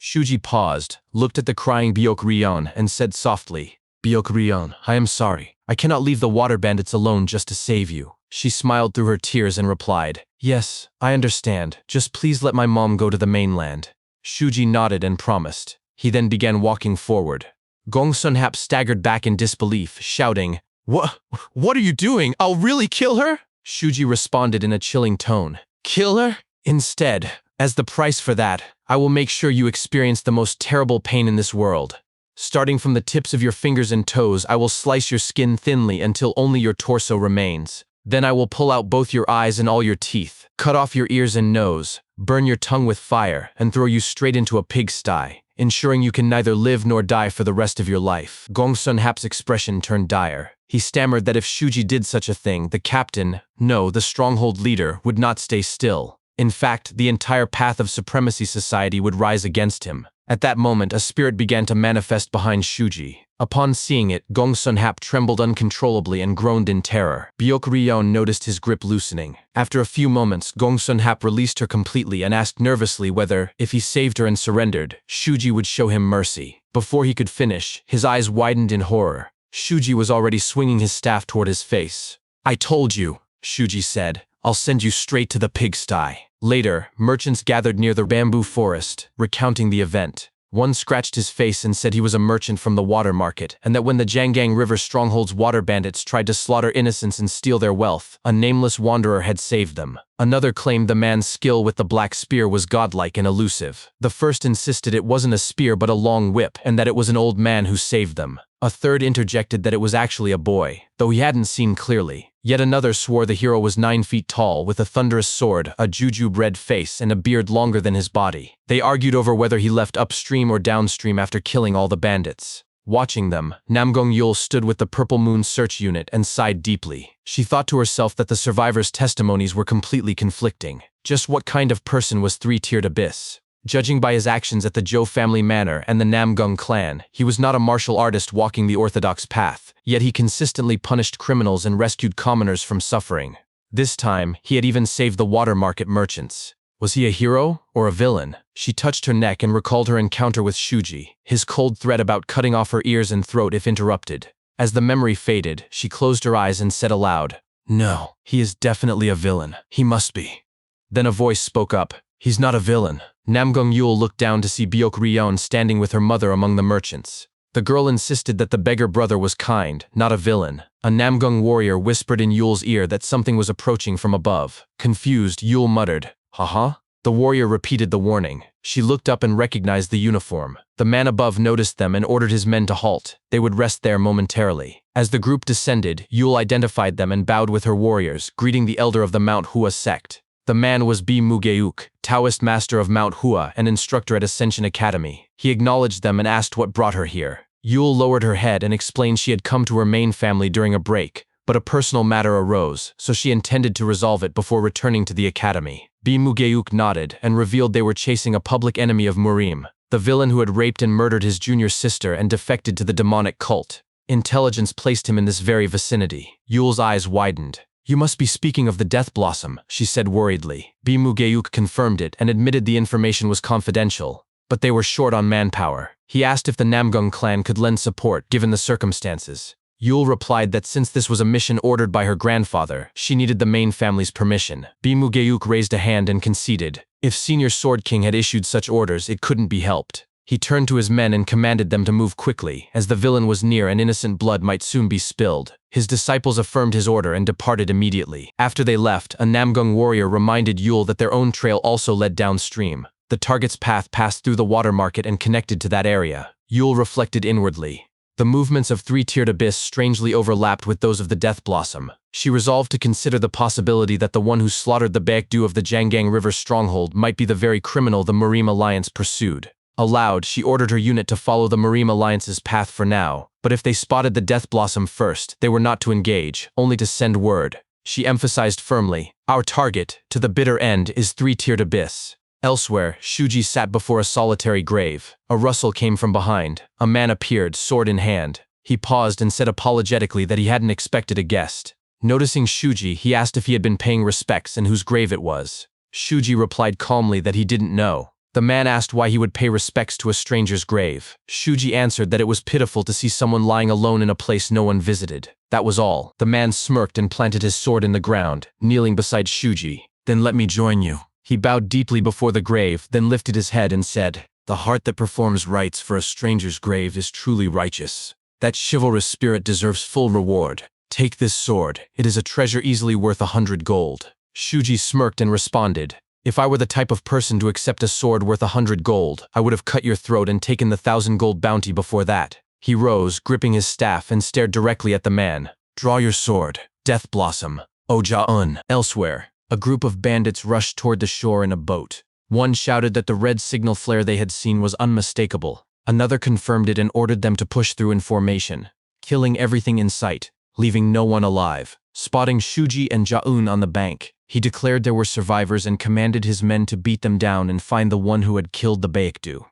Shuji paused, looked at the crying Byok Ryeon, and said softly, "Byok Ryeon, I am sorry. I cannot leave the water bandits alone just to save you." She smiled through her tears and replied, "Yes, I understand. Just please let my mom go to the mainland." Shuji nodded and promised. He then began walking forward. Gongsun Hap staggered back in disbelief, shouting, What are you doing? I'll really kill her?" Shuji responded in a chilling tone, "Kill her? Instead, as the price for that, I will make sure you experience the most terrible pain in this world. Starting from the tips of your fingers and toes, I will slice your skin thinly until only your torso remains. Then I will pull out both your eyes and all your teeth, cut off your ears and nose, burn your tongue with fire, and throw you straight into a pigsty, ensuring you can neither live nor die for the rest of your life." Gongsun Hap's expression turned dire. He stammered that if Shuji did such a thing, the captain, no, the stronghold leader, would not stay still. In fact, the entire path of supremacy society would rise against him. At that moment, a spirit began to manifest behind Shuji. Upon seeing it, Gongsun Hap trembled uncontrollably and groaned in terror. Byok Ryeon noticed his grip loosening. After a few moments, Gongsun Hap released her completely and asked nervously whether, if he saved her and surrendered, Shuji would show him mercy. Before he could finish, his eyes widened in horror. Shuji was already swinging his staff toward his face. "I told you," Shuji said. "I'll send you straight to the pigsty." Later, merchants gathered near the bamboo forest, recounting the event. One scratched his face and said he was a merchant from the water market, and that when the Jangang River stronghold's water bandits tried to slaughter innocents and steal their wealth, a nameless wanderer had saved them. Another claimed the man's skill with the black spear was godlike and elusive. The first insisted it wasn't a spear but a long whip, and that it was an old man who saved them. A third interjected that it was actually a boy, though he hadn't seen clearly. Yet another swore the hero was 9 feet tall, with a thunderous sword, a jujube-red face, and a beard longer than his body. They argued over whether he left upstream or downstream after killing all the bandits. Watching them, Namgong Yul stood with the Purple Moon search unit and sighed deeply. She thought to herself that the survivors' testimonies were completely conflicting. Just what kind of person was Three-Tiered Abyss? Judging by his actions at the Zhou family manor and the Namgung clan, he was not a martial artist walking the orthodox path, yet he consistently punished criminals and rescued commoners from suffering. This time, he had even saved the water market merchants. Was he a hero or a villain? She touched her neck and recalled her encounter with Shuji, his cold threat about cutting off her ears and throat if interrupted. As the memory faded, she closed her eyes and said aloud, "No, he is definitely a villain. He must be." Then a voice spoke up, "He's not a villain." Namgung Yul looked down to see Byok Ryeon standing with her mother among the merchants. The girl insisted that the beggar brother was kind, not a villain. A Namgung warrior whispered in Yul's ear that something was approaching from above. Confused, Yul muttered, "Haha?" The warrior repeated the warning. She looked up and recognized the uniform. The man above noticed them and ordered his men to halt. They would rest there momentarily. As the group descended, Yul identified them and bowed with her warriors, greeting the elder of the Mount Hua sect. The man was Bi Mugeuk, Taoist master of Mount Hua and instructor at Ascension Academy. He acknowledged them and asked what brought her here. Yul lowered her head and explained she had come to her main family during a break, but a personal matter arose, so she intended to resolve it before returning to the academy. Bi Mugeuk nodded and revealed they were chasing a public enemy of Murim, the villain who had raped and murdered his junior sister and defected to the demonic cult. Intelligence placed him in this very vicinity. Yul's eyes widened. "You must be speaking of the Death Blossom," she said worriedly. Bi Mugeuk confirmed it and admitted the information was confidential, but they were short on manpower. He asked if the Namgung clan could lend support given the circumstances. Yul replied that since this was a mission ordered by her grandfather, she needed the main family's permission. Bi Mugeuk raised a hand and conceded. If Senior Sword King had issued such orders, it couldn't be helped. He turned to his men and commanded them to move quickly, as the villain was near and innocent blood might soon be spilled. His disciples affirmed his order and departed immediately. After they left, a Namgung warrior reminded Yul that their own trail also led downstream. The target's path passed through the water market and connected to that area. Yul reflected inwardly. The movements of three-tiered abyss strangely overlapped with those of the Death Blossom. She resolved to consider the possibility that the one who slaughtered the Baekdu of the Jangang River stronghold might be the very criminal the Murim Alliance pursued. Aloud, she ordered her unit to follow the Murim Alliance's path for now, but if they spotted the Death Blossom first, they were not to engage, only to send word. She emphasized firmly, "Our target, to the bitter end, is three-tiered abyss." Elsewhere, Shuji sat before a solitary grave. A rustle came from behind. A man appeared, sword in hand. He paused and said apologetically that he hadn't expected a guest. Noticing Shuji, he asked if he had been paying respects and whose grave it was. Shuji replied calmly that he didn't know. The man asked why he would pay respects to a stranger's grave. Shuji answered that it was pitiful to see someone lying alone in a place no one visited. That was all. The man smirked and planted his sword in the ground, kneeling beside Shuji. "Then let me join you." He bowed deeply before the grave, then lifted his head and said, "The heart that performs rites for a stranger's grave is truly righteous. That chivalrous spirit deserves full reward. Take this sword. It is a treasure easily worth 100 gold. Shuji smirked and responded, "If I were the type of person to accept a sword worth 100 gold, I would have cut your throat and taken the 1,000 gold bounty before that." He rose, gripping his staff, and stared directly at the man. "Draw your sword, Death Blossom. O Ja-un." Elsewhere, a group of bandits rushed toward the shore in a boat. One shouted that the red signal flare they had seen was unmistakable. Another confirmed it and ordered them to push through in formation, killing everything in sight, leaving no one alive. Spotting Shuji and Ja-un on the bank, he declared there were survivors and commanded his men to beat them down and find the one who had killed the Baekdu.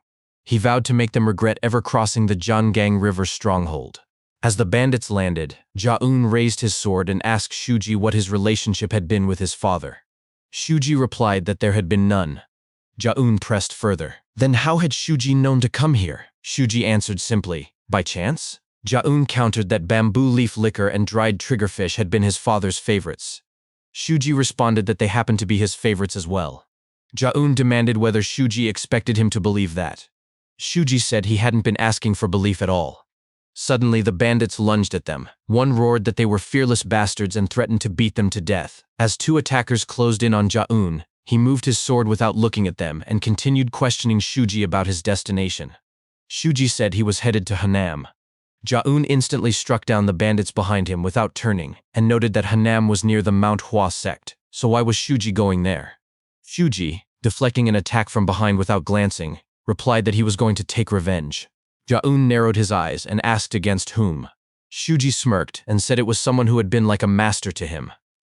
He vowed to make them regret ever crossing the Jangang River stronghold. As the bandits landed, Ja-un raised his sword and asked Shuji what his relationship had been with his father. Shuji replied that there had been none. Ja-un pressed further. Then how had Shuji known to come here? Shuji answered simply, "By chance?" Ja-un countered that bamboo leaf liquor and dried triggerfish had been his father's favorites. Shuji responded that they happened to be his favorites as well. Ja-un demanded whether Shuji expected him to believe that. Shuji said he hadn't been asking for belief at all. Suddenly, the bandits lunged at them. One roared that they were fearless bastards and threatened to beat them to death. As two attackers closed in on Ja-un, he moved his sword without looking at them and continued questioning Shuji about his destination. Shuji said he was headed to Hanam. Ja-un instantly struck down the bandits behind him without turning and noted that Hanam was near the Mount Hua sect, so why was Shuji going there? Shuji, deflecting an attack from behind without glancing, replied that he was going to take revenge. Ja-un narrowed his eyes and asked against whom. Shuji smirked and said it was someone who had been like a master to him.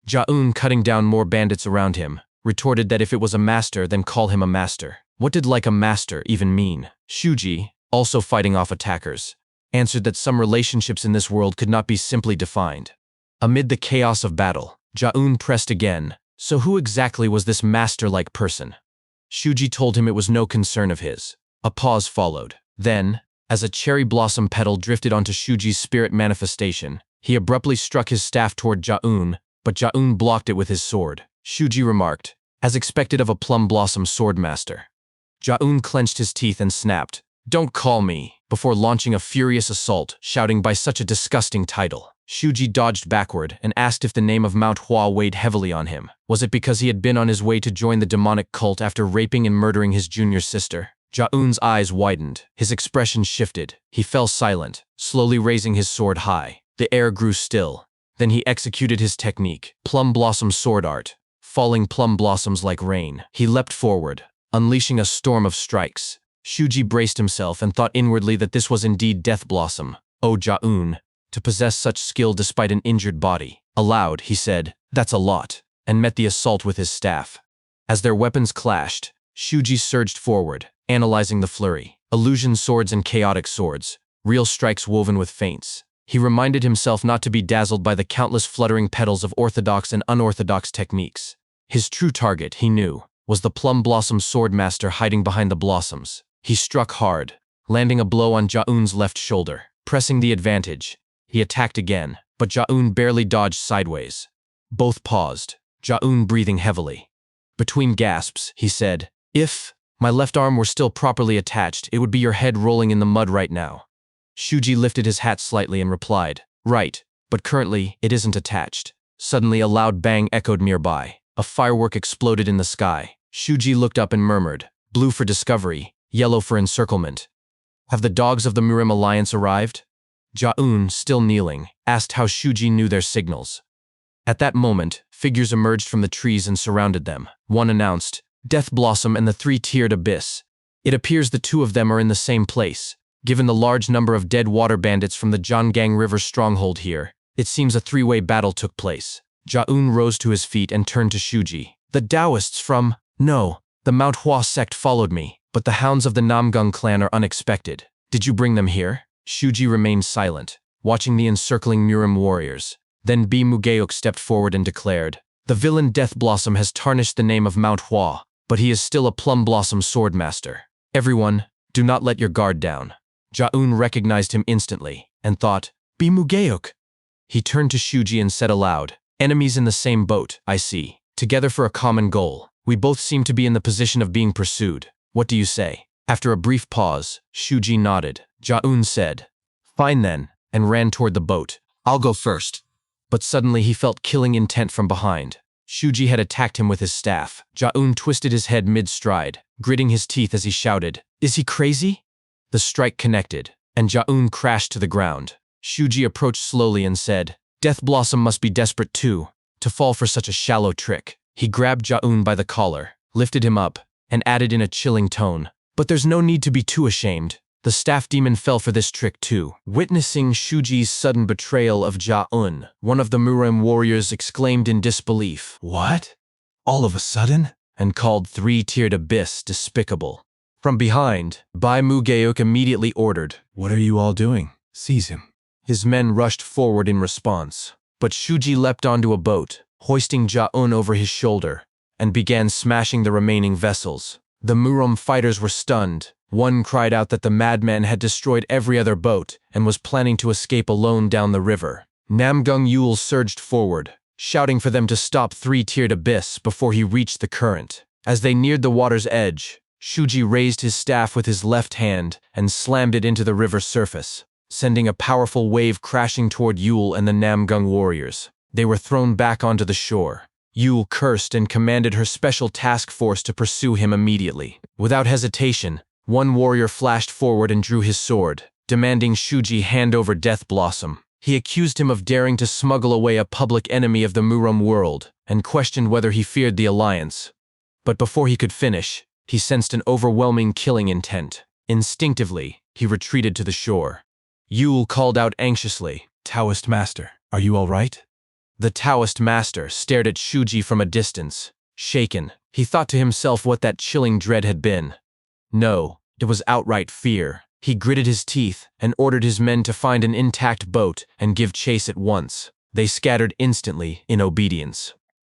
Ja-un, cutting down more bandits around him, retorted that if it was a master, then call him a master. What did like a master even mean? Shuji, also fighting off attackers, answered that some relationships in this world could not be simply defined. Amid the chaos of battle, Jaun pressed again, so who exactly was this master-like person? Shuji told him it was no concern of his. A pause followed. Then, as a cherry blossom petal drifted onto Shuji's spirit manifestation, he abruptly struck his staff toward Jaun, but Jaun blocked it with his sword. Shuji remarked, as expected of a plum blossom swordmaster. Jaun clenched his teeth and snapped, "Don't call me," before launching a furious assault, shouting by such a disgusting title. Shuji dodged backward and asked if the name of Manhwa weighed heavily on him. Was it because he had been on his way to join the demonic cult after raping and murdering his junior sister? Jaun's eyes widened. His expression shifted. He fell silent, slowly raising his sword high. The air grew still. Then he executed his technique, plum blossom sword art, falling plum blossoms like rain. He leapt forward, unleashing a storm of strikes. Shuji braced himself and thought inwardly that this was indeed Death Blossom. Oh, Jaun, to possess such skill despite an injured body. Aloud, he said, "That's a lot," and met the assault with his staff. As their weapons clashed, Shuji surged forward, analyzing the flurry. Illusion swords and chaotic swords, real strikes woven with feints. He reminded himself not to be dazzled by the countless fluttering petals of orthodox and unorthodox techniques. His true target, he knew, was the plum blossom swordmaster hiding behind the blossoms. He struck hard, landing a blow on Jaun's left shoulder. Pressing the advantage, he attacked again, but Jaun barely dodged sideways. Both paused, Jaun breathing heavily. Between gasps, he said, "If my left arm were still properly attached, it would be your head rolling in the mud right now." Shuji lifted his hat slightly and replied, "Right, but currently it isn't attached." Suddenly a loud bang echoed nearby. A firework exploded in the sky. Shuji looked up and murmured, "Blue for discovery, yellow for encirclement. Have the dogs of the Murim Alliance arrived?" Jaun, still kneeling, asked how Shuji knew their signals. At that moment, figures emerged from the trees and surrounded them. One announced, "Death Blossom and the three-tiered abyss. It appears the two of them are in the same place. Given the large number of dead water bandits from the Jangang River stronghold here, it seems a three-way battle took place." Jaun rose to his feet and turned to Shuji. "The Taoists from—" "No, the Mount Hua sect followed me, but the hounds of the Namgung clan are unexpected. Did you bring them here?" Shuji remained silent, watching the encircling Murim warriors. Then B. Mugeok stepped forward and declared, "The villain Death Blossom has tarnished the name of Mount Hua, but he is still a plum blossom swordmaster. Everyone, do not let your guard down." Jaun recognized him instantly, and thought, "B. Mugeok." He turned to Shuji and said aloud, "Enemies in the same boat, I see. Together for a common goal. We both seem to be in the position of being pursued. What do you say?" After a brief pause, Shuji nodded. Jaun said, "Fine then," and ran toward the boat. "I'll go first." But suddenly he felt killing intent from behind. Shuji had attacked him with his staff. Jaun twisted his head mid-stride, gritting his teeth as he shouted, "Is he crazy?" The strike connected, and Jaun crashed to the ground. Shuji approached slowly and said, "Death Blossom must be desperate too, to fall for such a shallow trick." He grabbed Jaun by the collar, lifted him up, and added in a chilling tone, "But there's no need to be too ashamed. The staff demon fell for this trick too." Witnessing Shuji's sudden betrayal of Jaun, one of the Murim warriors exclaimed in disbelief, "What? All of a sudden?" and called three-tiered abyss despicable. From behind, Bai Mugeok immediately ordered, "What are you all doing? Seize him." His men rushed forward in response, but Shuji leapt onto a boat, hoisting Jaun over his shoulder, and began smashing the remaining vessels. The Murim fighters were stunned. One cried out that the madman had destroyed every other boat and was planning to escape alone down the river. Namgung Yul surged forward, shouting for them to stop three-tiered abyss before he reached the current. As they neared the water's edge, Shuji raised his staff with his left hand and slammed it into the river's surface, sending a powerful wave crashing toward Yul and the Namgung warriors. They were thrown back onto the shore. Yul cursed and commanded her special task force to pursue him immediately. Without hesitation, one warrior flashed forward and drew his sword, demanding Shuji hand over Death Blossom. He accused him of daring to smuggle away a public enemy of the Murim world, and questioned whether he feared the alliance. But before he could finish, he sensed an overwhelming killing intent. Instinctively, he retreated to the shore. Yul called out anxiously, "Taoist master, are you all right?" The Taoist master stared at Shuji from a distance. Shaken, he thought to himself what that chilling dread had been. No, it was outright fear. He gritted his teeth and ordered his men to find an intact boat and give chase at once. They scattered instantly in obedience.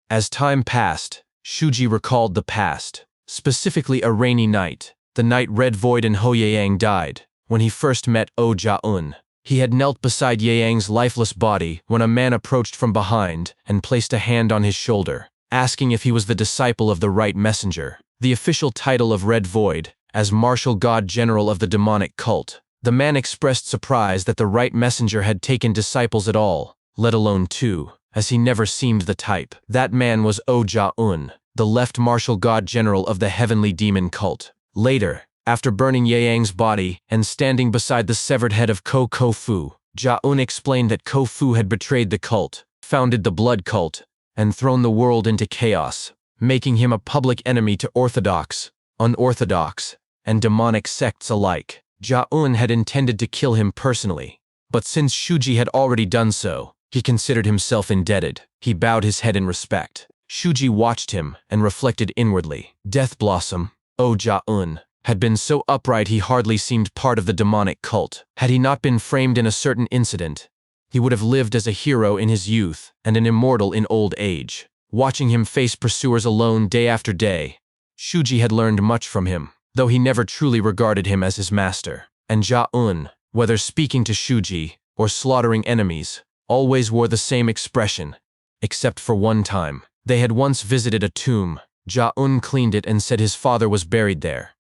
As time passed, Shuji recalled the past, specifically a rainy night, the night Red Void and Ho Yaeng died. When he first met Oh Ja-eun, he had knelt beside Yaeng's lifeless body when a man approached from behind and placed a hand on his shoulder, asking if he was the disciple of the right messenger, the official title of Red Void, as martial god general of the demonic cult. The man expressed surprise that the right messenger had taken disciples at all, let alone two, as he never seemed the type. That man was Oh Ja-eun, the left martial god general of the heavenly demon cult. Later, after burning Yaeng's body and standing beside the severed head of Ko-Fu, Ja-eun explained that Ko-Fu had betrayed the cult, founded the blood cult, and thrown the world into chaos, making him a public enemy to orthodox, unorthodox, and demonic sects alike. Ja-eun had intended to kill him personally, but since Shuji had already done so, he considered himself indebted. He bowed his head in respect. Shuji watched him and reflected inwardly. Death Blossom, Oh Ja-eun, had been so upright he hardly seemed part of the demonic cult. Had he not been framed in a certain incident, he would have lived as a hero in his youth and an immortal in old age. Watching him face pursuers alone day after day, Shuji had learned much from him, though he never truly regarded him as his master. And Ja-eun, whether speaking to Shuji or slaughtering enemies, always wore the same expression, except for one time. They had once visited a tomb. Ja-eun cleaned it and said his father was buried there.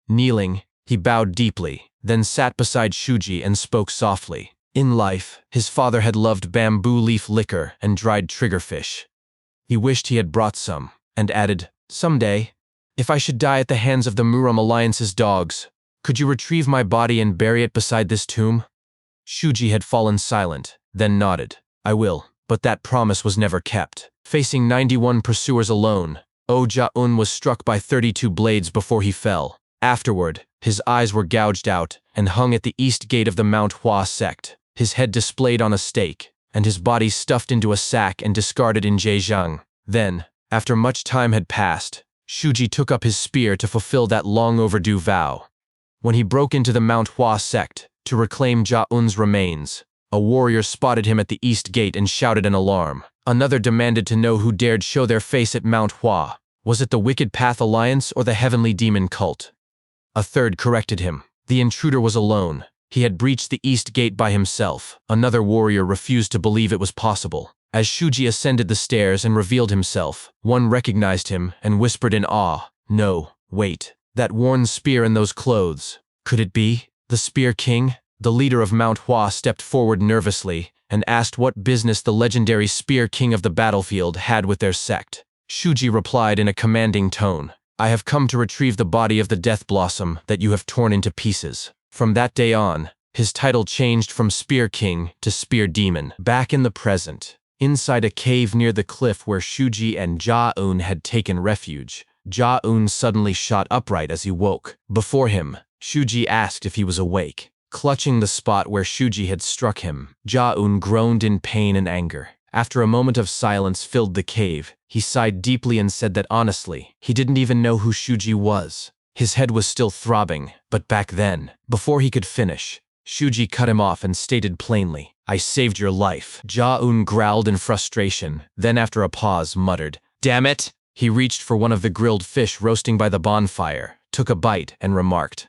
Kneeling, he bowed deeply, then sat beside Shuji and spoke softly. In life, his father had loved bamboo leaf liquor and dried triggerfish. He wished he had brought some, and added, "Someday, if I should die at the hands of the Muram Alliance's dogs, could you retrieve my body and bury it beside this tomb?" Shuji had fallen silent, then nodded. "I will," but that promise was never kept. Facing 91 pursuers alone, Oh Ja-eun was struck by 32 blades before he fell. Afterward, his eyes were gouged out and hung at the east gate of the Mount Hua sect, his head displayed on a stake, and his body stuffed into a sack and discarded in Zhejiang. Then, after much time had passed, Shuji took up his spear to fulfill that long-overdue vow. When he broke into the Mount Hua sect to reclaim Ja-eun's remains, a warrior spotted him at the east gate and shouted an alarm. Another demanded to know who dared show their face at Mount Hua. Was it the Wicked Path Alliance or the Heavenly Demon Cult? A third corrected him. The intruder was alone. He had breached the east gate by himself. Another warrior refused to believe it was possible. As Shuji ascended the stairs and revealed himself, one recognized him and whispered in awe, "No, wait. That worn spear and those clothes. Could it be the Spear King?" The leader of Mount Hua stepped forward nervously and asked what business the legendary Spear King of the battlefield had with their sect. Shuji replied in a commanding tone, "I have come to retrieve the body of the Death Blossom that you have torn into pieces." From that day on, his title changed from Spear King to Spear Demon. Back in the present, inside a cave near the cliff where Shuji and Ja-eun had taken refuge, Ja-eun suddenly shot upright as he woke. Before him, Shuji asked if he was awake. Clutching the spot where Shuji had struck him, Ja-eun groaned in pain and anger. After a moment of silence filled the cave, he sighed deeply and said that honestly, he didn't even know who Shuji was. His head was still throbbing, but back then, before he could finish, Shuji cut him off and stated plainly, "I saved your life." Ja-eun growled in frustration, then after a pause muttered, "Damn it!" He reached for one of the grilled fish roasting by the bonfire, took a bite, and remarked,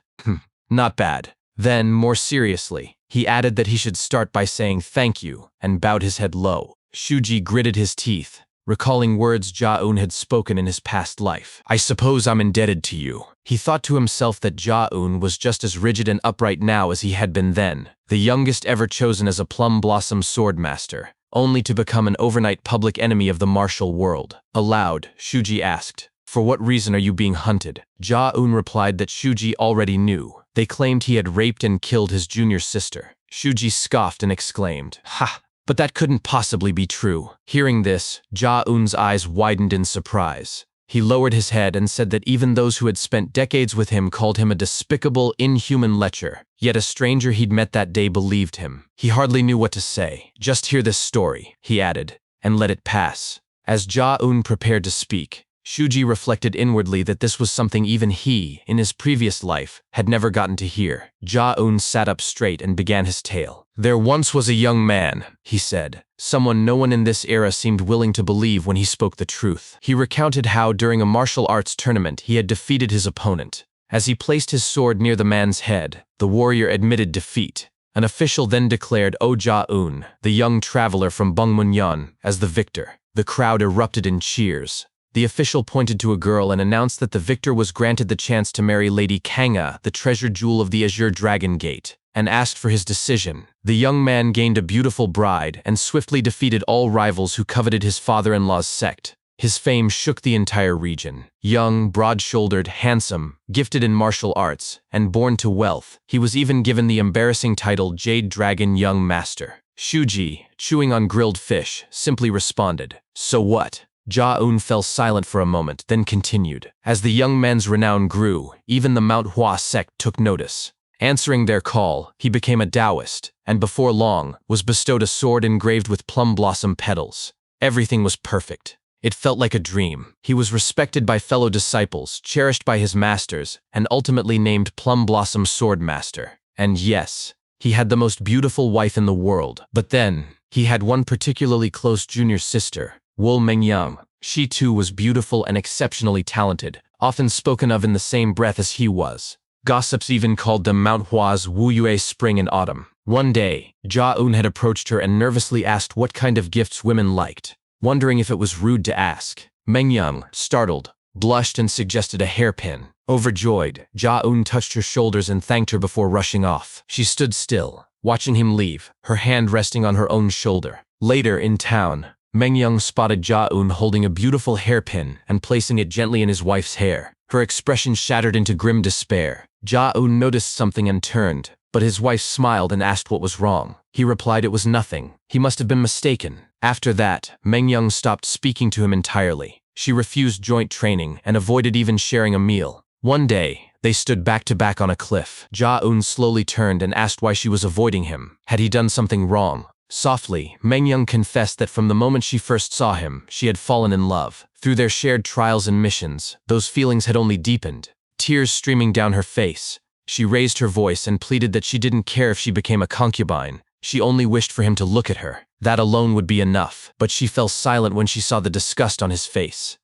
"Not bad." Then, more seriously, he added that he should start by saying thank you, and bowed his head low. Shuji gritted his teeth, recalling words Ja-eun had spoken in his past life. "I suppose I'm indebted to you." He thought to himself that Ja-eun was just as rigid and upright now as he had been then, the youngest ever chosen as a Plum Blossom swordmaster, only to become an overnight public enemy of the martial world. Aloud, Shuji asked, "For what reason are you being hunted?" Ja-eun replied that Shuji already knew. They claimed he had raped and killed his junior sister. Shuji scoffed and exclaimed, "Ha! But that couldn't possibly be true." Hearing this, Ja-eun's eyes widened in surprise. He lowered his head and said that even those who had spent decades with him called him a despicable, inhuman lecher. Yet a stranger he'd met that day believed him. He hardly knew what to say. "Just hear this story," he added, "and let it pass." As Ja-eun prepared to speak, Shuji reflected inwardly that this was something even he, in his previous life, had never gotten to hear. Ja-un sat up straight and began his tale. "There once was a young man," he said, someone no one in this era seemed willing to believe when he spoke the truth. He recounted how, during a martial arts tournament, he had defeated his opponent. As he placed his sword near the man's head, the warrior admitted defeat. An official then declared Oh Ja-un, the young traveler from Bungmunyan, as the victor. The crowd erupted in cheers. The official pointed to a girl and announced that the victor was granted the chance to marry Lady Kanga, the treasure jewel of the Azure Dragon Gate, and asked for his decision. The young man gained a beautiful bride and swiftly defeated all rivals who coveted his father-in-law's sect. His fame shook the entire region. Young, broad-shouldered, handsome, gifted in martial arts, and born to wealth, he was even given the embarrassing title Jade Dragon Young Master. Shuji, chewing on grilled fish, simply responded, "So what?" Ja-un fell silent for a moment, then continued. As the young man's renown grew, even the Manhwa sect took notice. Answering their call, he became a Taoist, and before long, was bestowed a sword engraved with plum blossom petals. Everything was perfect. It felt like a dream. He was respected by fellow disciples, cherished by his masters, and ultimately named Plum Blossom Sword Master. And yes, he had the most beautiful wife in the world. But then, he had one particularly close junior sister, Wol Mengyang. She too was beautiful and exceptionally talented, often spoken of in the same breath as he was. Gossips even called them Mount Hua's Wu Yue spring and autumn. One day, Ja-un had approached her and nervously asked what kind of gifts women liked. Wondering if it was rude to ask, Mengyang, startled, blushed and suggested a hairpin. Overjoyed, Ja-un touched her shoulders and thanked her before rushing off. She stood still, watching him leave, her hand resting on her own shoulder. Later, in town, Mengyang spotted Ja-un holding a beautiful hairpin and placing it gently in his wife's hair. Her expression shattered into grim despair. Ja-un noticed something and turned, but his wife smiled and asked what was wrong. He replied it was nothing. He must have been mistaken. After that, Mengyang stopped speaking to him entirely. She refused joint training and avoided even sharing a meal. One day, they stood back to back on a cliff. Ja-un slowly turned and asked why she was avoiding him. Had he done something wrong? Softly, Mengyang confessed that from the moment she first saw him, she had fallen in love. Through their shared trials and missions, those feelings had only deepened. Tears streaming down her face, she raised her voice and pleaded that she didn't care if she became a concubine. She only wished for him to look at her. That alone would be enough. But she fell silent when she saw the disgust on his face.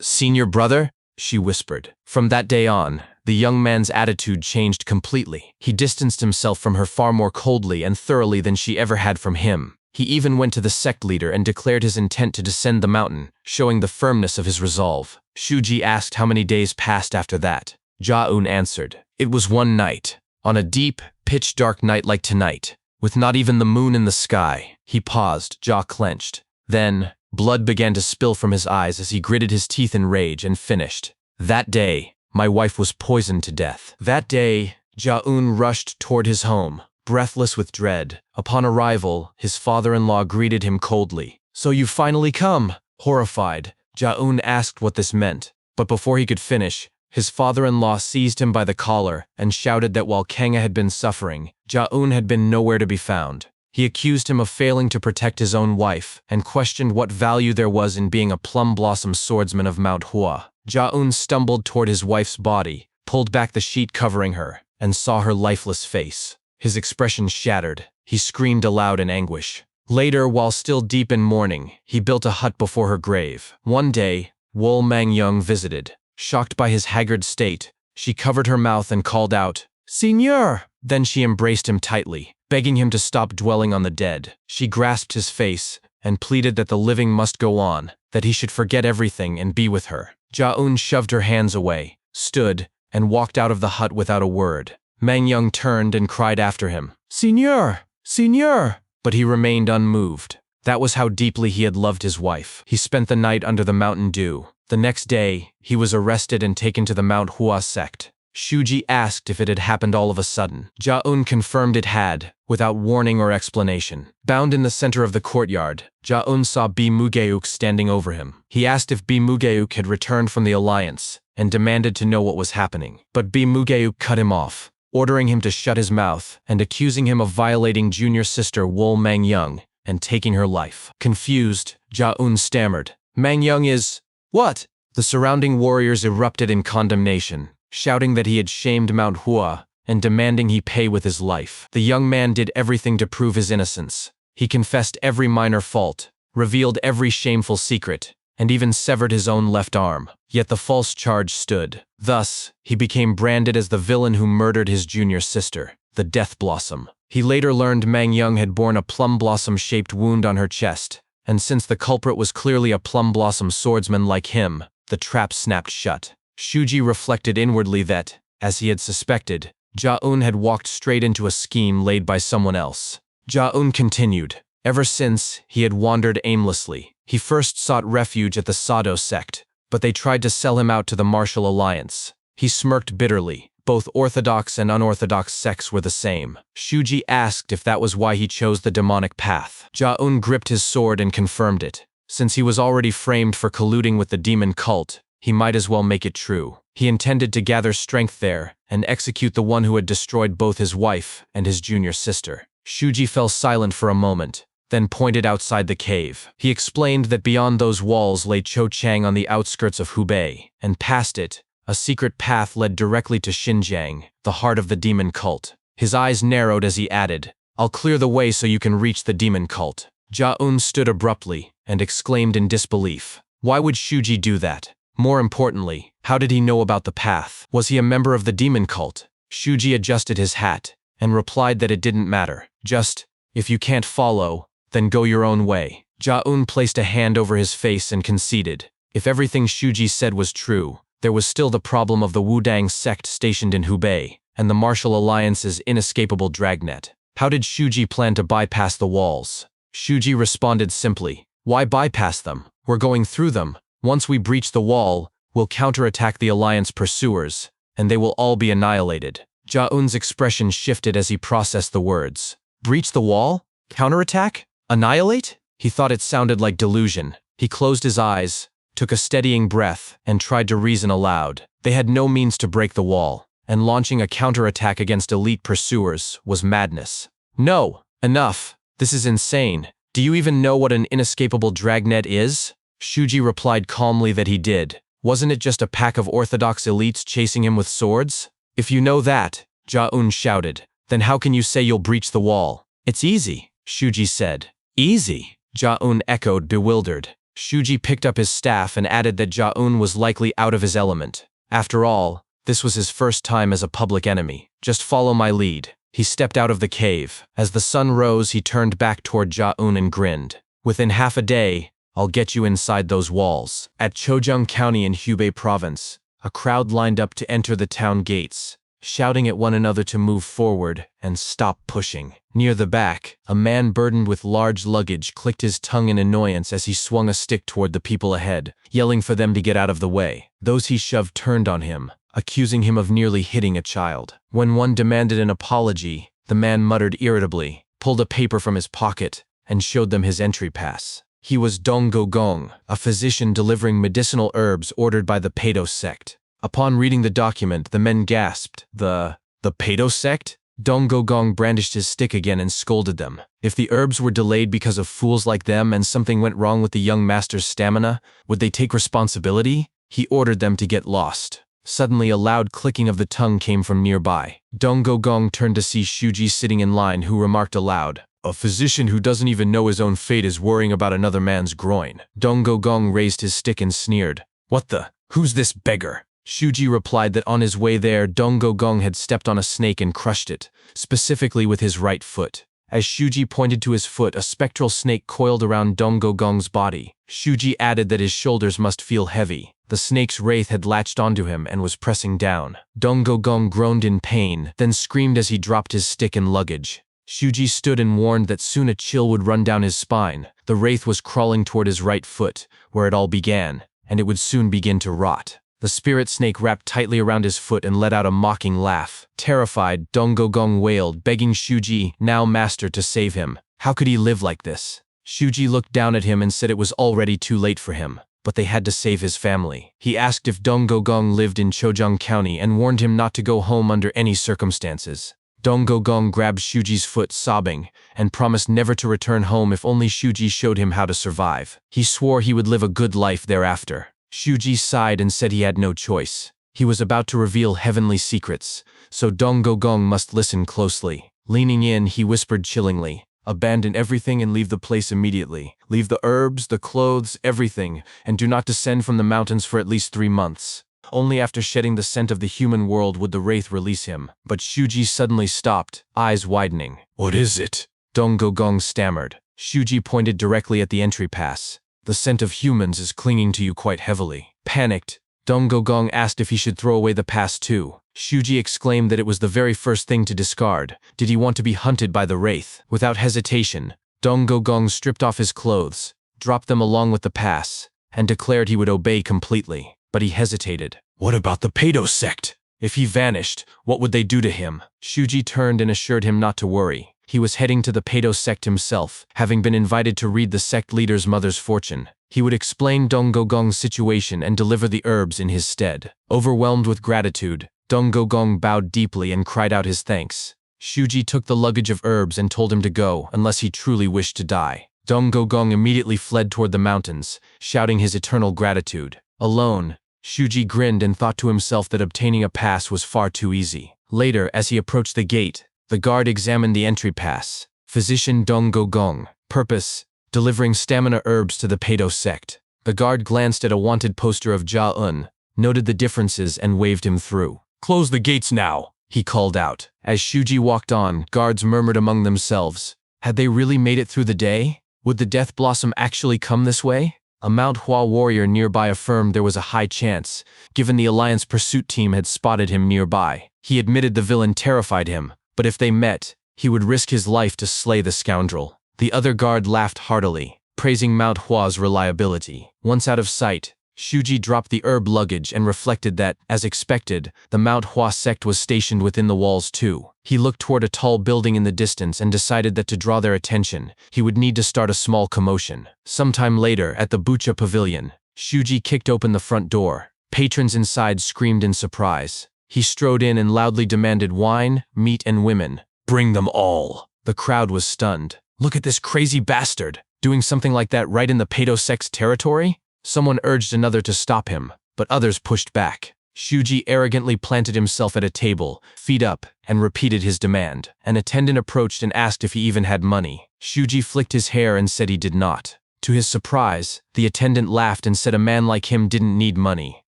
"Senior brother?" she whispered. From that day on, the young man's attitude changed completely. He distanced himself from her far more coldly and thoroughly than she ever had from him. He even went to the sect leader and declared his intent to descend the mountain, showing the firmness of his resolve. Shuji asked how many days passed after that. Ja-un answered, "It was one night. On a deep, pitch-dark night like tonight, with not even the moon in the sky." He paused, jaw clenched. Then, blood began to spill from his eyes as he gritted his teeth in rage and finished. "That day, my wife was poisoned to death." That day, Ja-un rushed toward his home, breathless with dread. Upon arrival, his father-in-law greeted him coldly. "So you've finally come?" Horrified, Ja-un asked what this meant. But before he could finish, his father-in-law seized him by the collar and shouted that while Kanga had been suffering, Ja-un had been nowhere to be found. He accused him of failing to protect his own wife and questioned what value there was in being a plum blossom swordsman of Mount Hua. Ja-un stumbled toward his wife's body, pulled back the sheet covering her, and saw her lifeless face. His expression shattered. He screamed aloud in anguish. Later, while still deep in mourning, he built a hut before her grave. One day, Wol Mengyang visited. Shocked by his haggard state, she covered her mouth and called out, "Seigneur!" Then she embraced him tightly, begging him to stop dwelling on the dead. She grasped his face and pleaded that the living must go on, that he should forget everything and be with her. Ja-un shoved her hands away, stood, and walked out of the hut without a word. Mengyang turned and cried after him, "Seigneur! Seigneur!" But he remained unmoved. That was how deeply he had loved his wife. He spent the night under the mountain dew. The next day, he was arrested and taken to the Mount Hua sect. Shuji asked if it had happened all of a sudden. Ja-un confirmed it had, without warning or explanation. Bound in the center of the courtyard, Ja-un saw Bi-mugeuk standing over him. He asked if Bi-mugeuk had returned from the alliance, and demanded to know what was happening. But Bi-mugeuk cut him off, ordering him to shut his mouth and accusing him of violating junior sister Wol Mengyang and taking her life. Confused, Ja-un stammered, "Mengyang is—" "What?" The surrounding warriors erupted in condemnation, shouting that he had shamed Manhwa and demanding he pay with his life. The young man did everything to prove his innocence. He confessed every minor fault, revealed every shameful secret, and even severed his own left arm. Yet the false charge stood. Thus, he became branded as the villain who murdered his junior sister, the Death Blossom. He later learned Mang Young had borne a plum blossom-shaped wound on her chest, and since the culprit was clearly a plum blossom swordsman like him, the trap snapped shut. Shuji reflected inwardly that, as he had suspected, Ja-eun had walked straight into a scheme laid by someone else. Ja-eun continued. Ever since, he had wandered aimlessly. He first sought refuge at the Sado sect, but they tried to sell him out to the Martial Alliance. He smirked bitterly. Both orthodox and unorthodox sects were the same. Shuji asked if that was why he chose the demonic path. Ja-eun gripped his sword and confirmed it. Since he was already framed for colluding with the demon cult, he might as well make it true. He intended to gather strength there and execute the one who had destroyed both his wife and his junior sister. Shuji fell silent for a moment, then pointed outside the cave. He explained that beyond those walls lay Cho Chang on the outskirts of Hubei, and past it, a secret path led directly to Xinjiang, the heart of the demon cult. His eyes narrowed as he added, "I'll clear the way so you can reach the demon cult." Ja-eun stood abruptly and exclaimed in disbelief. Why would Shuji do that? More importantly, how did he know about the path? Was he a member of the demon cult? Shuji adjusted his hat and replied that it didn't matter. Just, if you can't follow, then go your own way. Ja-eun placed a hand over his face and conceded. If everything Shuji said was true, there was still the problem of the Wudang sect stationed in Hubei, and the Martial Alliance's inescapable dragnet. How did Shuji plan to bypass the walls? Shuji responded simply, why bypass them? We're going through them. Once we breach the wall, we'll counterattack the Alliance pursuers, and they will all be annihilated. Ja-eun's expression shifted as he processed the words. Breach the wall? Counterattack? Annihilate? He thought it sounded like delusion. He closed his eyes, took a steadying breath, and tried to reason aloud. They had no means to break the wall, and launching a counterattack against elite pursuers was madness. No, enough. This is insane. Do you even know what an inescapable dragnet is? Shuji replied calmly that he did. Wasn't it just a pack of orthodox elites chasing him with swords? If you know that, Ja-eun shouted, then how can you say you'll breach the wall? It's easy, Shuji said. Easy? Ja-eun echoed, bewildered. Shuji picked up his staff and added that Ja-eun was likely out of his element. After all, this was his first time as a public enemy. Just follow my lead. He stepped out of the cave. As the sun rose, he turned back toward Ja-eun and grinned. Within half a day, I'll get you inside those walls. At Chojang County in Hubei Province, a crowd lined up to enter the town gates, shouting at one another to move forward and stop pushing. Near the back, a man burdened with large luggage clicked his tongue in annoyance as he swung a stick toward the people ahead, yelling for them to get out of the way. Those he shoved turned on him, accusing him of nearly hitting a child. When one demanded an apology, the man muttered irritably, pulled a paper from his pocket, and showed them his entry pass. He was Dong Gogong, a physician delivering medicinal herbs ordered by the Pedo sect. Upon reading the document, the men gasped. The Pedo sect? Dong Gogong brandished his stick again and scolded them. If the herbs were delayed because of fools like them and something went wrong with the young master's stamina, would they take responsibility? He ordered them to get lost. Suddenly a loud clicking of the tongue came from nearby. Dong Gogong turned to see Shuji sitting in line, who remarked aloud, "A physician who doesn't even know his own fate is worrying about another man's groin." Dong Gogong raised his stick and sneered, "What the? Who's this beggar?" Shuji replied that on his way there, Dong Gogong had stepped on a snake and crushed it, specifically with his right foot. As Shuji pointed to his foot, a spectral snake coiled around Dong Gogong's body. Shuji added that his shoulders must feel heavy. The snake's wraith had latched onto him and was pressing down. Dong Gogong groaned in pain, then screamed as he dropped his stick and luggage. Shuji stood and warned that soon a chill would run down his spine. The wraith was crawling toward his right foot, where it all began, and it would soon begin to rot. The spirit snake wrapped tightly around his foot and let out a mocking laugh. Terrified, Dong Gogong wailed, begging Shuji, now master, to save him. How could he live like this? Shuji looked down at him and said it was already too late for him, but they had to save his family. He asked if Dong Gogong lived in Chojang County and warned him not to go home under any circumstances. Dong Gogong grabbed Shuji's foot, sobbing, and promised never to return home if only Shuji showed him how to survive. He swore he would live a good life thereafter. Shuji sighed and said he had no choice. He was about to reveal heavenly secrets, so Dong Gong must listen closely. Leaning in, he whispered chillingly, "Abandon everything and leave the place immediately. Leave the herbs, the clothes, everything, and do not descend from the mountains for at least 3 months. Only after shedding the scent of the human world would the wraith release him." But Shuji suddenly stopped, eyes widening. What is it? Dong Gong stammered. Shuji pointed directly at the entry pass. "The scent of humans is clinging to you quite heavily." Panicked, Dong Gong asked if he should throw away the pass too. Shuji exclaimed that it was the very first thing to discard. Did he want to be hunted by the wraith? Without hesitation, Dong Gong stripped off his clothes, dropped them along with the pass, and declared he would obey completely. But he hesitated. What about the Pedo sect? If he vanished, what would they do to him? Shuji turned and assured him not to worry. He was heading to the Pedo sect himself, having been invited to read the sect leader's mother's fortune. He would explain Dong Gong's situation and deliver the herbs in his stead. Overwhelmed with gratitude, Dong Gong bowed deeply and cried out his thanks. Shuji took the luggage of herbs and told him to go unless he truly wished to die. Dong Gong immediately fled toward the mountains, shouting his eternal gratitude. Alone, Shuji grinned and thought to himself that obtaining a pass was far too easy. Later, as he approached the gate, the guard examined the entry pass. Physician Dong Gong. Purpose: delivering stamina herbs to the Pedo sect. The guard glanced at a wanted poster of Ja-un, noted the differences and waved him through. Close the gates now, he called out. As Shuji walked on, guards murmured among themselves. Had they really made it through the day? Would the Death Blossom actually come this way? A Manhwa warrior nearby affirmed there was a high chance, given the Alliance pursuit team had spotted him nearby. He admitted the villain terrified him, but if they met, he would risk his life to slay the scoundrel. The other guard laughed heartily, praising Manhwa's reliability. Once out of sight, Shuji dropped the herb luggage and reflected that, as expected, the Manhwa sect was stationed within the walls too. He looked toward a tall building in the distance and decided that to draw their attention, he would need to start a small commotion. Sometime later, at the Bucha Pavilion, Shuji kicked open the front door. Patrons inside screamed in surprise. He strode in and loudly demanded wine, meat, and women. Bring them all. The crowd was stunned. Look at this crazy bastard, doing something like that right in the Pedo sect's territory? Someone urged another to stop him, but others pushed back. Shuji arrogantly planted himself at a table, feet up, and repeated his demand. An attendant approached and asked if he even had money. Shuji flicked his hair and said he did not. To his surprise, the attendant laughed and said a man like him didn't need money.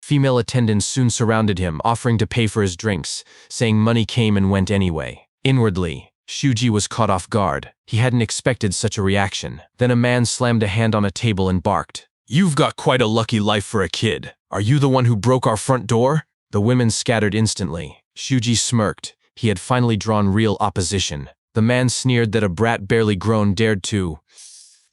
Female attendants soon surrounded him, offering to pay for his drinks, saying money came and went anyway. Inwardly, Shuji was caught off guard. He hadn't expected such a reaction. Then a man slammed a hand on a table and barked. You've got quite a lucky life for a kid. Are you the one who broke our front door? The women scattered instantly. Shuji smirked. He had finally drawn real opposition. The man sneered that a brat barely grown dared to.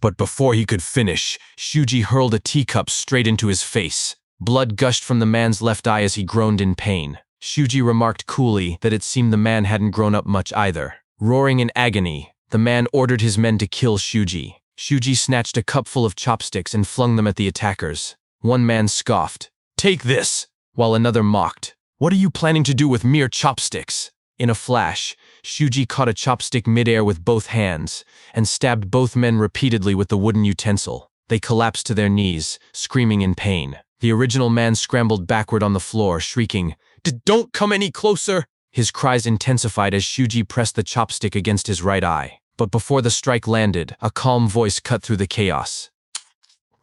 But before he could finish, Shuji hurled a teacup straight into his face. Blood gushed from the man's left eye as he groaned in pain. Shuji remarked coolly that it seemed the man hadn't grown up much either. Roaring in agony, the man ordered his men to kill Shuji. Shuji snatched a cupful of chopsticks and flung them at the attackers. One man scoffed, "Take this," while another mocked, "What are you planning to do with mere chopsticks?" In a flash, Shuji caught a chopstick midair with both hands and stabbed both men repeatedly with the wooden utensil. They collapsed to their knees, screaming in pain. The original man scrambled backward on the floor, shrieking, "Don't come any closer!" His cries intensified as Shuji pressed the chopstick against his right eye. But before the strike landed, a calm voice cut through the chaos.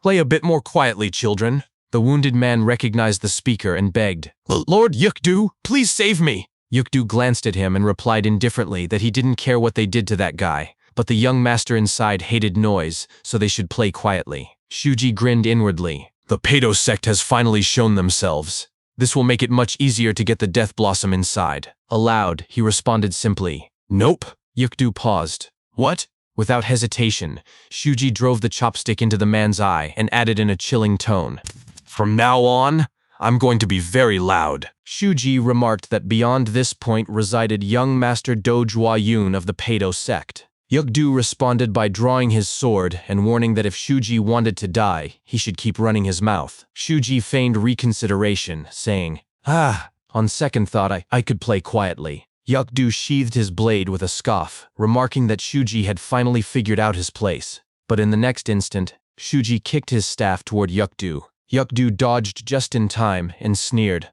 "Play a bit more quietly, children." The wounded man recognized the speaker and begged, "Lord Yukdu, please save me." Yukdu glanced at him and replied indifferently that he didn't care what they did to that guy, but the young master inside hated noise, so they should play quietly. Shuji grinned inwardly. The Pedo sect has finally shown themselves. This will make it much easier to get the Death Blossom inside. Aloud, he responded simply, "Nope." Yukdu paused. "What?" Without hesitation, Shuji drove the chopstick into the man's eye and added in a chilling tone, "From now on, I'm going to be very loud." Shuji remarked that beyond this point resided young Master Dojua Yun of the Pedo sect. Yukdu responded by drawing his sword and warning that if Shuji wanted to die, he should keep running his mouth. Shuji feigned reconsideration, saying, On second thought, I could play quietly." Yukdu sheathed his blade with a scoff, remarking that Shuji had finally figured out his place. But in the next instant, Shuji kicked his staff toward Yukdu. Yukdu dodged just in time and sneered.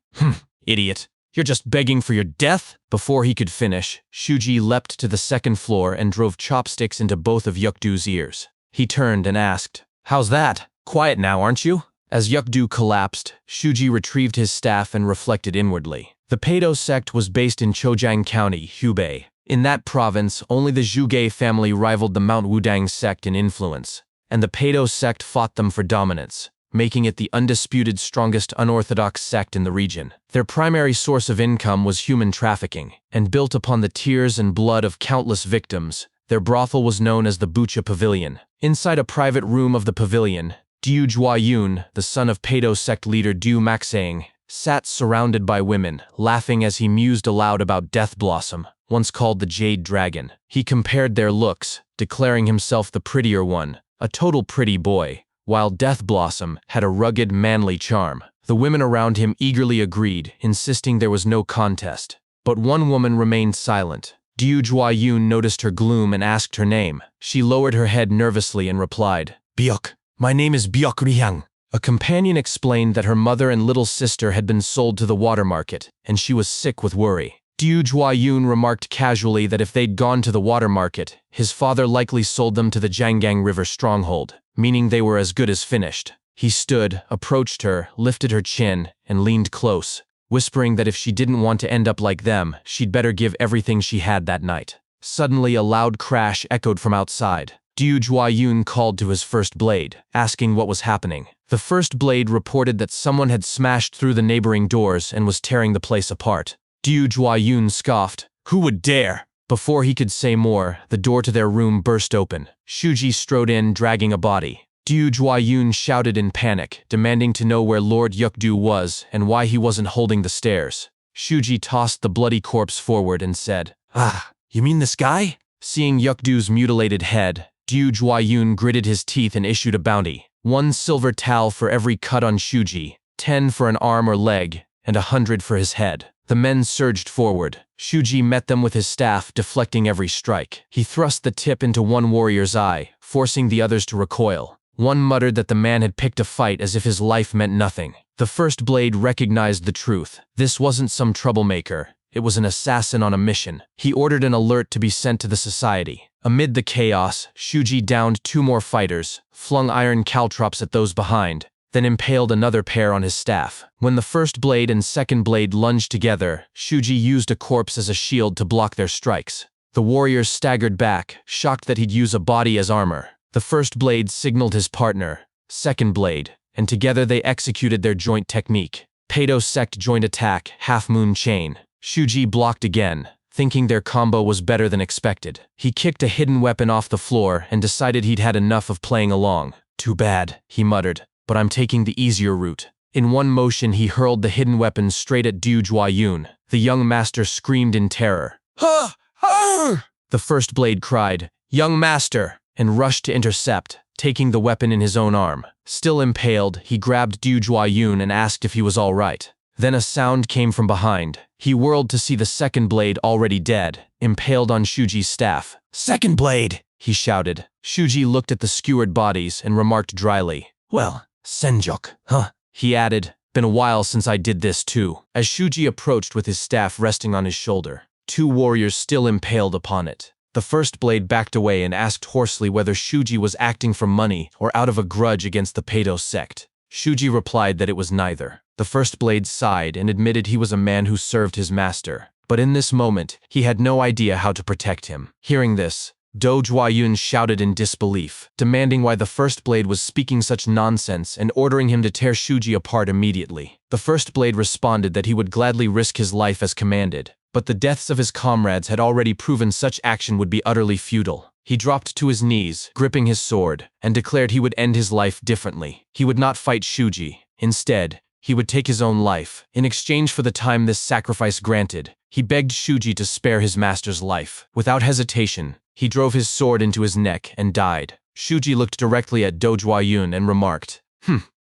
Idiot. You're just begging for your death? Before he could finish, Shuji leapt to the second floor and drove chopsticks into both of Yukdu's ears. He turned and asked, "How's that? Quiet now, aren't you?" As Yukdu collapsed, Shuji retrieved his staff and reflected inwardly. The Peido sect was based in Chojiang County, Hubei. In that province, only the Zhuge family rivaled the Mount Wudang sect in influence, and the Peido sect fought them for dominance, making it the undisputed strongest unorthodox sect in the region. Their primary source of income was human trafficking, and built upon the tears and blood of countless victims, their brothel was known as the Bucha Pavilion. Inside a private room of the pavilion, Diu Juayun, the son of Peido sect leader Diu Maxang, sat surrounded by women, laughing as he mused aloud about Death Blossom, once called the Jade Dragon. He compared their looks, declaring himself the prettier one, a total pretty boy, while Death Blossom had a rugged, manly charm. The women around him eagerly agreed, insisting there was no contest. But one woman remained silent. Diu Juayun noticed her gloom and asked her name. She lowered her head nervously and replied, "Byuk. My name is Byuk Rihang." A companion explained that her mother and little sister had been sold to the water market, and she was sick with worry. Diu Juayun remarked casually that if they'd gone to the water market, his father likely sold them to the Jianggang River stronghold, meaning they were as good as finished. He stood, approached her, lifted her chin, and leaned close, whispering that if she didn't want to end up like them, she'd better give everything she had that night. Suddenly, a loud crash echoed from outside. Diu Juayun called to his first blade, asking what was happening. The first blade reported that someone had smashed through the neighboring doors and was tearing the place apart. Diu Juayun scoffed, "Who would dare?" Before he could say more, the door to their room burst open. Shuji strode in, dragging a body. Diu Juayun shouted in panic, demanding to know where Lord Yukdu was and why he wasn't holding the stairs. Shuji tossed the bloody corpse forward and said, "Ah, you mean this guy?" Seeing Yukdu's mutilated head, Diu Juayun gritted his teeth and issued a bounty. 1 silver tal for every cut on Shuji, 10 for an arm or leg, and 100 for his head. The men surged forward. Shuji met them with his staff, deflecting every strike. He thrust the tip into one warrior's eye, forcing the others to recoil. One muttered that the man had picked a fight as if his life meant nothing. The first blade recognized the truth. This wasn't some troublemaker. It was an assassin on a mission. He ordered an alert to be sent to the society. Amid the chaos, Shuji downed 2 more fighters, flung iron caltrops at those behind, then impaled another pair on his staff. When the first blade and second blade lunged together, Shuji used a corpse as a shield to block their strikes. The warriors staggered back, shocked that he'd use a body as armor. The first blade signaled his partner, second blade, and together they executed their joint technique. Peido sect joint attack, half-moon chain. Shuji blocked again, thinking their combo was better than expected. He kicked a hidden weapon off the floor and decided he'd had enough of playing along. "Too bad," he muttered, "but I'm taking the easier route." In one motion, he hurled the hidden weapon straight at Diu Juayun. The young master screamed in terror. "Ha! Ha!" The first blade cried, "Young master!" and rushed to intercept, taking the weapon in his own arm. Still impaled, he grabbed Diu Juayun and asked if he was all right. Then a sound came from behind. He whirled to see the second blade already dead, impaled on Shuji's staff. "Second blade!" he shouted. Shuji looked at the skewered bodies and remarked dryly, "Well, Senjuk, huh?" He added, "Been a while since I did this too." As Shuji approached with his staff resting on his shoulder, 2 warriors still impaled upon it. The first blade backed away and asked hoarsely whether Shuji was acting for money or out of a grudge against the Peido sect. Shuji replied that it was neither. The first blade sighed and admitted he was a man who served his master, but in this moment, he had no idea how to protect him. Hearing this, Do Juayun shouted in disbelief, demanding why the first blade was speaking such nonsense and ordering him to tear Shuji apart immediately. The first blade responded that he would gladly risk his life as commanded, but the deaths of his comrades had already proven such action would be utterly futile. He dropped to his knees, gripping his sword, and declared he would end his life differently. He would not fight Shuji. Instead, he would take his own life. In exchange for the time this sacrifice granted, he begged Shuji to spare his master's life. Without hesitation, he drove his sword into his neck and died. Shuji looked directly at Do Juayun and remarked,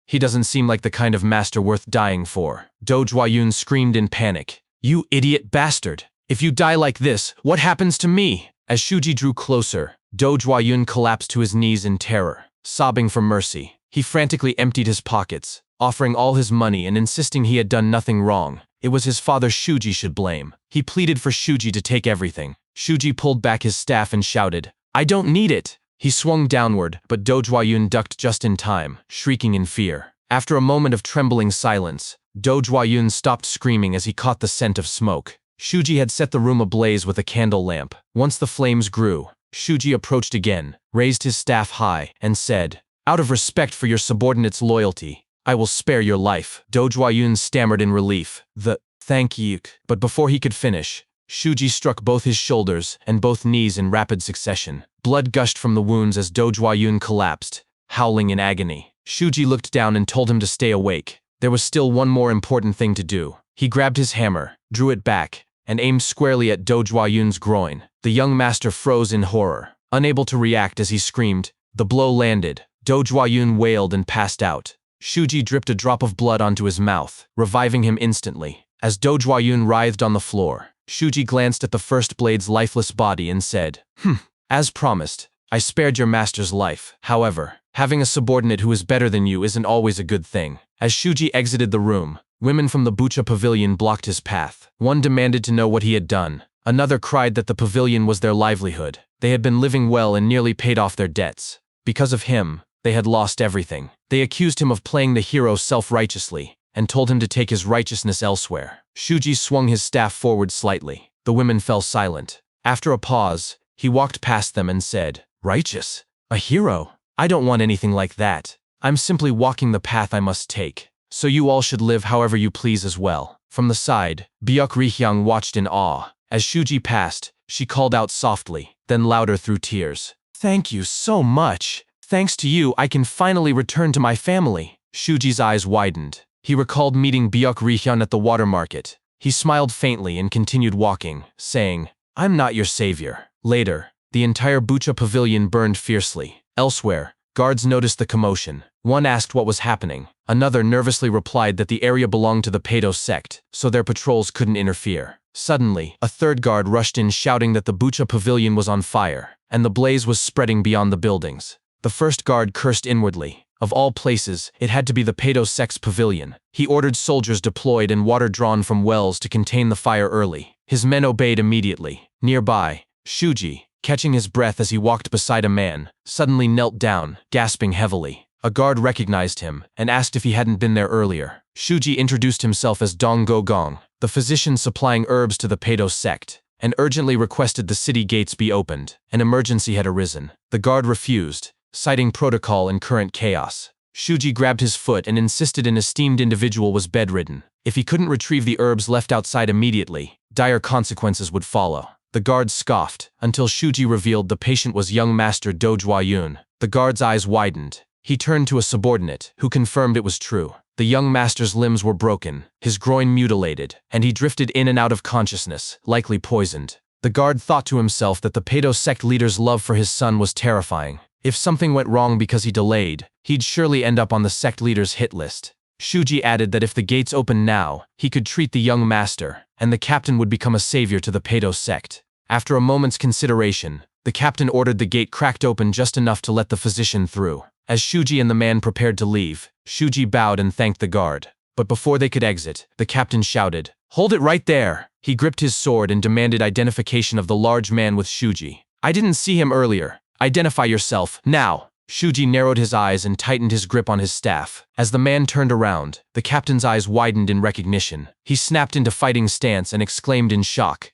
he doesn't seem like the kind of master worth dying for." Do Juayun screamed in panic, "You idiot bastard! If you die like this, what happens to me?" As Shuji drew closer, Do Juayun collapsed to his knees in terror, sobbing for mercy. He frantically emptied his pockets, offering all his money and insisting he had done nothing wrong. It was his father Shuji should blame. He pleaded for Shuji to take everything. Shuji pulled back his staff and shouted, "I don't need it!" He swung downward, but Do Juayun ducked just in time, shrieking in fear. After a moment of trembling silence, Do Juayun stopped screaming as he caught the scent of smoke. Shuji had set the room ablaze with a candle lamp. Once the flames grew, Shuji approached again, raised his staff high, and said, "Out of respect for your subordinate's loyalty, I will spare your life." Do Juayun stammered in relief, "Thank you." But before he could finish, Shuji struck both his shoulders and both knees in rapid succession. Blood gushed from the wounds as Do Juayun collapsed, howling in agony. Shuji looked down and told him to stay awake. There was still one more important thing to do. He grabbed his hammer, drew it back, and aimed squarely at Do Juayun's groin. The young master froze in horror, unable to react as he screamed. The blow landed. Do Juayun wailed and passed out. Shuji dripped a drop of blood onto his mouth, reviving him instantly. As Do Juayun writhed on the floor, Shuji glanced at the first blade's lifeless body and said, "As promised, I spared your master's life. However, having a subordinate who is better than you isn't always a good thing." As Shuji exited the room, women from the Bucha pavilion blocked his path. One demanded to know what he had done. Another cried that the pavilion was their livelihood. They had been living well and nearly paid off their debts. Because of him, they had lost everything. They accused him of playing the hero self-righteously and told him to take his righteousness elsewhere. Shuji swung his staff forward slightly. The women fell silent. After a pause, he walked past them and said, "Righteous? A hero? I don't want anything like that. I'm simply walking the path I must take. So you all should live however you please as well." From the side, Byuk Rihyang watched in awe. As Shuji passed, she called out softly, then louder through tears, "Thank you so much. Thanks to you, I can finally return to my family." Shuji's eyes widened. He recalled meeting Byuk Rihyang at the water market. He smiled faintly and continued walking, saying, "I'm not your savior." Later, the entire Bucha pavilion burned fiercely. Elsewhere, guards noticed the commotion. One asked what was happening. Another nervously replied that the area belonged to the Pedo sect, so their patrols couldn't interfere. Suddenly, a third guard rushed in shouting that the Bucha pavilion was on fire, and the blaze was spreading beyond the buildings. The first guard cursed inwardly. Of all places, it had to be the Pedo sect's pavilion. He ordered soldiers deployed and water drawn from wells to contain the fire early. His men obeyed immediately. Nearby, Shuji, catching his breath as he walked beside a man, suddenly knelt down, gasping heavily. A guard recognized him and asked if he hadn't been there earlier. Shuji introduced himself as Dong Go Gong, the physician supplying herbs to the Pedo sect, and urgently requested the city gates be opened. An emergency had arisen. The guard refused, citing protocol and current chaos. Shuji grabbed his foot and insisted an esteemed individual was bedridden. If he couldn't retrieve the herbs left outside immediately, dire consequences would follow. The guard scoffed, until Shuji revealed the patient was young master Do Juayun. The guard's eyes widened. He turned to a subordinate, who confirmed it was true. The young master's limbs were broken, his groin mutilated, and he drifted in and out of consciousness, likely poisoned. The guard thought to himself that the Pedo sect leader's love for his son was terrifying. If something went wrong because he delayed, he'd surely end up on the sect leader's hit list. Shuji added that if the gates opened now, he could treat the young master, and the captain would become a savior to the Pedo sect. After a moment's consideration, the captain ordered the gate cracked open just enough to let the physician through. As Shuji and the man prepared to leave, Shuji bowed and thanked the guard. But before they could exit, the captain shouted, "Hold it right there!" He gripped his sword and demanded identification of the large man with Shuji. "I didn't see him earlier. Identify yourself, now!" Shuji narrowed his eyes and tightened his grip on his staff. As the man turned around, the captain's eyes widened in recognition. He snapped into fighting stance and exclaimed in shock,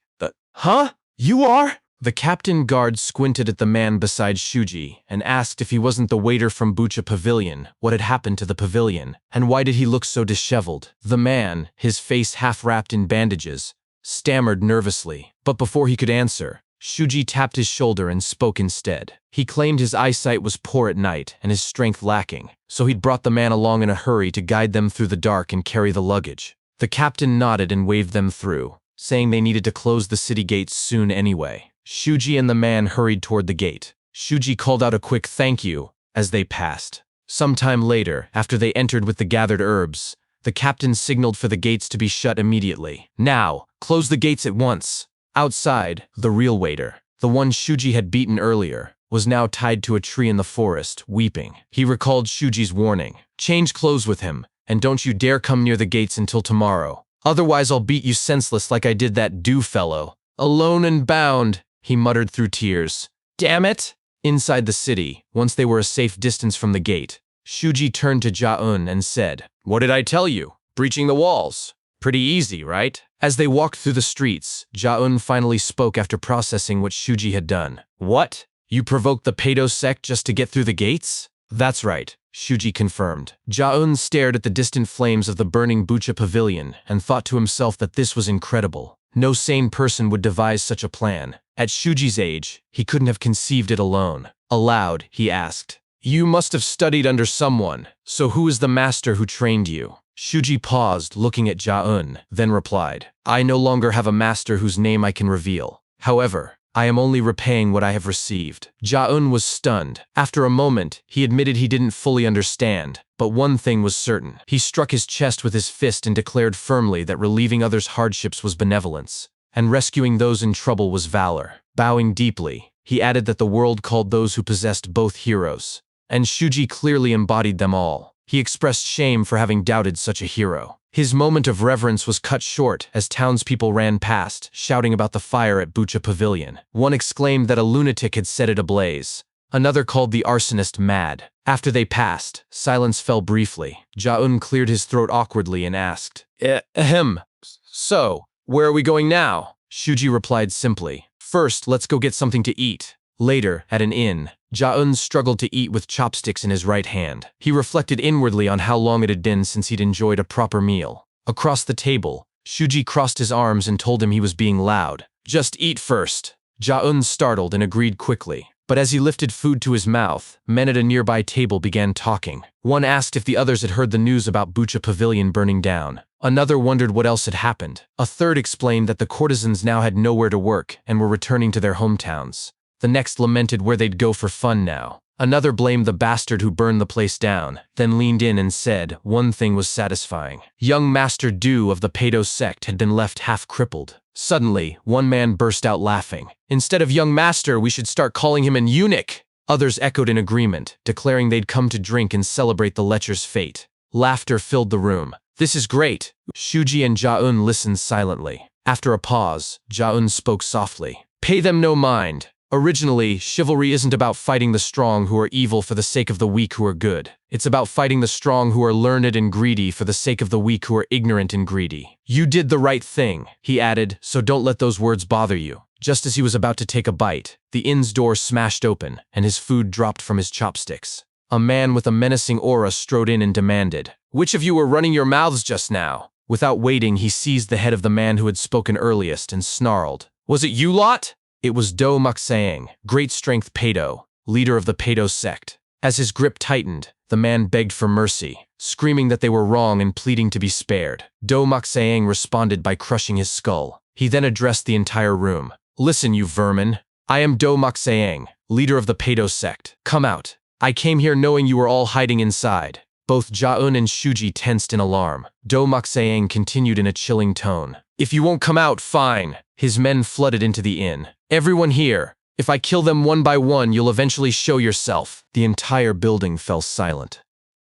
"Huh? You are?" The captain guard squinted at the man beside Shuji and asked if he wasn't the waiter from Bucha Pavilion, what had happened to the pavilion, and why did he look so disheveled. The man, his face half-wrapped in bandages, stammered nervously, but before he could answer, Shuji tapped his shoulder and spoke instead. He claimed his eyesight was poor at night and his strength lacking, so he'd brought the man along in a hurry to guide them through the dark and carry the luggage. The captain nodded and waved them through, saying they needed to close the city gates soon anyway. Shuji and the man hurried toward the gate. Shuji called out a quick thank you as they passed. Sometime later, after they entered with the gathered herbs, the captain signaled for the gates to be shut immediately. "Now, close the gates at once." Outside, the real waiter, the one Shuji had beaten earlier, was now tied to a tree in the forest, weeping. He recalled Shuji's warning. "Change clothes with him. and don't you dare come near the gates until tomorrow. Otherwise I'll beat you senseless like I did that Do fellow. Alone and bound, he muttered through tears. Damn it! Inside the city, once they were a safe distance from the gate, Shuji turned to Ja-eun and said, What did I tell you? Breaching the walls. Pretty easy, right? As they walked through the streets, Ja-eun finally spoke after processing what Shuji had done. What? You provoked the Pedo sect just to get through the gates? That's right, Shuji confirmed. Ja-eun stared at the distant flames of the burning Bucha Pavilion and thought to himself that this was incredible. No sane person would devise such a plan. At Shuji's age, he couldn't have conceived it alone. Aloud, he asked, You must have studied under someone, so who is the master who trained you? Shuji paused, looking at Ja-eun, then replied, I no longer have a master whose name I can reveal. However, I am only repaying what I have received. Ja-eun was stunned. After a moment, he admitted he didn't fully understand, but one thing was certain. He struck his chest with his fist and declared firmly that relieving others' hardships was benevolence, and rescuing those in trouble was valor. Bowing deeply, he added that the world called those who possessed both heroes, and Shuji clearly embodied them all. He expressed shame for having doubted such a hero. His moment of reverence was cut short as townspeople ran past, shouting about the fire at Bucha Pavilion. One exclaimed that a lunatic had set it ablaze. Another called the arsonist mad. After they passed, silence fell briefly. Ja-eun cleared his throat awkwardly and asked, Ahem. So, where are we going now? Shuji replied simply, First, let's go get something to eat. Later, at an inn, Ja-eun struggled to eat with chopsticks in his right hand. He reflected inwardly on how long it had been since he'd enjoyed a proper meal. Across the table, Shuji crossed his arms and told him he was being loud. Just eat first. Ja-eun startled and agreed quickly. But as he lifted food to his mouth, men at a nearby table began talking. One asked if the others had heard the news about Bucha Pavilion burning down. Another wondered what else had happened. A third explained that the courtesans now had nowhere to work and were returning to their hometowns. The next lamented where they'd go for fun now. Another blamed the bastard who burned the place down, then leaned in and said one thing was satisfying. Young Master Du of the Pedo sect had been left half crippled. Suddenly, one man burst out laughing. Instead of young master, we should start calling him an eunuch. Others echoed in agreement, declaring they'd come to drink and celebrate the lecher's fate. Laughter filled the room. This is great. Shuji and Ja-eun listened silently. After a pause, Ja-eun spoke softly. Pay them no mind. Originally, chivalry isn't about fighting the strong who are evil for the sake of the weak who are good. It's about fighting the strong who are learned and greedy for the sake of the weak who are ignorant and greedy. You did the right thing, he added, so don't let those words bother you. Just as he was about to take a bite, the inn's door smashed open, and his food dropped from his chopsticks. A man with a menacing aura strode in and demanded, Which of you were running your mouths just now? Without waiting, he seized the head of the man who had spoken earliest and snarled, Was it you lot? It was Do Maksaeng, great strength Pedo, leader of the Pedo sect. As his grip tightened, the man begged for mercy, screaming that they were wrong and pleading to be spared. Do Maksaeng responded by crushing his skull. He then addressed the entire room. Listen, you vermin. I am Do Maksaeng, leader of the Pedo sect. Come out. I came here knowing you were all hiding inside. Both Ja-eun and Shuji tensed in alarm. Do Maksaeng continued in a chilling tone. If you won't come out, fine. His men flooded into the inn. Everyone here. If I kill them one by one, you'll eventually show yourself. The entire building fell silent.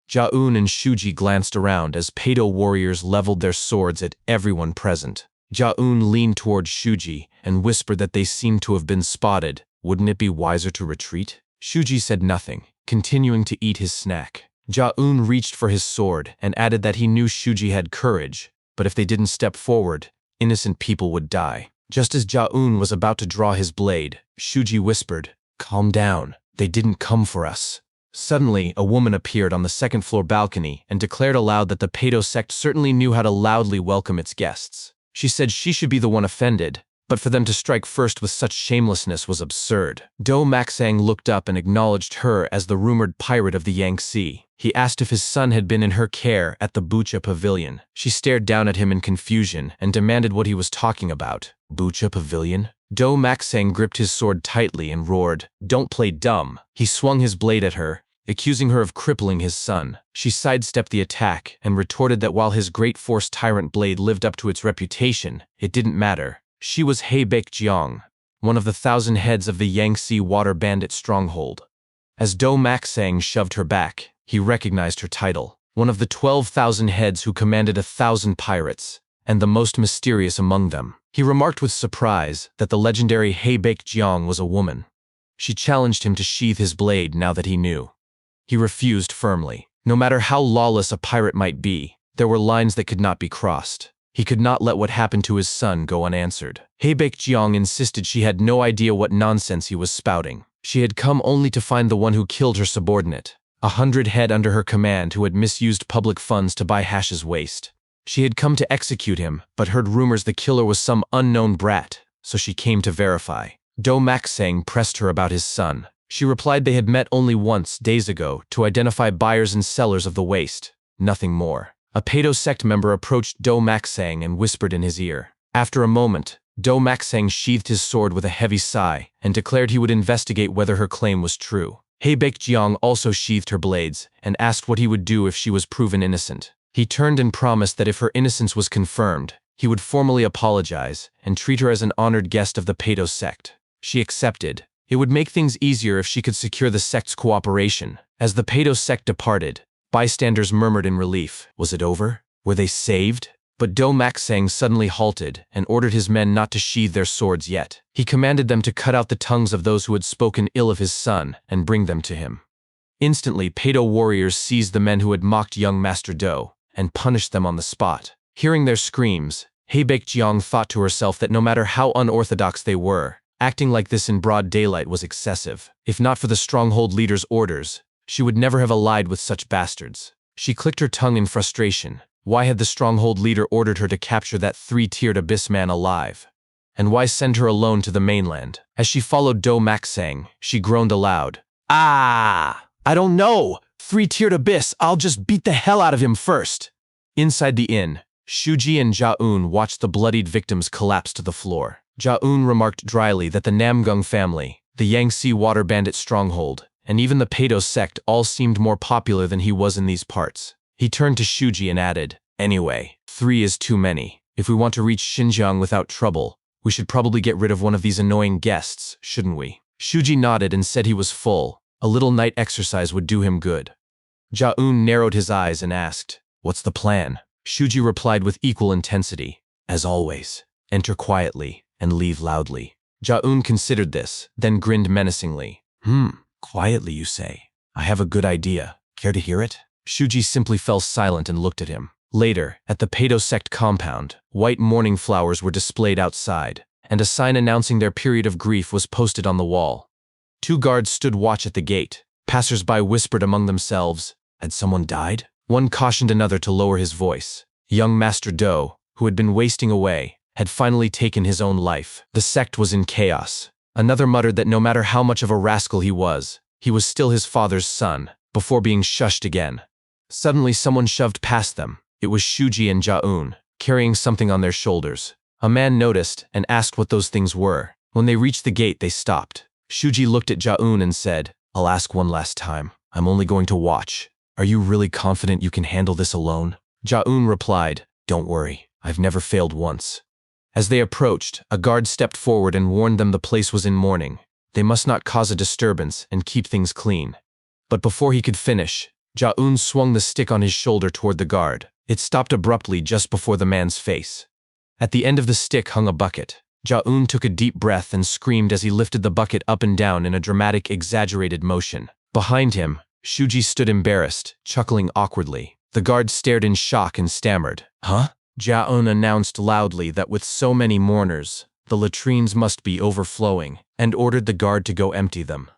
Ja-eun and Shuji glanced around as Pedo warriors leveled their swords at everyone present. Ja-eun leaned toward Shuji and whispered that they seemed to have been spotted. Wouldn't it be wiser to retreat? Shuji said nothing, continuing to eat his snack. Ja-eun reached for his sword and added that he knew Shuji had courage, but if they didn't step forward, innocent people would die. Just as Ja-eun was about to draw his blade, Shuji whispered, Calm down, they didn't come for us. Suddenly, a woman appeared on the second-floor balcony and declared aloud that the Pedo sect certainly knew how to loudly welcome its guests. She said she should be the one offended, but for them to strike first with such shamelessness was absurd. Do Maksaeng looked up and acknowledged her as the rumored pirate of the Yangtze. He asked if his son had been in her care at the Bucha Pavilion. She stared down at him in confusion and demanded what he was talking about. Bucha Pavilion? Do Maksaeng gripped his sword tightly and roared, Don't play dumb. He swung his blade at her, accusing her of crippling his son. She sidestepped the attack and retorted that while his great force tyrant blade lived up to its reputation, it didn't matter. She was He Baekjeong, one of the 1,000 heads of the Yangtze water bandit stronghold. As Do Maksaeng shoved her back, he recognized her title. one of the 12,000 heads who commanded 1,000 pirates, and the most mysterious among them. He remarked with surprise that the legendary Heibek-jiang was a woman. She challenged him to sheathe his blade now that he knew. He refused firmly. No matter how lawless a pirate might be, there were lines that could not be crossed. He could not let what happened to his son go unanswered. Heibek-jiang insisted she had no idea what nonsense he was spouting. She had come only to find the one who killed her subordinate, 100 head under her command who had misused public funds to buy Hash's waist. She had come to execute him, but heard rumors the killer was some unknown brat, so she came to verify. Do Maksang pressed her about his son. She replied they had met only once, days ago, to identify buyers and sellers of the waist. Nothing more. A Pedo sect member approached Do Maksang and whispered in his ear. After a moment, Do Maksang sheathed his sword with a heavy sigh and declared he would investigate whether her claim was true. Heibek-jiang also sheathed her blades and asked what he would do if she was proven innocent. He turned and promised that if her innocence was confirmed, he would formally apologize and treat her as an honored guest of the Pedo sect. She accepted. It would make things easier if she could secure the sect's cooperation. As the Pedo sect departed, bystanders murmured in relief. Was it over? Were they saved? But Do Maksang suddenly halted and ordered his men not to sheathe their swords yet. He commanded them to cut out the tongues of those who had spoken ill of his son and bring them to him. Instantly, Pedo warriors seized the men who had mocked young Master Do and punished them on the spot. Hearing their screams, Heibek-jiang thought to herself that no matter how unorthodox they were, acting like this in broad daylight was excessive. If not for the stronghold leader's orders, she would never have allied with such bastards. She clicked her tongue in frustration. Why had the stronghold leader ordered her to capture that 3-tiered abyss man alive? And why send her alone to the mainland? As she followed Do Maksang, she groaned aloud. I don't know! 3-tiered abyss, I'll just beat the hell out of him first! Inside the inn, Shuji and Ja-eun watched the bloodied victims collapse to the floor. Ja-eun remarked dryly that the Namgung family, the Yangtze water bandit stronghold, and even the Pedo sect all seemed more popular than he was in these parts. He turned to Shuji and added, "Anyway, 3 is too many. If we want to reach Xinjiang without trouble, we should probably get rid of one of these annoying guests, shouldn't we?" Shuji nodded and said he was full. A little night exercise would do him good. Ja-eun narrowed his eyes and asked, "What's the plan?" Shuji replied with equal intensity, "As always, enter quietly and leave loudly." Ja-eun considered this, then grinned menacingly. Quietly, you say? I have a good idea. Care to hear it?" Shuji simply fell silent and looked at him. Later, at the Pedo sect compound, white mourning flowers were displayed outside, and a sign announcing their period of grief was posted on the wall. 2 guards stood watch at the gate. Passers-by whispered among themselves, "Had someone died?" One cautioned another to lower his voice. Young Master Do, who had been wasting away, had finally taken his own life. The sect was in chaos. Another muttered that no matter how much of a rascal he was still his father's son, before being shushed again. Suddenly someone shoved past them. It was Shuji and Ja-eun, carrying something on their shoulders. A man noticed and asked what those things were. When they reached the gate, they stopped. Shuji looked at Ja-eun and said, "I'll ask one last time. I'm only going to watch. Are you really confident you can handle this alone?" Ja-eun replied, "Don't worry. I've never failed once." As they approached, a guard stepped forward and warned them the place was in mourning. They must not cause a disturbance and keep things clean. But before he could finish, Ja-eun swung the stick on his shoulder toward the guard. It stopped abruptly just before the man's face. At the end of the stick hung a bucket. Ja-eun took a deep breath and screamed as he lifted the bucket up and down in a dramatic, exaggerated motion. Behind him, Shuji stood embarrassed, chuckling awkwardly. The guard stared in shock and stammered. "Huh?" Ja-eun announced loudly that with so many mourners, the latrines must be overflowing, and ordered the guard to go empty them.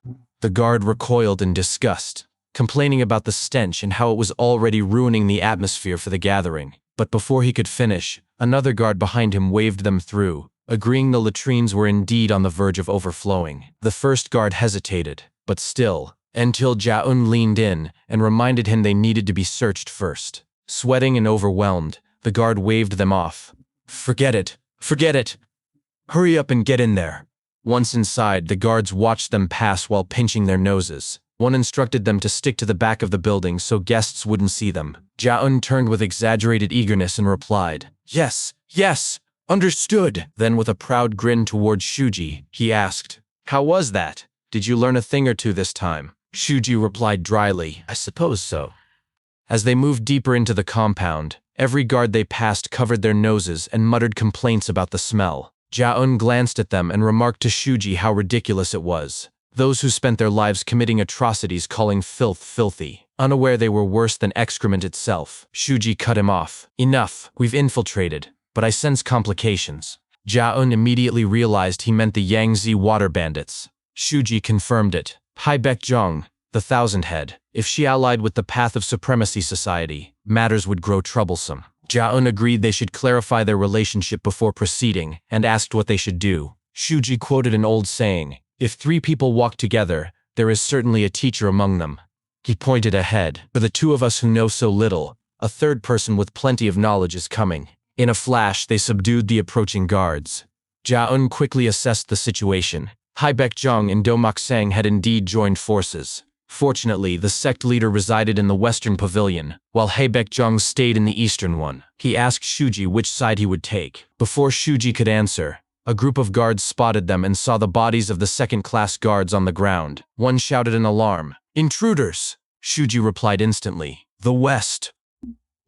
The guard recoiled in disgust, complaining about the stench and how it was already ruining the atmosphere for the gathering. But before he could finish, another guard behind him waved them through, agreeing the latrines were indeed on the verge of overflowing. The first guard hesitated, but still, until Ja-eun leaned in and reminded him they needed to be searched first. Sweating and overwhelmed, the guard waved them off. Forget it. Hurry up and get in there." Once inside, the guards watched them pass while pinching their noses. One instructed them to stick to the back of the building so guests wouldn't see them. Ja-eun turned with exaggerated eagerness and replied, Yes, understood." Then with a proud grin toward Shuji, he asked, "How was that? Did you learn a thing or two this time?" Shuji replied dryly, "I suppose so." As they moved deeper into the compound, every guard they passed covered their noses and muttered complaints about the smell. Ja-eun glanced at them and remarked to Shuji how ridiculous it was. Those who spent their lives committing atrocities calling filth filthy, unaware they were worse than excrement itself. Shuji cut him off. Enough, we've infiltrated, but I sense complications. Ja-eun immediately realized he meant the Yangtze water bandits. Shuji confirmed it. Haibek-jong, the Thousand Head, if she allied with the Path of Supremacy Society, matters would grow troublesome. Ja-eun agreed they should clarify their relationship before proceeding, and asked what they should do. Shuji quoted an old saying, "If 3 people walk together, there is certainly a teacher among them." He pointed ahead. "For the 2 of us who know so little, a 3rd person with plenty of knowledge is coming." In a flash, they subdued the approaching guards. Ja-eun quickly assessed the situation. Haibek-jong and Do-mak-sang had indeed joined forces. Fortunately, the sect leader resided in the western pavilion, while Haibek-jong stayed in the eastern one. He asked Shuji which side he would take. Before Shuji could answer, a group of guards spotted them and saw the bodies of the second-class guards on the ground. One shouted in alarm, "Intruders!" Shuji replied instantly, "The west."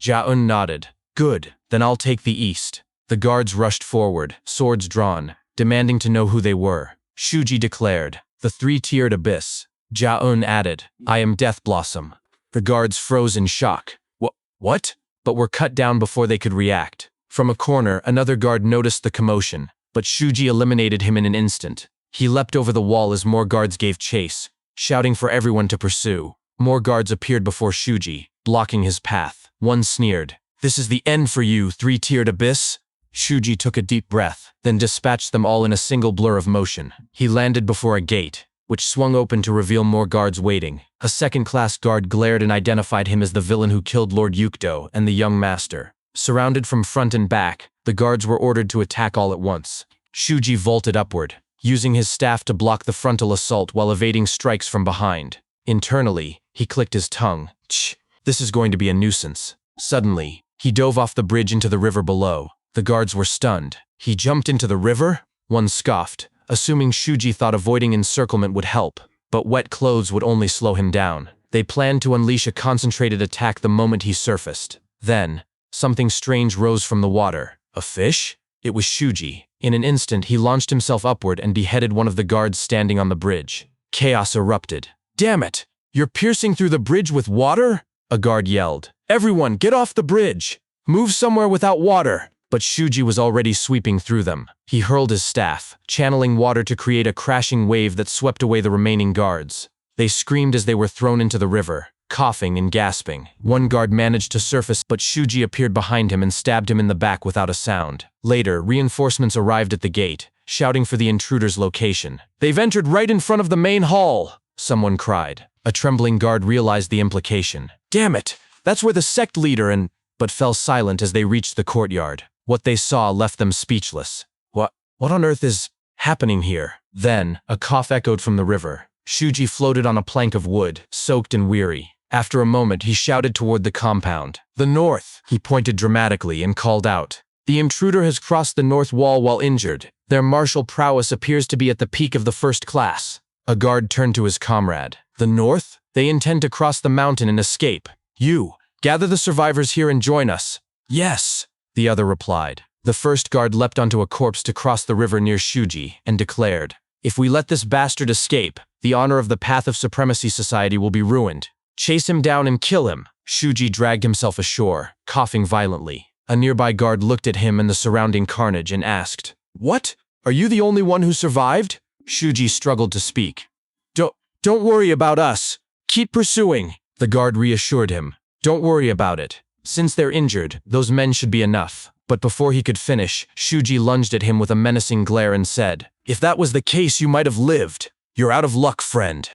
Ja-eun nodded. "Good, then I'll take the east." The guards rushed forward, swords drawn, demanding to know who they were. Shuji declared, "The 3-tiered abyss." Ja-eun added, "I am Death Blossom." The guards froze in shock. What? But were cut down before they could react. From a corner, another guard noticed the commotion, but Shuji eliminated him in an instant. He leapt over the wall as more guards gave chase, shouting for everyone to pursue. More guards appeared before Shuji, blocking his path. One sneered, "This is the end for you, 3-tiered abyss." Shuji took a deep breath, then dispatched them all in a single blur of motion. He landed before a gate, which swung open to reveal more guards waiting. A second-class guard glared and identified him as the villain who killed Lord Yukdo and the young master. Surrounded from front and back, the guards were ordered to attack all at once. Shuji vaulted upward, using his staff to block the frontal assault while evading strikes from behind. Internally, he clicked his tongue. "Tch, this is going to be a nuisance." Suddenly, he dove off the bridge into the river below. The guards were stunned. "He jumped into the river?" One scoffed, assuming Shuji thought avoiding encirclement would help, but wet clothes would only slow him down. They planned to unleash a concentrated attack the moment he surfaced. Then, something strange rose from the water. A fish? It was Shuji. In an instant, he launched himself upward and beheaded one of the guards standing on the bridge. Chaos erupted. "Damn it! You're piercing through the bridge with water?" a guard yelled. "Everyone, get off the bridge! Move somewhere without water!" But Shuji was already sweeping through them. He hurled his staff, channeling water to create a crashing wave that swept away the remaining guards. They screamed as they were thrown into the river, coughing and gasping. One guard managed to surface, but Shuji appeared behind him and stabbed him in the back without a sound. Later, reinforcements arrived at the gate, shouting for the intruder's location. "They've entered right in front of the main hall!" someone cried. A trembling guard realized the implication. "Damn it! That's where the sect leader but fell silent as they reached the courtyard. What they saw left them speechless. What on earth is happening here?" Then, a cough echoed from the river. Shuji floated on a plank of wood, soaked and weary. After a moment, he shouted toward the compound. "The north!" He pointed dramatically and called out. "The intruder has crossed the north wall while injured. Their martial prowess appears to be at the peak of the 1st class." A guard turned to his comrade. "The north? They intend to cross the mountain and escape. You, gather the survivors here and join us." "Yes," the other replied. The first guard leapt onto a corpse to cross the river near Shuji and declared, "If we let this bastard escape, the honor of the Path of Supremacy Society will be ruined. Chase him down and kill him." Shuji dragged himself ashore, coughing violently. A nearby guard looked at him and the surrounding carnage and asked, "What? Are you the only one who survived?" Shuji struggled to speak. Don't worry about us. Keep pursuing." The guard reassured him. "Don't worry about it. Since they're injured, those men should be enough." But before he could finish, Shuji lunged at him with a menacing glare and said, "If that was the case, you might have lived. You're out of luck, friend."